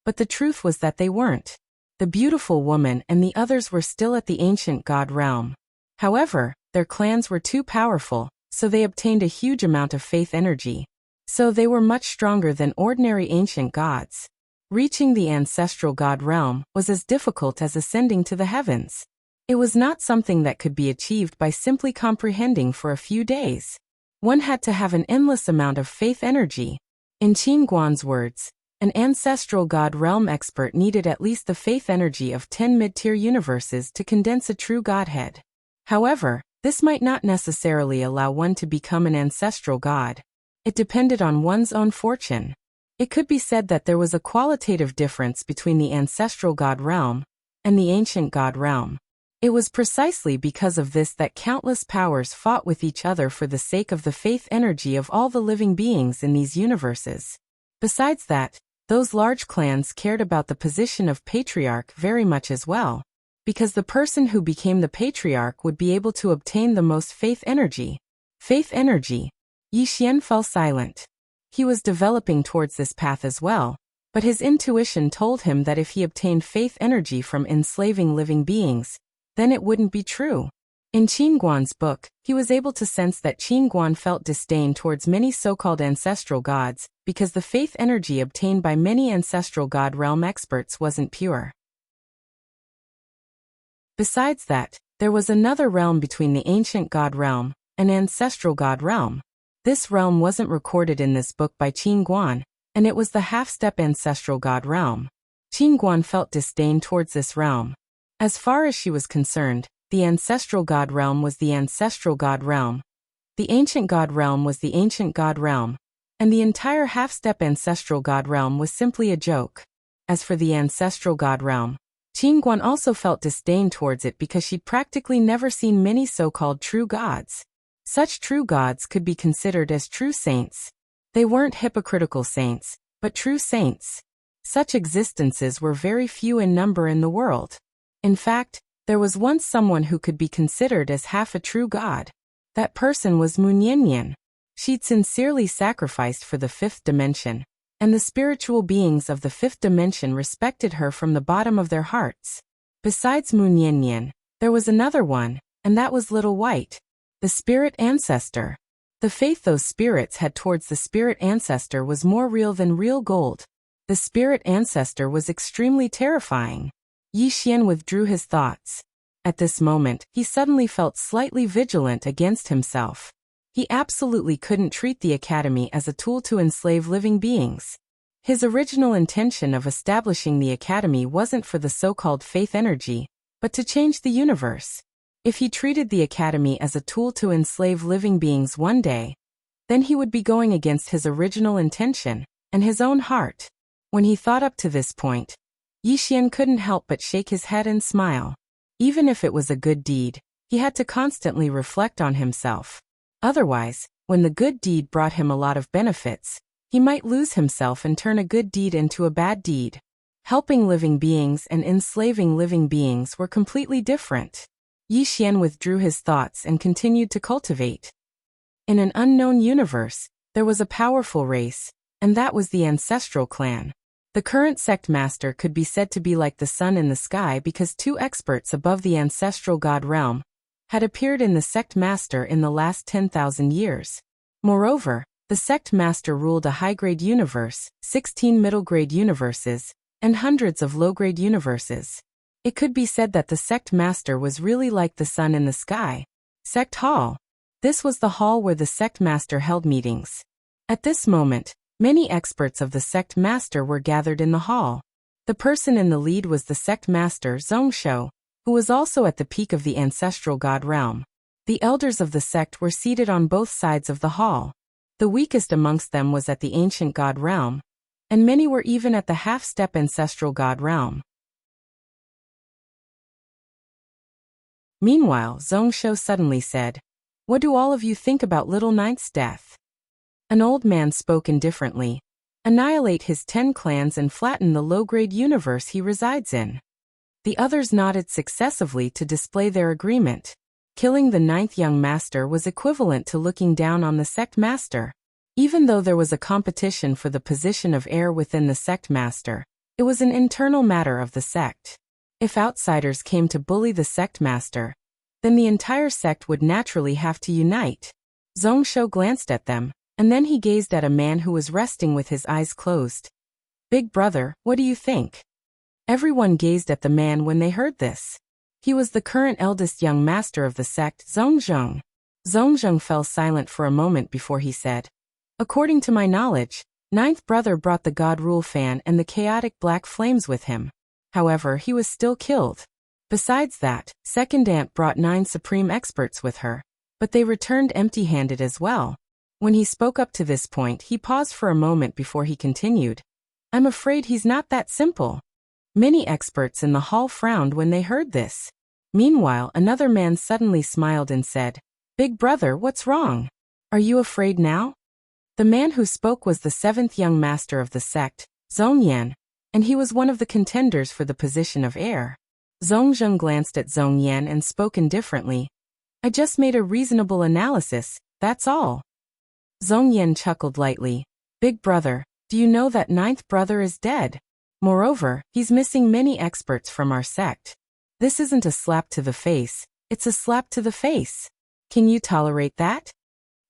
S1: But the truth was that they weren't. The beautiful woman and the others were still at the ancient god realm. However, their clans were too powerful, so they obtained a huge amount of faith energy. So they were much stronger than ordinary ancient gods. Reaching the ancestral god realm was as difficult as ascending to the heavens. It was not something that could be achieved by simply comprehending for a few days. One had to have an endless amount of faith energy. In Qin Guan's words, an ancestral god realm expert needed at least the faith energy of 10 mid-tier universes to condense a true godhead. However, this might not necessarily allow one to become an ancestral god. It depended on one's own fortune. It could be said that there was a qualitative difference between the ancestral god realm and the ancient god realm. It was precisely because of this that countless powers fought with each other for the sake of the faith energy of all the living beings in these universes. Besides that, those large clans cared about the position of patriarch very much as well, because the person who became the patriarch would be able to obtain the most faith energy. Faith energy. Yi Xian fell silent. He was developing towards this path as well, but his intuition told him that if he obtained faith energy from enslaving living beings, then it wouldn't be true. In Qin Guan's book, he was able to sense that Qin Guan felt disdain towards many so-called ancestral gods, because the faith energy obtained by many ancestral god realm experts wasn't pure. Besides that, there was another realm between the ancient god realm and ancestral god realm. This realm wasn't recorded in this book by Qin Guan, and it was the half-step ancestral god realm. Qin Guan felt disdain towards this realm. As far as she was concerned, The ancestral god realm was the ancestral god realm. The ancient god realm was the ancient god realm. And the entire half-step ancestral god realm was simply a joke. As for the ancestral god realm, Qin Guan also felt disdain towards it because she'd practically never seen many so-called true gods. Such true gods could be considered as true saints. They weren't hypocritical saints, but true saints. Such existences were very few in number in the world. In fact, there was once someone who could be considered as half a true god. That person was Mu Niannian. She'd sincerely sacrificed for the fifth dimension, and the spiritual beings of the fifth dimension respected her from the bottom of their hearts. Besides Mu Niannian, there was another one, and that was Little White, the spirit ancestor. The faith those spirits had towards the spirit ancestor was more real than real gold. The spirit ancestor was extremely terrifying. Yi Xian withdrew his thoughts. At this moment, he suddenly felt slightly vigilant against himself. He absolutely couldn't treat the academy as a tool to enslave living beings. His original intention of establishing the academy wasn't for the so-called faith energy, but to change the universe. If he treated the academy as a tool to enslave living beings one day, then he would be going against his original intention and his own heart. When he thought up to this point, Yi Xian couldn't help but shake his head and smile. Even if it was a good deed, he had to constantly reflect on himself. Otherwise, when the good deed brought him a lot of benefits, he might lose himself and turn a good deed into a bad deed. Helping living beings and enslaving living beings were completely different. Yi Xian withdrew his thoughts and continued to cultivate. In an unknown universe, there was a powerful race, and that was the ancestral clan. The current sect master could be said to be like the sun in the sky because two experts above the ancestral god realm had appeared in the sect master in the last 10,000 years. Moreover, the sect master ruled a high-grade universe, 16 middle-grade universes, and hundreds of low-grade universes. It could be said that the sect master was really like the sun in the sky. Sect Hall. This was the hall where the sect master held meetings. At this moment, many experts of the sect master were gathered in the hall. The person in the lead was the sect master Zhongshou, who was also at the peak of the ancestral god realm. The elders of the sect were seated on both sides of the hall. The weakest amongst them was at the ancient god realm, and many were even at the half-step ancestral god realm. Meanwhile, Zhongshou suddenly said, "What do all of you think about Little Ninth's death?" An old man spoke indifferently. "Annihilate his 10 clans and flatten the low-grade universe he resides in." The others nodded successively to display their agreement. Killing the 9th young master was equivalent to looking down on the sect master. Even though there was a competition for the position of heir within the sect master, it was an internal matter of the sect. If outsiders came to bully the sect master, then the entire sect would naturally have to unite. Zhongshou glanced at them, and then he gazed at a man who was resting with his eyes closed. "Big brother, what do you think?" Everyone gazed at the man when they heard this. He was the current eldest young master of the sect, Zhongzheng. Zhongzheng fell silent for a moment before he said, "According to my knowledge, 9th brother brought the God Rule fan and the chaotic black flames with him. However, he was still killed. Besides that, 2nd aunt brought 9 supreme experts with her, but they returned empty-handed as well." When he spoke up to this point, he paused for a moment before he continued, "I'm afraid he's not that simple." Many experts in the hall frowned when they heard this. Meanwhile, another man suddenly smiled and said, "Big brother, what's wrong? Are you afraid now?" The man who spoke was the 7th young master of the sect, Zhongyan, and he was one of the contenders for the position of heir. Zhongzheng glanced at Zhongyan and spoke indifferently, "I just made a reasonable analysis, that's all." Zhongyan chuckled lightly, "Big brother, do you know that 9th brother is dead? Moreover, he's missing many experts from our sect. This isn't a slap to the face, it's a slap to the face. Can you tolerate that?"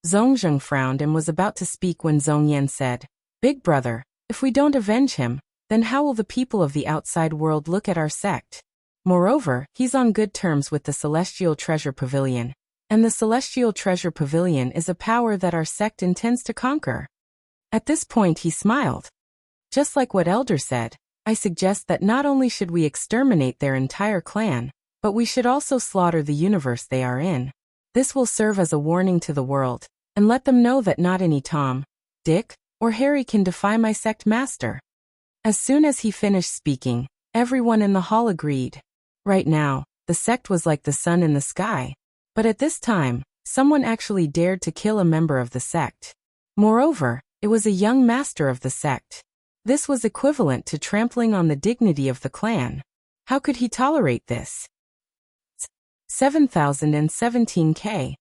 S1: Zhongzheng frowned and was about to speak when Zhongyan said, "Big brother, if we don't avenge him, then how will the people of the outside world look at our sect? Moreover, he's on good terms with the Celestial Treasure Pavilion, and the Celestial Treasure Pavilion is a power that our sect intends to conquer." At this point he smiled. "Just like what Elder said, I suggest that not only should we exterminate their entire clan, But we should also slaughter the universe they are in. This will serve as a warning to the world, and let them know that not any Tom, Dick, or Harry can defy my sect master. As soon as he finished speaking, everyone in the hall agreed. Right now, the sect was like the sun in the sky. But at this time, someone actually dared to kill a member of the sect. Moreover, it was a young master of the sect. This was equivalent to trampling on the dignity of the clan. How could he tolerate this? 7017K.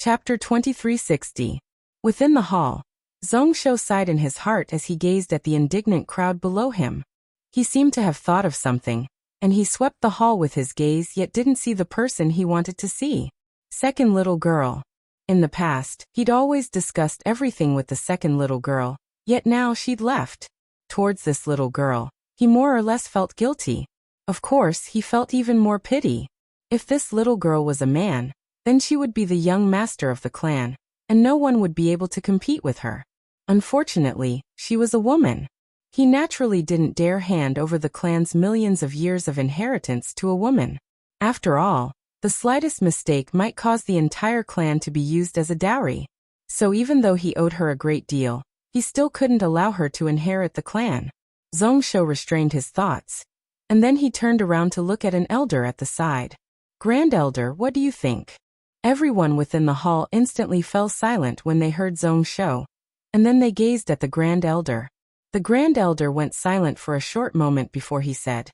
S1: Chapter 2360. Within the hall, Zhongsho sighed in his heart as he gazed at the indignant crowd below him. He seemed to have thought of something, and he swept the hall with his gaze yet didn't see the person he wanted to see. Second little girl. In the past, he'd always discussed everything with the second little girl, yet now she'd left. Towards this little girl, he more or less felt guilty. Of course, he felt even more pity. If this little girl was a man, then she would be the young master of the clan, and no one would be able to compete with her. Unfortunately, she was a woman. He naturally didn't dare hand over the clan's millions of years of inheritance to a woman. After all, the slightest mistake might cause the entire clan to be used as a dowry. So even though he owed her a great deal, he still couldn't allow her to inherit the clan. Zhongsho restrained his thoughts. And then he turned around to look at an elder at the side. Grand Elder, what do you think? Everyone within the hall instantly fell silent when they heard Zhongsho. And then they gazed at the Grand Elder. The Grand Elder went silent for a short moment before he said,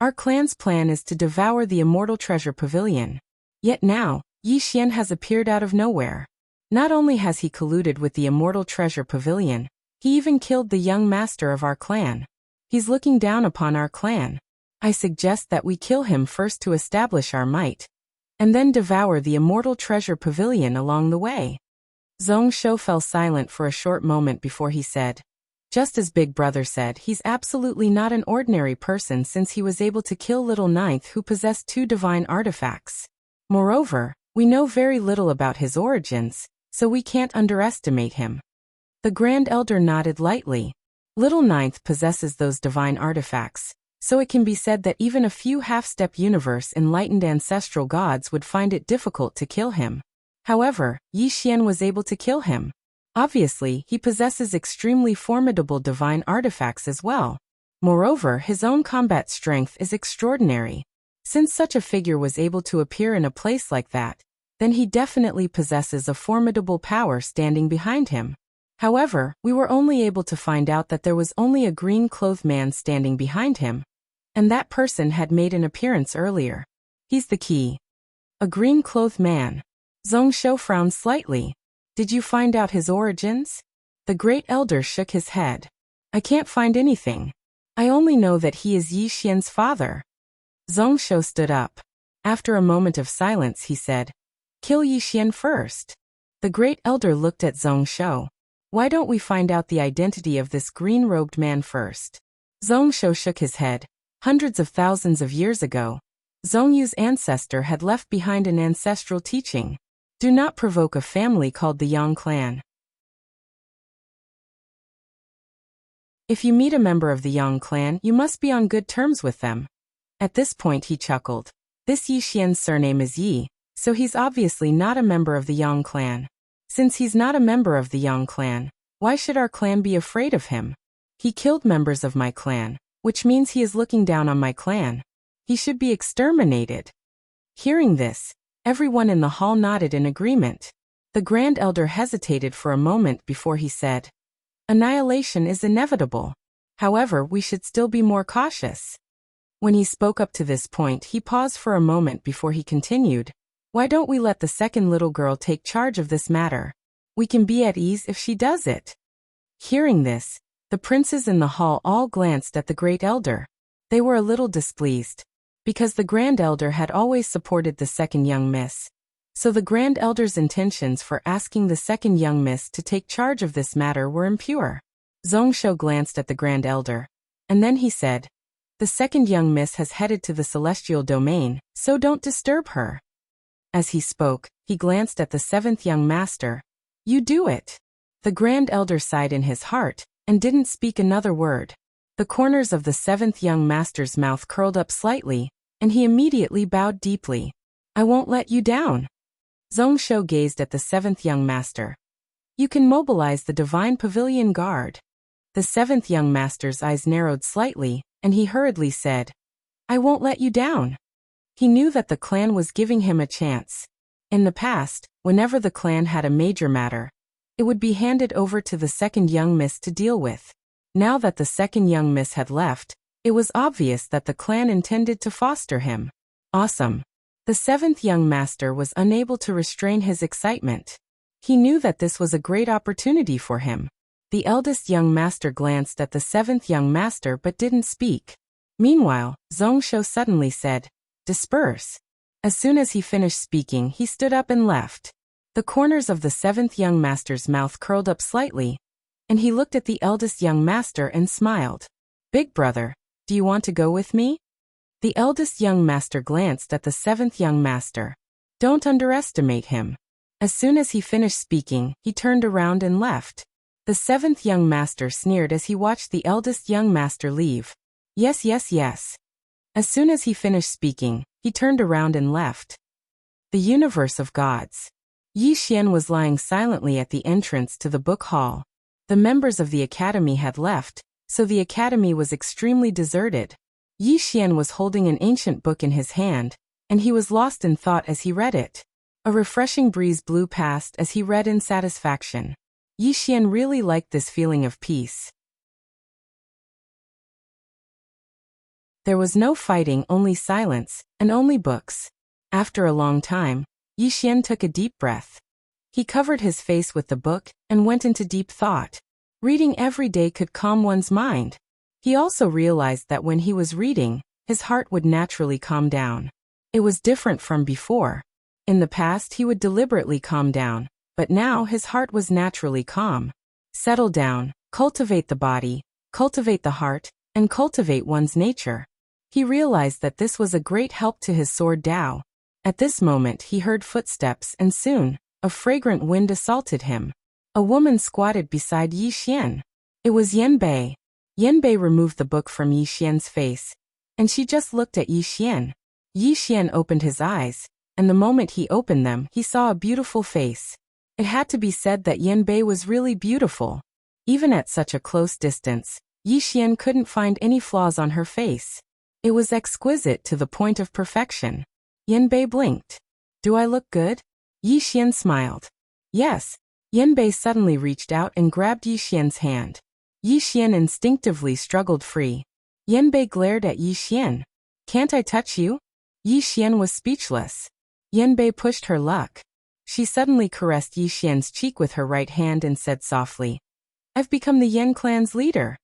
S1: "Our clan's plan is to devour the Immortal Treasure Pavilion. Yet now, Yi Xian has appeared out of nowhere. Not only has he colluded with the Immortal Treasure Pavilion, he even killed the young master of our clan. He's looking down upon our clan. I suggest that we kill him first to establish our might, and then devour the Immortal Treasure Pavilion along the way." Zhongsho fell silent for a short moment before he said, "Just as Big Brother said, he's absolutely not an ordinary person since he was able to kill Little Ninth who possessed 2 divine artifacts. Moreover, we know very little about his origins, so we can't underestimate him." The Grand Elder nodded lightly. Little Ninth possesses those divine artifacts, so it can be said that even a few half-step universe enlightened ancestral gods would find it difficult to kill him. However, Yi Xian was able to kill him. Obviously, he possesses extremely formidable divine artifacts as well. Moreover, his own combat strength is extraordinary. Since such a figure was able to appear in a place like that, then he definitely possesses a formidable power standing behind him. However, we were only able to find out that there was only a green-clothed man standing behind him, and that person had made an appearance earlier. He's the key. A green-clothed man. Zhongsho frowned slightly. Did you find out his origins? The Great Elder shook his head. I can't find anything. I only know that he is Yi Xian's father. Zhongsho stood up. After a moment of silence he said, "Kill Yi Xian first." The Great Elder looked at Zhongsho. "Why don't we find out the identity of this green-robed man first?" Zhongsho shook his head. Hundreds of thousands of years ago, Zhongyu's ancestor had left behind an ancestral teaching. Do not provoke a family called the Yang clan. If you meet a member of the Yang clan, you must be on good terms with them. At this point he chuckled. This Yi Xian's surname is Yi, so he's obviously not a member of the Yang clan. Since he's not a member of the Yang clan, why should our clan be afraid of him? He killed members of my clan, which means he is looking down on my clan. He should be exterminated. Hearing this, everyone in the hall nodded in agreement. The Grand Elder hesitated for a moment before he said, "Annihilation is inevitable. However, we should still be more cautious." When he spoke up to this point, he paused for a moment before he continued, "Why don't we let the second little girl take charge of this matter? We can be at ease if she does it." Hearing this, the princes in the hall all glanced at the Great Elder. They were a little displeased, because the Grand Elder had always supported the second young miss. So the Grand Elder's intentions for asking the second young miss to take charge of this matter were impure. Zhongsho glanced at the Grand Elder, and then he said, "The second young miss has headed to the celestial domain, so don't disturb her." As he spoke, he glanced at the 7th young master. "You do it." The Grand Elder sighed in his heart. and didn't speak another word. The corners of the seventh young master's mouth curled up slightly, and he immediately bowed deeply. I won't let you down. Zhongshu gazed at the seventh young master. You can mobilize the divine pavilion guard. The seventh young master's eyes narrowed slightly, and he hurriedly said, I won't let you down. He knew that the clan was giving him a chance. In the past, whenever the clan had a major matter, it would be handed over to the second young miss to deal with. Now that the second young miss had left, it was obvious that the clan intended to foster him. Awesome. The seventh young master was unable to restrain his excitement. He knew that this was a great opportunity for him. The eldest young master glanced at the seventh young master but didn't speak. Meanwhile, Zhongshu suddenly said, Disperse. As soon as he finished speaking, he stood up and left. The corners of the seventh young master's mouth curled up slightly, and he looked at the eldest young master and smiled. Big brother, do you want to go with me? The eldest young master glanced at the seventh young master. Don't underestimate him. As soon as he finished speaking, he turned around and left. The seventh young master sneered as he watched the eldest young master leave. Yes, yes, yes. As soon as he finished speaking, he turned around and left. The universe of gods. Yi Xian was lying silently at the entrance to the book hall. The members of the academy had left, so the academy was extremely deserted. Yi Xian was holding an ancient book in his hand, and he was lost in thought as he read it. A refreshing breeze blew past as he read in satisfaction. Yi Xian really liked this feeling of peace. There was no fighting, only silence, and only books. After a long time, Yi Xian took a deep breath. He covered his face with the book and went into deep thought. Reading every day could calm one's mind. He also realized that when he was reading, his heart would naturally calm down. It was different from before. In the past he would deliberately calm down, but now his heart was naturally calm. Settle down, cultivate the body, cultivate the heart, and cultivate one's nature. He realized that this was a great help to his sword Dao. At this moment he heard footsteps and soon, a fragrant wind assaulted him. A woman squatted beside Yi Xian. It was Yanbei. Yanbei removed the book from Yi Xian's face, and she just looked at Yi Xian. Yi Xian opened his eyes, and the moment he opened them, he saw a beautiful face. It had to be said that Yanbei was really beautiful. Even at such a close distance, Yi Xian couldn't find any flaws on her face. It was exquisite to the point of perfection. Yanbei blinked. Do I look good? Yi Xian smiled. Yes. Yanbei suddenly reached out and grabbed Yi Xian's hand. Yi Xian instinctively struggled free. Yanbei glared at Yi Xian. Can't I touch you? Yi Xian was speechless. Yanbei pushed her luck. She suddenly caressed Yi Xian's cheek with her right hand and said softly, I've become the Yan clan's leader.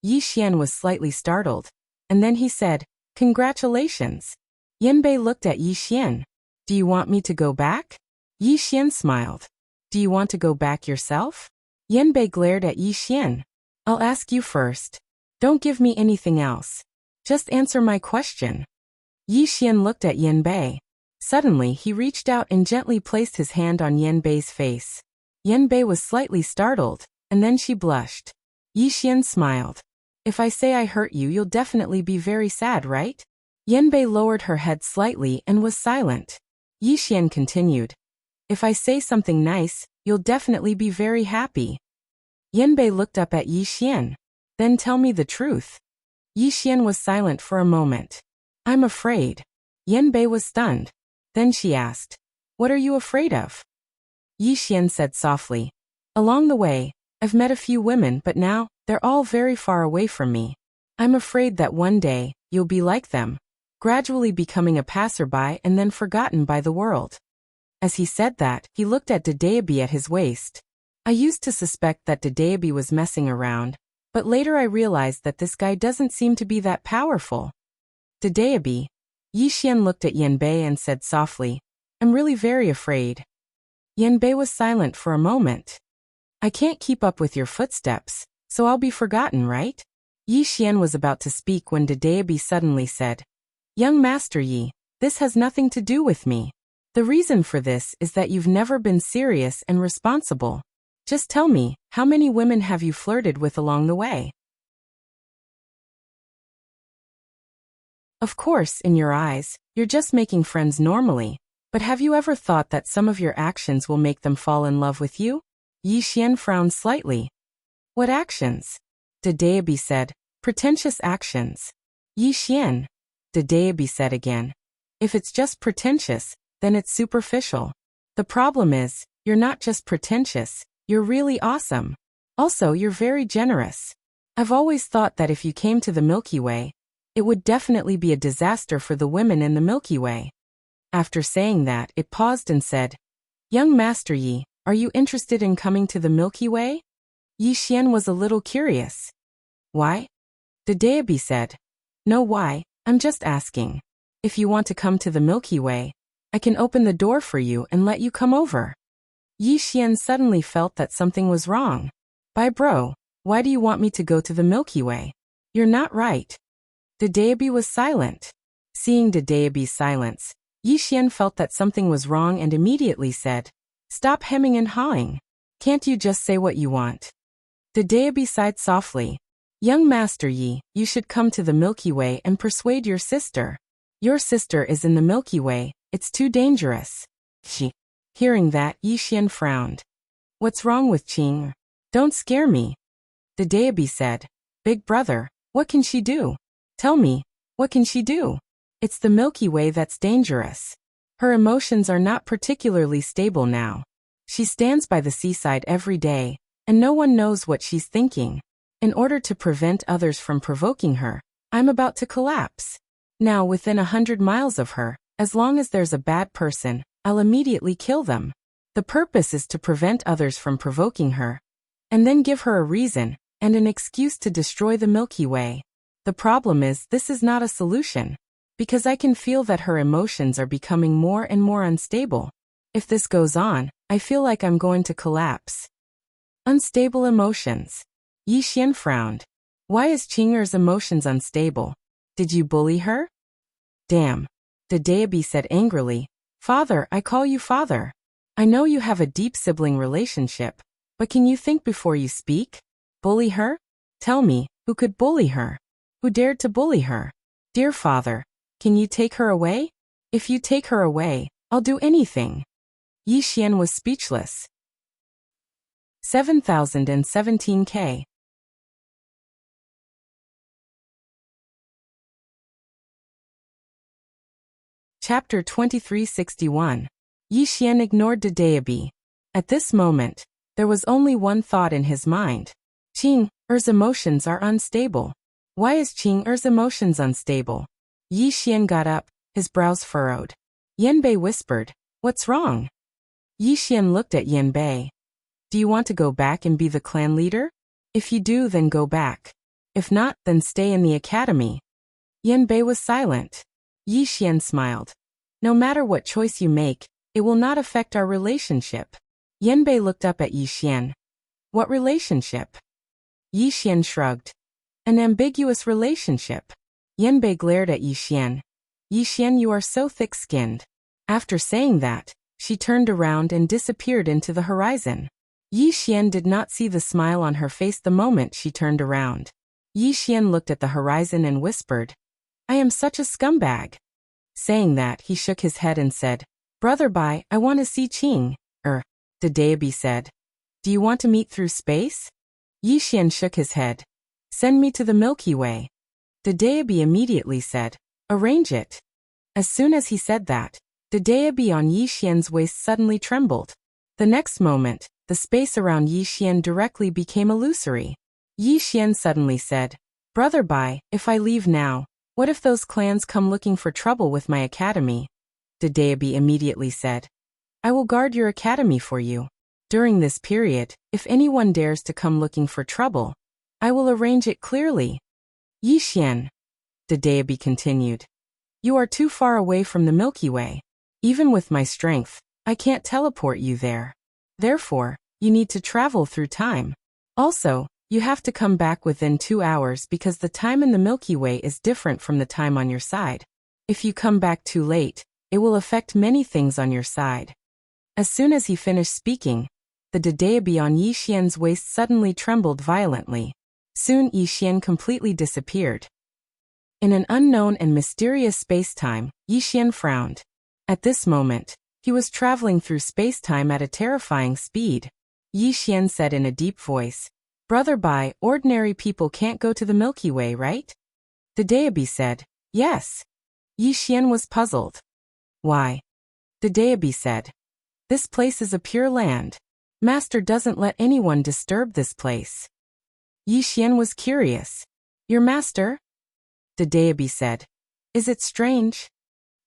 S1: Yi Xian was slightly startled, and then he said, Congratulations. Yanbei looked at Yi Xian. Do you want me to go back? Yi Xian smiled. Do you want to go back yourself? Yanbei glared at Yi Xian. I'll ask you first. Don't give me anything else. Just answer my question. Yi Xian looked at Yanbei. Suddenly he reached out and gently placed his hand on Yanbei's face. Yanbei was slightly startled, and then she blushed. Yi Xian smiled. If I say I hurt you, you'll definitely be very sad, right? Yanbei lowered her head slightly and was silent. Yi Xian continued. If I say something nice, you'll definitely be very happy. Yanbei looked up at Yi Xian. Then tell me the truth. Yi Xian was silent for a moment. I'm afraid. Yanbei was stunned. Then she asked, What are you afraid of? Yi Xian said softly, Along the way, I've met a few women, but now, they're all very far away from me. I'm afraid that one day, you'll be like them, gradually becoming a passerby and then forgotten by the world. As he said that, he looked at Dedeabi at his waist. I used to suspect that Dedeabi was messing around, but later I realized that this guy doesn't seem to be that powerful. Dedeabi. Yi Xian looked at Yanbei and said softly, I'm really very afraid. Yanbei was silent for a moment. I can't keep up with your footsteps, so I'll be forgotten, right? Yi Xian was about to speak when Dedeabi suddenly said, Young Master Yi, this has nothing to do with me. The reason for this is that you've never been serious and responsible. Just tell me, how many women have you flirted with along the way? Of course, in your eyes, you're just making friends normally, but have you ever thought that some of your actions will make them fall in love with you? Yi Xian frowned slightly. What actions? Dedeabi said. Pretentious actions. Yi Xian. Dedeabi said again. If it's just pretentious, then it's superficial. The problem is, you're not just pretentious, you're really awesome. Also, you're very generous. I've always thought that if you came to the Milky Way, it would definitely be a disaster for the women in the Milky Way. After saying that, it paused and said, Young Master Yi, are you interested in coming to the Milky Way? Yi Xian was a little curious. Why? Dedeabi said. No why, I'm just asking. If you want to come to the Milky Way, I can open the door for you and let you come over. Yi Xian suddenly felt that something was wrong. Bro, why do you want me to go to the Milky Way? You're not right. Dedeabi was silent. Seeing Dedeabi's silence, Yi Xian felt that something was wrong and immediately said, Stop hemming and hawing. Can't you just say what you want? Dedeabi sighed softly. Young Master Yi, you should come to the Milky Way and persuade your sister. Your sister is in the Milky Way, it's too dangerous. Hearing that, Yi Xian frowned. What's wrong with Qing? Don't scare me. Dedeabi said. Big brother, what can she do? Tell me, what can she do? It's the Milky Way that's dangerous. Her emotions are not particularly stable now. She stands by the seaside every day, and no one knows what she's thinking. In order to prevent others from provoking her, I'm about to collapse. Now within 100 miles of her, as long as there's a bad person, I'll immediately kill them. The purpose is to prevent others from provoking her, and then give her a reason and an excuse to destroy the Milky Way. The problem is this is not a solution, because I can feel that her emotions are becoming more and more unstable. If this goes on, I feel like I'm going to collapse. Unstable emotions. Yi Xian frowned. Why is Qing'er's emotions unstable? Did you bully her? Damn. Dedeabi said angrily. Father, I call you father. I know you have a deep sibling relationship, but can you think before you speak? Bully her? Tell me, who could bully her? Who dared to bully her? Dear father, can you take her away? If you take her away, I'll do anything. Yi Xian was speechless. 7017K. Chapter 2361. Yi Xian ignored Dedeabi. At this moment, there was only one thought in his mind. Qing'er's emotions are unstable. Why is Qing'er's emotions unstable? Yi Xian got up, his brows furrowed. Yanbei whispered, What's wrong? Yi Xian looked at Yanbei. Do you want to go back and be the clan leader? If you do, then go back. If not, then stay in the academy. Yanbei was silent. Yi Xian smiled. No matter what choice you make, it will not affect our relationship. Yanbei looked up at Yi Xian. What relationship? Yi Xian shrugged. An ambiguous relationship. Yanbei glared at Yi Xian. Yi Xian, you are so thick-skinned. After saying that, she turned around and disappeared into the horizon. Yi Xian did not see the smile on her face the moment she turned around. Yi Xian looked at the horizon and whispered, I am such a scumbag. Saying that, he shook his head and said, Brother Bai, I want to see Qing. Dedeabi said. Do you want to meet through space? Yi Xian shook his head. Send me to the Milky Way. Dedeabi immediately said, Arrange it. As soon as he said that, Dedeabi on Yi Xian's waist suddenly trembled. The next moment, the space around Yi Xian directly became illusory. Yi Xian suddenly said, Brother Bai, if I leave now, what if those clans come looking for trouble with my academy? Dedeabi immediately said, I will guard your academy for you. During this period, if anyone dares to come looking for trouble, I will arrange it clearly. Yi Xian, Dedeabi continued, you are too far away from the Milky Way. Even with my strength, I can't teleport you there. Therefore, you need to travel through time. Also, you have to come back within 2 hours because the time in the Milky Way is different from the time on your side. If you come back too late, it will affect many things on your side. As soon as he finished speaking, The Dedeabi on Yi Xian's waist suddenly trembled violently. Soon Yi Xian completely disappeared. In an unknown and mysterious space-time, Yi Xian frowned. At this moment, he was traveling through space-time at a terrifying speed. Yi Xian said in a deep voice, "Brother Bai, ordinary people can't go to the Milky Way, right?" The Dedeabi said, "Yes." Yi Xian was puzzled. "Why?" The Dedeabi said, "This place is a pure land. Master doesn't let anyone disturb this place." Yi Xian was curious. "Your master?" The Dedeabi said, "Is it strange?"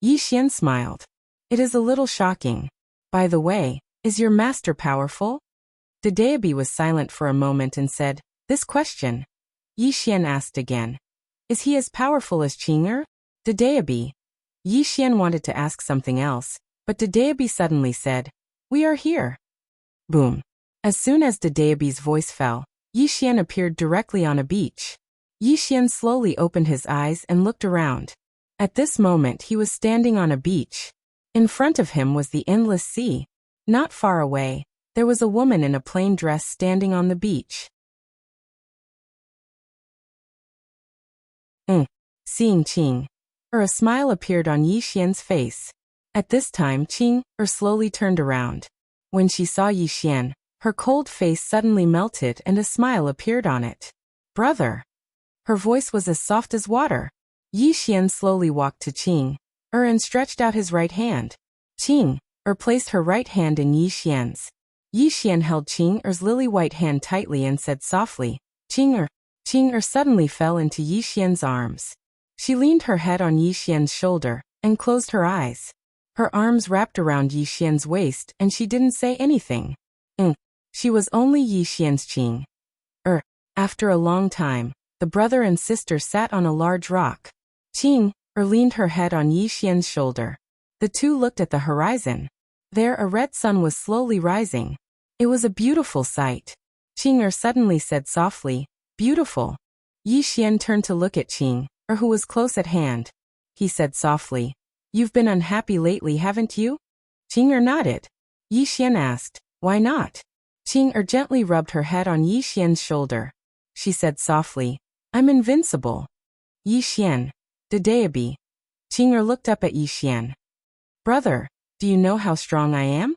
S1: Yi Xian smiled. "It is a little shocking. By the way, is your master powerful?" The Dedeabi was silent for a moment and said, "This question." Yi Xian asked again, "Is he as powerful as Qing'er?" The Dedeabi. Yi Xian wanted to ask something else, but the Dedeabi suddenly said, "We are here." Boom. As soon as the Dedeabi's voice fell, Yi Xian appeared directly on a beach. Yi Xian slowly opened his eyes and looked around. At this moment he was standing on a beach. In front of him was the endless sea. Not far away, there was a woman in a plain dress standing on the beach. Seeing Qing'er, a smile appeared on Yi Xian's face. At this time Qing'er slowly turned around. When she saw Yi Xian, her cold face suddenly melted and a smile appeared on it. "Brother." Her voice was as soft as water. Yi Xian slowly walked to Qing'er and stretched out his right hand. Qing'er placed her right hand in Yi Xian's. Yi Xian held Qing'er's lily-white hand tightly and said softly, "Qing'er." Qing'er suddenly fell into Yi Xian's arms. She leaned her head on Yi Xian's shoulder and closed her eyes. Her arms wrapped around Yi Xian's waist and she didn't say anything. She was only Yi Xian's Qing'er. After a long time, the brother and sister sat on a large rock. Qing'er leaned her head on Yi Xian's shoulder. The two looked at the horizon. There a red sun was slowly rising. It was a beautiful sight. Qing'er suddenly said softly, "Beautiful." Yi Xian turned to look at Qing'er, who was close at hand. He said softly, "You've been unhappy lately, haven't you?" Qing'er nodded. Yi Xian asked, "Why not?" Qing'er gently rubbed her head on Yi Xian's shoulder. She said softly, "I'm invincible." Yi Xian. Dedeabi. Qing'er looked up at Yi Xian. "Brother, do you know how strong I am?"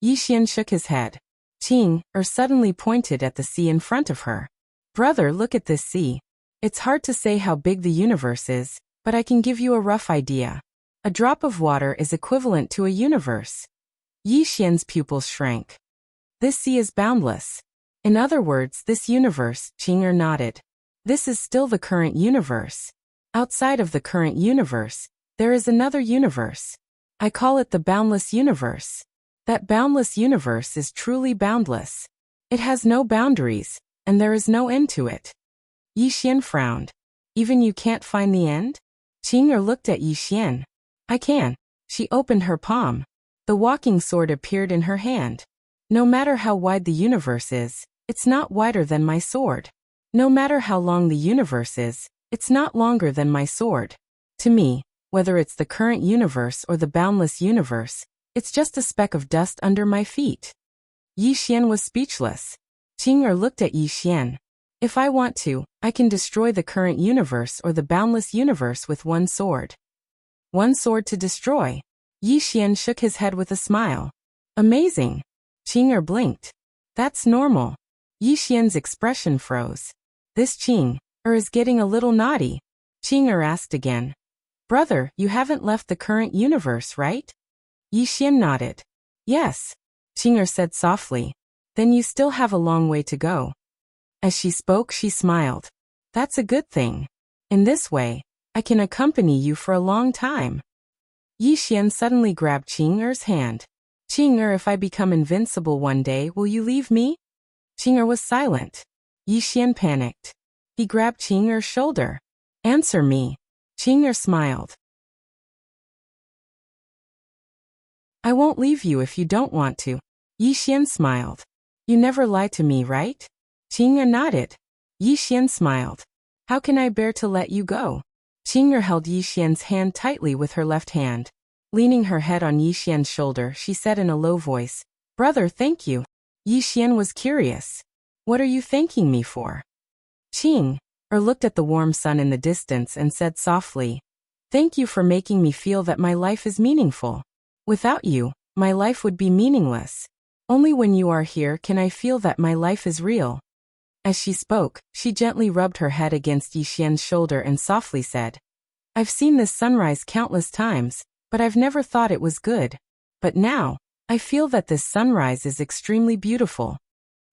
S1: Yi Xian shook his head. Qing'er suddenly pointed at the sea in front of her. "Brother, look at this sea. It's hard to say how big the universe is, but I can give you a rough idea. A drop of water is equivalent to a universe." Yi Xian's pupils shrank. "This sea is boundless. In other words, this universe," Qing'er nodded. "This is still the current universe. Outside of the current universe, there is another universe. I call it the boundless universe. That boundless universe is truly boundless. It has no boundaries, and there is no end to it." Yi Xian frowned. "Even you can't find the end?" Qing'er looked at Yi Xian. "I can." She opened her palm. The walking sword appeared in her hand. "No matter how wide the universe is, it's not wider than my sword. No matter how long the universe is, it's not longer than my sword. To me, whether it's the current universe or the boundless universe, it's just a speck of dust under my feet." Yi Xian was speechless. Qing'er looked at Yi Xian. "If I want to, I can destroy the current universe or the boundless universe with one sword." "One sword to destroy?" Yi Xian shook his head with a smile. "Amazing." Qing'er blinked. "That's normal." Yi Xian's expression froze. "This Qing'er is getting a little naughty." Qing'er asked again, "Brother, you haven't left the current universe, right?" Yi Xian nodded. "Yes." Qing'er said softly, "Then you still have a long way to go." As she spoke, she smiled. "That's a good thing. In this way, I can accompany you for a long time." Yi Xian suddenly grabbed Qing'er's hand. "Qing'er, if I become invincible one day, will you leave me?" Qing'er was silent. Yi Xian panicked. He grabbed Qing'er's shoulder. "Answer me." Qing'er smiled. "I won't leave you if you don't want to." Yi Xian smiled. "You never lie to me, right?" Qing'er nodded. Yi Xian smiled. "How can I bear to let you go?" Qing'er held Yi Xian's hand tightly with her left hand. Leaning her head on Yi Xian's shoulder, she said in a low voice, "Brother, thank you." Yi Xian was curious. What are you thanking me for? Qing looked at the warm sun in the distance and said softly, thank you for making me feel that my life is meaningful. Without you, my life would be meaningless. Only when you are here can I feel that my life is real. As she spoke, she gently rubbed her head against Yi Xian's shoulder and softly said, I've seen this sunrise countless times, but I've never thought it was good. But now, I feel that this sunrise is extremely beautiful.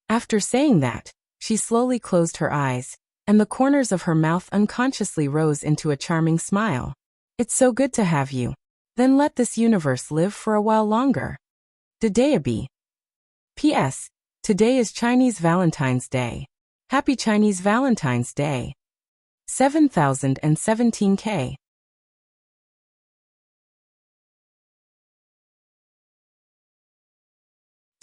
S1: After saying that, she slowly closed her eyes, and the corners of her mouth unconsciously rose into a charming smile. It's so good to have you. Then let this universe live for a while longer. Dadeabi. P.S. Today is Chinese Valentine's Day. Happy Chinese Valentine's Day. 7017K.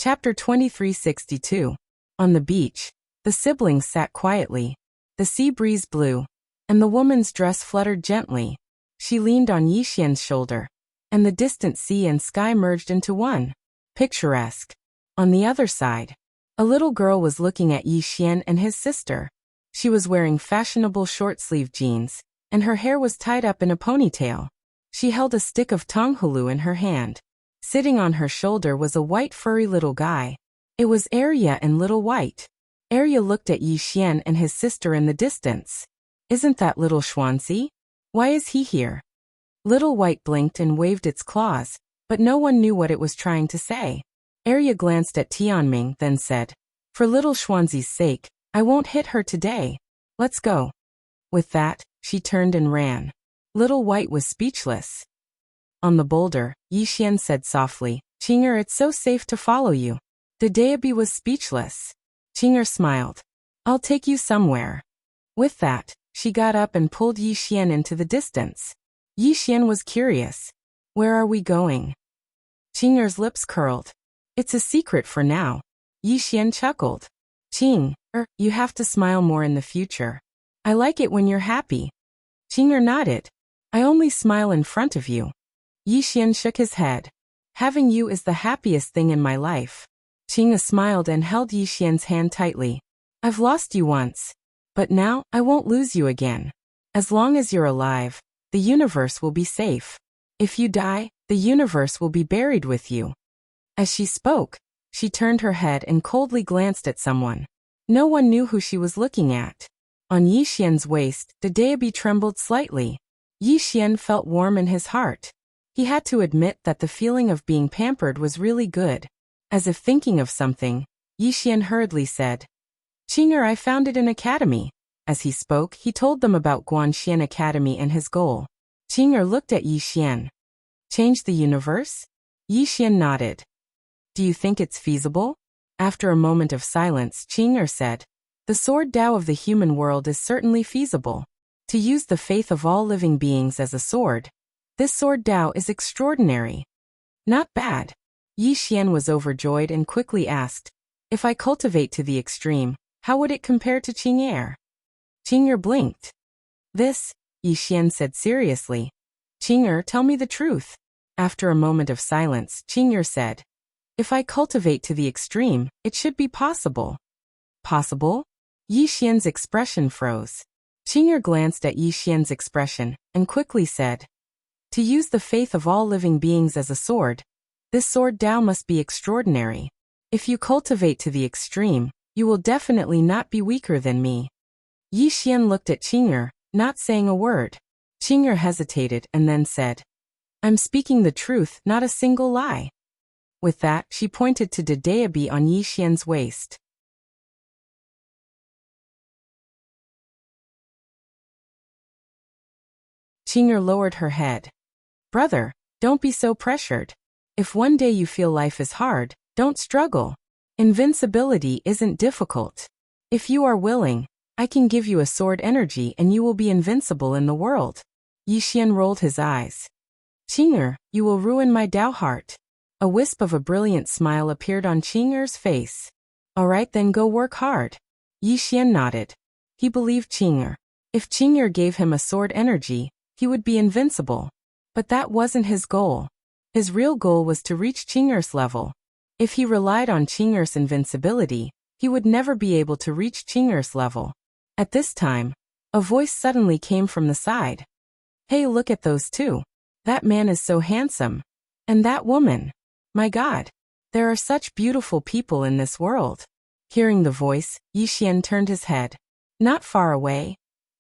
S1: Chapter 2362. On the beach, the siblings sat quietly. The sea breeze blew, and the woman's dress fluttered gently. She leaned on Yi Xian's shoulder, and the distant sea and sky merged into one. Picturesque. On the other side, a little girl was looking at Yi Xian and his sister. She was wearing fashionable short-sleeved jeans, and her hair was tied up in a ponytail. She held a stick of tonghulu in her hand. Sitting on her shoulder was a white furry little guy. It was Arya and Little White. Arya looked at Yi Xian and his sister in the distance. Isn't that little Xuanzi? Why is he here? Little White blinked and waved its claws, but no one knew what it was trying to say. Arya glanced at Tianming, then said, for little Xuanzi's sake, I won't hit her today. Let's go. With that, she turned and ran. Little White was speechless. On the boulder, Yi Xian said softly, Qing'er, it's so safe to follow you. Dadeabi was speechless. Qing'er smiled. I'll take you somewhere. With that, she got up and pulled Yi Xian into the distance. Yi Xian was curious. Where are we going? Qing'er's lips curled. It's a secret for now. Yi Xian chuckled. Qing, you have to smile more in the future. I like it when you're happy. Qing'er nodded. I only smile in front of you. Yi Xian shook his head. Having you is the happiest thing in my life. Qing'er smiled and held Yi Xian's hand tightly. I've lost you once. But now, I won't lose you again. As long as you're alive, the universe will be safe. If you die, the universe will be buried with you. As she spoke, she turned her head and coldly glanced at someone. No one knew who she was looking at. On Yi Xian's waist, Dadeabi trembled slightly. Yi Xian felt warm in his heart. He had to admit that the feeling of being pampered was really good. As if thinking of something, Yi Xian hurriedly said, Qing'er, I founded an academy. As he spoke, he told them about Guanxian Academy and his goal. Qing'er looked at Yi Xian. Change the universe? Yi Xian nodded. Do you think it's feasible? After a moment of silence, Qing'er said, the sword Tao of the human world is certainly feasible. To use the faith of all living beings as a sword. This sword Tao is extraordinary. Not bad. Yi Xian was overjoyed and quickly asked, if I cultivate to the extreme, how would it compare to Qing'er? Qing'er blinked. This, Yi Xian said seriously. Qing'er, tell me the truth. After a moment of silence, Qing'er said, if I cultivate to the extreme, it should be possible. Possible? Yi Xian's expression froze. Qing'er glanced at Yi Xian's expression, and quickly said, to use the faith of all living beings as a sword, this sword Tao must be extraordinary. If you cultivate to the extreme, you will definitely not be weaker than me. Yi Xian looked at Qing'er, not saying a word. Qing'er hesitated and then said, I'm speaking the truth, not a single lie. With that, she pointed to Dadeabi on Yi Xian's waist. Qing'er lowered her head. Brother, don't be so pressured. If one day you feel life is hard, don't struggle. Invincibility isn't difficult. If you are willing, I can give you a sword energy and you will be invincible in the world. Yi Xian rolled his eyes. Qing'er, you will ruin my Tao heart. A wisp of a brilliant smile appeared on Qing'er's face. All right, then go work hard. Yi Xian nodded. He believed Qing'er. If Qing'er gave him a sword energy, he would be invincible. But that wasn't his goal. His real goal was to reach Qing'er's level. If he relied on Qing'er's invincibility, he would never be able to reach Qing'er's level. At this time, a voice suddenly came from the side. Hey, look at those two. That man is so handsome. And that woman. My God. There are such beautiful people in this world. Hearing the voice, Yixian turned his head. Not far away,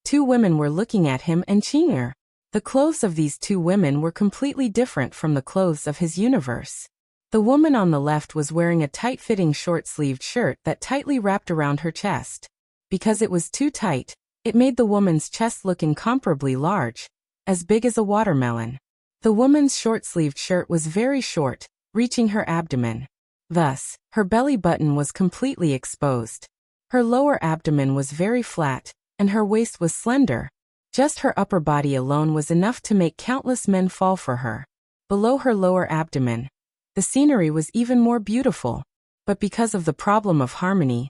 S1: two women were looking at him and Qing'er. The clothes of these two women were completely different from the clothes of his universe. The woman on the left was wearing a tight-fitting short-sleeved shirt that tightly wrapped around her chest. Because it was too tight, it made the woman's chest look incomparably large, as big as a watermelon. The woman's short-sleeved shirt was very short, reaching her abdomen. Thus, her belly button was completely exposed. Her lower abdomen was very flat, and her waist was slender. Just her upper body alone was enough to make countless men fall for her. Below her lower abdomen, the scenery was even more beautiful. But because of the problem of harmony,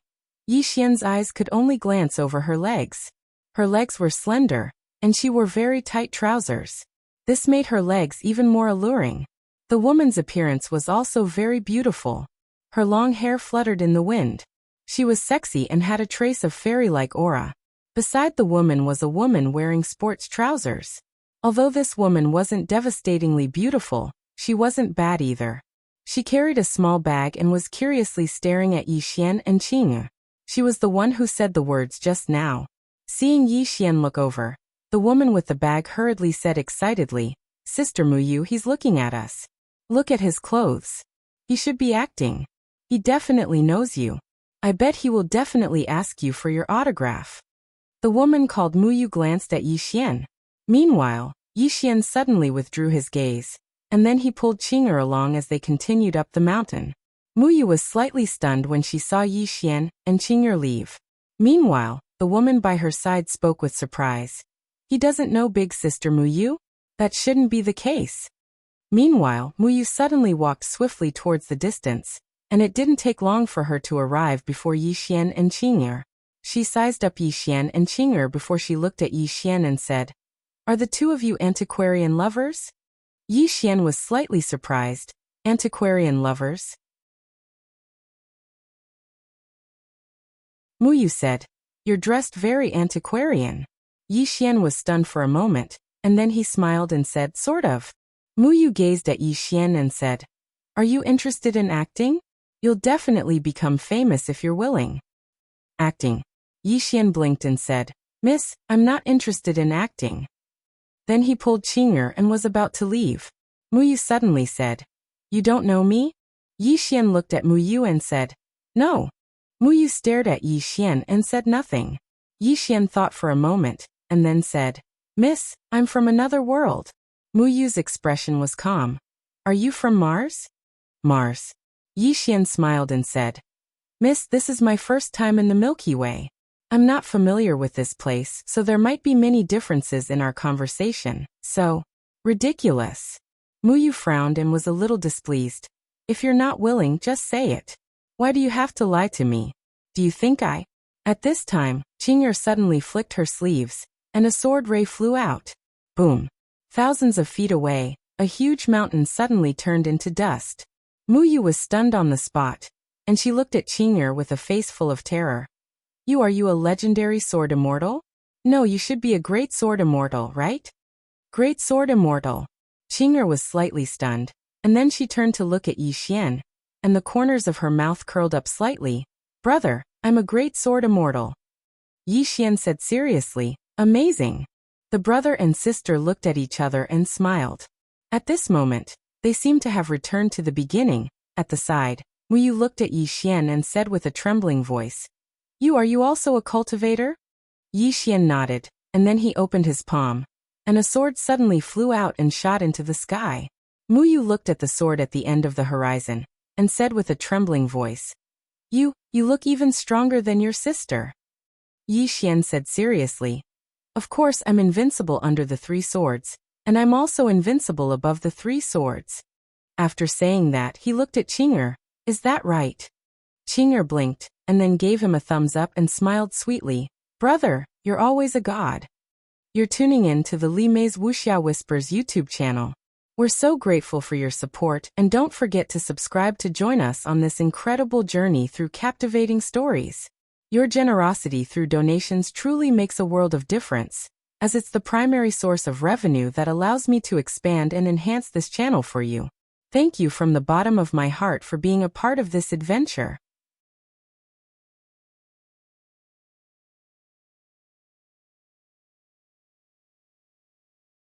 S1: Yixian's eyes could only glance over her legs. Her legs were slender, and she wore very tight trousers. This made her legs even more alluring. The woman's appearance was also very beautiful. Her long hair fluttered in the wind. She was sexy and had a trace of fairy-like aura. Beside the woman was a woman wearing sports trousers. Although this woman wasn't devastatingly beautiful, she wasn't bad either. She carried a small bag and was curiously staring at Yixian and Qing'er. She was the one who said the words just now. Seeing Yixian look over, the woman with the bag hurriedly said excitedly, Sister Muyu, he's looking at us. Look at his clothes. He should be acting. He definitely knows you. I bet he will definitely ask you for your autograph. The woman called Muyu glanced at Yixian. Meanwhile, Yixian suddenly withdrew his gaze, and then he pulled Qing'er along as they continued up the mountain. Muyu was slightly stunned when she saw Yixian and Qing'er leave. Meanwhile, the woman by her side spoke with surprise. He doesn't know Big Sister Muyu? That shouldn't be the case. Meanwhile, Muyu suddenly walked swiftly towards the distance, and it didn't take long for her to arrive before Yixian and Qing'er. She sized up Yixian and Qing'er before she looked at Yixian and said, Are the two of you antiquarian lovers? Yixian was slightly surprised. Antiquarian lovers? Muyu said, You're dressed very antiquarian. Yixian was stunned for a moment, and then he smiled and said, Sort of. Muyu gazed at Yixian and said, Are you interested in acting? You'll definitely become famous if you're willing. Acting. Yixian blinked and said, Miss, I'm not interested in acting. Then he pulled Qing'er and was about to leave. Muyu suddenly said, You don't know me? Yixian looked at Muyu and said, No. Muyu stared at Yixian and said nothing. Yixian thought for a moment, and then said, Miss, I'm from another world. Muyu's expression was calm. Are you from Mars? Mars. Yixian smiled and said, Miss, this is my first time in the Milky Way. I'm not familiar with this place, so there might be many differences in our conversation. So, ridiculous. Muyu frowned and was a little displeased. If you're not willing, just say it. Why do you have to lie to me? Do you think I? At this time, Qing'er suddenly flicked her sleeves, and a sword ray flew out. Boom. Thousands of feet away, a huge mountain suddenly turned into dust. Muyu was stunned on the spot, and she looked at Qing'er with a face full of terror. Are you a legendary sword immortal? No, you should be a great sword immortal, right? Great sword immortal. Qing'er was slightly stunned, and then she turned to look at Yixian, and the corners of her mouth curled up slightly. Brother, I'm a great sword immortal. Yixian said seriously, Amazing. The brother and sister looked at each other and smiled. At this moment, they seemed to have returned to the beginning. At the side, Muyu looked at Yixian and said with a trembling voice, Are you also a cultivator? Yixian nodded, and then he opened his palm, and a sword suddenly flew out and shot into the sky. Muyu looked at the sword at the end of the horizon, and said with a trembling voice, You look even stronger than your sister. Yixian said seriously, Of course I'm invincible under the three swords, and I'm also invincible above the three swords. After saying that, he looked at Qing'er. Is that right? Qing'er blinked, and then gave him a thumbs up and smiled sweetly. Brother, you're always a god. You're tuning in to the Li Mei's Wuxia Whispers YouTube channel. We're so grateful for your support, and don't forget to subscribe to join us on this incredible journey through captivating stories. Your generosity through donations truly makes a world of difference, as it's the primary source of revenue that allows me to expand and enhance this channel for you. Thank you from the bottom of my heart for being a part of this adventure.